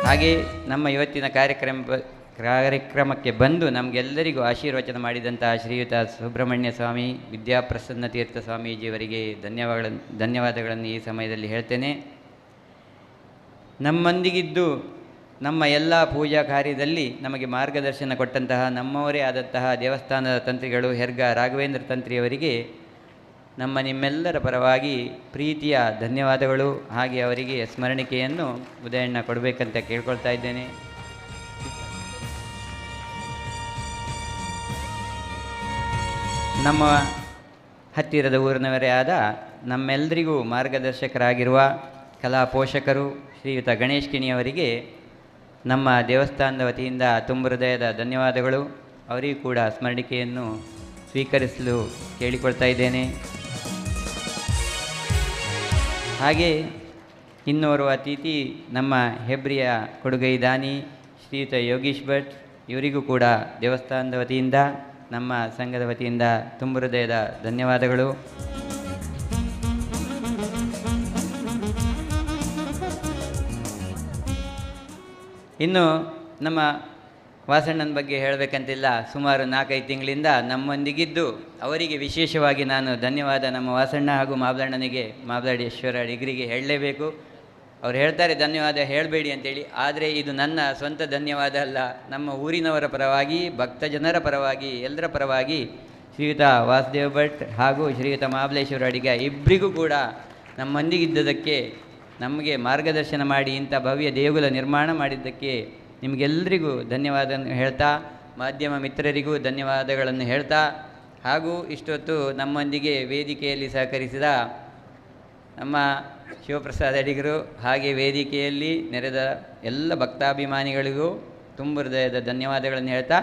ಹಾಗೆ ನಮ್ಮ ಇವತ್ತಿನ ಕಾರ್ಯಕ್ರಮಕ್ಕೆ ಬಂದು ನಮಗೆಲ್ಲರಿಗೂ ಆಶೀರ್ವಚನ ಮಾಡಿದಂತಹ ಶ್ರೀಯುತ ಸುಬ್ರಹ್ಮಣ್ಯ ಸ್ವಾಮಿ ವಿದ್ಯಾಪ್ರಸನ್ನ ತೀರ್ಥ ಸ್ವಾಮೀಜಿಯವರಿಗೆ ಧನ್ಯವಾದಗಳನ್ನು ಈ ಸಮಯದಲ್ಲಿ ಹೇಳ್ತೇನೆ. ನಮ್ಮೊಂದಿಗಿದ್ದು ನಮ್ಮ ಎಲ್ಲ ಪೂಜಾ ಕಾರ್ಯದಲ್ಲಿ ನಮಗೆ ಮಾರ್ಗದರ್ಶನ ಕೊಟ್ಟಂತಹ ನಮ್ಮವರೇ ಆದಂತಹ ದೇವಸ್ಥಾನದ ತಂತ್ರಿಗಳು ಹೆರ್ಗ ರಾಘವೇಂದ್ರ ತಂತ್ರಿಯವರಿಗೆ ನಿಮ್ಮೆಲ್ಲರ ಪರವಾಗಿ ಪ್ರೀತಿಯ ಧನ್ಯವಾದಗಳು. ಹಾಗೆ ಅವರಿಗೆ ಸ್ಮರಣಿಕೆಯನ್ನು ಉದಯಣ್ಣ ಕೊಡಬೇಕಂತ ಕೇಳ್ಕೊಳ್ತಾ ಇದ್ದೇನೆ. ನಮ್ಮ ಹತ್ತಿರದ ಊರಿನವರೇ ಆದ ನಮ್ಮೆಲ್ಲರಿಗೂ ಮಾರ್ಗದರ್ಶಕರಾಗಿರುವ ಕಲಾ ಪೋಷಕರು ಶ್ರೀಯುತ ಗಣೇಶ್ ಕಿಣಿಯವರಿಗೆ ನಮ್ಮ ದೇವಸ್ಥಾನದ ವತಿಯಿಂದ ತುಂಬ ಹೃದಯದ ಧನ್ಯವಾದಗಳು. ಅವರಿಗೂ ಕೂಡ ಸ್ಮರಣಿಕೆಯನ್ನು ಸ್ವೀಕರಿಸಲು ಕೇಳಿಕೊಳ್ತಾ ಇದ್ದೇನೆ. ಹಾಗೆ ಇನ್ನೋರ್ವ ಅತಿಥಿ ನಮ್ಮ ಹೆಬ್ರಿಯ ಕೊಡುಗೈ ದಾನಿ ಶ್ರೀಯುತ ಯೋಗೀಶ್ ಭಟ್, ಇವರಿಗೂ ಕೂಡ ದೇವಸ್ಥಾನದ ವತಿಯಿಂದ ನಮ್ಮ ಸಂಘದ ವತಿಯಿಂದ ತುಂಬ ಹೃದಯದ ಧನ್ಯವಾದಗಳು. ಇನ್ನು ನಮ್ಮ ವಾಸಣ್ಣನ ಬಗ್ಗೆ ಹೇಳಬೇಕಂತಿಲ್ಲ. ಸುಮಾರು 4-5 ತಿಂಗಳಿಂದ ನಮ್ಮೊಂದಿಗಿದ್ದು ಅವರಿಗೆ ವಿಶೇಷವಾಗಿ ನಾನು ಧನ್ಯವಾದ ನಮ್ಮ ವಾಸಣ್ಣ ಹಾಗೂ ಮಾಬಲಣ್ಣನಿಗೆ, ಮಾಬಲಾಡೇಶ್ವರ ಡಿಗ್ರಿಗೆ ಹೇಳಲೇಬೇಕು. ಅವ್ರು ಹೇಳ್ತಾರೆ ಧನ್ಯವಾದ ಹೇಳಬೇಡಿ ಅಂತೇಳಿ, ಆದರೆ ಇದು ನನ್ನ ಸ್ವಂತ ಧನ್ಯವಾದ ಅಲ್ಲ, ನಮ್ಮ ಊರಿನವರ ಪರವಾಗಿ, ಭಕ್ತ ಜನರ ಪರವಾಗಿ, ಎಲ್ಲರ ಪರವಾಗಿ ಶ್ರೀಯುತ ವಾಸುದೇವ್ ಭಟ್ ಹಾಗೂ ಶ್ರೀಯುತ ಮಹಾಬಲೇಶ್ವರ ಅಡಿಗ ಇಬ್ಬರಿಗೂ ಕೂಡ ನಮ್ಮೊಂದಿಗಿದ್ದದಕ್ಕೆ, ನಮಗೆ ಮಾರ್ಗದರ್ಶನ ಮಾಡಿ ಇಂಥ ಭವ್ಯ ದೇಗುಲ ನಿರ್ಮಾಣ ಮಾಡಿದ್ದಕ್ಕೆ ನಿಮಗೆಲ್ಲರಿಗೂ ಧನ್ಯವಾದ ಹೇಳ್ತಾ, ಮಾಧ್ಯಮ ಮಿತ್ರರಿಗೂ ಧನ್ಯವಾದಗಳನ್ನು ಹೇಳ್ತಾ, ಹಾಗೂ ಇಷ್ಟೊತ್ತು ನಮ್ಮೊಂದಿಗೆ ವೇದಿಕೆಯಲ್ಲಿ ಸಹಕರಿಸಿದ ನಮ್ಮ ಶಿವಪ್ರಸಾದ್ ಅಡಿಗರು ಹಾಗೆ ವೇದಿಕೆಯಲ್ಲಿ ನೆರೆದ ಎಲ್ಲ ಭಕ್ತಾಭಿಮಾನಿಗಳಿಗೂ ತುಂಬ ಹೃದಯದ ಧನ್ಯವಾದಗಳನ್ನು ಹೇಳ್ತಾ,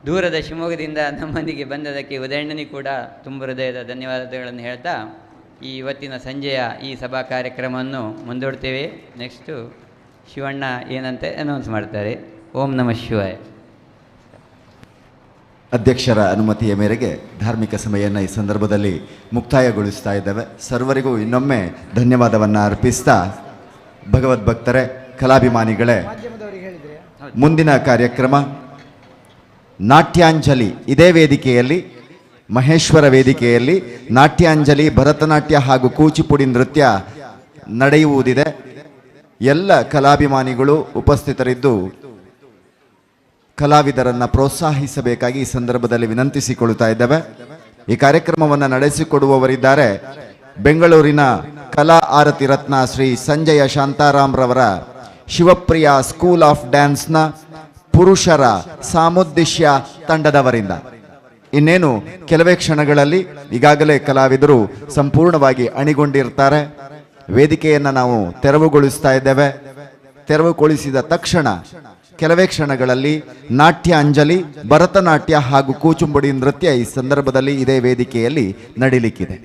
ದೂರದ ಶಿವಮೊಗ್ಗದಿಂದ ನಮ್ಮೊಂದಿಗೆ ಬಂದದಕ್ಕೆ ಉದಯಣ್ಣನಿಗೆ ಕೂಡ ತುಂಬ ಹೃದಯದ ಧನ್ಯವಾದಗಳನ್ನು ಹೇಳ್ತಾ ಈ ಇವತ್ತಿನ ಸಂಜೆಯ ಈ ಸಭಾ ಕಾರ್ಯಕ್ರಮವನ್ನು ಮುಂದೂಡ್ತೇವೆ. ನೆಕ್ಸ್ಟು ಶಿವಣ್ಣ ಏನಂತ ಅನೌನ್ಸ್ ಮಾಡ್ತಾರೆ. ಓಂ ನಮಃ ಶಿವಾಯ. ಅಧ್ಯಕ್ಷರ ಅನುಮತಿಯ ಮೇರೆಗೆ ಧಾರ್ಮಿಕ ಸಭೆಯನ್ನು ಈ ಸಂದರ್ಭದಲ್ಲಿ ಮುಕ್ತಾಯಗೊಳಿಸ್ತಾ ಇದ್ದೇವೆ. ಸರ್ವರಿಗೂ ಇನ್ನೊಮ್ಮೆ ಧನ್ಯವಾದವನ್ನು ಅರ್ಪಿಸ್ತಾ, ಭಗವದ್ಭಕ್ತರೇ, ಕಲಾಭಿಮಾನಿಗಳೇ, ಮುಂದಿನ ಕಾರ್ಯಕ್ರಮ ನಾಟ್ಯಾಂಜಲಿ ಇದೇ ವೇದಿಕೆಯಲ್ಲಿ, ಮಹೇಶ್ವರ ವೇದಿಕೆಯಲ್ಲಿ ನಾಟ್ಯಾಂಜಲಿ, ಭರತನಾಟ್ಯ ಹಾಗೂ ಕೂಚಿಪುಡಿ ನೃತ್ಯ ನಡೆಯುವುದಿದೆ. ಎಲ್ಲ ಕಲಾಭಿಮಾನಿಗಳು ಉಪಸ್ಥಿತರಿದ್ದು ಕಲಾವಿದರನ್ನು ಪ್ರೋತ್ಸಾಹಿಸಬೇಕಾಗಿ ಈ ಸಂದರ್ಭದಲ್ಲಿ ವಿನಂತಿಸಿಕೊಳ್ಳುತ್ತಾ ಇದ್ದೇವೆ. ಈ ಕಾರ್ಯಕ್ರಮವನ್ನು ನಡೆಸಿಕೊಡುವವರಿದ್ದಾರೆ ಬೆಂಗಳೂರಿನ ಕಲಾ ಆರತಿ ರತ್ನ ಶ್ರೀ ಸಂಜಯ ಶಾಂತಾರಾಮ್ ರವರ ಶಿವಪ್ರಿಯ ಸ್ಕೂಲ್ ಆಫ್ ಡ್ಯಾನ್ಸ್ನ ಪುರುಷರ ಸಾಮುದ್ದೇಶ್ಯ ತಂಡದವರಿಂದ. ಇನ್ನೇನು ಕೆಲವೇ ಕ್ಷಣಗಳಲ್ಲಿ ಈಗಾಗಲೇ ಕಲಾವಿದರು ಸಂಪೂರ್ಣವಾಗಿ ಅಣಿಗೊಂಡಿರ್ತಾರೆ. ವೇದಿಕೆಯನ್ನು ನಾವು ತೆರವುಗೊಳಿಸ್ತಾ ಇದ್ದೇವೆ. ತೆರವುಗೊಳಿಸಿದ ತಕ್ಷಣ ಕೆಲವೇ ಕ್ಷಣಗಳಲ್ಲಿ ನಾಟ್ಯ ಅಂಜಲಿ, ಭರತನಾಟ್ಯ ಹಾಗೂ ಕೂಚುಂಬುಡಿ ನೃತ್ಯ ಈ ಸಂದರ್ಭದಲ್ಲಿ ಇದೇ ವೇದಿಕೆಯಲ್ಲಿ ನಡೀಲಿಕ್ಕಿದೆ.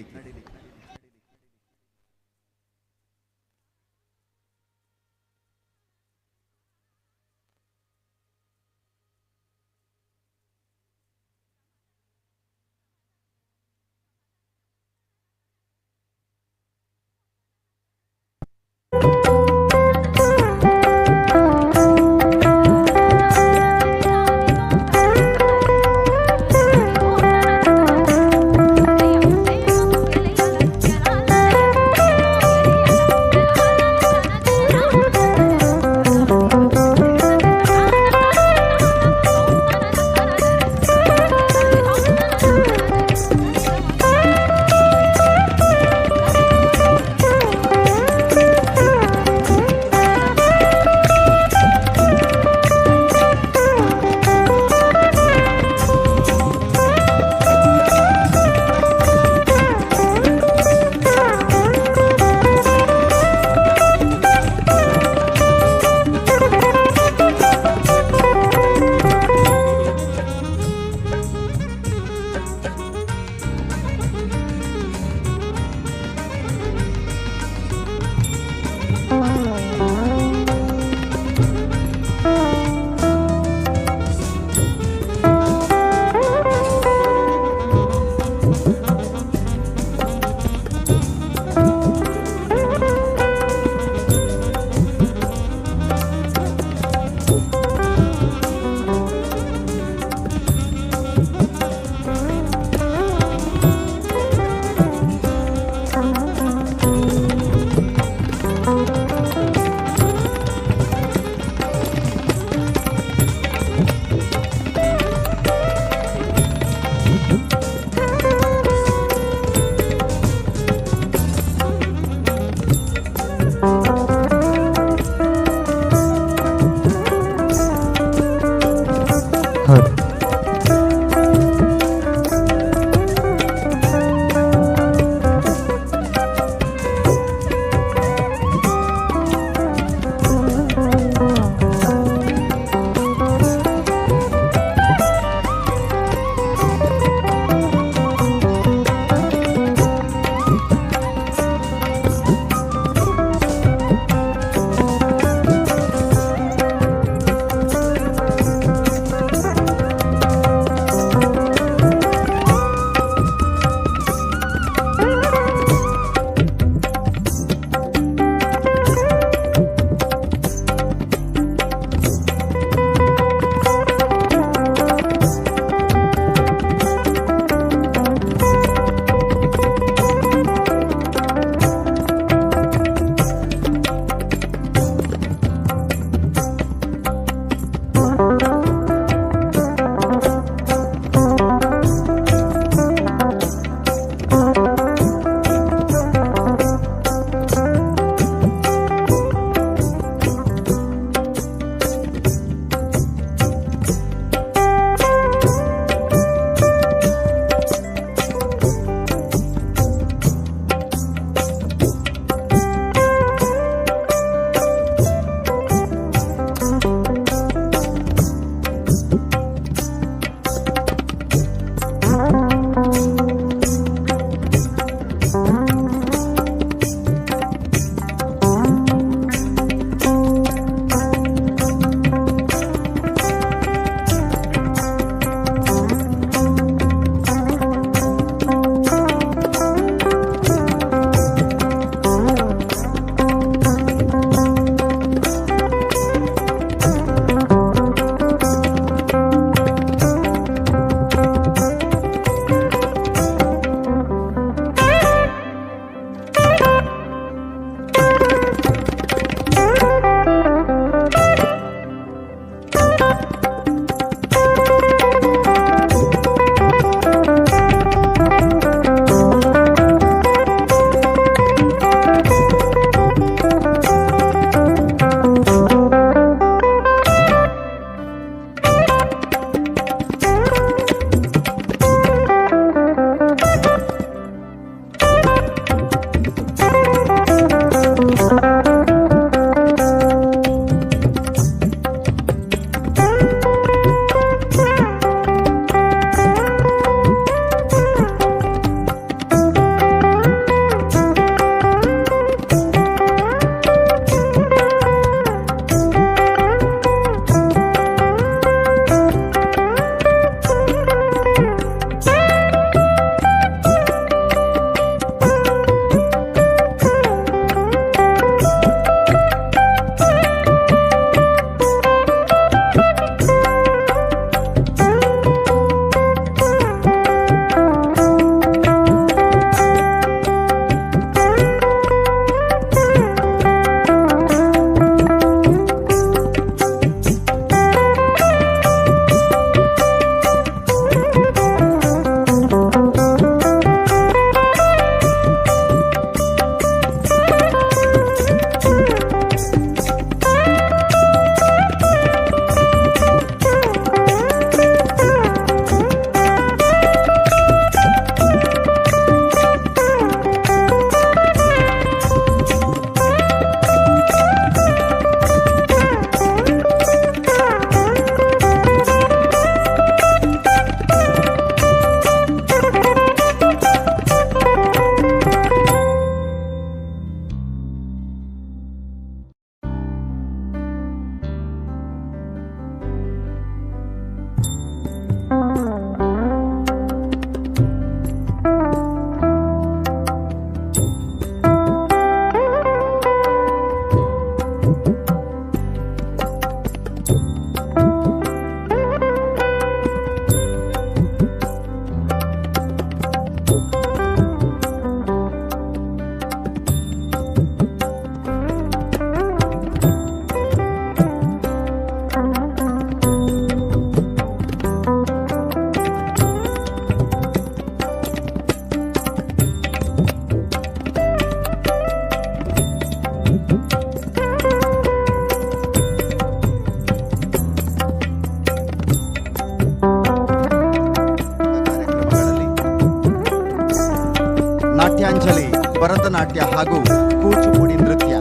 ಭರತನಾಟ್ಯ ಹಾಗೂ ಕೂಚುಪುಡಿ ನೃತ್ಯ.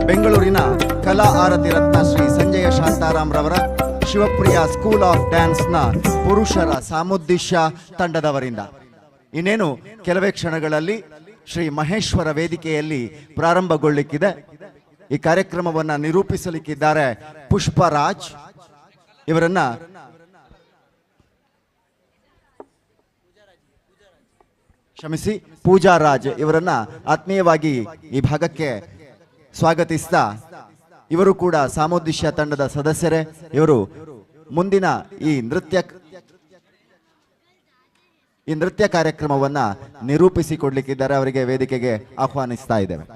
ಬೆಂಗಳೂರಿನ ಕಲಾ ಆರತಿ ರತ್ನ ಶ್ರೀ ಸಂಜಯ ಶಾಂತಾರಾಮ್ ರವರ ಶಿವಪ್ರಿಯ ಸ್ಕೂಲ್ ಆಫ್ ಡ್ಯಾನ್ಸ್ನ ಪುರುಷರ ಸಾಮುದ್ದೇಶ ತಂಡದವರಿಂದ. ಇನ್ನೇನು ಕೆಲವೇ ಕ್ಷಣಗಳಲ್ಲಿ ಶ್ರೀ ಮಹೇಶ್ವರ ವೇದಿಕೆಯಲ್ಲಿ ಪ್ರಾರಂಭಗೊಳ್ಳಿಕ್ಕಿದೆ. ಈ ಕಾರ್ಯಕ್ರಮವನ್ನು ನಿರೂಪಿಸಲಿಕ್ಕಿದ್ದಾರೆ ಪುಷ್ಪರಾಜ್. ಇವರನ್ನ ಕ್ಷಮಿಸಿ, ಪೂಜಾರಾಜ್ ಇವರನ್ನ ಆತ್ಮೀಯವಾಗಿ ಈ ಭಾಗಕ್ಕೆ ಸ್ವಾಗತಿಸ್ತಾ, ಇವರು ಕೂಡ ಸಾಮುದ್ದೇಶ ತಂಡದ ಸದಸ್ಯರೇ. ಇವರು ಮುಂದಿನ ಈ ನೃತ್ಯ ಕಾರ್ಯಕ್ರಮವನ್ನ ನಿರೂಪಿಸಿಕೊಡ್ಲಿಕ್ಕಿದ್ದಾರೆ. ಅವರಿಗೆ ವೇದಿಕೆಗೆ ಆಹ್ವಾನಿಸ್ತಾ ಇದ್ದೇವೆ.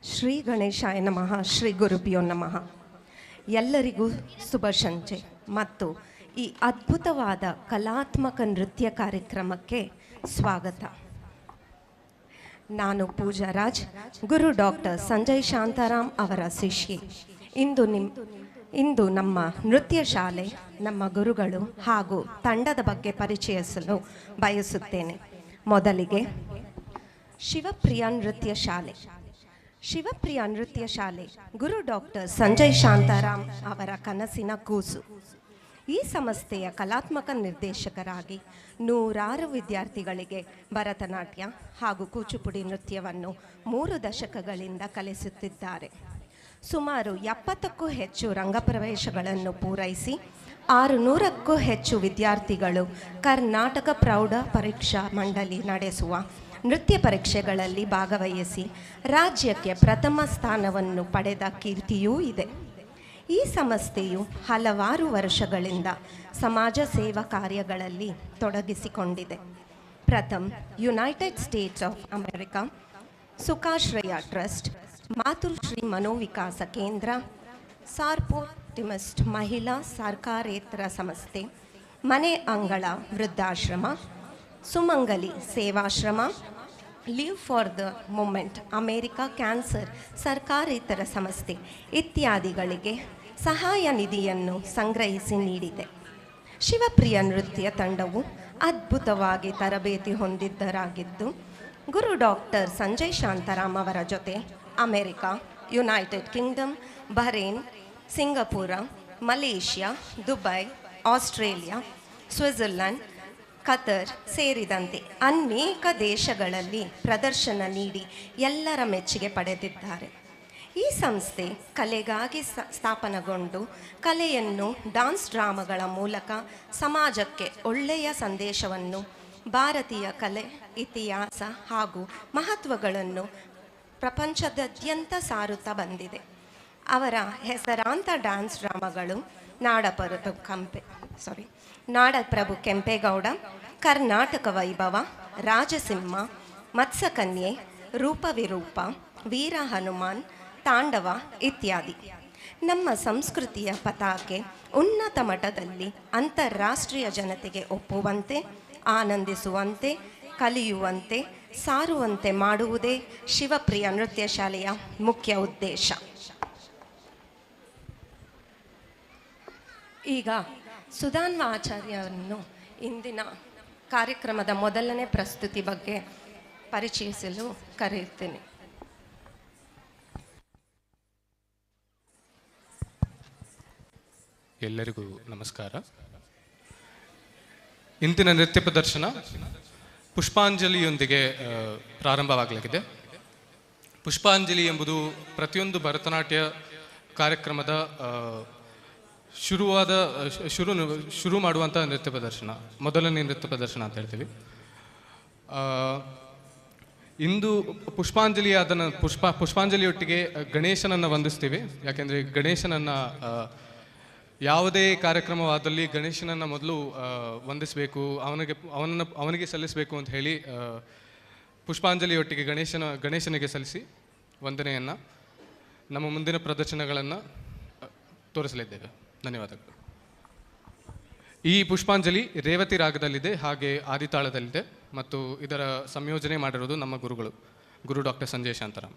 ಶ್ರೀ ಗಣೇಶಾಯ ನಮಃ. ಶ್ರೀ ಗುರುಭ್ಯೋ ನಮಃ. ಎಲ್ಲರಿಗೂ ಶುಭ ಸಂಜೆ ಮತ್ತು ಈ ಅದ್ಭುತವಾದ ಕಲಾತ್ಮಕ ನೃತ್ಯ ಕಾರ್ಯಕ್ರಮಕ್ಕೆ ಸ್ವಾಗತ. ನಾನು ಪೂಜಾರಾಜ್, ಗುರು ಡಾಕ್ಟರ್ ಸಂಜಯ್ ಶಾಂತಾರಾಮ್ ಅವರ ಶಿಷ್ಯೆ. ಇಂದು ನಮ್ಮ ನೃತ್ಯ ಶಾಲೆ, ನಮ್ಮ ಗುರುಗಳು ಹಾಗೂ ತಂಡದ ಬಗ್ಗೆ ಪರಿಚಯಿಸಲು ಬಯಸುತ್ತೇನೆ. ಮೊದಲಿಗೆ ಶಿವಪ್ರಿಯ ನೃತ್ಯ ಶಾಲೆ. ಶಿವಪ್ರಿಯ ನೃತ್ಯ ಶಾಲೆ ಗುರು ಡಾಕ್ಟರ್ ಸಂಜಯ್ ಶಾಂತಾರಾಮ್ ಅವರ ಕನಸಿನ ಕೂಸು. ಈ ಸಂಸ್ಥೆಯ ಕಲಾತ್ಮಕ ನಿರ್ದೇಶಕರಾಗಿ 100 ವಿದ್ಯಾರ್ಥಿಗಳಿಗೆ ಭರತನಾಟ್ಯ ಹಾಗೂ ಕೂಚುಪುಡಿ ನೃತ್ಯವನ್ನು 3 ದಶಕಗಳಿಂದ ಕಲಿಸುತ್ತಿದ್ದಾರೆ. ಸುಮಾರು 70ಕ್ಕೂ ಹೆಚ್ಚು ರಂಗಪ್ರವೇಶಗಳನ್ನು ಪೂರೈಸಿ 600ಕ್ಕೂ ಹೆಚ್ಚು ವಿದ್ಯಾರ್ಥಿಗಳು ಕರ್ನಾಟಕ ಪ್ರೌಢ ಪರೀಕ್ಷಾ ಮಂಡಳಿ ನಡೆಸುವ ನೃತ್ಯ ಪರೀಕ್ಷೆಗಳಲ್ಲಿ ಭಾಗವಹಿಸಿ ರಾಜ್ಯಕ್ಕೆ ಪ್ರಥಮ ಸ್ಥಾನವನ್ನು ಪಡೆದ ಕೀರ್ತಿಯೂ ಇದೆ. ಈ ಸಂಸ್ಥೆಯು ಹಲವಾರು ವರ್ಷಗಳಿಂದ ಸಮಾಜ ಸೇವಾ ಕಾರ್ಯಗಳಲ್ಲಿ ತೊಡಗಿಸಿಕೊಂಡಿದೆ. Pratham United States of America, Sukhashraya trust, Matrushri Manovikasa Kendra, soroptimist ಮಹಿಳಾ ಸರ್ಕಾರೇತರ ಸಂಸ್ಥೆ, ಮನೆ ಅಂಗಳ ವೃದ್ಧಾಶ್ರಮ, Sumangali Sevashrama, live for the movement America cancer ಸರ್ಕಾರೇತರ ಸಂಸ್ಥೆ ಇತ್ಯಾದಿಗಳಿಗೆ ಸಹಾಯ ನಿಧಿಯನ್ನು ಸಂಗ್ರಹಿಸಿ ನೀಡಿದೆ. ಶಿವಪ್ರಿಯ ನೃತ್ಯ ತಂಡವು ಅದ್ಭುತವಾಗಿ ತರಬೇತಿ ಹೊಂದಿದ್ದರಾಗಿದ್ದು, ಗುರು ಡಾಕ್ಟರ್ ಸಂಜಯ್ ಶಾಂತಾರಾಮ್ ಅವರ ಜೊತೆ America, United Kingdom, Bahrain, Singapore, Malaysia, Dubai, Australia, Switzerland, Qatar ಸೇರಿದಂತೆ ಅನೇಕ ದೇಶಗಳಲ್ಲಿ ಪ್ರದರ್ಶನ ನೀಡಿ ಎಲ್ಲರ ಮೆಚ್ಚುಗೆ ಪಡೆದಿದ್ದಾರೆ. ಈ ಸಂಸ್ಥೆ ಕಲೆಗಾಗಿ ಸ್ಥಾಪನೆಗೊಂಡು ಕಲೆಯನ್ನು ಡಾನ್ಸ್ ಡ್ರಾಮಾಗಳ ಮೂಲಕ ಸಮಾಜಕ್ಕೆ ಒಳ್ಳೆಯ ಸಂದೇಶವನ್ನು, ಭಾರತೀಯ ಕಲೆ, ಇತಿಹಾಸ ಹಾಗೂ ಮಹತ್ವಗಳನ್ನು ಪ್ರಪಂಚದಾದ್ಯಂತ ಸಾರುತ್ತಾ ಬಂದಿದೆ. ಅವರ ಹೆಸರಾಂತ ಡ್ಯಾನ್ಸ್ ಡ್ರಾಮಾಗಳು ನಾಡಪ್ರಭು ಕೆಂಪೇಗೌಡ, ಕರ್ನಾಟಕ ವೈಭವ, ರಾಜಸಿಂಹ, ಮತ್ಸ್ಯಕನ್ಯೆ, ರೂಪವಿರೂಪ, ವೀರ ಹನುಮಾನ್, ತಾಂಡವ ಇತ್ಯಾದಿ. ನಮ್ಮ ಸಂಸ್ಕೃತಿಯ ಪತಾಕೆ ಉನ್ನತ ಮಟ್ಟದಲ್ಲಿ ಅಂತಾರಾಷ್ಟ್ರೀಯ ಜನತೆಗೆ ಒಪ್ಪುವಂತೆ, ಆನಂದಿಸುವಂತೆ, ಕಲಿಯುವಂತೆ, ಸಾರುವಂತೆ ಮಾಡುವುದೇ ಶಿವಪ್ರಿಯ ನೃತ್ಯ ಶಾಲೆಯ ಮುಖ್ಯ ಉದ್ದೇಶ. ಈಗ ಸುಧಾನ್ವ ಆಚಾರ್ಯರನ್ನು ಇಂದಿನ ಕಾರ್ಯಕ್ರಮದ ಮೊದಲನೇ ಪ್ರಸ್ತುತಿ ಬಗ್ಗೆ ಪರಿಚಯಿಸಲು ಕರೆಯುತ್ತೇನೆ. ಎಲ್ಲರಿಗೂ ನಮಸ್ಕಾರ. ಇಂದಿನ ನೃತ್ಯ ಪ್ರದರ್ಶನ ಪುಷ್ಪಾಂಜಲಿಯೊಂದಿಗೆ ಪ್ರಾರಂಭವಾಗಲಿದೆ. ಪುಷ್ಪಾಂಜಲಿ ಎಂಬುದು ಪ್ರತಿಯೊಂದು ಭರತನಾಟ್ಯ ಕಾರ್ಯಕ್ರಮದ ಶುರು ಮಾಡುವಂಥ ನೃತ್ಯ ಪ್ರದರ್ಶನ, ಮೊದಲನೇ ನೃತ್ಯ ಪ್ರದರ್ಶನ ಅಂತ ಹೇಳ್ತೀವಿ. ಇಂದು ಪುಷ್ಪಾಂಜಲಿಯೊಟ್ಟಿಗೆ ಗಣೇಶನನ್ನು ವಂದಿಸ್ತೀವಿ. ಯಾಕೆಂದರೆ ಗಣೇಶನನ್ನು ಯಾವುದೇ ಕಾರ್ಯಕ್ರಮವಾದಲ್ಲಿ ಗಣೇಶನನ್ನು ಮೊದಲು ವಂದಿಸಬೇಕು, ಅವನಿಗೆ ಸಲ್ಲಿಸಬೇಕು ಅಂತ ಹೇಳಿ ಪುಷ್ಪಾಂಜಲಿಯೊಟ್ಟಿಗೆ ಗಣೇಶನಿಗೆ ಸಲ್ಲಿಸಿ ವಂದನೆಯನ್ನು ನಮ್ಮ ಮುಂದಿನ ಪ್ರದರ್ಶನಗಳನ್ನು ತೋರಿಸಲಿದ್ದೇವೆ. ಧನ್ಯವಾದಗಳು. ಈ ಪುಷ್ಪಾಂಜಲಿ ರೇವತಿ ರಾಗದಲ್ಲಿದೆ, ಹಾಗೆ ಆದಿತಾಳದಲ್ಲಿದೆ ಮತ್ತು ಇದರ ಸಂಯೋಜನೆ ಮಾಡಿರೋದು ನಮ್ಮ ಗುರು ಡಾಕ್ಟರ್ ಸಂಜಯ್ ಶಾಂತರಾಮ್.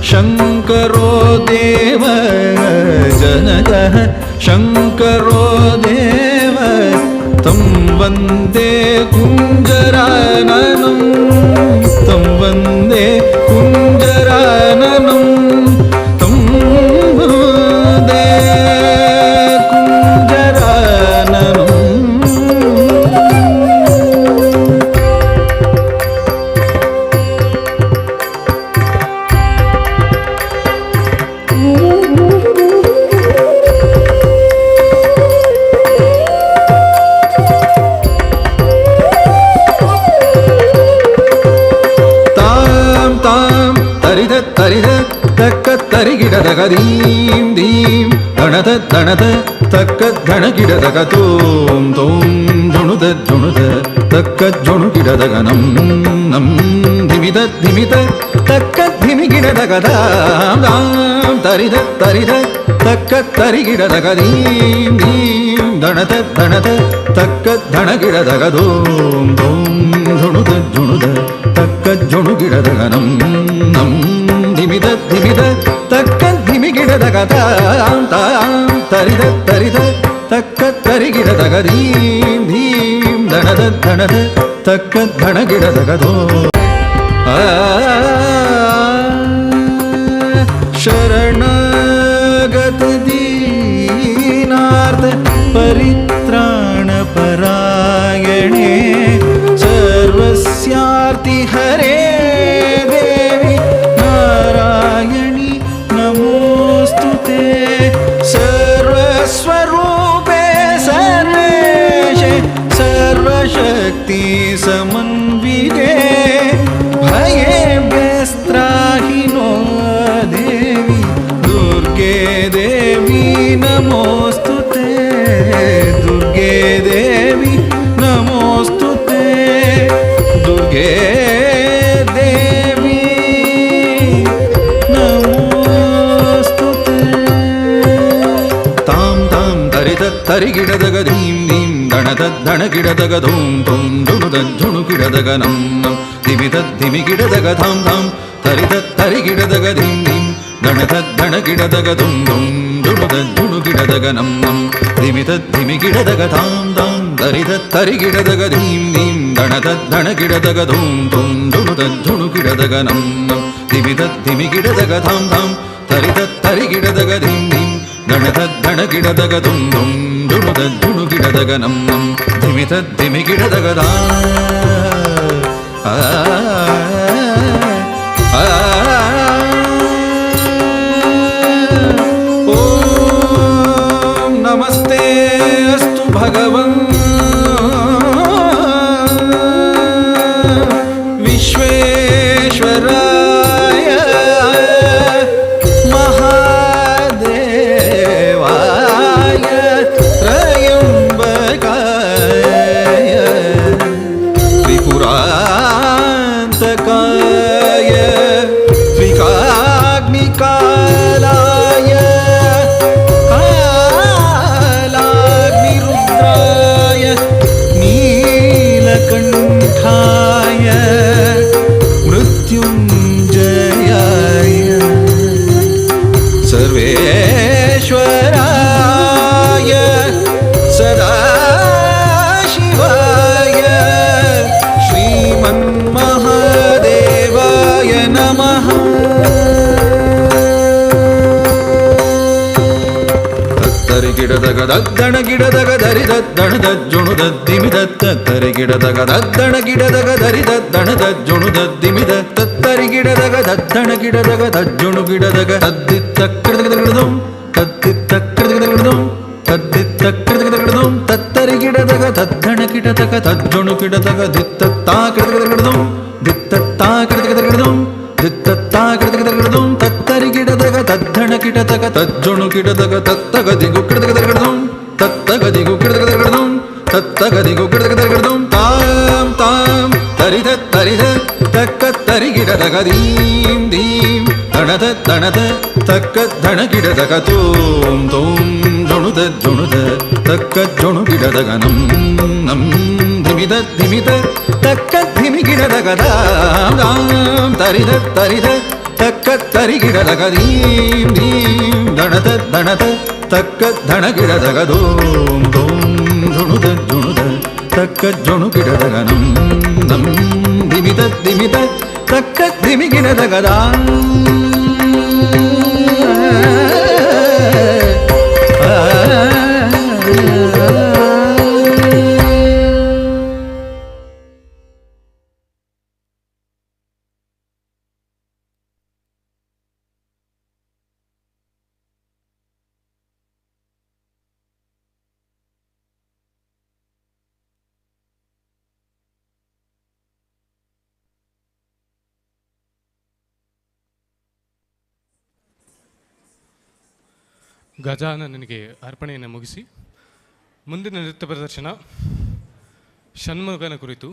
शङ्करो देव जनकः शङ्करो देव तं वन्दे कुञ्जराननं तं वन्दे कुञ्जराननं तं वन्दे कुञ्जराननं तरिगिडदगदीं दीं गणद गणद तक्कद गणगिडदगतों तों जुणुद जुणुद तक्कद जुणुगिडदगनं नं धिमिद धिमिद तक्कद धिमिगिडदगदां दां तरिद तरिद तक्कद तरिगिडदगदीं दीं गणद गणद तक्कद गणगिडदगदों तों जुणुद जुणुद तक्कद जुणुगिडदगनं नं धिमिद धिमिद तक्कद धिमिगिडदगदां तां तरिद तरिद तक्कद तरिगिडदगदीं धीं धनद धनद तक्कद धनगिडदगदो शरणागत दीनार्थ परित्राण परायणे सर्वस्यार्ति हरे देवी नारायणी नमोस्तुते सर्वस्वरूपे सर्वेशे सर्वशक्ति समन्विते भयेभ्यस्त्राहि नो देवी दुर्गे देवी नमोस्तुते दुर्गे देवी नमोस्तुते दुर्गे देवी नमोस्तुते तां तां तरिद तरिगिडदगदीं दीं दणद दणगिडदगधूं तुं जुणुद जुणुगिडदगनं धिमिद धिमिगिडदगधां धां तरिद तरिगिडदगदीं दीं दणद दणगिडदगधुं तुं जुणुद जुणुगिडदगनं धिमिद धिमिगिडदगधां धां तरिद तरिगिडदगदीं दीं दणद दणगिडदगधूं तुं जुणुद जुणुगिडदगनं धिमिद धिमिगिडदगधां धां तरिद तरिगिडदगदीं दीं दणद दणगिडदगधुं तुं जुणुद जुणुगिडदगनं धिमिद धिमिगिडदगदा ओ ಗಿಡದಗ ದದ್ದಣ ಗಿಡದಗ ದರಿ ದದ್ದಣ ದಜ್ಜುಣು ದದ್ದಿಮಿ ದತ್ತರಿ ಗಿಡದಗ ದದ್ದಣ ಗಿಡದಗ ದರಿ ದದ್ದಣ ದಜ್ಜುಣು ದದ್ದಿಮಿ ದತ್ತರಿ ಗಿಡದಗ ದದ್ದಣ ಗಿಡದಗ ದಜ್ಜುಣು ಗಿಡದಗ ತದ್ದಿತ್ತ ಕೃತಗದಗದಂ ತದ್ದಿತ್ತ ಕೃತಗದಗದಂ ತದ್ದಿತ್ತ ಕೃತಗದಗದಂ ತತ್ತರಿ ಗಿಡದಗ ದದ್ದಣ ಗಿಡದಗ ದಜ್ಜುಣು ಗಿಡದಗ ದಿತ್ತತ್ತಾ ಕೃತಗದಗದಂ ದಿತ್ತತ್ತಾ ಕೃತಗದಗದಂ ದಿತ್ತತ್ತಾ ಕೃತಗದಗದಂ ತತ್ತರಿ ಗಿಡದಗ ದದ್ದಣ ಗಿಡದಗ ತಜ್ಜುಣು ಗಿಡದಗ ತತ್ತಗದಿಗು ಕೃತಗದಗದಂ ತತ್ತಗದಿಗು ಕೃತಗದಗದಂ ತತ್ತಗದಿಗು ಕೃತಗದಗದಂ ತಾಂ ತಾಂ ತರಿದ ತರಿದ ತಕ್ಕ ತರಿ ಗಿಡದಗ ದೀಂ ದೀಂ ದಣದ ದಣದ ತಕ್ಕ ದಣ ಗಿಡದಗ ತೋಂ ತೋಂ ಜುಣುದ ಜುಣುದ ತಕ್ಕ ಜುಣು ಗಿಡದಗ ನಂ ನಂ ಧಿಮಿದ ಧಿಮಿದ ತಕ್ಕ ಧಿಮಿ ಗಿಡದಗ ದಾಂ ದಾಂ ತರಿದ ತರಿದ ತಕ್ಕ ತರಿ ಗಿಡದಗ ದೀಂ ದೀಂ ದಣದ ದಣದ ತಕ್ಕ ದಣ ಗಿಡದಗ ದೋಂ ದೋಂ ಜುಣುದ ಜುಣುದ ತಕ್ಕ ಜುಣು ಗಿಡದಗ ನಂ ನಂ ಧಿಮಿದ ಧಿಮಿದ ತಕ್ಕ ಧಿಮಿ ಗಿಡದಗ ದಾಂ ಗಜಾನನಿಗೆ ಅರ್ಪಣೆಯನ್ನು ಮುಗಿಸಿ ಮುಂದಿನ ನೃತ್ಯ ಪ್ರದರ್ಶನ ಷಣ್ಮುಖನ ಕುರಿತು.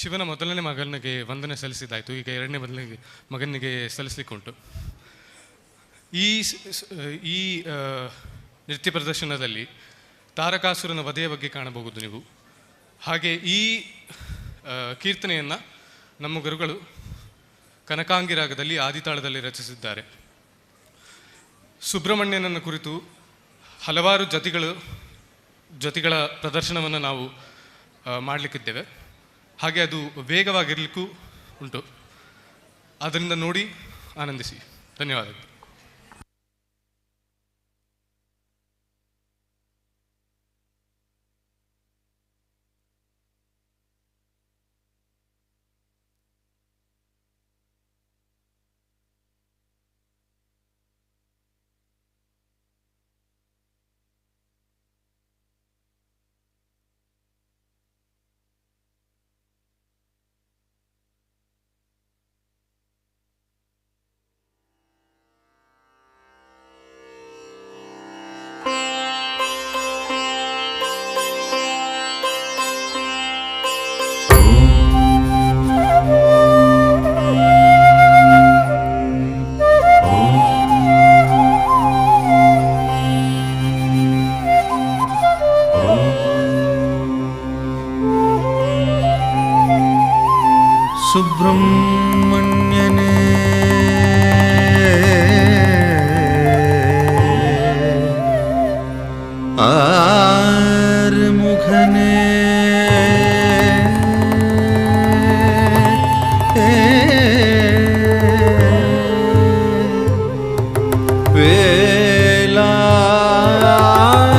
ಶಿವನ ಮೊದಲನೇ ಮಗನಿಗೆ ವಂದನೆ ಸಲ್ಲಿಸಿದ್ದಾಯಿತು, ಈಗ ಎರಡನೇ ಮಗನಿಗೆ ಸಲ್ಲಿಸಲಿಕ್ಕೆ ಉಂಟು. ಈ ನೃತ್ಯ ಪ್ರದರ್ಶನದಲ್ಲಿ ತಾರಕಾಸುರನ ವಧೆಯ ಬಗ್ಗೆ ಕಾಣಬಹುದು ನೀವು. ಹಾಗೆ ಈ ಕೀರ್ತನೆಯನ್ನು ನಮ್ಮ ಗುರುಗಳು ಕನಕಾಂಗಿ ರಾಗದಲ್ಲಿ ಆದಿತಾಳದಲ್ಲಿ ರಚಿಸಿದ್ದಾರೆ. ಸುಬ್ರಹ್ಮಣ್ಯನನ್ನು ಕುರಿತು ಹಲವಾರು ಜತಿಗಳ ಪ್ರದರ್ಶನವನ್ನು ನಾವು ಮಾಡಲಿಕ್ಕಿದ್ದೇವೆ. ಹಾಗೆ ಅದು ವೇಗವಾಗಿರಲಿಕ್ಕೂ ಉಂಟು. ಅದರಿಂದ ನೋಡಿ ಆನಂದಿಸಿ. ಧನ್ಯವಾದಗಳು. ಸುಬ್ರಹ್ಮಣ್ಯನೇ ಆರ್ಮುಖನೇ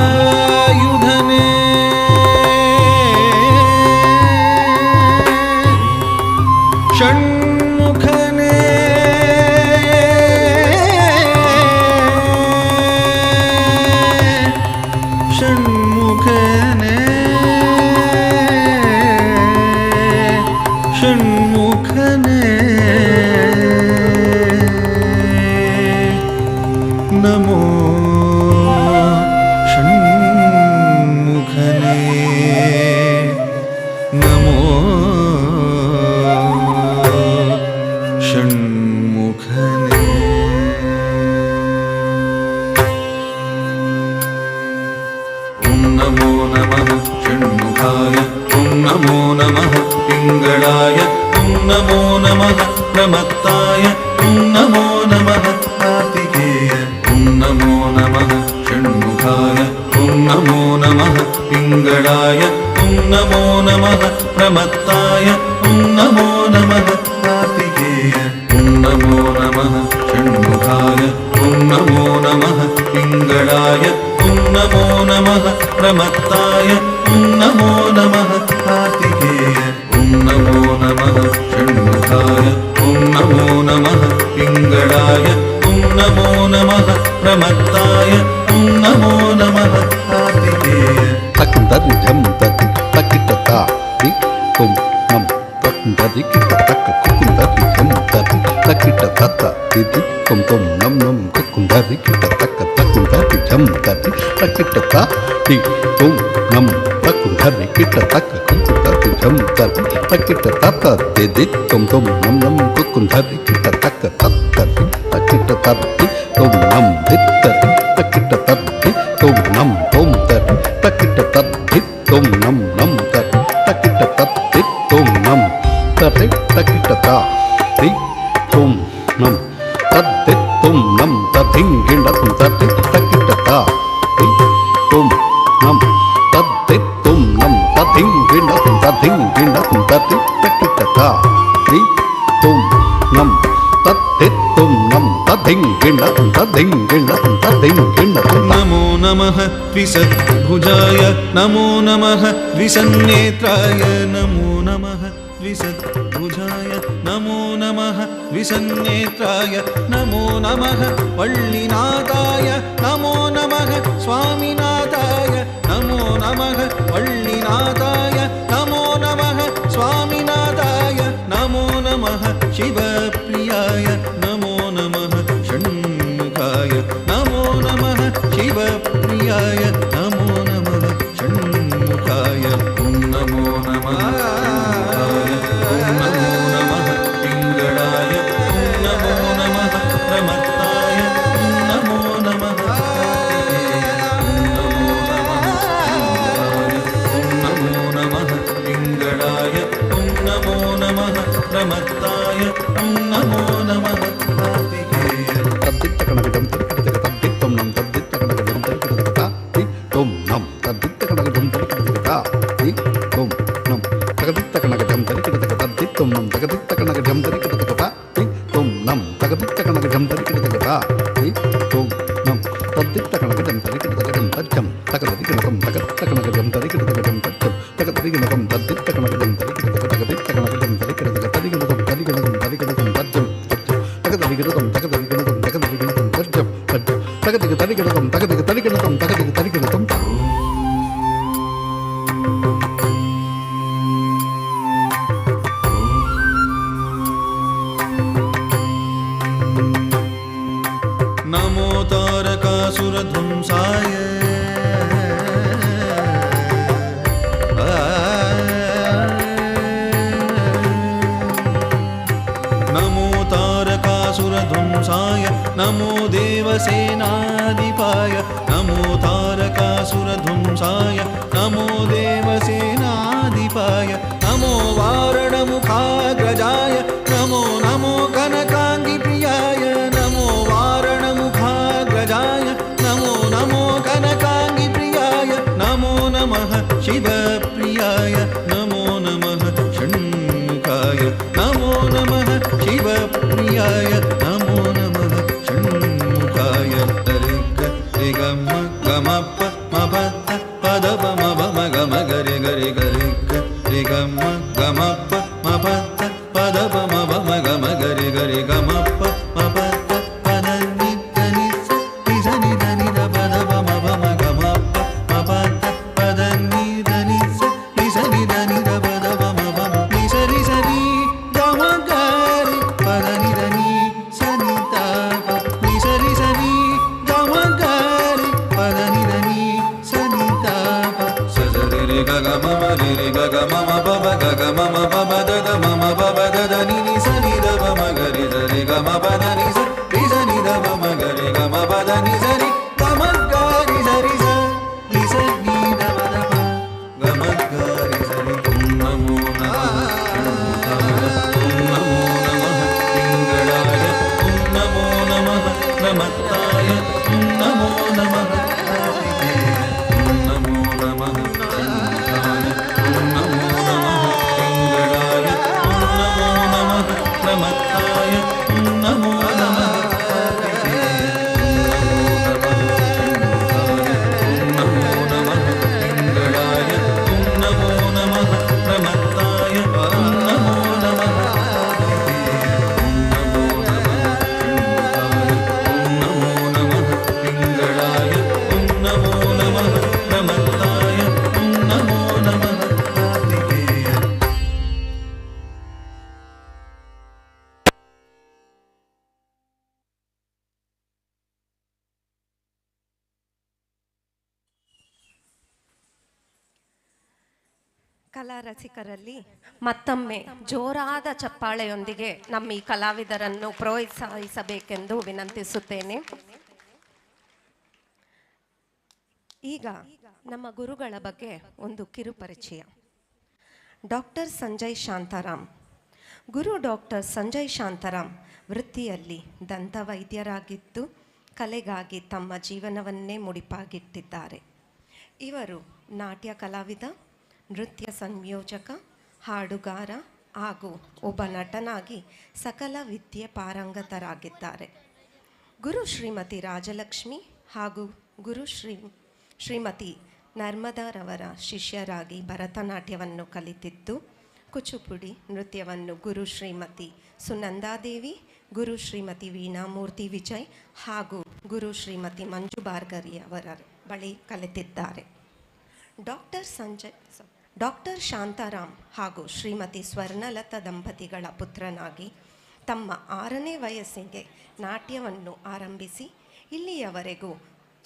ವೇಲಾಯುಧನೇ ಷಣ್ಮುಖನೇ ಷಣ್ಮುಖನೇ ಷಣ್ಮುಖನೇ ನಮೋ ಷಣ್ಮುಖನೇ ನಮೋ ಷಣ್ಮುಖನೇ. ಓಂ ನಮೋ ನಮಃ ಷಣ್ಮುಖಾಯ, ಓಂ ನಮೋ ನಮಃ ಪಿಂಗಳಾಯ, ಓಂ ನಮೋ ನಮಃ ಪ್ರಮತ್ತಾಯ, ಓಂ ನಮೋ ನಮಃ ಕಾರ್ತಿಕೇಯ, ಓಂ ನಮೋ ನಮಃ ಷಣ್ಮುಖಾಯ, ಓಂ ನಮೋ ನಮಃ ಪಿಂಗಳಾಯ, ಓಂ ನಮೋ ನಮಃ ಪ್ರಮತ್ತಾಯ, ಓಂ ನಮೋ ನಮಃ ಕಾರ್ತಿಕೇಯ, ಓಂ ನಮೋ ನಮಃ ಷಣ್ಮುಖಾಯ, ಓಂ ನಮೋ ನಮಃ ಪಿಂಗಳ ದಿದಿ ತುಂ ತುಂ ನಮ್ ನಮ್ ಕುಕ್ಕುಂ ಧರಿ ಕಿಟ ತಕ್ಕ ತಕ್ಕುಂ ಧರಿ ಝಂ ಧರಿ ತಕ್ಕಿಟ ತಾ ದಿ ತುಂ ನಮ್ ತಕ್ಕುಂ ಧರಿ ಕಿಟ ತಕ್ಕ ಕುಕ್ಕುಂ ಧರಿ ಝಂ ಧರಿ ತಕ್ಕಿಟ ತತ್ತ ದಿದಿ ತುಂ ತುಂ ನಮ್ ನಮ್ ಕುಕ್ಕುಂ ಧರಿ ಕಿಟ ತಕ್ಕ ತತ್ತರಿ ತಕ್ಕಿಟ ತತ್ತಿ ತುಂ ನಮ್ ಧಿತ್ತರಿ ತಕ್ಕಿಟ ತತ್ತಿ ತುಂ ನಮ್ ತುಂ ತರಿ ತಕ್ಕಿಟ ತತ್ತಿ ತುಂ ನಮ್ ನಮ್ ತರಿ ತಕ್ಕಿಟ ತತ್ತಿ ತುಂ ನಮ್ ತರಿ ತಕ್ಕಿಟ ತಾ ದಿ ತುಂ ನಮ್ ತದ್ದಿ ತುಂ ನಮ್ ತದಿಂಗಿಂಡ ತುಂ ತದ್ದಿ ತಕ್ಕಿಟ ತಾ ದಿ ತುಂ ನಮ್ ತದ್ದಿ ತುಂ ನಮ್ ತದಿಂಗಿಂಡ ತುಂ ತದಿಂಗಿಂಡ ತುಂ ತದ್ದಿ ತಕ್ಕಿಟ ತಾ ದಿ ತುಂ ನಮ್ ತದ್ದಿ ತುಂ ನಮ್ ತದಿಂಗಿಂಡ ತುಂ ತದಿಂಗಿಂಡ ತುಂ ತದಿಂಗಿಂಡ ತುಂ ನಮೋ ನಮಃ ದ್ವಿಸದ್ಭುಜಾಯ ನಮೋ ನಮಃ ದ್ವಿಸನ್ನೇತ್ರಾಯ ನಮೋ ನಮಃ ದ್ವಿಸದ್ಭುಜಾಯ ನಮೋ ನಮಃ ದ್ವಿಸನ್ನೇತ್ರಾಯ ನಮೋ ನಮಃ ವಳ್ಳಿನಾಥಾಯ ನಮೋ ನಮಃ ಸ್ವಾಮಿನಾಥಾಯ ನಮೋ ನಮಃ ವಳ್ಳಿನಾಥಾಯ ನಮೋ ನಮಃ ಸ್ವಾಮಿನಾಥಾಯ ನಮೋ ನಮಃ ಶಿವಪ್ರಿಯಾಯ ನಮೋ ನಮಃ ಷಣ್ಮುಖಾಯ ನಮೋ ನಮಃ ಶಿವಪ್ರಿಯಾಯ ನಮೋ ನಮಃ ಷಣ್ಮುಖಾಯ ಓಂ ನಮೋ ನಮಃ ಓಂ ನಮೋ ನಮಃ ಪಿಂಗಳಾಯ ಓಂ ನಮೋ ನಮಃ ಪ್ರಮತ್ತಾಯ ಓಂ ನಮೋ ನಮಃ ಓಂ ನಮೋ ನಮಃ ಪಿಂಗಳಾಯ ಓಂ ನಮೋ ನಮಃ ಪ್ರಮತ್ತಾಯ ಓಂ ನಮೋ ನಮಃ ಕಾರ್ತಿಕೇಯ ತದ್ದಿತ್ತ ಕಣಗಡಂ ತರಿಕಿಡತಕ ತದ್ದಿತ್ತಂ ನಮ್ ತದ್ದಿತ್ತ ಕಣಗಡಂ ತರಿಕಿಡತಕ ತಾ ದಿ ತುಂ ನಮ್ ತದ್ದಿತ್ತ ಕಣಗಡಂ ತರಿಕಿಡತಕ ತಾ ದಿ ತುಂ ನಮ್ ತಗದಿತ್ತ ಕಣಗಡಂ ತರಿಕಿಡತಕ ತದ್ದಿತ್ತಂ ನಮ್ ತಗದಿತ್ತ ಕಣಗಡಂ ತರಿಕಿಡತಕ ತಾ ದಿ ತುಂ ನಮ್ ತಗದಿತ್ತ ಕಣಗಡಂ ತರಿಕಿಡತಕ ತಾ ದಿ ತುಂ ನಮ್ ತದ್ದಿತ್ತ ಕಣಗಡಂ ತರಿಕಿಡತಕ ಗಂ ತಜ್ಜಂ ತಗದರಿಗಿಣಕಂ ತಗದಿತ್ತ ಕಣಗಡಂ ತರಿಕಿಡತಕ ಗಂ ತಜ್ಜಂ ತಗದರಿಗಿಣಕಂ ತದ್ದಿತ್ತ ಕಣಗಡಂ ತರಿಕಿಡತಕ ತಗದಿತ್ತ ಕಣಗಡಂ ತರಿಕಿಡತಕ ತರಿಗಿಣಕಂ ತರಿಗಿಣಕಂ ತರಿಗಿಣಕಂ ತಜ್ಜಂ ತಗದರಿಗಿಣಕಂ ತಗದರಿಗಿಣಕಂ ತಗದರಿಗಿಣಕಂ ತಜ್ಜಂ ತಜ್ಜಂ ತಗದಿಗ ತರಿಗಿಣಕಂ ತಗದಿಗ ತರಿಗಿಣಕಂ ತಗದಿಗ ತರಿಗಿಣಕಂ नमो तारकासुरध्वंसाय नमो तारकासुरध्वंसाय नमो देवसेनाधिपाय नमो तारकासुरध्वंसाय नमो देवसेनाधिपाय नमो वारणमुखाग्रजाय नमो नमो कनकाङ्गिप्रियाय नमो वारणमुखाग्रजाय नमो नमो कनकाङ्गिप्रियाय नमो नमः शिवप्रियाय नमो नमः षण्मुखाय नमो नमः शिवप्रियाय नमो नमः षण्मुखाय तरिग रिगम गमप मपद पदप मम गम गरि गरि गरिग रिगम गमप मपद पदप मम गम गरि गरि गमप मपद पदनि तनि सनि धनि द पदप मम गमप मपद पदनि धनि सनि धनि द पदप मम नि सरि सरि गम गरि पदनि धनि सनि ता नि सरि सरि गम गरि पदनि धनि सनि ता सजरि रे ग ग म रे रे ग ग म ब ब ग ग म ब ब द द म म ब ब द द नि नि सनि द ब म ग रि द रे ग म ब द नि स रि स नि द ब म ग रे ग म ब द नि स रि ग म ग रि स रि स नि स नि द ब द ब ग म ग रि स रि ओम नमो नमः ओम नमो नमः पिंगळाय ओम नमो नमः प्रमत्ताय ओम नमो नमः कार्तिकेय ओम नमो नमः शंकराय ओम नमो नमः पिंगळाय ओम नमो नमः प्रमत्ताय ओम नमो नमः ಕಲಾ ರಸಿಕರಲ್ಲಿ ಮತ್ತೊಮ್ಮೆ ಜೋರಾದ ಚಪ್ಪಾಳೆಯೊಂದಿಗೆ ನಮ್ಮ ಈ ಕಲಾವಿದರನ್ನು ಪ್ರೋತ್ಸಾಹಿಸಬೇಕೆಂದು ವಿನಂತಿಸುತ್ತೇನೆ. ಈಗ ನಮ್ಮ ಗುರುಗಳ ಬಗ್ಗೆ ಒಂದು ಕಿರು ಪರಿಚಯ. ಡಾಕ್ಟರ್ ಸಂಜಯ್ ಶಾಂತಾರಾಮ್. ಗುರು ಡಾಕ್ಟರ್ ಸಂಜಯ್ ಶಾಂತಾರಾಮ್ ವೃತ್ತಿಯಲ್ಲಿ ದಂತವೈದ್ಯರಾಗಿದ್ದು ಕಲೆಗಾಗಿ ತಮ್ಮ ಜೀವನವನ್ನೇ ಮುಡಿಪಾಗಿಟ್ಟಿದ್ದಾರೆ. ಇವರು ನಾಟ್ಯ ಕಲಾವಿದ, ನೃತ್ಯ ಸಂಯೋಜಕ, ಹಾಡುಗಾರ ಹಾಗೂ ಒಬ್ಬ ನಟನಾಗಿ ಸಕಲ ವಿದ್ಯೆ ಪಾರಂಗತರಾಗಿದ್ದಾರೆ. ಗುರು ಶ್ರೀಮತಿ ರಾಜಲಕ್ಷ್ಮಿ ಹಾಗೂ ಗುರು ಶ್ರೀಮತಿ ನರ್ಮದಾರವರ ಶಿಷ್ಯರಾಗಿ ಭರತನಾಟ್ಯವನ್ನು ಕಲಿತಿದ್ದು, ಕುಚುಪುಡಿ ನೃತ್ಯವನ್ನು ಗುರು ಶ್ರೀಮತಿ ಸುನಂದಾದೇವಿ, ಗುರು ಶ್ರೀಮತಿ ವೀಣಾಮೂರ್ತಿ ವಿಜಯ್ ಹಾಗೂ ಗುರು ಶ್ರೀಮತಿ ಮಂಜು ಭಾರ್ಗರಿ ಅವರ ಬಳಿ ಕಲಿತಿದ್ದಾರೆ. ಡಾಕ್ಟರ್ ಶಾಂತಾರಾಮ್ ಹಾಗೂ ಶ್ರೀಮತಿ ಸ್ವರ್ಣಲತಾ ದಂಪತಿಗಳ ಪುತ್ರನಾಗಿ ತಮ್ಮ 6ನೇ ವಯಸ್ಸಿಗೆ ನಾಟ್ಯವನ್ನು ಆರಂಭಿಸಿ ಇಲ್ಲಿಯವರೆಗೂ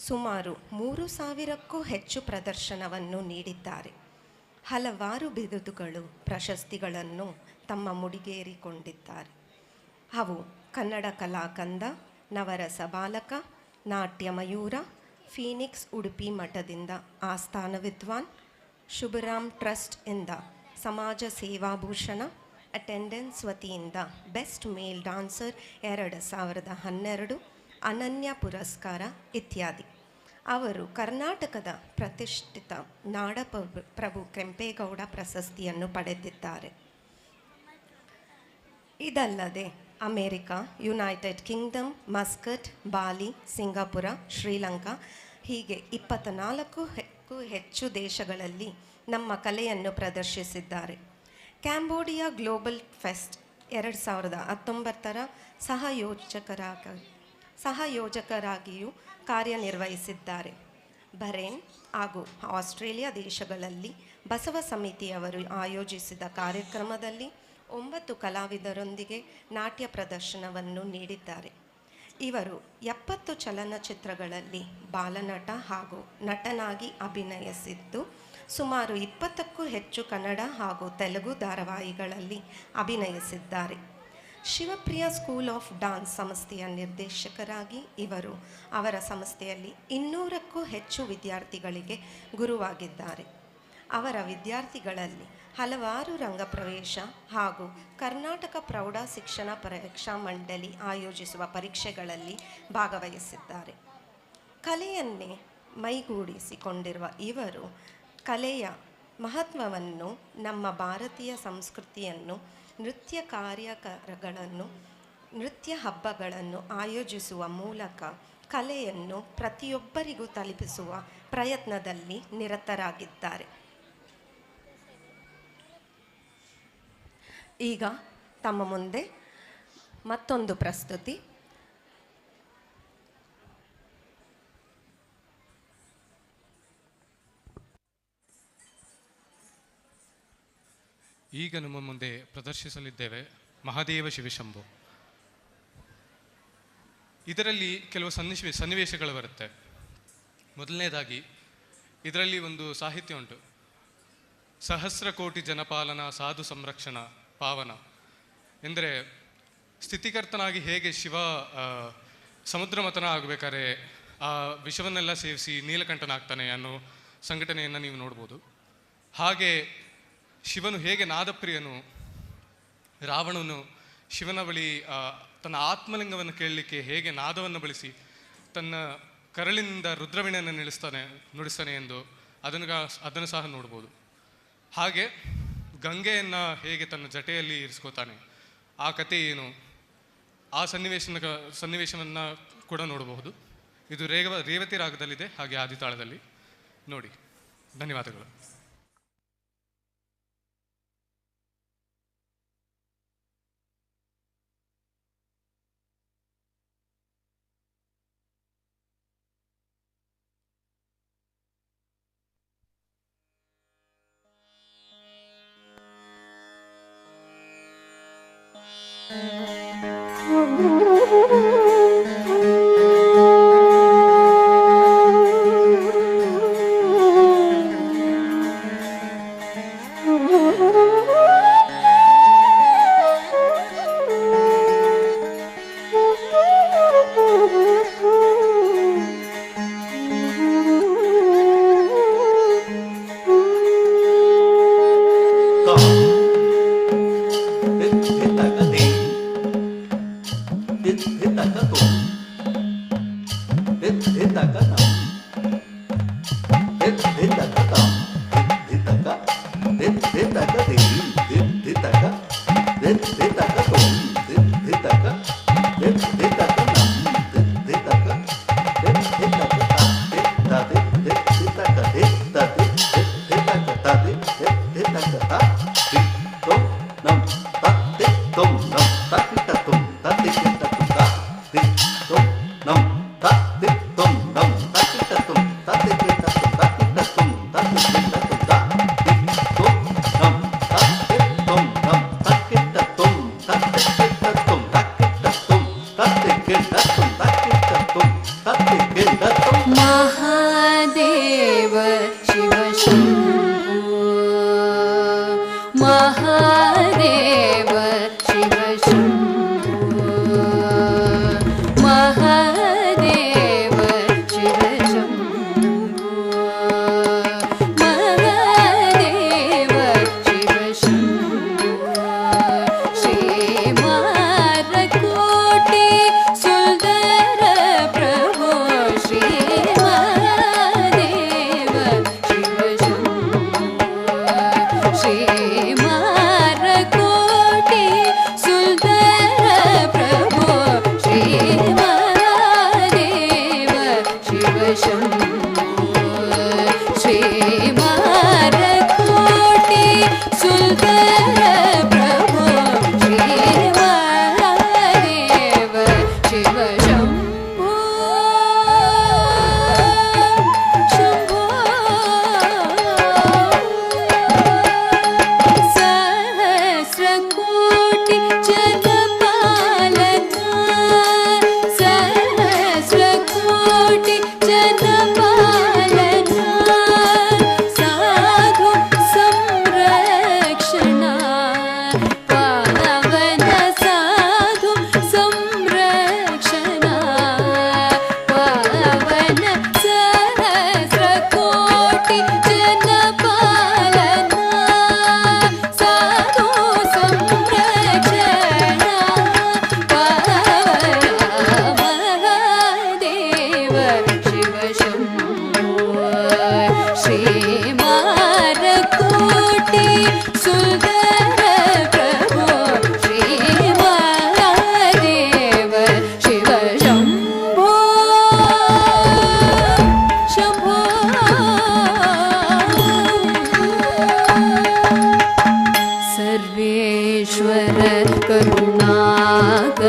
ಸುಮಾರು 3,000ಕ್ಕೂ ಹೆಚ್ಚು ಪ್ರದರ್ಶನವನ್ನು ನೀಡಿದ್ದಾರೆ. ಹಲವಾರು ಬಿರುದುಗಳು, ಪ್ರಶಸ್ತಿಗಳನ್ನು ತಮ್ಮ ಮುಡಿಗೇರಿಕೊಂಡಿದ್ದಾರೆ. ಅವು ಕನ್ನಡ ಕಲಾಕಂದ, ನವರಸ ಬಾಲಕ, ನಾಟ್ಯ ಮಯೂರ, ಫೀನಿಕ್ಸ್ ಉಡುಪಿ ಮಠದಿಂದ ಆಸ್ಥಾನ ವಿದ್ವಾನ್, ಶುಭರಾಮ್ ಟ್ರಸ್ಟ್ ಇಂದ ಸಮಾಜ ಸೇವಾಭೂಷಣ, ಅಟೆಂಡೆನ್ಸ್ ವತಿಯಿಂದ ಬೆಸ್ಟ್ ಮೇಲ್ ಡಾನ್ಸರ್ 2012, ಅನನ್ಯ ಪುರಸ್ಕಾರ ಇತ್ಯಾದಿ. ಅವರು ಕರ್ನಾಟಕದ ಪ್ರತಿಷ್ಠಿತ ನಾಡಪ್ರಭು ಕೆಂಪೇಗೌಡ ಪ್ರಶಸ್ತಿಯನ್ನು ಪಡೆದಿದ್ದಾರೆ. ಇದಲ್ಲದೆ America, United Kingdom, Muscat, Bali, Singapore, Sri Lanka ಹೀಗೆ 24ಕ್ಕೂ ಹೆಚ್ಚು ದೇಶಗಳಲ್ಲಿ ನಮ್ಮ ಕಲೆಯನ್ನು ಪ್ರದರ್ಶಿಸಿದ್ದಾರೆ. ಕ್ಯಾಂಬೋಡಿಯಾ ಗ್ಲೋಬಲ್ ಫೆಸ್ಟ್ 2019ರ ಸಹಯೋಜಕರಾಗಿಯೂ ಕಾರ್ಯನಿರ್ವಹಿಸಿದ್ದಾರೆ. ಬಹ್ರೇನ್ ಹಾಗೂ ಆಸ್ಟ್ರೇಲಿಯಾ ದೇಶಗಳಲ್ಲಿ ಬಸವ ಸಮಿತಿಯವರು ಆಯೋಜಿಸಿದ ಕಾರ್ಯಕ್ರಮದಲ್ಲಿ 9 ಕಲಾವಿದರೊಂದಿಗೆ ನಾಟ್ಯ ಪ್ರದರ್ಶನವನ್ನು ನೀಡಿದ್ದಾರೆ. ಇವರು 70 ಚಲನಚಿತ್ರಗಳಲ್ಲಿ ಬಾಲನಟ ಹಾಗೂ ನಟನಾಗಿ ಅಭಿನಯಿಸಿದ್ದು, ಸುಮಾರು 20ಕ್ಕೂ ಹೆಚ್ಚು ಕನ್ನಡ ಹಾಗೂ ತೆಲುಗು ಧಾರಾವಾಹಿಗಳಲ್ಲಿ ಅಭಿನಯಿಸಿದ್ದಾರೆ. ಶಿವಪ್ರಿಯ ಸ್ಕೂಲ್ ಆಫ್ ಡಾನ್ಸ್ ಸಂಸ್ಥೆಯ ನಿರ್ದೇಶಕರಾಗಿ ಇವರು ಅವರ ಸಂಸ್ಥೆಯಲ್ಲಿ 200ಕ್ಕೂ ಹೆಚ್ಚು ವಿದ್ಯಾರ್ಥಿಗಳಿಗೆ ಗುರುವಾಗಿದ್ದಾರೆ. ಅವರ ವಿದ್ಯಾರ್ಥಿಗಳಲ್ಲಿ ಹಲವಾರು ರಂಗಪ್ರವೇಶ ಹಾಗೂ ಕರ್ನಾಟಕ ಪ್ರೌಢ ಶಿಕ್ಷಣ ಪರೀಕ್ಷಾ ಮಂಡಳಿ ಆಯೋಜಿಸುವ ಪರೀಕ್ಷೆಗಳಲ್ಲಿ ಭಾಗವಹಿಸಿದ್ದಾರೆ. ಕಲೆಯನ್ನೇ ಮೈಗೂಡಿಸಿಕೊಂಡಿರುವ ಇವರು ಕಲೆಯ ಮಹತ್ವವನ್ನು, ನಮ್ಮ ಭಾರತೀಯ ಸಂಸ್ಕೃತಿಯನ್ನು, ನೃತ್ಯ ಕಾರ್ಯಕ್ರಮಗಳನ್ನು, ನೃತ್ಯ ಹಬ್ಬಗಳನ್ನು ಆಯೋಜಿಸುವ ಮೂಲಕ ಕಲೆಯನ್ನು ಪ್ರತಿಯೊಬ್ಬರಿಗೂ ತಲುಪಿಸುವ ಪ್ರಯತ್ನದಲ್ಲಿ ನಿರತರಾಗಿದ್ದಾರೆ. ಈಗ ತಮ್ಮ ಮುಂದೆ ಮತ್ತೊಂದು ಪ್ರಸ್ತುತಿ. ಈಗ ನಮ್ಮ ಮುಂದೆ ಪ್ರದರ್ಶಿಸಲಿದ್ದೇವೆ ಮಹಾದೇವ ಶಿವಶಂಭು. ಇದರಲ್ಲಿ ಕೆಲವು ಸನ್ನಿವೇಶಗಳು ಬರುತ್ತೆ. ಮೊದಲನೇದಾಗಿ ಇದರಲ್ಲಿ ಒಂದು ಸಾಹಿತ್ಯ ಉಂಟು. ಸಹಸ್ರ ಕೋಟಿ ಜನಪಾಲನ ಸಾಧು ಸಂರಕ್ಷಣ ಪಾವನ ಎಂದರೆ, ಸ್ಥಿತಿಕರ್ತನಾಗಿ ಹೇಗೆ ಶಿವ ಸಮುದ್ರ ಮಥನ ಆಗಬೇಕಾದ್ರೆ ಆ ವಿಷವನ್ನೆಲ್ಲ ಸೇವಿಸಿ ನೀಲಕಂಠನಾಗ್ತಾನೆ ಅನ್ನೋ ಸಂಘಟನೆಯನ್ನು ನೀವು ನೋಡ್ಬೋದು. ಹಾಗೆ ಶಿವನು ಹೇಗೆ ನಾದಪ್ರಿಯನು, ರಾವಣನು ಶಿವನ ಬಳಿ ತನ್ನ ಆತ್ಮಲಿಂಗವನ್ನು ಕೇಳಲಿಕ್ಕೆ ಹೇಗೆ ನಾದವನ್ನು ಬಳಸಿ ತನ್ನ ಕರಳಿನಿಂದ ರುದ್ರವೀಣೆಯನ್ನು ನುಡಿಸ್ತಾನೆ ಎಂದು ಅದನ್ನು ಸಹ ನೋಡ್ಬೋದು. ಹಾಗೆ ಗಂಗೆಯನ್ನು ಹೇಗೆ ತನ್ನ ಜಟೆಯಲ್ಲಿ ಇರಿಸ್ಕೋತಾನೆ, ಆ ಕತೆ ಏನು, ಆ ಸನ್ನಿವೇಶವನ್ನು ಕೂಡ ನೋಡಬಹುದು. ಇದು ರೇವತಿ ರಾಗದಲ್ಲಿದೆ, ಹಾಗೆ ಆದಿತಾಳದಲ್ಲಿ ನೋಡಿ. ಧನ್ಯವಾದಗಳು.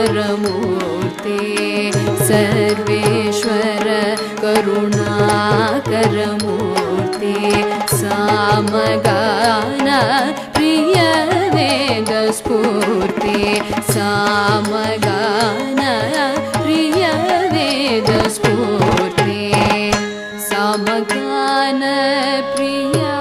करुणाकरमूर्ते सर्वेश्वर करुणाकरमूर्ते सामगान प्रिय वेदस्फूर्ते सामगान प्रिय वेदस्फूर्ते सामगान प्रिया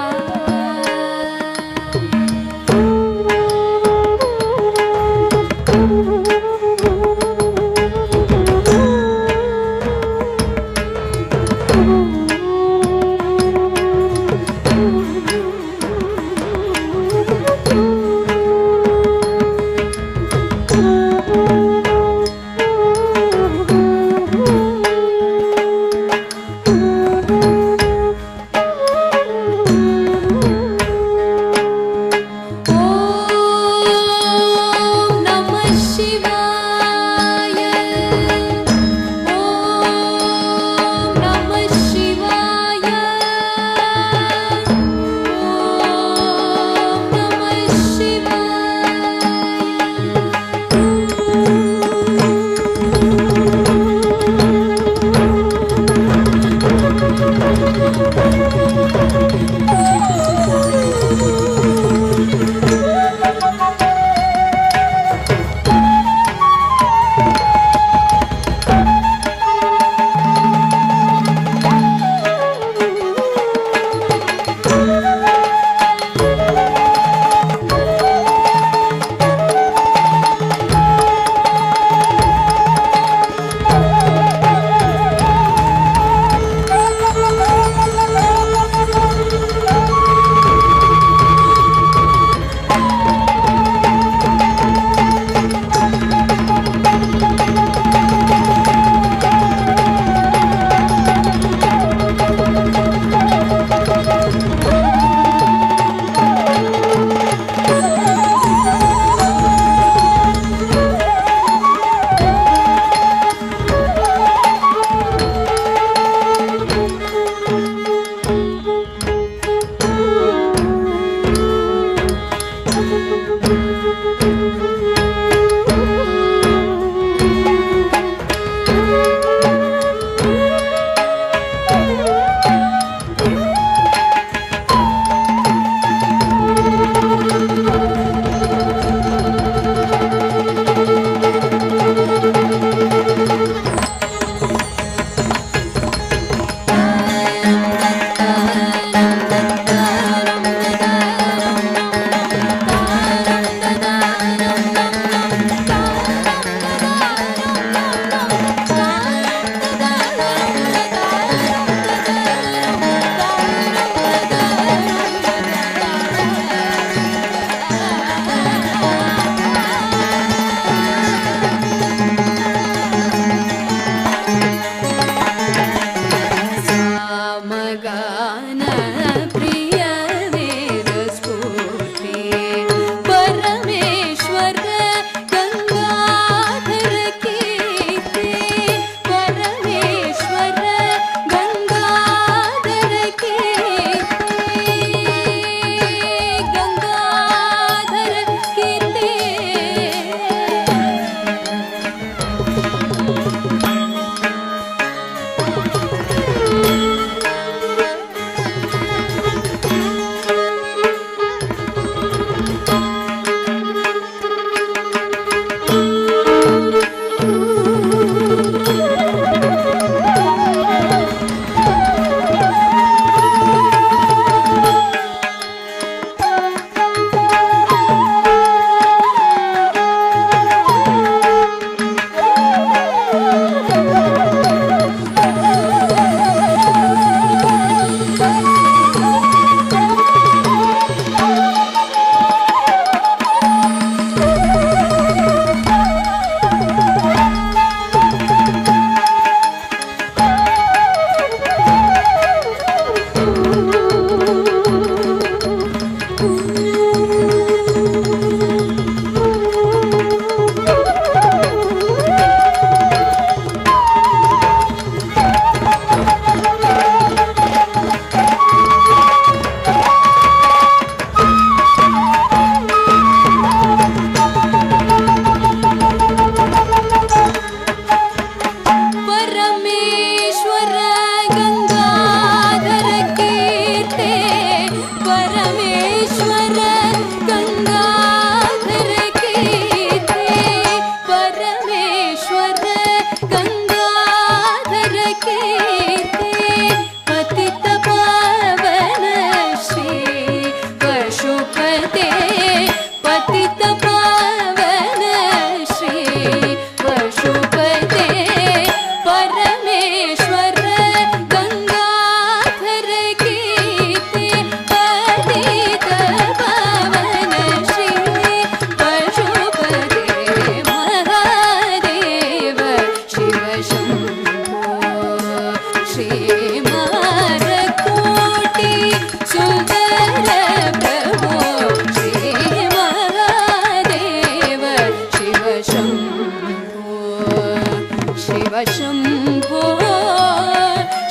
शम्भो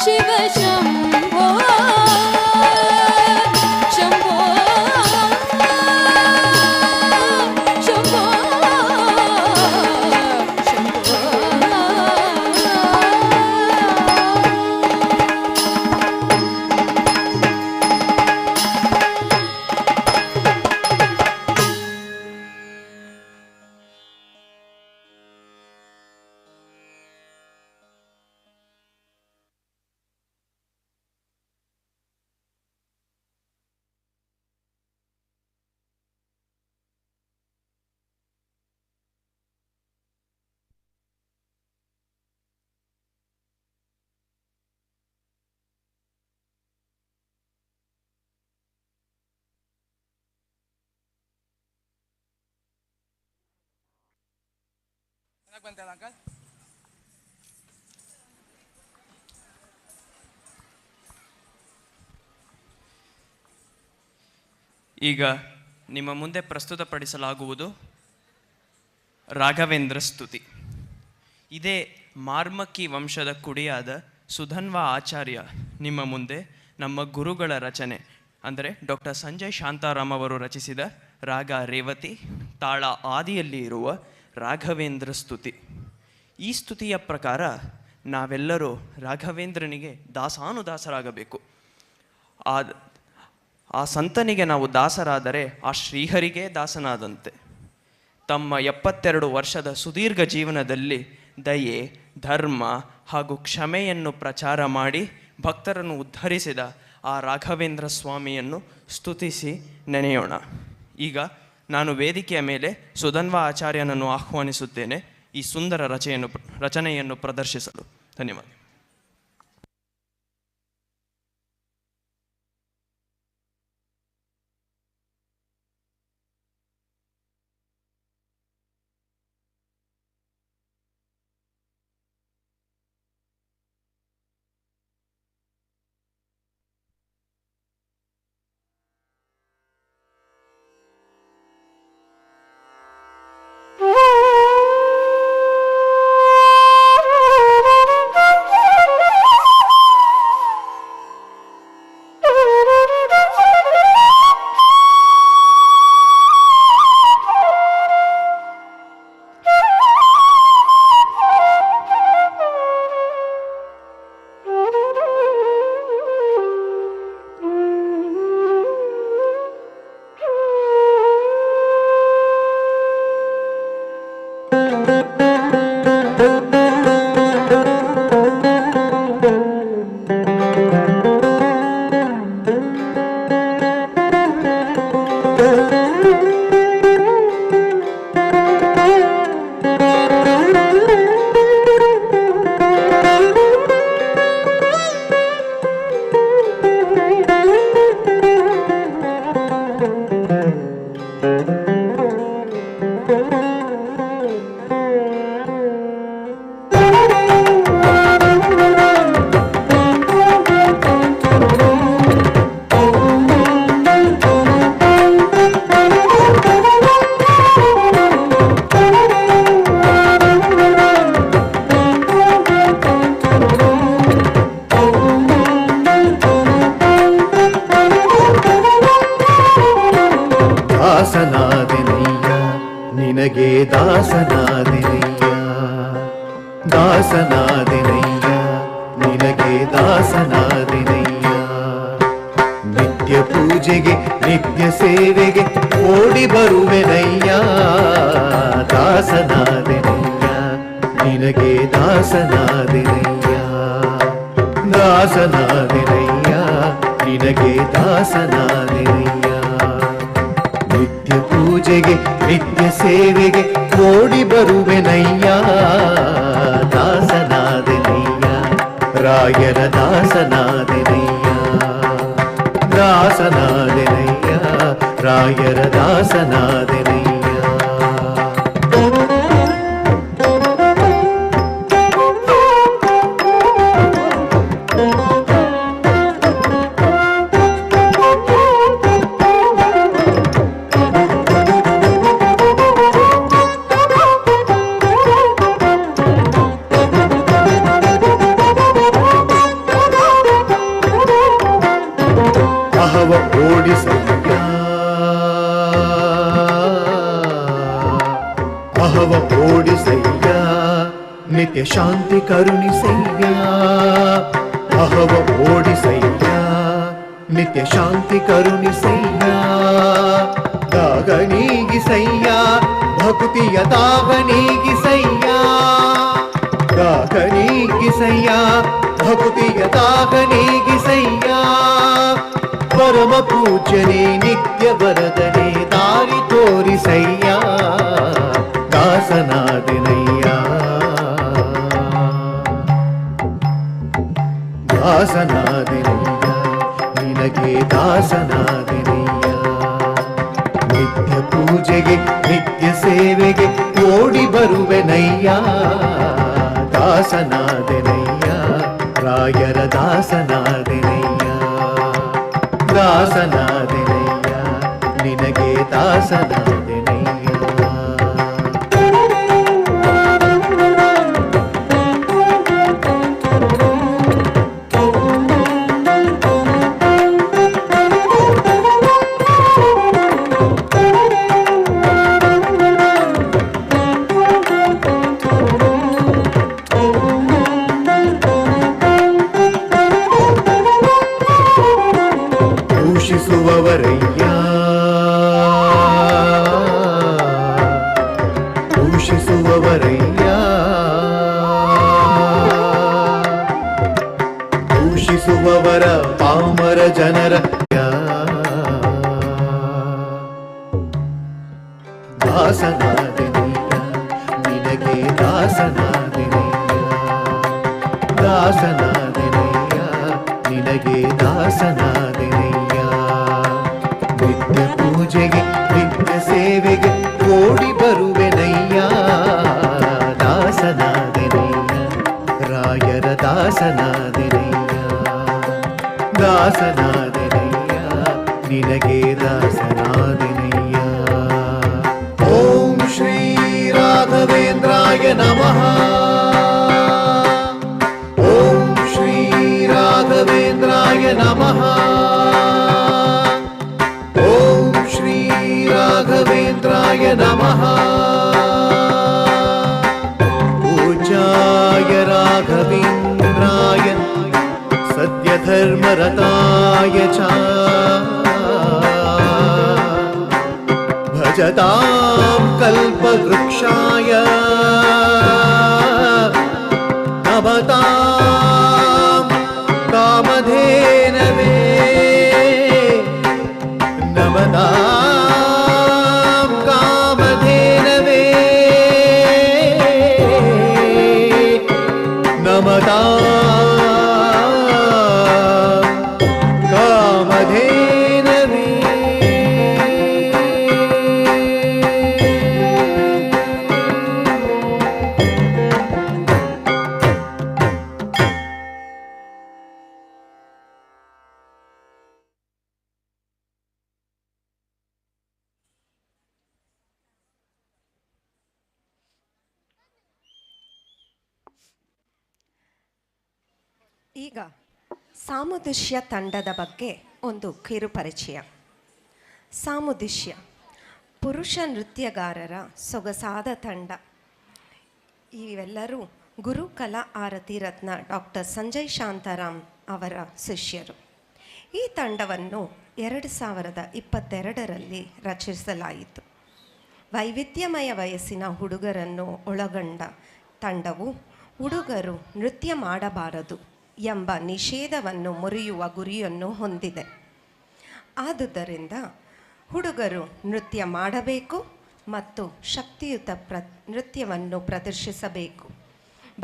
शिव शम्भो शम्भो शम्भो ಈಗ ನಿಮ್ಮ ಮುಂದೆ ಪ್ರಸ್ತುತಪಡಿಸಲಾಗುವುದು ರಾಘವೇಂದ್ರ ಸ್ತುತಿ. ಇದೇ ಮಾರ್ಮಕ್ಕಿ ವಂಶದ ಕುಡಿಯಾದ ಸುಧನ್ವ ಆಚಾರ್ಯ ನಿಮ್ಮ ಮುಂದೆ ನಮ್ಮ ಗುರುಗಳ ರಚನೆ ಅಂದರೆ ಡಾಕ್ಟರ್ ಸಂಜಯ್ ಶಾಂತಾರಾಮ್ ಅವರು ರಚಿಸಿದ ರಾಗ ರೇವತಿ, ತಾಳ ಆದಿಯಲ್ಲಿ ಇರುವ ರಾಘವೇಂದ್ರ ಸ್ತುತಿ. ಈ ಸ್ತುತಿಯ ಪ್ರಕಾರ ನಾವೆಲ್ಲರೂ ರಾಘವೇಂದ್ರನಿಗೆ ದಾಸಾನುದಾಸರಾಗಬೇಕು. ಆ ಸಂತನಿಗೆ ನಾವು ದಾಸರಾದರೆ ಆ ಶ್ರೀಹರಿಗೆ ದಾಸನಾದಂತೆ. ತಮ್ಮ 72 ವರ್ಷದ ಸುದೀರ್ಘ ಜೀವನದಲ್ಲಿ ದಯೆ, ಧರ್ಮ ಹಾಗೂ ಕ್ಷಮೆಯನ್ನು ಪ್ರಚಾರ ಮಾಡಿ ಭಕ್ತರನ್ನು ಉದ್ಧರಿಸಿದ ಆ ರಾಘವೇಂದ್ರ ಸ್ವಾಮಿಯನ್ನು ಸ್ತುತಿಸಿ ನೆನೆಯೋಣ. ಈಗ ನಾನು ವೇದಿಕೆಯ ಮೇಲೆ ಸುಧನ್ವ ಆಚಾರ್ಯನನ್ನು ಆಹ್ವಾನಿಸುತ್ತೇನೆ ಈ ಸುಂದರ ರಚನೆಯನ್ನು ಪ್ರದರ್ಶಿಸಲು. ಧನ್ಯವಾದ. ನಿತ್ಯ ಶಾಂತಿ ಕರುಣಿಸಯ್ಯ ಅಹವ ಓಡಿಸಯ್ಯ ನಿತ್ಯ ಶಾಂತಿ ಕರುಣಿಸಯ್ಯ ದಾಗ ನೀಗಿಸಯ್ಯ ಭಕ್ತಿಯ ದಾಗ ನೀಗಿಸಯ್ಯ ದಾಗ ನೀಗಿಸಯ್ಯ ಭಕ್ತಿಯ ದಾಗ ನೀಗಿಸಯ್ಯ ಪರಮ ಪೂಜ್ಯನೇ ನಿತ್ಯ ವರದನೆ ದಾರಿ ತೋರಿಸಯ್ಯ ದಾಸನಾದಿನಯ್ಯ ದಾಸನಾದಿನಯ್ಯ ನಿನಗೆ ದಾಸನಾದಿನಯ್ಯ ನಿತ್ಯ ಪೂಜೆಗೆ ನಿತ್ಯ ಸೇವೆಗೆ ಓಡಿ ಬರುವೆನಯ್ಯ ದಾಸನಾದಿನಯ್ಯ ರಾಯರ ದಾಸನಾದಿನಯ್ಯ ದಾಸನಾದಿನಯ್ಯ ನಿನಗೆ ದಾಸನಾದಿನಯ್ಯ ಪೂಷಿಸುವವರಯ್ಯ ಪೂಷಿಸುವವರಯ್ಯ ಪೂಷಿಸುವವರ ಪಾಮರ ಜನರ ದಾಸನಾದಿನಯ್ಯ ನಿನಗೆ ದಾಸನಾದಿನಯ್ಯ ದಾಸನಾದಿನಯ್ಯ ನಿನಗೆ ದಾಸನಾದಿನಯ್ಯ ನಿತ್ಯ ಪೂಜೆಗೆ ನಿತ್ಯ ಸೇವೆಗೆ ಓಡಿ ಬರುವೆನಯ್ಯ ದಾಸನಾದಿನಯ್ಯ ರಾಯರ ದಾಸನಾದಿನಯ್ಯ ದಾಸನಾದಿನಯ್ಯ ನಿನಗೆ ದಾಸನಾದಿನಯ್ಯ ಓಂ ಶ್ರೀ ರಾಘವೇಂದ್ರಾಯ ನಮಃ ಓಂ ಶ್ರೀ ರಾಘವೇಂದ್ರಾಯ ನಮಃ ಓಂ ಶ್ರೀ ರಾಘವೇಂದ್ರಾಯ ನಮಃ ಪೂಜ್ಯಾಯ ರಾಘವೇಂದ್ರಾಯ ಸತ್ಯಧರ್ಮರತಾಯ ಚ ಭಜತಾಂ ಕಲ್ಪವೃಕ್ಷಾಯ ನಮತಾಂ ಕಾಮಧೇನವೇ ನಮತಾಂ ಕಾಮಧೇನವೇ ನಮತಾಂ ಕಾಮಧೇನವೇ ಈಗ ಸಾಮುದೃಶ್ಯ ತಂಡದ ಬಗ್ಗೆ ಒಂದು ಕಿರು ಪರಿಚಯ. ಸಾಮುದೃಶ್ಯ ಪುರುಷ ನೃತ್ಯಗಾರರ ಸೊಗಸಾದ ತಂಡ. ಇವೆಲ್ಲರೂ ಗುರುಕಲಾ ಆರತಿ ರತ್ನ ಡಾಕ್ಟರ್ ಸಂಜಯ್ ಶಾಂತಾರಾಮ್ ಅವರ ಶಿಷ್ಯರು. ಈ ತಂಡವನ್ನು 2022ರಲ್ಲಿ ರಚಿಸಲಾಯಿತು. ವೈವಿಧ್ಯಮಯ ವಯಸ್ಸಿನ ಹುಡುಗರನ್ನು ಒಳಗೊಂಡ ತಂಡವು ಹುಡುಗರು ನೃತ್ಯ ಮಾಡಬಾರದು ಎಂಬ ನಿಷೇಧವನ್ನು ಮುರಿಯುವ ಗುರಿಯನ್ನು ಹೊಂದಿದೆ. ಆದುದರಿಂದ ಹುಡುಗರು ನೃತ್ಯ ಮಾಡಬೇಕು ಮತ್ತು ಶಕ್ತಿಯುತ ನೃತ್ಯವನ್ನು ಪ್ರದರ್ಶಿಸಬೇಕು.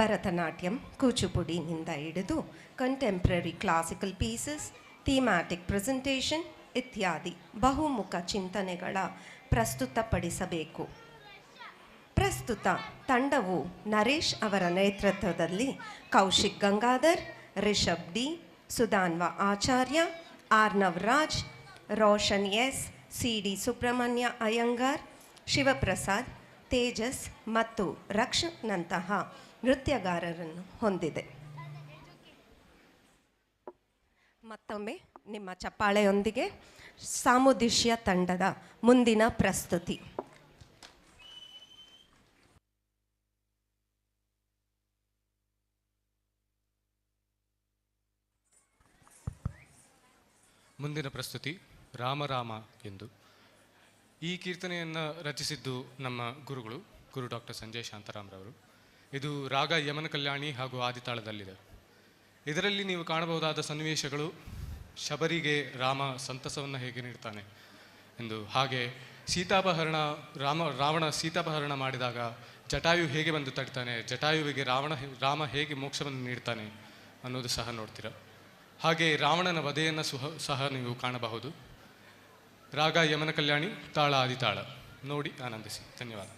ಭರತನಾಟ್ಯಂ, ಕೂಚುಪುಡಿನಿಂದ ಹಿಡಿದು ಕಂಟೆಂಪ್ರರಿ ಕ್ಲಾಸಿಕಲ್ ಪೀಸಸ್, ಥೀಮ್ಯಾಟಿಕ್ ಪ್ರೆಸೆಂಟೇಷನ್ ಇತ್ಯಾದಿ ಬಹುಮುಖ ಚಿಂತನೆಗಳ ಪ್ರಸ್ತುತಪಡಿಸಬೇಕು. ಪ್ರಸ್ತುತ ತಂಡವು ನರೇಶ್ ಅವರ ನೇತೃತ್ವದಲ್ಲಿ ಕೌಶಿಕ್ ಗಂಗಾಧರ್, ರಿಷಬ್ ಡಿ, ಸುಧಾನ್ವ ಆಚಾರ್ಯ, ಆರ್ನವ್ ರಾಜ್, ರೋಷನ್ ಎಸ್, ಸಿ.ಡಿ. ಸುಬ್ರಹ್ಮಣ್ಯ ಅಯ್ಯಂಗಾರ್, ಶಿವಪ್ರಸಾದ್, ತೇಜಸ್ ಮತ್ತು ರಕ್ಷಕ್ನಂತಹ ನೃತ್ಯಗಾರರನ್ನು ಹೊಂದಿದೆ. ಮತ್ತೊಮ್ಮೆ ನಿಮ್ಮ ಚಪ್ಪಾಳೆಯೊಂದಿಗೆ ಸಾಮುದೃಶ್ಯ ತಂಡದ ಮುಂದಿನ ಪ್ರಸ್ತುತಿ. ಮುಂದಿನ ಪ್ರಸ್ತುತಿ ರಾಮ ರಾಮ ಎಂದು. ಈ ಕೀರ್ತನೆಯನ್ನು ರಚಿಸಿದ್ದು ನಮ್ಮ ಗುರುಗಳು, ಗುರು ಡಾಕ್ಟರ್ ಸಂಜಯ್ ಶಾಂತಾರಾಮ್ರವರು. ಇದು ರಾಗ ಯಮನ ಕಲ್ಯಾಣಿ ಹಾಗೂ ಆದಿತಾಳದಲ್ಲಿದೆ. ಇದರಲ್ಲಿ ನೀವು ಕಾಣಬಹುದಾದ ಸನ್ನಿವೇಶಗಳು ಶಬರಿಗೆ ರಾಮ ಸಂತಸವನ್ನು ಹೇಗೆ ನೀಡ್ತಾನೆ ಎಂದು, ಹಾಗೆ ರಾವಣ ಸೀತಾಪಹರಣ ಮಾಡಿದಾಗ ಜಟಾಯು ಹೇಗೆ ಬಂದು ತಡ್ತಾನೆ, ಜಟಾಯುವಿಗೆ ರಾಮ ಹೇಗೆ ಮೋಕ್ಷವನ್ನು ನೀಡ್ತಾನೆ ಅನ್ನೋದು ಸಹ ನೋಡ್ತೀರ. ಹಾಗೆ ರಾವಣನ ವಧೆಯನ್ನು ಸಹ ನೀವು ಕಾಣಬಹುದು. ರಾಗ ಯಮನ ಕಲ್ಯಾಣಿ, ತಾಳ ಆದಿತಾಳ. ನೋಡಿ ಆನಂದಿಸಿ. ಧನ್ಯವಾದ.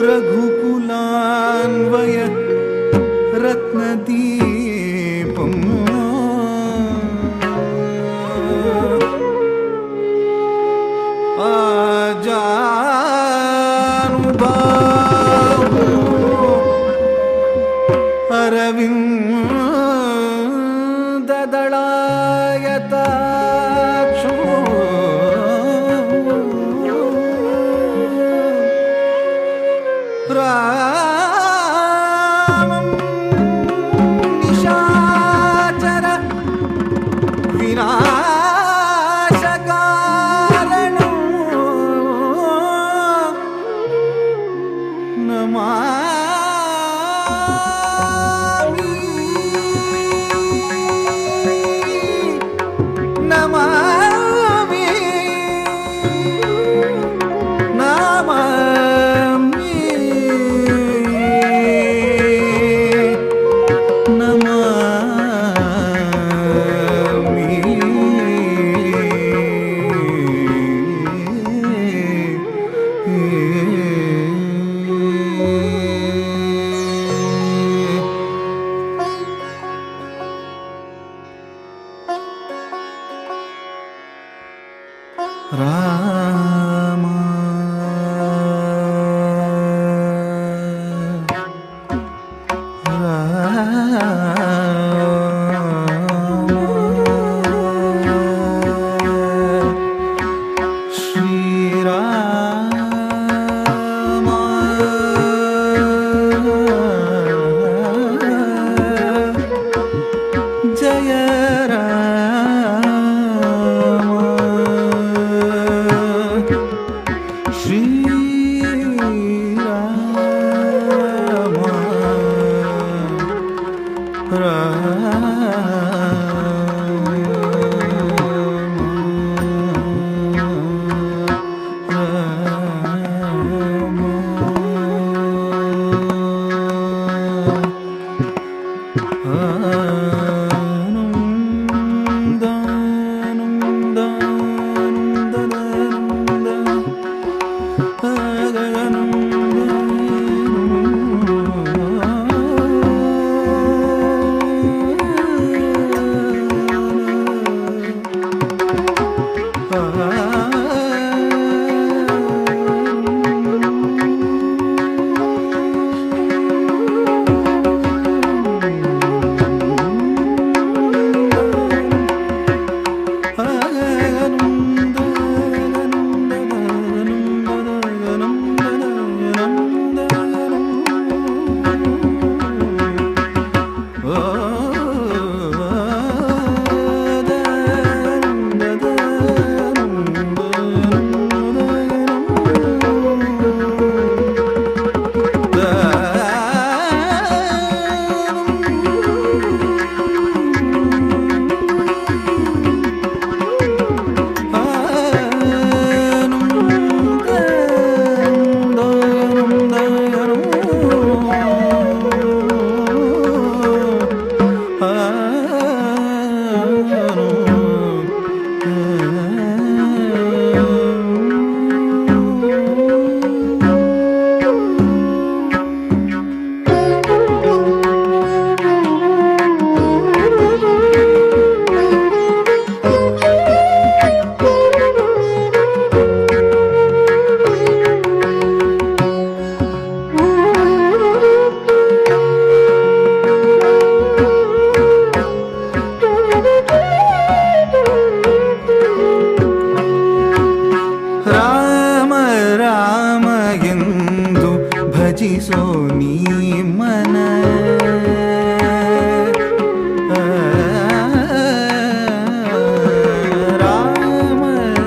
रघुकुलान्वय रत्नदीपम् आजानुबाहु अरविन्ददलायताक्षो रामं निशाचर विनाशकारणं नमामि नमामि नमामि राम जय राम ಭಜಿಸೋ ನೀ ಮನ ರಾಮ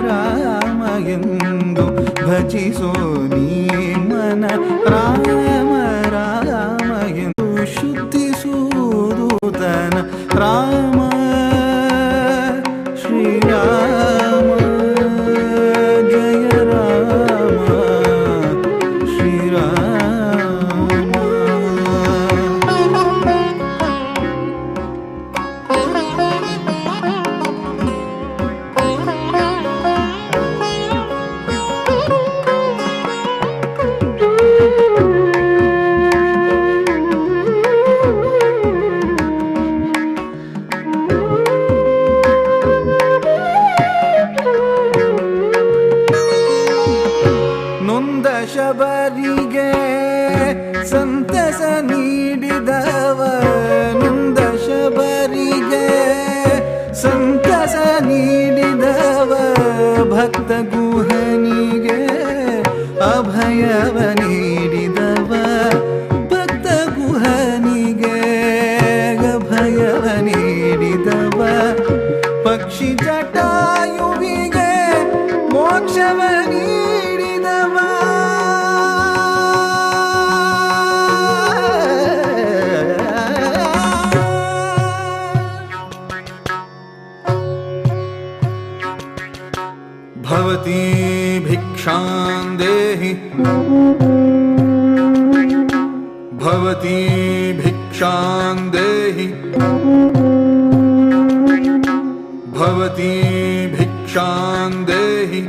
ರಾಮ ಎಂದು ಭಜಿಸೋ ನೀ ಮನ ರಾಮ ರಾಮ ಎಂದು ಶುದ್ಧಿಸುವುದು ತನ ರಾಮ ಶ್ರೀರಾಮ ಜಯ ರಾಮ ನೊಂದ ಶಬರಿಗೆ ಸಂತಸ ನೀಡಿದವ ನೊಂದ ಶಬರಿಗೆ ಸಂತಸ ನೀಡಿದವ ಭಕ್ತ ಗುಹನಿಗೆ ಅಭಯವ ನೀಡಿದವ ಭಕ್ತ ಗುಹನಿಗೆ ಅಭಯವ ನೀಡಿದವ ಪಕ್ಷಿ ಜಟಾಯುವಿಗೆ ಮೋಕ್ಷವ ನೀಡಿದವ ಭವತಿ ಭಿಕ್ಷಾಂ ದೇಹಿ ಭವತಿ ಭಿಕ್ಷಾಂ ದೇಹಿ ಭವತಿ ಭಿಕ್ಷಾಂ ದೇಹಿ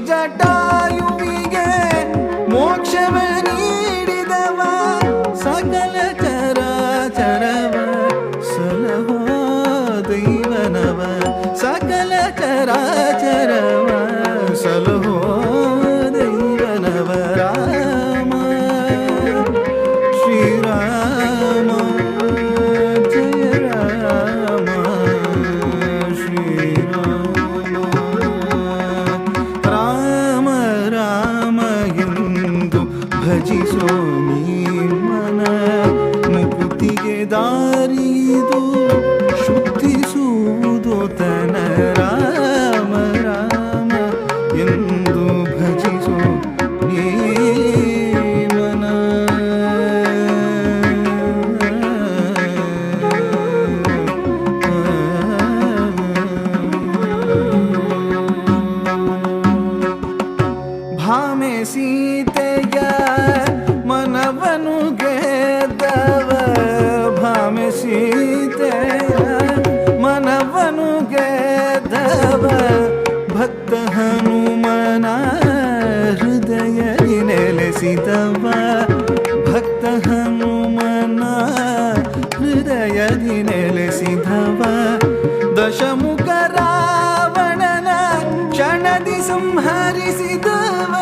ಜಟಾಯುವಿಗೆ ಮೋಕ್ಷವ ನೀಡಿದವ ಸಕಲ ಚರಾಚರವ ಸಲಹೋ ದೈವನವ ಸಕಲ ಚರಾಚರವ ಸಲಹೋ ದೈವನವ ರಾಮ ಶ್ರೀರಾಮ ಜಯ ರಾಮ ಶ್ರೀರಾಮ ರಾಮ ರಾಮ ಎಂದು ಭಜಿಸೋ ನೀ ಮನ ಮುಕುತಿಗೆ ದಾರಿದು ಶುದ್ಧಿಸುವುದು ತನ ರಾಮ ರಾಮ ಎಂದು ಭಜಿಸೋ ನೀ ಮನ ಭಾಮೆ ಸೀತೆಯ ಮನವನು ಗೆದ್ದವ ಭಾಮೆ ಸೀತೆಯ ಮನವನು ಗೆದ್ದವ ಭಕ್ತ ಹನುಮನ ಹೃದಯದಿ ನೆಲೆಸಿದವ ಭಕ್ತ ಹನುಮನ ಹೃದಯದಿ ನೆಲೆಸಿದವ ದಶಮುಖ ರಾವಣನ ಕ್ಷಣದಿ ಸಂಹರಿಸಿದವ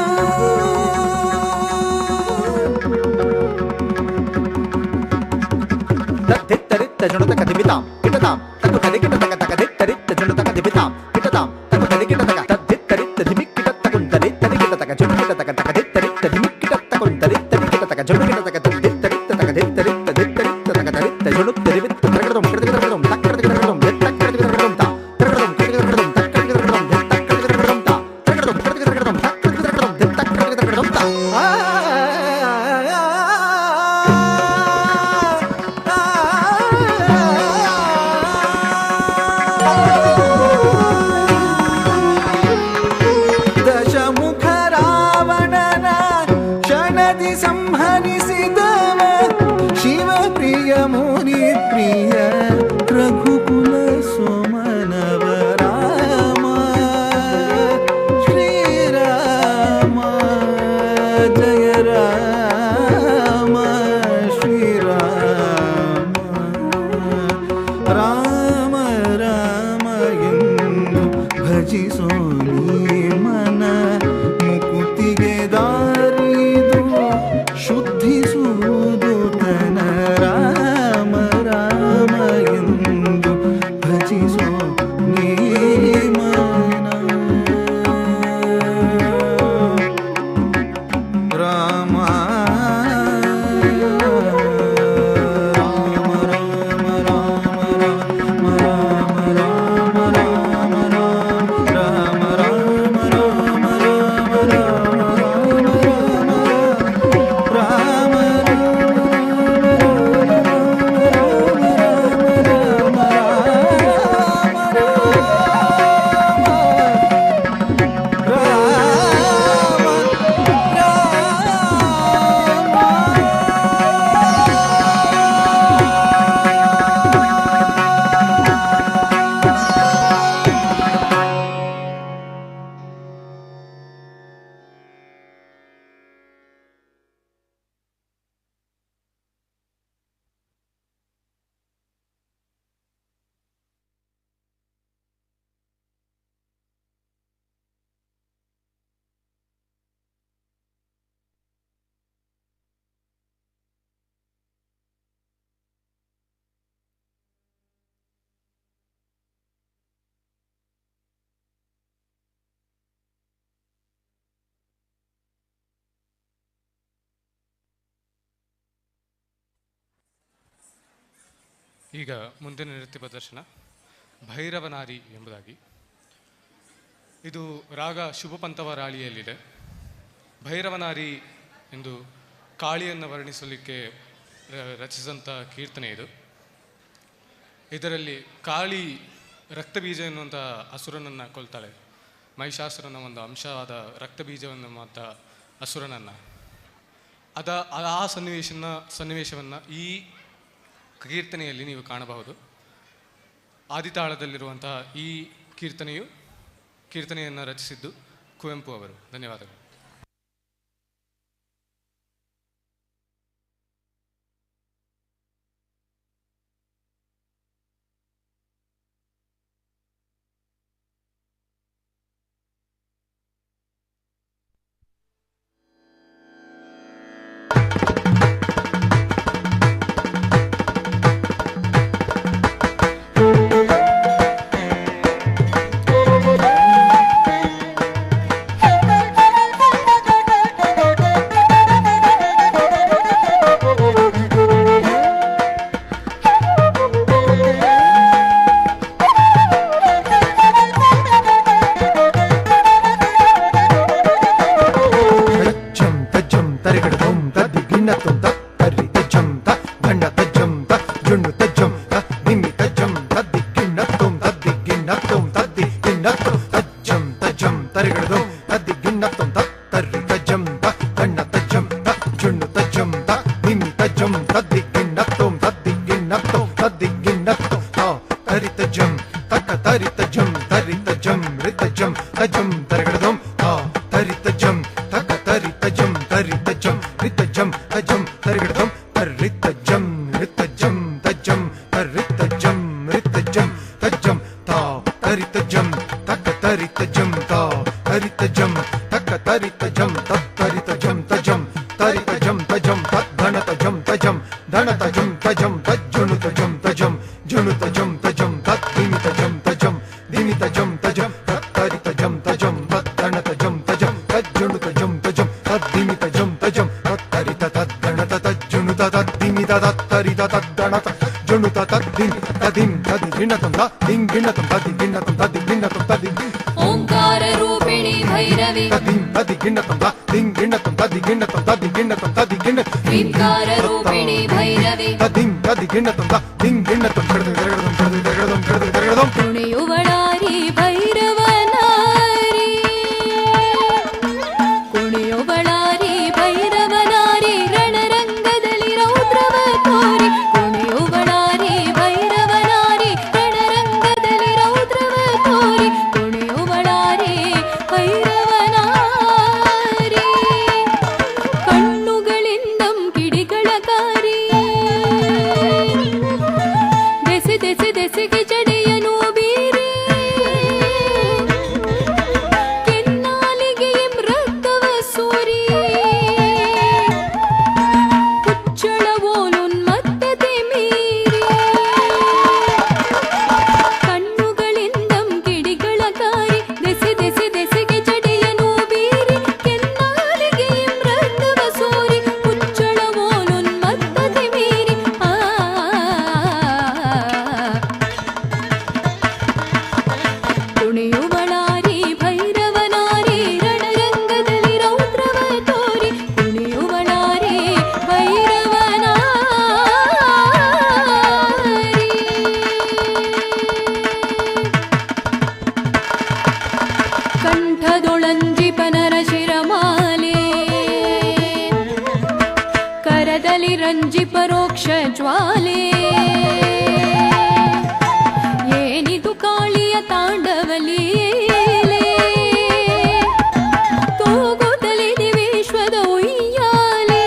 ತರಿತ್ತ ಜುಣತಕ ದಿಬಿತಾಂ ಕಿಟತಾಂ ತಕು ತರಿ ಕಿಟತಕ ತಕ ದಿತ್ತರಿತ್ತ ಜುಣತಕ ದಿಬಿತಾಂ ಕಿಟತಾಂ ತಕು ತರಿ ಕಿಟತಕ ತದ್ದಿತ್ತರಿತ್ತ ಧಿಮಿಕ್ ಕಿಟತ್ತಕುಂತರಿ ತರಿ ಕಿಟತಕ ಜುಣ ಕಿಟತಕ ತಕ ದಿತ್ತರಿತ್ತ ಧಿಮಿಕ್ ಕಿಟತ್ತಕುಂತರಿ ತರಿ ಕಿಟತಕ ಜುಣ ಕಿಟತಕ ತದ್ದಿತ್ತರಿತ್ತ ತಕ ದಿತ್ತರಿತ್ತ ದಿತ್ತರಿತ್ತ ತಕ ತರಿತ್ತ ಜುಣ ತೆರಿವಿತ್ತ ತರಗಡಂ ಕಿಟತಕಡಂ ತಕ್ಕಡತಕಡಂ ದೆತ್ತಕ್ಕಡತಕಡಂ ತಾ ತರಗಡಂ ಕಿಟತಕಡಂ ತಕ್ಕಡತಕಡಂ ದೆತ್ತಕ್ಕಡತಕಡಂ ತಾ ತರಗಡಂ ಕಿಟತಕಡಂ ತಕ್ಕಡತಕಡಂ ದೆತ್ತಕ್ಕಡತಕಡಂ ತಾ ದಶಮುಖ ರಾವಣನ ಕ್ಷಣದಿ ಸಂಹರಿಸಿದವ ಶಿವ ಪ್ರಿಯ ಮುನಿ ಪ್ರಿಯ ರಘುಕುಲ ಸೋಮನವ ರಾಮ ಶ್ರೀರಾಮ ಜಯ ರಾಮ ಶ್ರೀರಾಮ ರಾಮ ರಾಮ ಎಂದು ಭಜಿಸೋ ನೀ ಮನ ಮುಕುತಿಗೆ ದಾರಿದು ಶುದ್ಧಿಸುವುದು ತನ ರಾಮ ರಾಮ ಎಂದು ಭಜಿಸೋ ನೀ ಮನ ರಾಮ ಈಗ ಮುಂದಿನ ನೃತ್ಯ ಪ್ರದರ್ಶನ ಭೈರವನಾರಿ ಎಂಬುದಾಗಿ. ಇದು ರಾಗ ಶುಭಪಂಥವ ರಾಳಿಯಲ್ಲಿದೆ. ಭೈರವನಾರಿ ಎಂದು ಕಾಳಿಯನ್ನು ವರ್ಣಿಸಲಿಕ್ಕೆ ರಚಿಸಿದಂಥ ಕೀರ್ತನೆ ಇದು. ಇದರಲ್ಲಿ ಕಾಳಿ ರಕ್ತಬೀಜ ಎನ್ನುವಂಥ ಅಸುರನನ್ನು ಕೊಲ್ತಾಳೆ. ಮಹಿಷಾಸುರನ ಒಂದು ಅಂಶವಾದ ರಕ್ತಬೀಜವೆನ್ನುವಂಥ ಅಸುರನನ್ನು ಆ ಸನ್ನಿವೇಶವನ್ನು ಈ ಕೀರ್ತನೆಯಲ್ಲಿ ನೀವು ಕಾಣಬಹುದು. ಆದಿತಾಳದಲ್ಲಿರುವಂತಹ ಈ ಕೀರ್ತನೆಯನ್ನು ರಚಿಸಿದ್ದು ಕುವೆಂಪು ಅವರು. ಧನ್ಯವಾದಗಳು. ಓಂಕಾರ ರೂಪಿಣಿ ಭೈರವಿ ಓಂಕಾರ ರೂಪಿಣಿ ಭೈರವಿ ಕುಣಿಯುವಳಾರಿ ಭೈರವನಾರಿ ಕುಣಿಯುವಳಾರಿ ಭೈರವನಾರಿ ರಣರಂಗದಲ್ಲಿ ರೌದ್ರವ ತೋರಿ ಕುಣಿಯುವಳಾರಿ ಭೈರವನಾರಿ ರಣರಂಗದಲ್ಲಿ ರೌದ್ರವ ತೋರಿ ಕುಣಿಯುವಳಾರಿ ಭೈರವನಾರಿ ಕಣ್ಣುಗಳಿಂದಂ ಕಿಡಿಗಳ ಕಾರಿ ದೆಸೆ ದೆಸೆ ದೆಸೆಗೆ ಜಡೆಯನು ಬೀರಿ ಕೆನ್ನಾಲಿಗೆ ರಕ್ತವ ಸೂರಿ ಹುಚ್ಚಳವೋಲುನ್ಮತ್ತತೆ ಮೀರಿ ಕಣ್ಣುಗಳಿಂದಂ ಕಿಡಿಗಳ ಕಾರಿ ದೆಸೆ ದೆಸೆ ದೆಸೆಗೆ ಜಡೆಯನು ಬೀರಿ ಕೆನ್ನಾಲಿಗೆ ರಕ್ತವ ಸೂರಿ ಹುಚ್ಚಳವೋಲುನ್ಮತ್ತತೆ ಮೀರಿ ಕುಣಿಯುವಳಾರಿ ಭೈರವನಾರಿ ರಣರಂಗದಲ್ಲಿ ರೌದ್ರವ ತೋರಿ ಕುಣಿಯುವಳಾರಿ ಭೈರವನಾರಿ ಕಂಠದೊಳಂಜಿಪನರ ಶಿರಮಾಲೆ ಕರದಲ್ಲಿ ರಂಜಿ ಪರೋಕ್ಷ ಜ್ವಾಲೆ ಏನಿದು ಕಾಳಿಯ ತಾಂಡವಲೀಲೆ ತೂಗುತ್ತಲಿದೆ ವಿಶ್ವದ ಉಯ್ಯಾಲೆ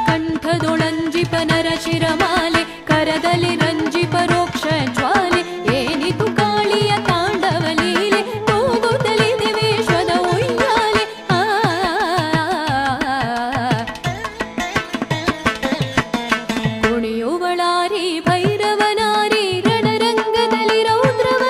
ಕಂಠದೊಳಂಜಿಪನರ ಶಿರಮಾಲೆ ಕರದಲ್ಲಿ ರಂಜಿ ಪರೋಕ್ಷ ಜ್ವಾಲೆ ಏನಿದು ಕಾಳಿಯ ತಾಂಡವಲೀಲೆ ತೂಗುತ್ತಲಿದೆ ವಿಶ್ವದ ಉಯ್ಯಾಲೆ ಕುಣಿಯುವಳಾರಿ ಭೈರವನಾರಿ ರಣರಂಗದಲ್ಲಿ ರೌದ್ರವ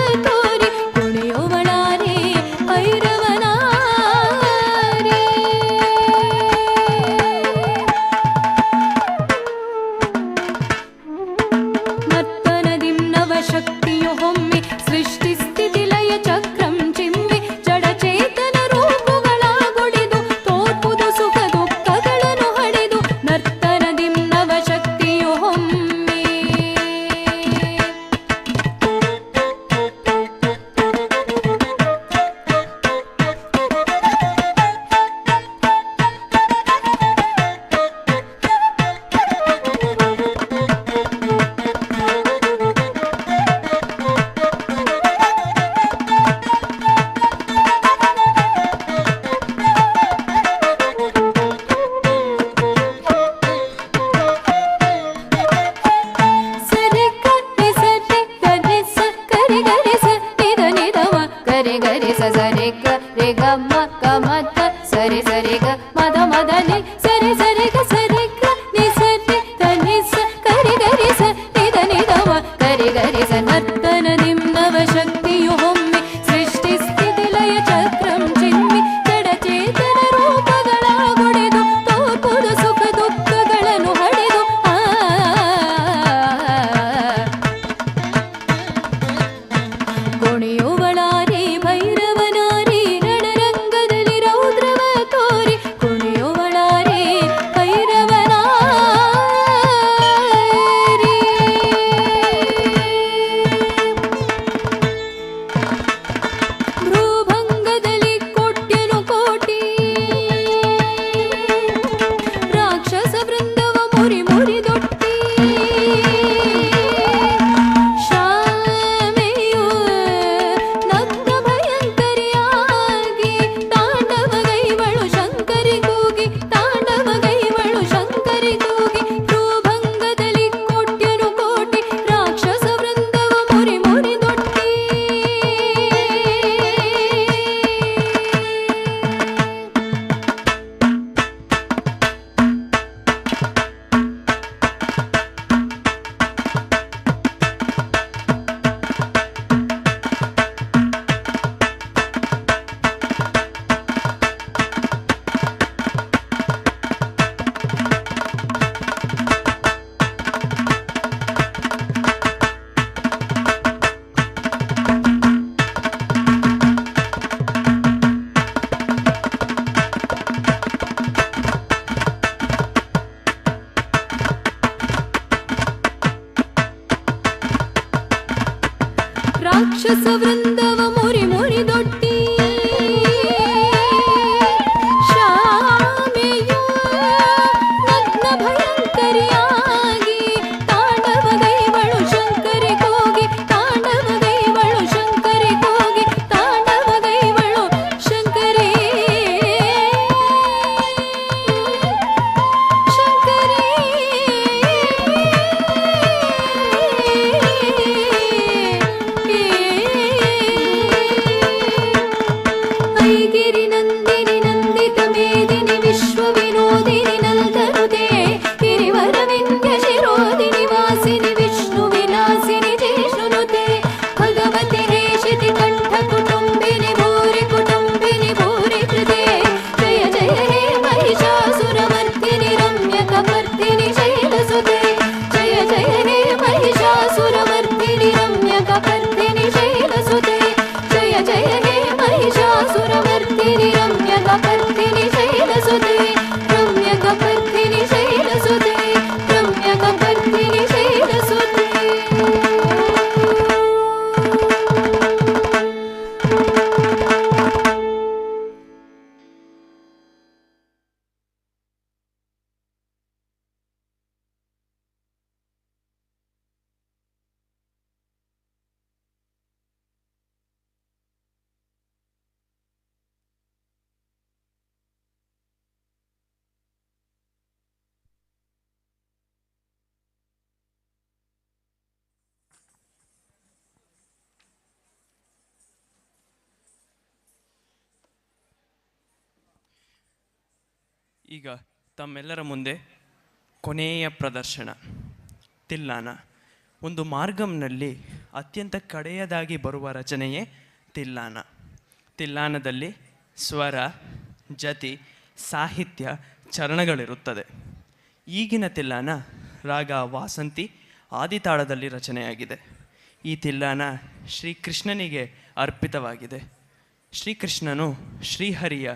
ರೆ ಗ ಮ ಗ ಮ ತ ಸರಿ ಸರಿ ಗ ಮದ ಮದ ನಿ ಸರಿ ಸರಿ ಗ ಸರಿ ಗ ನಿ ಸರಿ ತ ನಿ ಸ ಕರಿ ಗರಿ ಸ ನಿದ ನಿದ ಮ ಕರಿ ಗರಿ ಸ ನರ್ತನ ನಿಮ್ನವ ಶಕ್ತಿಯು ಹೊಮ್ಮೆ ಸೃಷ್ಟಿ ಸ್ಥಿತಿ ಲಯ ಚಕ್ರಂ ಚಿಮ್ಮಿ ಜಡ ಚೇತನ ರೂಪಗಳ ಒಡೆದು ತೋಪುದು ಸುಖ ದುಃಖಗಳನ್ನು ಹಡೆದು ಕುಣಿಯುವಳಾರಿ ಭೈರವನಾರಿ ರಣರಂಗದಲ್ಲಿ ರೌದ್ರವ ತೋರಿ ಕುಣಿಯುವಳಾರಿ ಭೈರವನಾರಿ ಭ್ರೂಭಂಗದಲ್ಲಿ ಕೋಟ್ಯನು ಕೋಟಿ ರಾಕ್ಷಸ ವೃಂದವ ಮುರಿ ಮುರಿದೊಟ್ಟಿ ಶಾಮೆಯು ನಗ್ನ ಭಯಂಕರಿಯಾಗಿ ತಾಂಡವಗೈವಳು ಶಂಕರಿ ಕೂಗಿ ತಾಂಡವಗೈವಳು ಶಂಕರಿ ಕೂಗಿ ಭ್ರೂಭಂಗದಲ್ಲಿ ಕೋಟ್ಯನು ಕೋಟಿ ರಾಕ್ಷಸ ವೃಂದವ ಮುರಿ ಮುರಿದೊಟ್ಟಿ ರಾಕ್ಷಸ ವೃಂದವ ಮುರಿ ಮುರಿದೊಟ್ಟಿ ಶಾಮೆಯು ನಗ್ನ ಭಯಂಕರಿಯಾಗಿ ತಾಂಡವಗೈವಳು ಶಂಕರಿ ಕೂಗಿ ತಾಂಡವಗೈವಳು ಶಂಕರಿ ಕೂಗಿ ತಾಂಡವಗೈವಳು ಶಂಕರಿ ಐಗಿರಿ ನಂದಿನಿ ನಂದಿತ ಮೇದಿನಿ ವಿಶ್ವ ವಿನೋದಿನಿ ನಂದನುತೆ ಗಿರಿವರ ವಿಂಧ್ಯ ಶಿರೋದಿನಿ ವಾಸಿನಿ ವಿಷ್ಣು ವಿಲಾಸಿನಿ ಜಿಷ್ಣುನುತೆ ಭಗವತಿ ಹೇಷಿತಿ ಕಂಠ ಕುಟುಂಬಿನಿ ಭೂರಿ ಕೃತೆ ಜಯ ಜಯ ಹೇ ಮಹಿಷಾಸುರಮರ್ದಿನಿ ರಮ್ಯ ಕಪರ್ದಿನಿ ಶೈಲಸುತೆ ಜಯ ಜಯ ಹೇ ಮಹಿಷಾಸುರಮರ್ದಿನಿ ರಮ್ಯ ಕಪರ್ದಿನಿ ಶೈಲಸುತೆ ಜಯ ಜಯ ಹೇ ಮಹಿಷಾಸುರಮರ್ದಿನಿ ರಮ್ಯ ಕಪರ್ದಿನಿ ಶೈಲಸುತೆ ರಮ್ಯ ಕಪರ್ದಿನಿ ಶೈಲಸುತೆ ರಮ್ಯ ಕಪರ್ದಿನಿ ಶೈಲಸುತೆ ಈಗ ತಮ್ಮೆಲ್ಲರ ಮುಂದೆ ಕೊನೆಯ ಪ್ರದರ್ಶನ ತಿಲ್ಲಾನ. ಒಂದು ಮಾರ್ಗಂನಲ್ಲಿ ಅತ್ಯಂತ ಕಡೆಯದಾಗಿ ಬರುವ ರಚನೆಯೇ ತಿಲ್ಲಾನ. ತಿಲ್ಲಾನದಲ್ಲಿ ಸ್ವರ, ಜತಿ, ಸಾಹಿತ್ಯ, ಚರಣಗಳಿರುತ್ತದೆ. ಈಗಿನ ತಿಲ್ಲಾನ ರಾಗ ವಾಸಂತಿ ಆದಿತಾಳದಲ್ಲಿ ರಚನೆಯಾಗಿದೆ. ಈ ತಿಲ್ಲಾನ ಶ್ರೀಕೃಷ್ಣನಿಗೆ ಅರ್ಪಿತವಾಗಿದೆ. ಶ್ರೀಕೃಷ್ಣನು ಶ್ರೀಹರಿಯ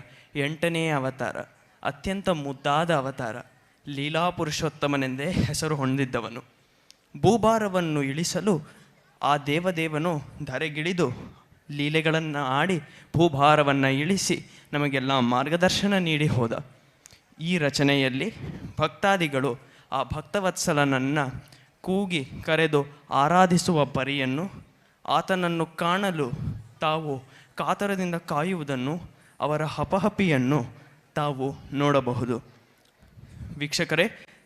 8ನೇ ಅವತಾರ, ಅತ್ಯಂತ ಮುದ್ದಾದ ಅವತಾರ, ಲೀಲಾಪುರುಷೋತ್ತಮನೆಂದೇ ಹೆಸರು ಹೊಂದಿದ್ದವನು. ಭೂಭಾರವನ್ನು ಇಳಿಸಲು ಆ ದೇವದೇವನು ಧರೆಗಿಳಿದು ಲೀಲೆಗಳನ್ನು ಆಡಿ ಭೂಭಾರವನ್ನು ಇಳಿಸಿ ನಮಗೆಲ್ಲ ಮಾರ್ಗದರ್ಶನ ನೀಡಿ ಹೋದ. ಈ ರಚನೆಯಲ್ಲಿ ಭಕ್ತಾದಿಗಳು ಆ ಭಕ್ತವತ್ಸಲನನ್ನು ಕೂಗಿ ಕರೆದು ಆರಾಧಿಸುವ ಪರಿಯನ್ನು, ಆತನನ್ನು ಕಾಣಲು ತಾವು ಕಾತರದಿಂದ ಕಾಯುವುದನ್ನು, ಅವರ ಹಪಹಪಿಯನ್ನು ತಾವು ನೋಡಬಹುದು. ವೀಕ್ಷಕರೇ,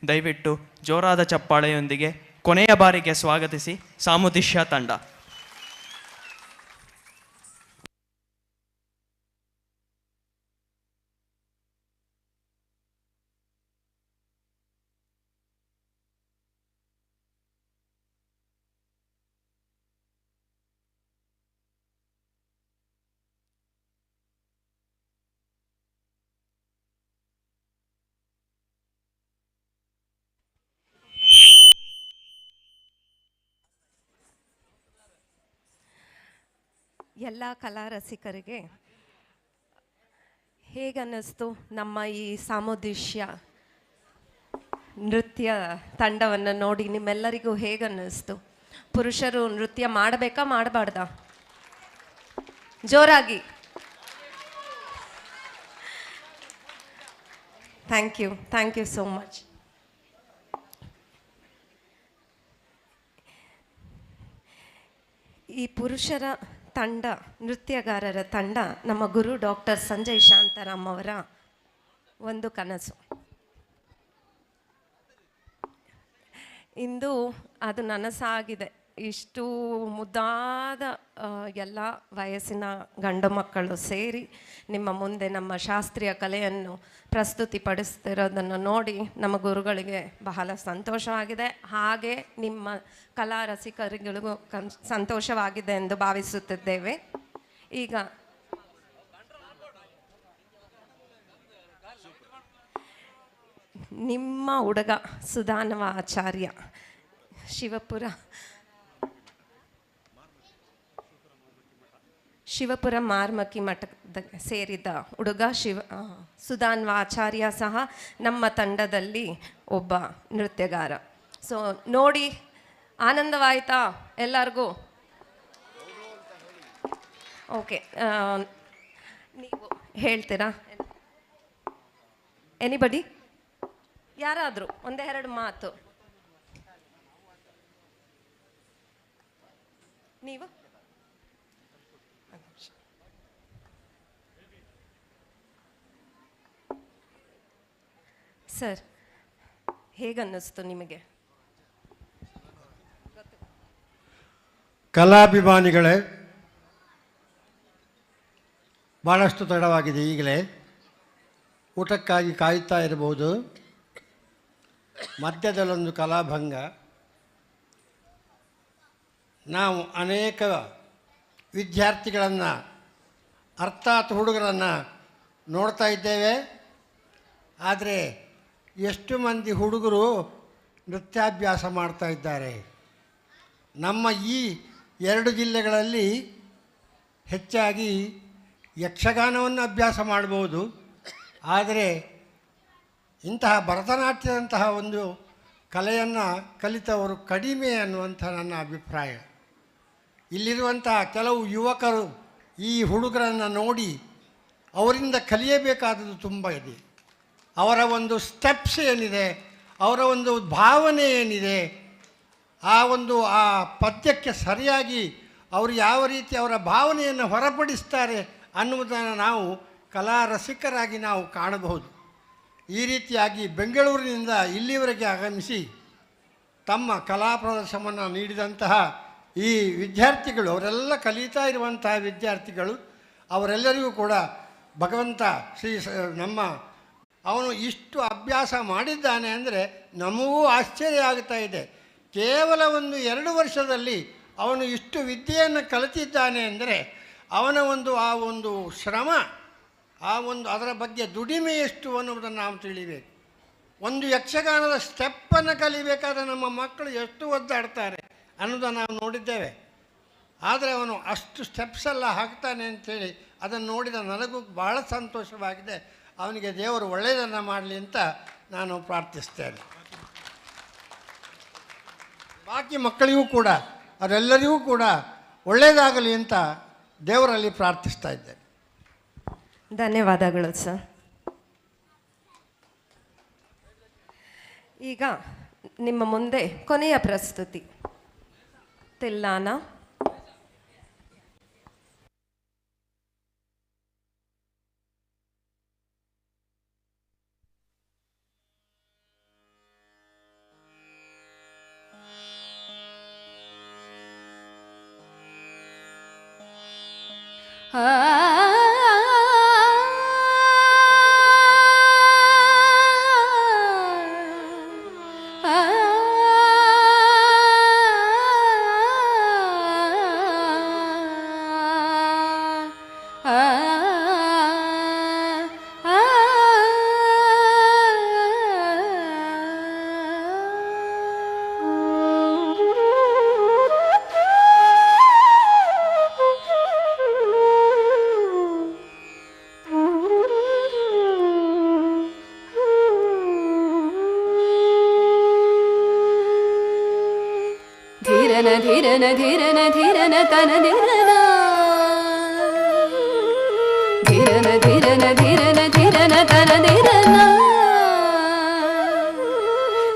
ದಯವಿಟ್ಟು ಜೋರಾದ ಚಪ್ಪಾಳೆಯೊಂದಿಗೆ ಕೊನೆಯ ಬಾರಿಗೆ ಸ್ವಾಗತಿಸಿ ಸಾಮುದಿಶ್ಯ ತಂಡ. ಎಲ್ಲ ಕಲಾ ರಸಿಕರಿಗೆ ಹೇಗನ್ನಿಸ್ತು ನಮ್ಮ ಈ ಸಾಮುದೃಶ್ಯ ನೃತ್ಯ ತಂಡವನ್ನು ನೋಡಿ? ನಿಮ್ಮೆಲ್ಲರಿಗೂ ಹೇಗನ್ನಿಸ್ತು? ಪುರುಷರು ನೃತ್ಯ ಮಾಡಬೇಕಾ ಮಾಡಬಾರ್ದಾ? ಜೋರಾಗಿ. Thank you so much. ಈ ಪುರುಷರ ತಂಡ, ನೃತ್ಯಗಾರರ ತಂಡ ನಮ್ಮ ಗುರು ಡಾಕ್ಟರ್ ಸಂಜಯ್ ಶಾಂತಾರಾಮ್ ಅವರ ಒಂದು ಕನಸು. ಇಂದು ಅದು ನನಸಾಗಿದೆ. ಇಷ್ಟು ಮುದ್ದಾದ ಎಲ್ಲ ವಯಸ್ಸಿನ ಗಂಡು ಮಕ್ಕಳು ಸೇರಿ ನಿಮ್ಮ ಮುಂದೆ ನಮ್ಮ ಶಾಸ್ತ್ರೀಯ ಕಲೆಯನ್ನು ಪ್ರಸ್ತುತಿಪಡಿಸ್ತಿರೋದನ್ನು ನೋಡಿ ನಮ್ಮ ಗುರುಗಳಿಗೆ ಬಹಳ ಸಂತೋಷವಾಗಿದೆ. ಹಾಗೆ ನಿಮ್ಮ ಕಲಾ ರಸಿಕರಿಗಳಿಗೂ ಸಂತೋಷವಾಗಿದೆ ಎಂದು ಭಾವಿಸುತ್ತಿದ್ದೇವೆ. ಈಗ ನಿಮ್ಮ ಹುಡುಗ ಸುಧಾನವ ಆಚಾರ್ಯ, ಶಿವಪುರ ಮಾರ್ಮಕ್ಕಿ ಮಠದ ಸೇರಿದ ಹುಡುಗ ಸುಧಾನ್ವ ಆಚಾರ್ಯ ಸಹ ನಮ್ಮ ತಂಡದಲ್ಲಿ ಒಬ್ಬ ನೃತ್ಯಗಾರ. ಸೊ ನೋಡಿ ಆನಂದವಾಯಿತಾ ಎಲ್ಲರಿಗೂ? ಓಕೆ, ನೀವು ಹೇಳ್ತೀರಾ? ಎನಿಬಡಿ? ಯಾರಾದರೂ ಒಂದೆರಡು ಮಾತು. ನೀವು ಸರ್, ಹೇಗನ್ನಿಸ್ತು ನಿಮಗೆ? ಕಲಾಭಿಮಾನಿಗಳೇ, ಭಾಳಷ್ಟು ತಡವಾಗಿದೆ. ಈಗಲೇ ಊಟಕ್ಕಾಗಿ ಕಾಯುತ್ತಾ ಇರಬಹುದು. ಮಧ್ಯದಲ್ಲೊಂದು ಕಲಾಭಂಗ. ನಾವು ಅನೇಕ ವಿದ್ಯಾರ್ಥಿಗಳನ್ನು, ಅರ್ಥಾತ್ ಹುಡುಗರನ್ನು ನೋಡ್ತಾ ಇದ್ದೇವೆ. ಆದರೆ ಎಷ್ಟು ಮಂದಿ ಹುಡುಗರು ನೃತ್ಯಾಭ್ಯಾಸ ಮಾಡ್ತಾ ಇದ್ದಾರೆ? ನಮ್ಮ ಈ 2 ಜಿಲ್ಲೆಗಳಲ್ಲಿ ಹೆಚ್ಚಾಗಿ ಯಕ್ಷಗಾನವನ್ನು ಅಭ್ಯಾಸ ಮಾಡ್ಬೋದು. ಆದರೆ ಇಂತಹ ಭರತನಾಟ್ಯದಂತಹ ಒಂದು ಕಲೆಯನ್ನು ಕಲಿತವರು ಕಡಿಮೆ ಅನ್ನುವಂಥ ನನ್ನ ಅಭಿಪ್ರಾಯ. ಇಲ್ಲಿರುವಂತಹ ಕೆಲವು ಯುವಕರು ಈ ಹುಡುಗರನ್ನು ನೋಡಿ ಅವರಿಂದ ಕಲಿಯಬೇಕಾದದ್ದು ತುಂಬ ಇದೆ. ಅವರ ಒಂದು ಸ್ಟೆಪ್ಸ್ ಏನಿದೆ, ಅವರ ಒಂದು ಭಾವನೆ ಏನಿದೆ, ಆ ಪದ್ಯಕ್ಕೆ ಸರಿಯಾಗಿ ಅವರು ಯಾವ ರೀತಿ ಅವರ ಭಾವನೆಯನ್ನು ಹೊರಪಡಿಸ್ತಾರೆ ಅನ್ನುವುದನ್ನು ನಾವು ಕಲಾ ರಸಿಕರಾಗಿ ನಾವು ಕಾಣಬಹುದು. ಈ ರೀತಿಯಾಗಿ ಬೆಂಗಳೂರಿನಿಂದ ಇಲ್ಲಿವರೆಗೆ ಆಗಮಿಸಿ ತಮ್ಮ ಕಲಾ ಪ್ರದರ್ಶನವನ್ನು ನೀಡಿದಂತಹ ಈ ವಿದ್ಯಾರ್ಥಿಗಳು, ಅವರೆಲ್ಲ ಕಲಿತಾ ಇರುವಂತಹ ವಿದ್ಯಾರ್ಥಿಗಳು, ಅವರೆಲ್ಲರಿಗೂ ಕೂಡ ಭಗವಂತ ಅವನು ಇಷ್ಟು ಅಭ್ಯಾಸ ಮಾಡಿದ್ದಾನೆ ಅಂದರೆ ನಮಗೂ ಆಶ್ಚರ್ಯ ಆಗ್ತಾ ಇದೆ. ಕೇವಲ 1-2 ವರ್ಷದಲ್ಲಿ ಅವನು ಇಷ್ಟು ವಿದ್ಯೆಯನ್ನು ಕಲಿತಿದ್ದಾನೆ ಅಂದರೆ ಅವನ ಆ ಒಂದು ಶ್ರಮ, ಅದರ ಬಗ್ಗೆ ದುಡಿಮೆ ಎಷ್ಟು ಅನ್ನುವುದನ್ನು ನಾವು ತಿಳಿಬೇಕು. ಒಂದು ಯಕ್ಷಗಾನದ ಸ್ಟೆಪ್ಪನ್ನು ಕಲಿಬೇಕಾದ್ರೆ ನಮ್ಮ ಮಕ್ಕಳು ಎಷ್ಟು ಒದ್ದಾಡ್ತಾರೆ ಅನ್ನೋದನ್ನು ನಾವು ನೋಡಿದ್ದೇವೆ. ಆದರೆ ಅವನು ಅಷ್ಟು ಸ್ಟೆಪ್ಸೆಲ್ಲ ಹಾಕ್ತಾನೆ ಅಂಥೇಳಿ ಅದನ್ನು ನೋಡಿದ ನನಗೂ ಭಾಳ ಸಂತೋಷವಾಗಿದೆ. ಅವನಿಗೆ ದೇವರು ಒಳ್ಳೆಯದನ್ನು ಮಾಡಲಿ ಅಂತ ನಾನು ಪ್ರಾರ್ಥಿಸ್ತೇನೆ. ಬಾಕಿ ಮಕ್ಕಳಿಗೂ ಕೂಡ, ಅವರೆಲ್ಲರಿಗೂ ಕೂಡ ಒಳ್ಳೆಯದಾಗಲಿ ಅಂತ ದೇವರಲ್ಲಿ ಪ್ರಾರ್ಥಿಸ್ತಾ ಇದ್ದೇನೆ. ಧನ್ಯವಾದಗಳು ಸರ್. ಈಗ ನಿಮ್ಮ ಮುಂದೆ ಕೊನೆಯ ಪ್ರಸ್ತುತಿ ತಿಲ್ಲಾನ. ಧಿರನ ಧಿರನ ಧಿರನ ತನ ಧಿರನ ಧಿರನ ಧಿರನ ಧಿರನ ಧಿರನ ತನ ಧಿರನ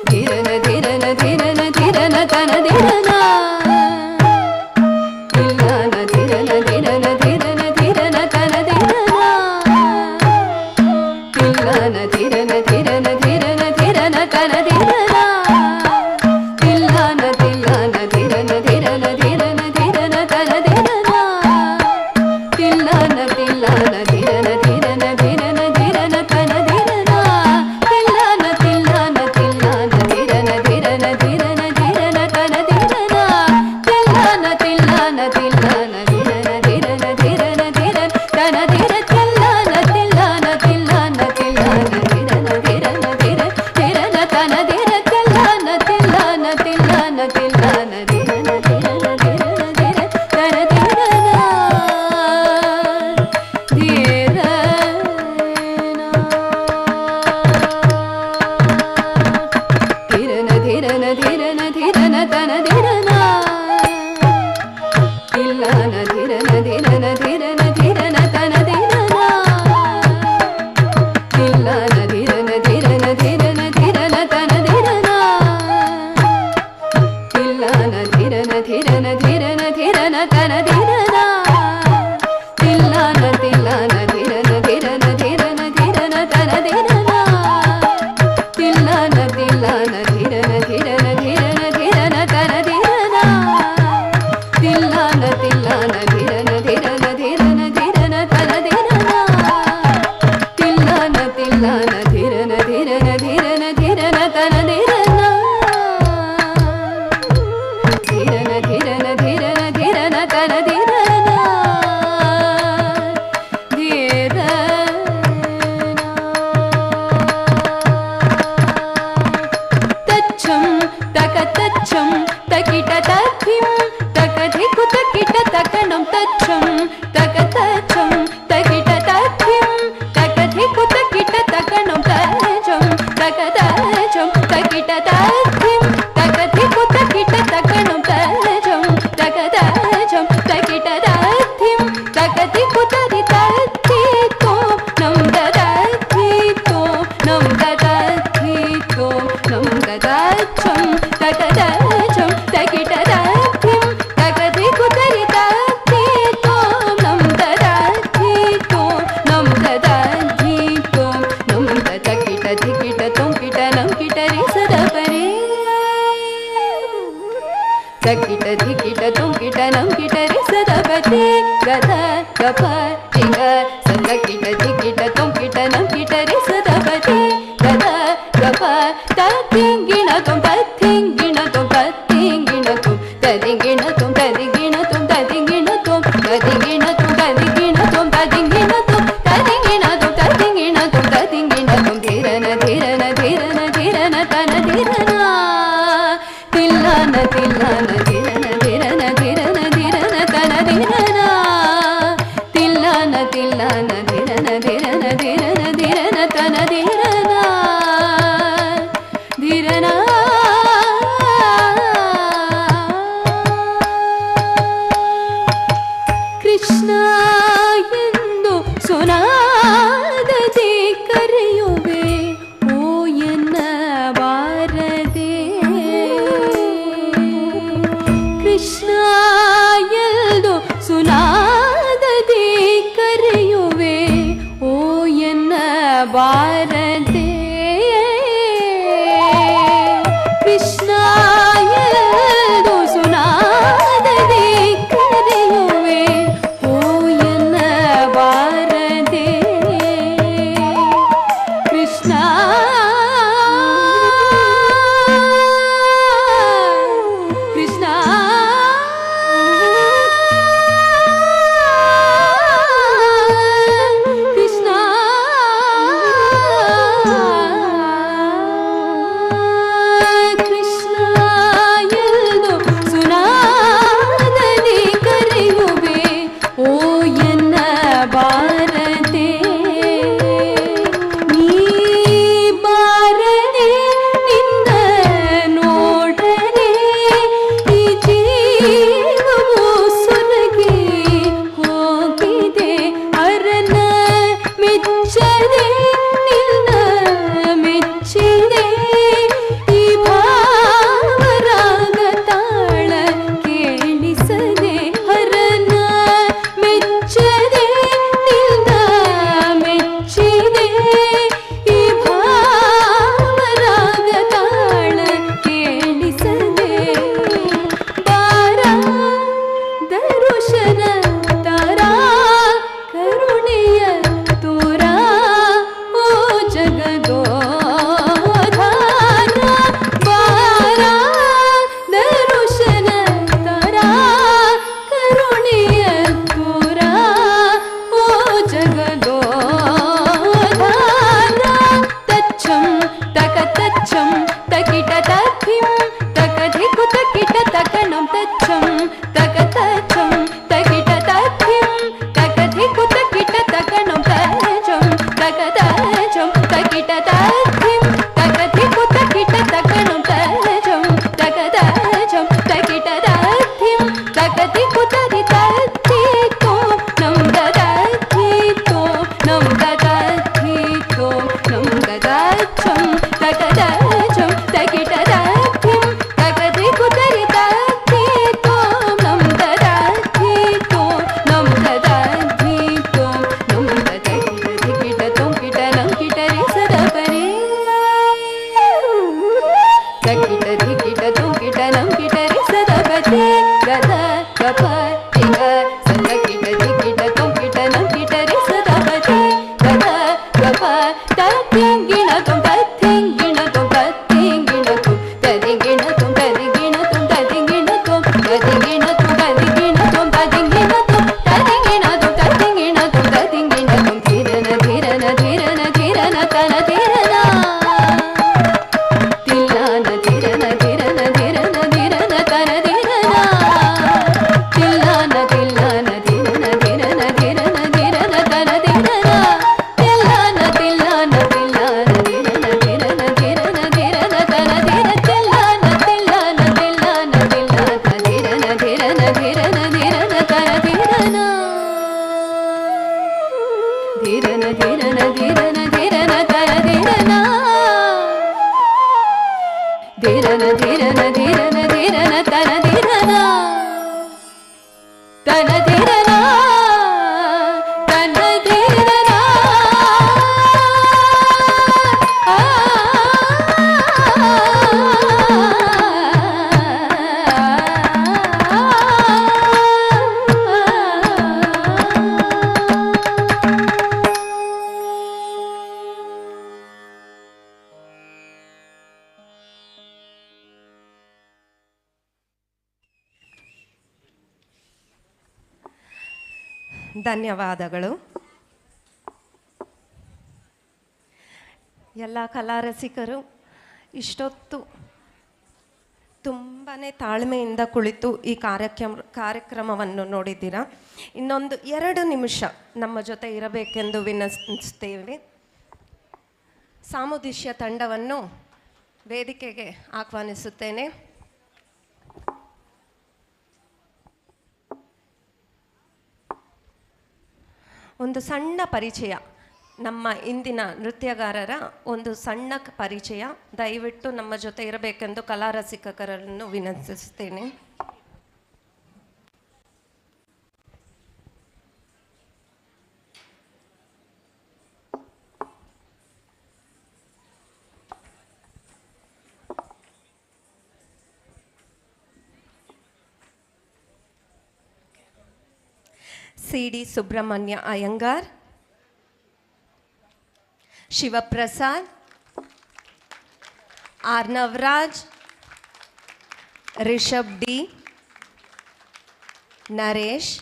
ಧಿರನ ಧಿರನ ಧಿರನ ಧಿರನ ತನ ಧಿರನ ತಿಲ್ಲನ ಧಿರನ ಧಿರನ ಧಿರನ ಧಿರನ ತನ ಧಿರನ ತಿಲ್ಲನ ಧಿರನ ಧಿರನ ಧಿರನ ಧಿರನ ತನ ಧಿರನ ತಿಲ್ಲನ ತಿಲ್ಲನ ಧಿರನ ಧಿರನ ಧಿರನ ಧಿರನ ತನ ಧಿರನ ತಿಲ್ಲನ ತಿಲ್ಲನ ಧಿರನ ಧಿರನ ಧಿರನ ಧಿರನ ತನ ಧಿರನ ತಿಲ್ಲನ ತಿಲ್ಲನ ತಿಲ್ಲನ ಧಿರನ ಧಿರನ ಧಿರನ ಧಿರನ ತನ ಧಿರನ ತಿಲ್ಲನ ತಿಲ್ಲನ ತಿಲ್ಲನ ಧಿರನ ಧಿರನ ಧಿರನ ಧಿರನ ತನ ಧಿರ ತಿಲ್ಲನ ತಿಲ್ಲನ ತಿಲ್ಲನ ತಿಲ್ಲನ ಧಿರನ ಧಿರನ ಧಿರ ಧಿರನ ತನ ಧಿರ ತಿಲ್ಲನ ತಿಲ್ಲನ ತಿಲ್ಲನ ತಿಲ್ಲನ ಧಿರನ ಧಿರನ ಧಿರನ ಧಿರ ತನ ಧಿರನ ಧಿರ ಧಿರನ ಧಿರನ ಧಿರನ ಧಿರನ ತನ ಧಿರನ ತಿಲ್ಲನ ಧಿರನ ಧಿರನ ಧಿರನ ಧಿರನ ತನ ಧಿರನ ತಿಲ್ಲನ ಧಿರನ ಧಿರನ ಧಿರನ ಧಿರನ ತನ ಧಿರನ ತಿಲ್ಲನ ಧಿರನ ಧಿರನ ಧಿರನ ಧಿರನ ತನ ಧಿರನ ತಿಲ್ಲನ ತಿಲ್ಲನ ಧಿರನ ಧಿರನ ಧಿರನ ಧಿರನ ತನ ಧಿರನ ತಿಲ್ಲನ ತಿಲ್ಲನ ಧಿರನ ಧಿರನ ಧಿರನ ಧಿರನ ತನ ಧಿರನ ತಿಲ್ಲನ ತಿಲ್ಲನ ಧಿರನ ಧಿರನ ಧಿರನ ಧಿರನ ತನ ಧಿರನ ತಿಲ್ಲನ ತಿಲ್ಲನ ಧಿರನ ಧಿರನ ಧಿರನ ಧಿರನ ತನ ಧಿರನ ಧಿರನ ಧಿರನ ಧಿರನ ಧಿರನ ತನ ಧಿರನ ಧಿರ ತಚ್ಚಂ ತಕ ತಚ್ಚಂ ತಕಿಟ ತಕ್ಕಿಂ ತಕ ಧಿಕು ತಕಿಟ ತಕಣಂ ತಚ್ಚಂ ತಕ ತಚ್ಚಂ ತಕಿಟ ತಕ್ಕಿಂ ತಕ ಧಿಕು ತಕಿಟ ತಕಣಂ ತಚ್ಚಂ ತಕ ತಚ್ಚಂ ತಕಿಟ ತಕ್ಕಿಂ ತಕ ಧಿಕು ತಕಿಟ ತಕಣಂ ತಚ್ಚಂ ತಕ ತಚ್ಚಂ ತಕಿಟ ತಕ್ಕಿಂ ತಕ ಧಿಕು ತರಿ ತಕ್ಕಿತೋ ನಂ ತಕ್ಕಿತೋ ನಂ ತಕ್ಕಿತೋ ನಂ ತಚ್ಚಂ ತಕ ತಚ್ಚಂ ತಕಿಟ ತಕ್ಕಿಂ ತಕ ಧಿಕು ತರಿ ತಕ್ಕಿತೋ ನಂ ತಕ್ಕಿತೋ ನಂ ತಕ್ಕಿತೋ ನಂ ತಕಿಟ ಧಿಕಿಟ ತೊಂಕಿಟ ನಂ ಕಿಟ ರಿ ಸದ ಪರೇ ತಕಿಟ ಧಿಕಿಟ ತೊಂಕಿಟ ನಂ ಕಿಟ ರಿ ಸದ ಪತೆ ಗದ ಗಪ ಟಿಗ ಸದ ಕಿಟ ಧಿಕಿಟ ತೊಂಕಿಟ ನಂ ಕಿಟ ರಿ ಸದ ಪತೆ ಗದ ಗಪ ತತಿಂಗಿಣ ತೊಂ ತತಿಂಗಿಣ ತೊಂ ತತಿಂಗಿಣ ತೊಂ ತತಿಂಗಿಣ ತೊಂ ತತಿಂಗಿಣ ತೊಂ ತತಿಂಗಿಣ ತೊಂ ತತಿಂಗಿಣ ತೊಂ ತತಿಂಗಿಣ ತೊಂ ತತಿಂಗಿಣ ತೊಂ ತತಿಂಗಿಣ ತೊಂ ತತಿಂಗಿಣ ತೊಂ ತತಿಂಗಿಣ ತೊಂ ಧಿರನ ಧಿರನ ಧಿರನ ಧಿರನ ತನ ಧಿರನ ತಿಲ್ಲನ ತಿಲ್ಲನ ಧಿರನ ಧಿರನ ಧಿರನ ಧಿರನ ತನ ಧಿರನ ತಿಲ್ಲನ ತಿಲ್ಲನ ಧಿರನ ಧಿರನ ಧಿರನ ಧಿರನ ತನ ಧಿರನ ಧಿರನ ಕೃಷ್ಣ ಎಂದು ಸುನಾದದೆ ಕರೆಯುವೆ ಓ ಎನ್ನ ಬಾರದೆ ಕೃಷ್ಣ ಎಂದು ಸುನಾದದೆ ಕರೆಯುವೆ ಓ ಎನ್ನ ಬಾರದೆ ಕೃಷ್ಣ ಎಂದು ಸುನಾದದೆ ಕರೆಯುವೆ ಓ ಎನ್ನ ಬಾರದೆ ಕೃಷ್ಣ ಕೃಷ್ಣ ಕೃಷ್ಣ ಮೆಚ್ಚದೆ ನಿನ್ನ ಮೆಚ್ಚಿದೆ ಈ ಭಾವರಾಗ ತಾಳ ಕೇಳಿಸದೆ ಹರನ ಮೆಚ್ಚದೆ ನಿನ್ನ ಮೆಚ್ಚಿದೆ ಈ ಭಾವರಾಗ ತಾಳ ಕೇಳಿಸದೆ ಬಾರ ದರುಶನ ತಾರಾ ಕರುಣೆಯ ತೋರ ಓ ಜಗದೋಧಾರ ಬಾರ ದರುಶನ ತಾರಾ ಕರುಣೆಯ ತೋರ ಓ ಜಗದೋಧಾರ ತಚ್ಚಂ ತಕ ತಚ್ಚಂ ತಕಿಟ ತಕ್ಕಿಂ ತಕಧಿಕು ತಕಿಟ ತಕಣಂ ತಚ್ಚಂ ತಕ ತಚ್ಚಂ ತಕಿಟ ತಕ್ಕಿಂ ತಕಧಿಕು ತಕಿಟ ತಕಣಂ ತಚ್ಚಂ ತಕ ತಚ್ಚಂ ತಕಿಟ ತಕ್ಕಿಂ ತಕಧಿಕು ತಕಿಟ ತಕಣಂ ತಚ್ಚಂ ತಕ ತಚ್ಚಂ ತಕಿಟ ತಕ್ಕಿಂ ತಕಧಿಕು ತದಿ ತತ್ತಿತೋ ನಂ ದದತ್ತಿತೋ ನಂ ದದತ್ತಿತೋ ನಂ ದದಚ್ಚಂ ತಕ ತಚ್ಚಂ ತಕಿಟ ತಕ್ಕಿಂ ತಕಧಿಕು ತದಿ ತತ್ತಿತೋ ನಂ ದದತ್ತಿತೋ ನಂ ದದತ್ತಿತೋ ನಂ ದದತ್ತಿಕಿಟ ತೊಂಕಿಟ ನಂಕಿಟ ರೇ ಸದ ಪರೇ ತಕಿಟ ಧಿಕಿಟ ತೊಂಕಿಟ ನಂಕಿಟ ರೇ ಸದ ಪತೆ ಗದ ಗಪ ಟಿಗ ಸದಕಿಟ ಧಿಕಿಟ ತೊಂಕಿಟ ನಂಕಿಟ ರೇ ಸದ ಪತೆ ಗದ ಗಪ ತತ್ತಿಂಗಿಣ ತೊಂ ತತ್ತಿಂಗಿಣ ತೊಂ ತತ್ತಿಂಗಿಣ ತೊಂ ತದಿಗಿಣ ತೊಂ ತದಿಗಿಣ ತೊಂ ತದಿಗಿಣ ತೊಂ ತದಿಗಿಣ ತೊಂ ತದಿಗಿಣ ತೊಂ ತದಿಗಿಣ ತೊಂ ತದಿಗಿಣ ತೊಂ ತದಿಗಿಣ ತೊಂ ತದಿಗಿಣ ತೊಂ ಧಿರನ ಧಿರನ ಧಿರನ ಧಿರನ ತನ ಧಿರನ ತಿಲ್ಲನ ಧಿರನ ಧಿರನ ಧಿರನ ಧಿರನ ತನ ಧಿರನ ತಿಲ್ಲನ ತಿಲ್ಲನ ಧಿರನ ಧಿರನ ಧಿರನ ಧಿರನ ತನ ಧಿರನ ತಿಲ್ಲನ ತಿಲ್ಲನ ತಿಲ್ಲನ ಧಿರನ ಧಿರನ ಧಿರನ ಧಿರನ ತನ ಧಿರ ತಿಲ್ಲನ ತಿಲ್ಲನ ತಿಲ್ಲನ ತಿಲ್ಲನ ಧಿರನ ಧಿರನ ಧಿರನ ಧಿರನ ತನ ಧಿರನ ಧಿರನ ಧಿರನ ಧಿರನ ಧಿರನ ತನ ಧಿರನ ಧಿರನ ಧಿರನ ಧಿರನ ಧಿರನ ತನ ಧಿರನ ತನ ಧಿರನ ತನ ಧಿರನ ಧನ್ಯವಾದಗಳು. ಎಲ್ಲ ಕಲಾರಸಿಕರು ಇಷ್ಟೊತ್ತು ತುಂಬಾ ತಾಳ್ಮೆಯಿಂದ ಕುಳಿತು ಈ ಕಾರ್ಯಕ್ರಮವನ್ನು ನೋಡಿದ್ದೀರಾ. ಇನ್ನೊಂದು 2 ನಿಮಿಷ ನಮ್ಮ ಜೊತೆ ಇರಬೇಕೆಂದು ವಿನಂತಿಸ್ತೇವೆ. ಸಾಮುದಿಶ್ಯ ತಂಡವನ್ನು ವೇದಿಕೆಗೆ ಆಹ್ವಾನಿಸುತ್ತೇನೆ. ಒಂದು ಸಣ್ಣ ಪರಿಚಯ, ನಮ್ಮ ಇಂದಿನ ನೃತ್ಯಗಾರರ ಒಂದು ಸಣ್ಣ ಪರಿಚಯ. ದಯವಿಟ್ಟು ನಮ್ಮ ಜೊತೆ ಇರಬೇಕೆಂದು ಕಲಾರಸಿಕರನ್ನು ವಿನಂತಿಸುತ್ತೇನೆ. ಸಿ.ಡಿ. ಸುಬ್ರಹ್ಮಣ್ಯ ಅಯ್ಯಂಗಾರ್, ಶಿವಪ್ರಸಾದ್, ಆರ್ನವರಾಜ್, ರಿಷಬ್ ಡಿ, ನರೇಶ್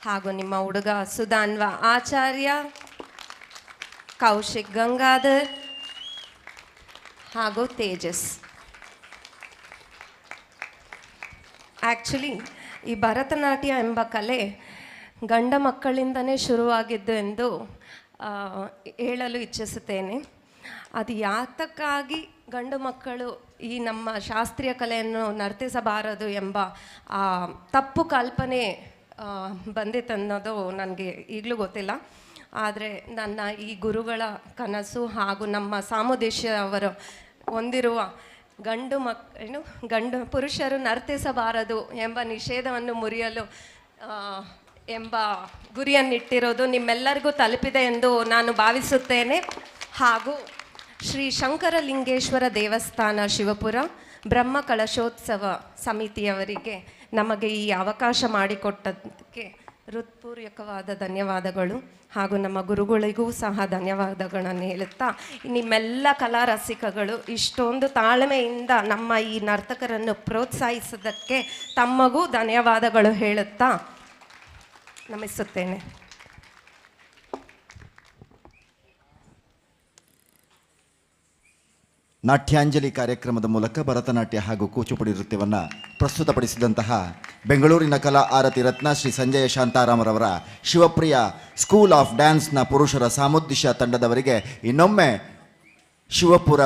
ಹಾಗೂ ನಿಮ್ಮ ಹುಡುಗ ಸುಧಾನ್ವ ಆಚಾರ್ಯ, ಕೌಶಿಕ್ ಗಂಗಾಧರ್ ಹಾಗೂ ತೇಜಸ್. ಆ್ಯಕ್ಚುಲಿ ಈ ಭರತನಾಟ್ಯ ಎಂಬ ಕಲೆ ಗಂಡ ಮಕ್ಕಳಿಂದನೇ ಶುರುವಾಗಿದ್ದು ಎಂದು ಹೇಳಲು ಇಚ್ಛಿಸುತ್ತೇನೆ. ಅದು ಯಾತಕ್ಕಾಗಿ ಗಂಡು ಮಕ್ಕಳು ಈ ನಮ್ಮ ಶಾಸ್ತ್ರೀಯ ಕಲೆಯನ್ನು ನರ್ತಿಸಬಾರದು ಎಂಬ ತಪ್ಪು ಕಲ್ಪನೆ ಬಂದಿತ್ತನ್ನೋದು ನನಗೆ ಈಗಲೂ ಗೊತ್ತಿಲ್ಲ. ಆದರೆ ನನ್ನ ಈ ಗುರುಗಳ ಕನಸು ಹಾಗೂ ನಮ್ಮ ಸಾಮುದೇಶ ಅವರು ಹೊಂದಿರುವ ಗಂಡು ಪುರುಷರು ನರ್ತಿಸಬಾರದು ಎಂಬ ನಿಷೇಧವನ್ನು ಮುರಿಯಲು ಎಂಬ ಗುರಿಯನ್ನಿಟ್ಟಿರೋದು ನಿಮ್ಮೆಲ್ಲರಿಗೂ ತಲುಪಿದೆ ಎಂದು ನಾನು ಭಾವಿಸುತ್ತೇನೆ. ಹಾಗೂ ಶ್ರೀ ಶಂಕರಲಿಂಗೇಶ್ವರ ದೇವಸ್ಥಾನ ಶಿವಪುರ ಬ್ರಹ್ಮ ಕಳಶೋತ್ಸವ ಸಮಿತಿಯವರಿಗೆ ನಮಗೆ ಈ ಅವಕಾಶ ಮಾಡಿಕೊಟ್ಟದಕ್ಕೆ ಹೃತ್ಪೂರ್ವಕವಾದ ಧನ್ಯವಾದಗಳು. ಹಾಗೂ ನಮ್ಮ ಗುರುಗಳಿಗೂ ಸಹ ಧನ್ಯವಾದಗಳನ್ನು ಹೇಳುತ್ತಾ, ನಿಮ್ಮೆಲ್ಲ ಕಲಾ ರಸಿಕಗಳು ಇಷ್ಟೊಂದು ತಾಳ್ಮೆಯಿಂದ ನಮ್ಮ ಈ ನರ್ತಕರನ್ನು ಪ್ರೋತ್ಸಾಹಿಸೋದಕ್ಕೆ ತಮ್ಮಗೂ ಧನ್ಯವಾದಗಳು ಹೇಳುತ್ತಾ ನಮಿಸುತ್ತೇನೆ. ನಾಟ್ಯಾಂಜಲಿ ಕಾರ್ಯಕ್ರಮದ ಮೂಲಕ ಭರತನಾಟ್ಯ ಹಾಗೂ ಕೂಚುಪುಡಿ ನೃತ್ಯವನ್ನು ಪ್ರಸ್ತುತಪಡಿಸಿದಂತಹ ಬೆಂಗಳೂರಿನ ಕಲಾ ಆರತಿ ರತ್ನ ಶ್ರೀ ಸಂಜಯ ಶಾಂತಾರಾಮರವರ ಶಿವಪ್ರಿಯ ಸ್ಕೂಲ್ ಆಫ್ ಡ್ಯಾನ್ಸ್ನ ಪುರುಷರ ಸಾಮುದ್ದಿಶ ತಂಡದವರಿಗೆ ಇನ್ನೊಮ್ಮೆ ಶಿವಪುರ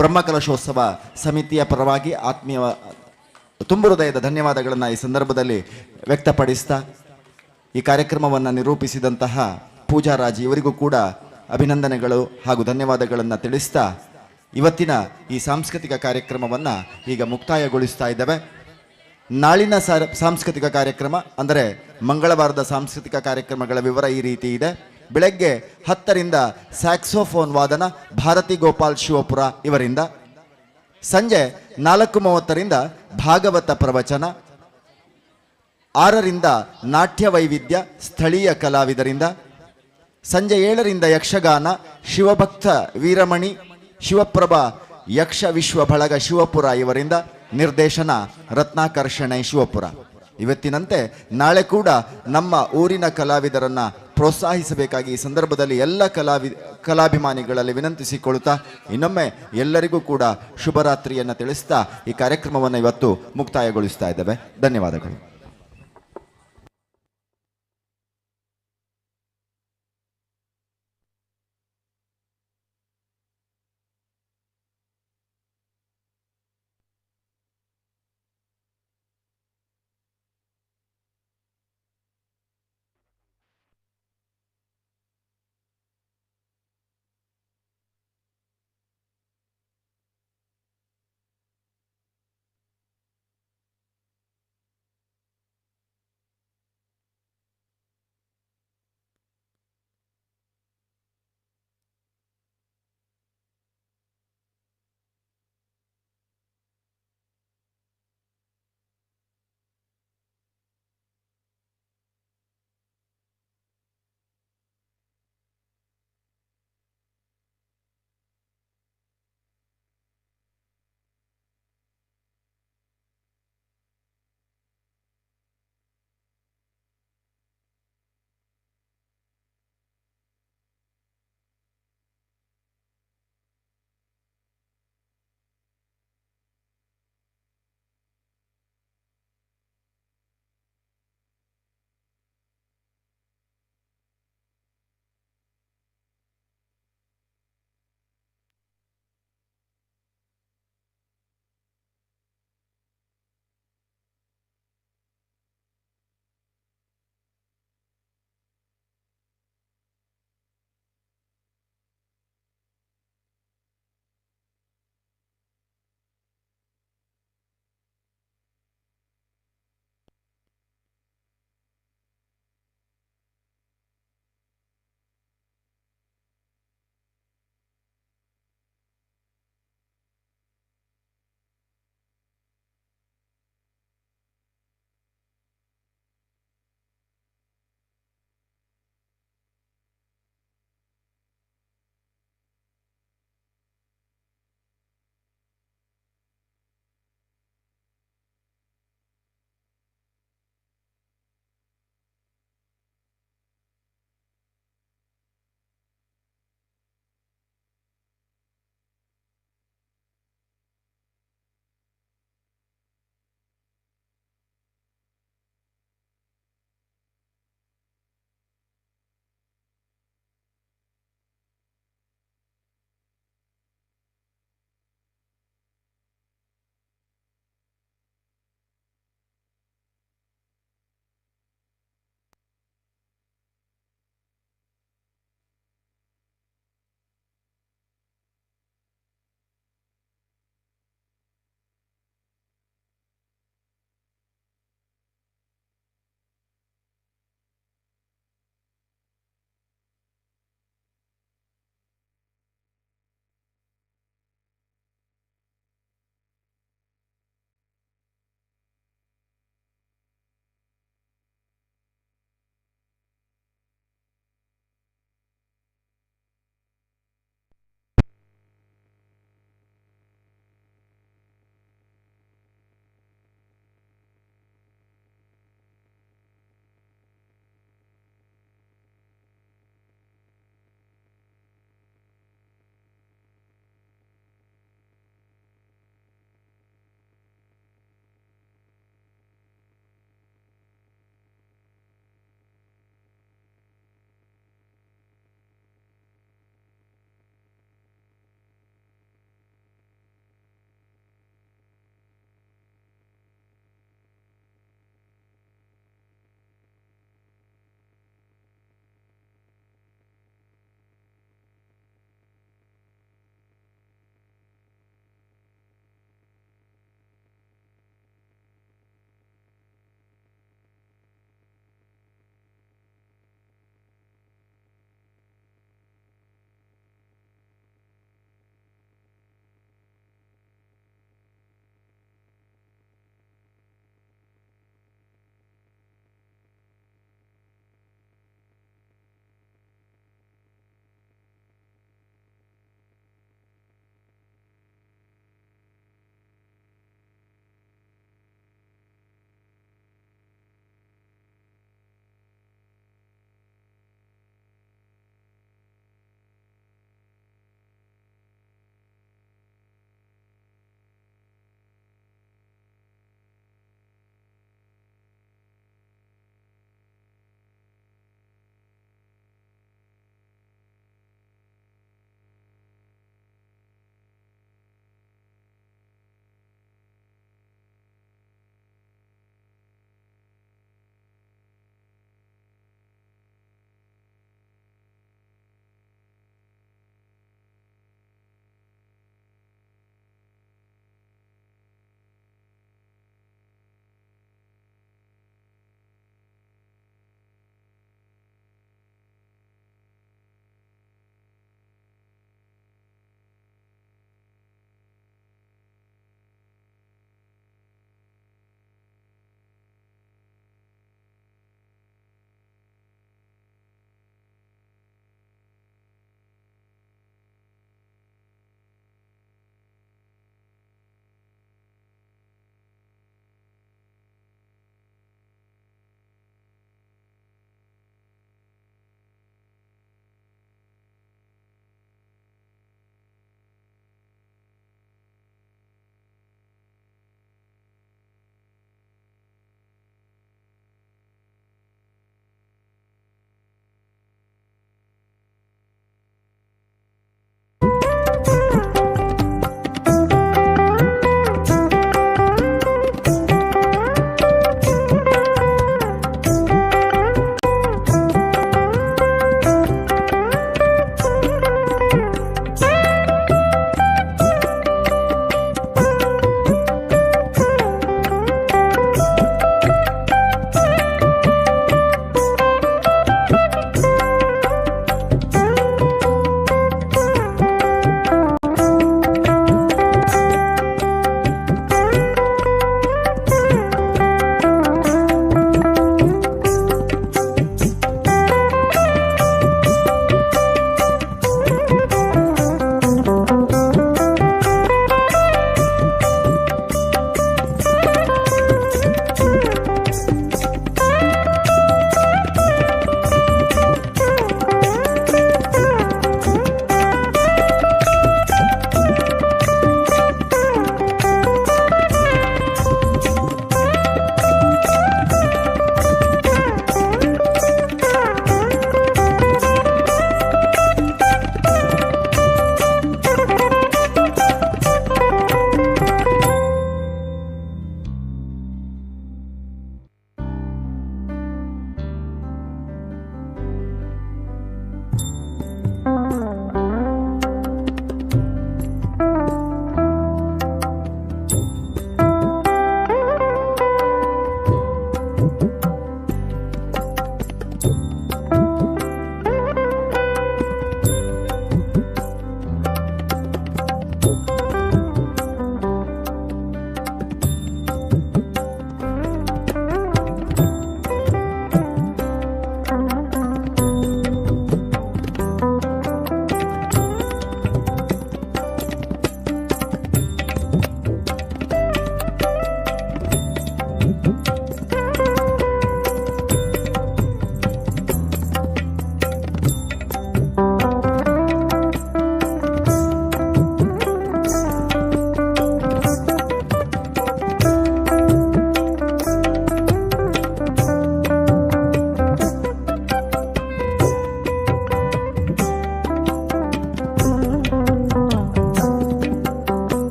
ಬ್ರಹ್ಮಕಲಶೋತ್ಸವ ಸಮಿತಿಯ ಪರವಾಗಿ ಆತ್ಮೀಯ ತುಂಬು ಹೃದಯದ ಧನ್ಯವಾದಗಳನ್ನು ಈ ಸಂದರ್ಭದಲ್ಲಿ ವ್ಯಕ್ತಪಡಿಸ್ತಾ, ಈ ಕಾರ್ಯಕ್ರಮವನ್ನು ನಿರೂಪಿಸಿದಂತಹ ಪೂಜಾರಾಜ್ ಇವರಿಗೂ ಕೂಡ ಅಭಿನಂದನೆಗಳು ಹಾಗೂ ಧನ್ಯವಾದಗಳನ್ನು ತಿಳಿಸ್ತಾ ಇವತ್ತಿನ ಈ ಸಾಂಸ್ಕೃತಿಕ ಕಾರ್ಯಕ್ರಮವನ್ನು ಈಗ ಮುಕ್ತಾಯಗೊಳಿಸ್ತಾ ಇದ್ದೇವೆ. ನಾಳಿನ ಸಾಂಸ್ಕೃತಿಕ ಕಾರ್ಯಕ್ರಮ ಅಂದರೆ ಮಂಗಳವಾರದ ಸಾಂಸ್ಕೃತಿಕ ಕಾರ್ಯಕ್ರಮಗಳ ವಿವರ ಈ ರೀತಿ ಇದೆ. ಬೆಳಗ್ಗೆ 10ರಿಂದ ಸ್ಯಾಕ್ಸೋಫೋನ್ ವಾದನ ಭಾರತಿ ಗೋಪಾಲ್ ಶಿವಪುರ ಇವರಿಂದ, ಸಂಜೆ 4:30ರಿಂದ ಭಾಗವತ ಪ್ರವಚನ, 6ರಿಂದ ನಾಟ್ಯ ವೈವಿಧ್ಯ ಸ್ಥಳೀಯ ಕಲಾವಿದರಿಂದ, ಸಂಜೆ 7ರಿಂದ ಯಕ್ಷಗಾನ ಶಿವಭಕ್ತ ವೀರಮಣಿ ಶಿವಪ್ರಭಾ ಯಕ್ಷ ವಿಶ್ವ ಬಳಗ ಶಿವಪುರ ಇವರಿಂದ, ನಿರ್ದೇಶನ ರತ್ನಾಕರ್ಷಣೆ ಶಿವಪುರ. ಇವತ್ತಿನಂತೆ ನಾಳೆ ಕೂಡ ನಮ್ಮ ಊರಿನ ಕಲಾವಿದರನ್ನು ಪ್ರೋತ್ಸಾಹಿಸಬೇಕಾಗಿ ಈ ಸಂದರ್ಭದಲ್ಲಿ ಎಲ್ಲ ಕಲಾಭಿಮಾನಿಗಳಲ್ಲಿ ವಿನಂತಿಸಿಕೊಳ್ಳುತ್ತಾ ಇನ್ನೊಮ್ಮೆ ಎಲ್ಲರಿಗೂ ಕೂಡ ಶುಭರಾತ್ರಿಯನ್ನು ತಿಳಿಸ್ತಾ ಈ ಕಾರ್ಯಕ್ರಮವನ್ನು ಇವತ್ತು ಮುಕ್ತಾಯಗೊಳಿಸ್ತಾ ಇದ್ದೇವೆ. ಧನ್ಯವಾದಗಳು.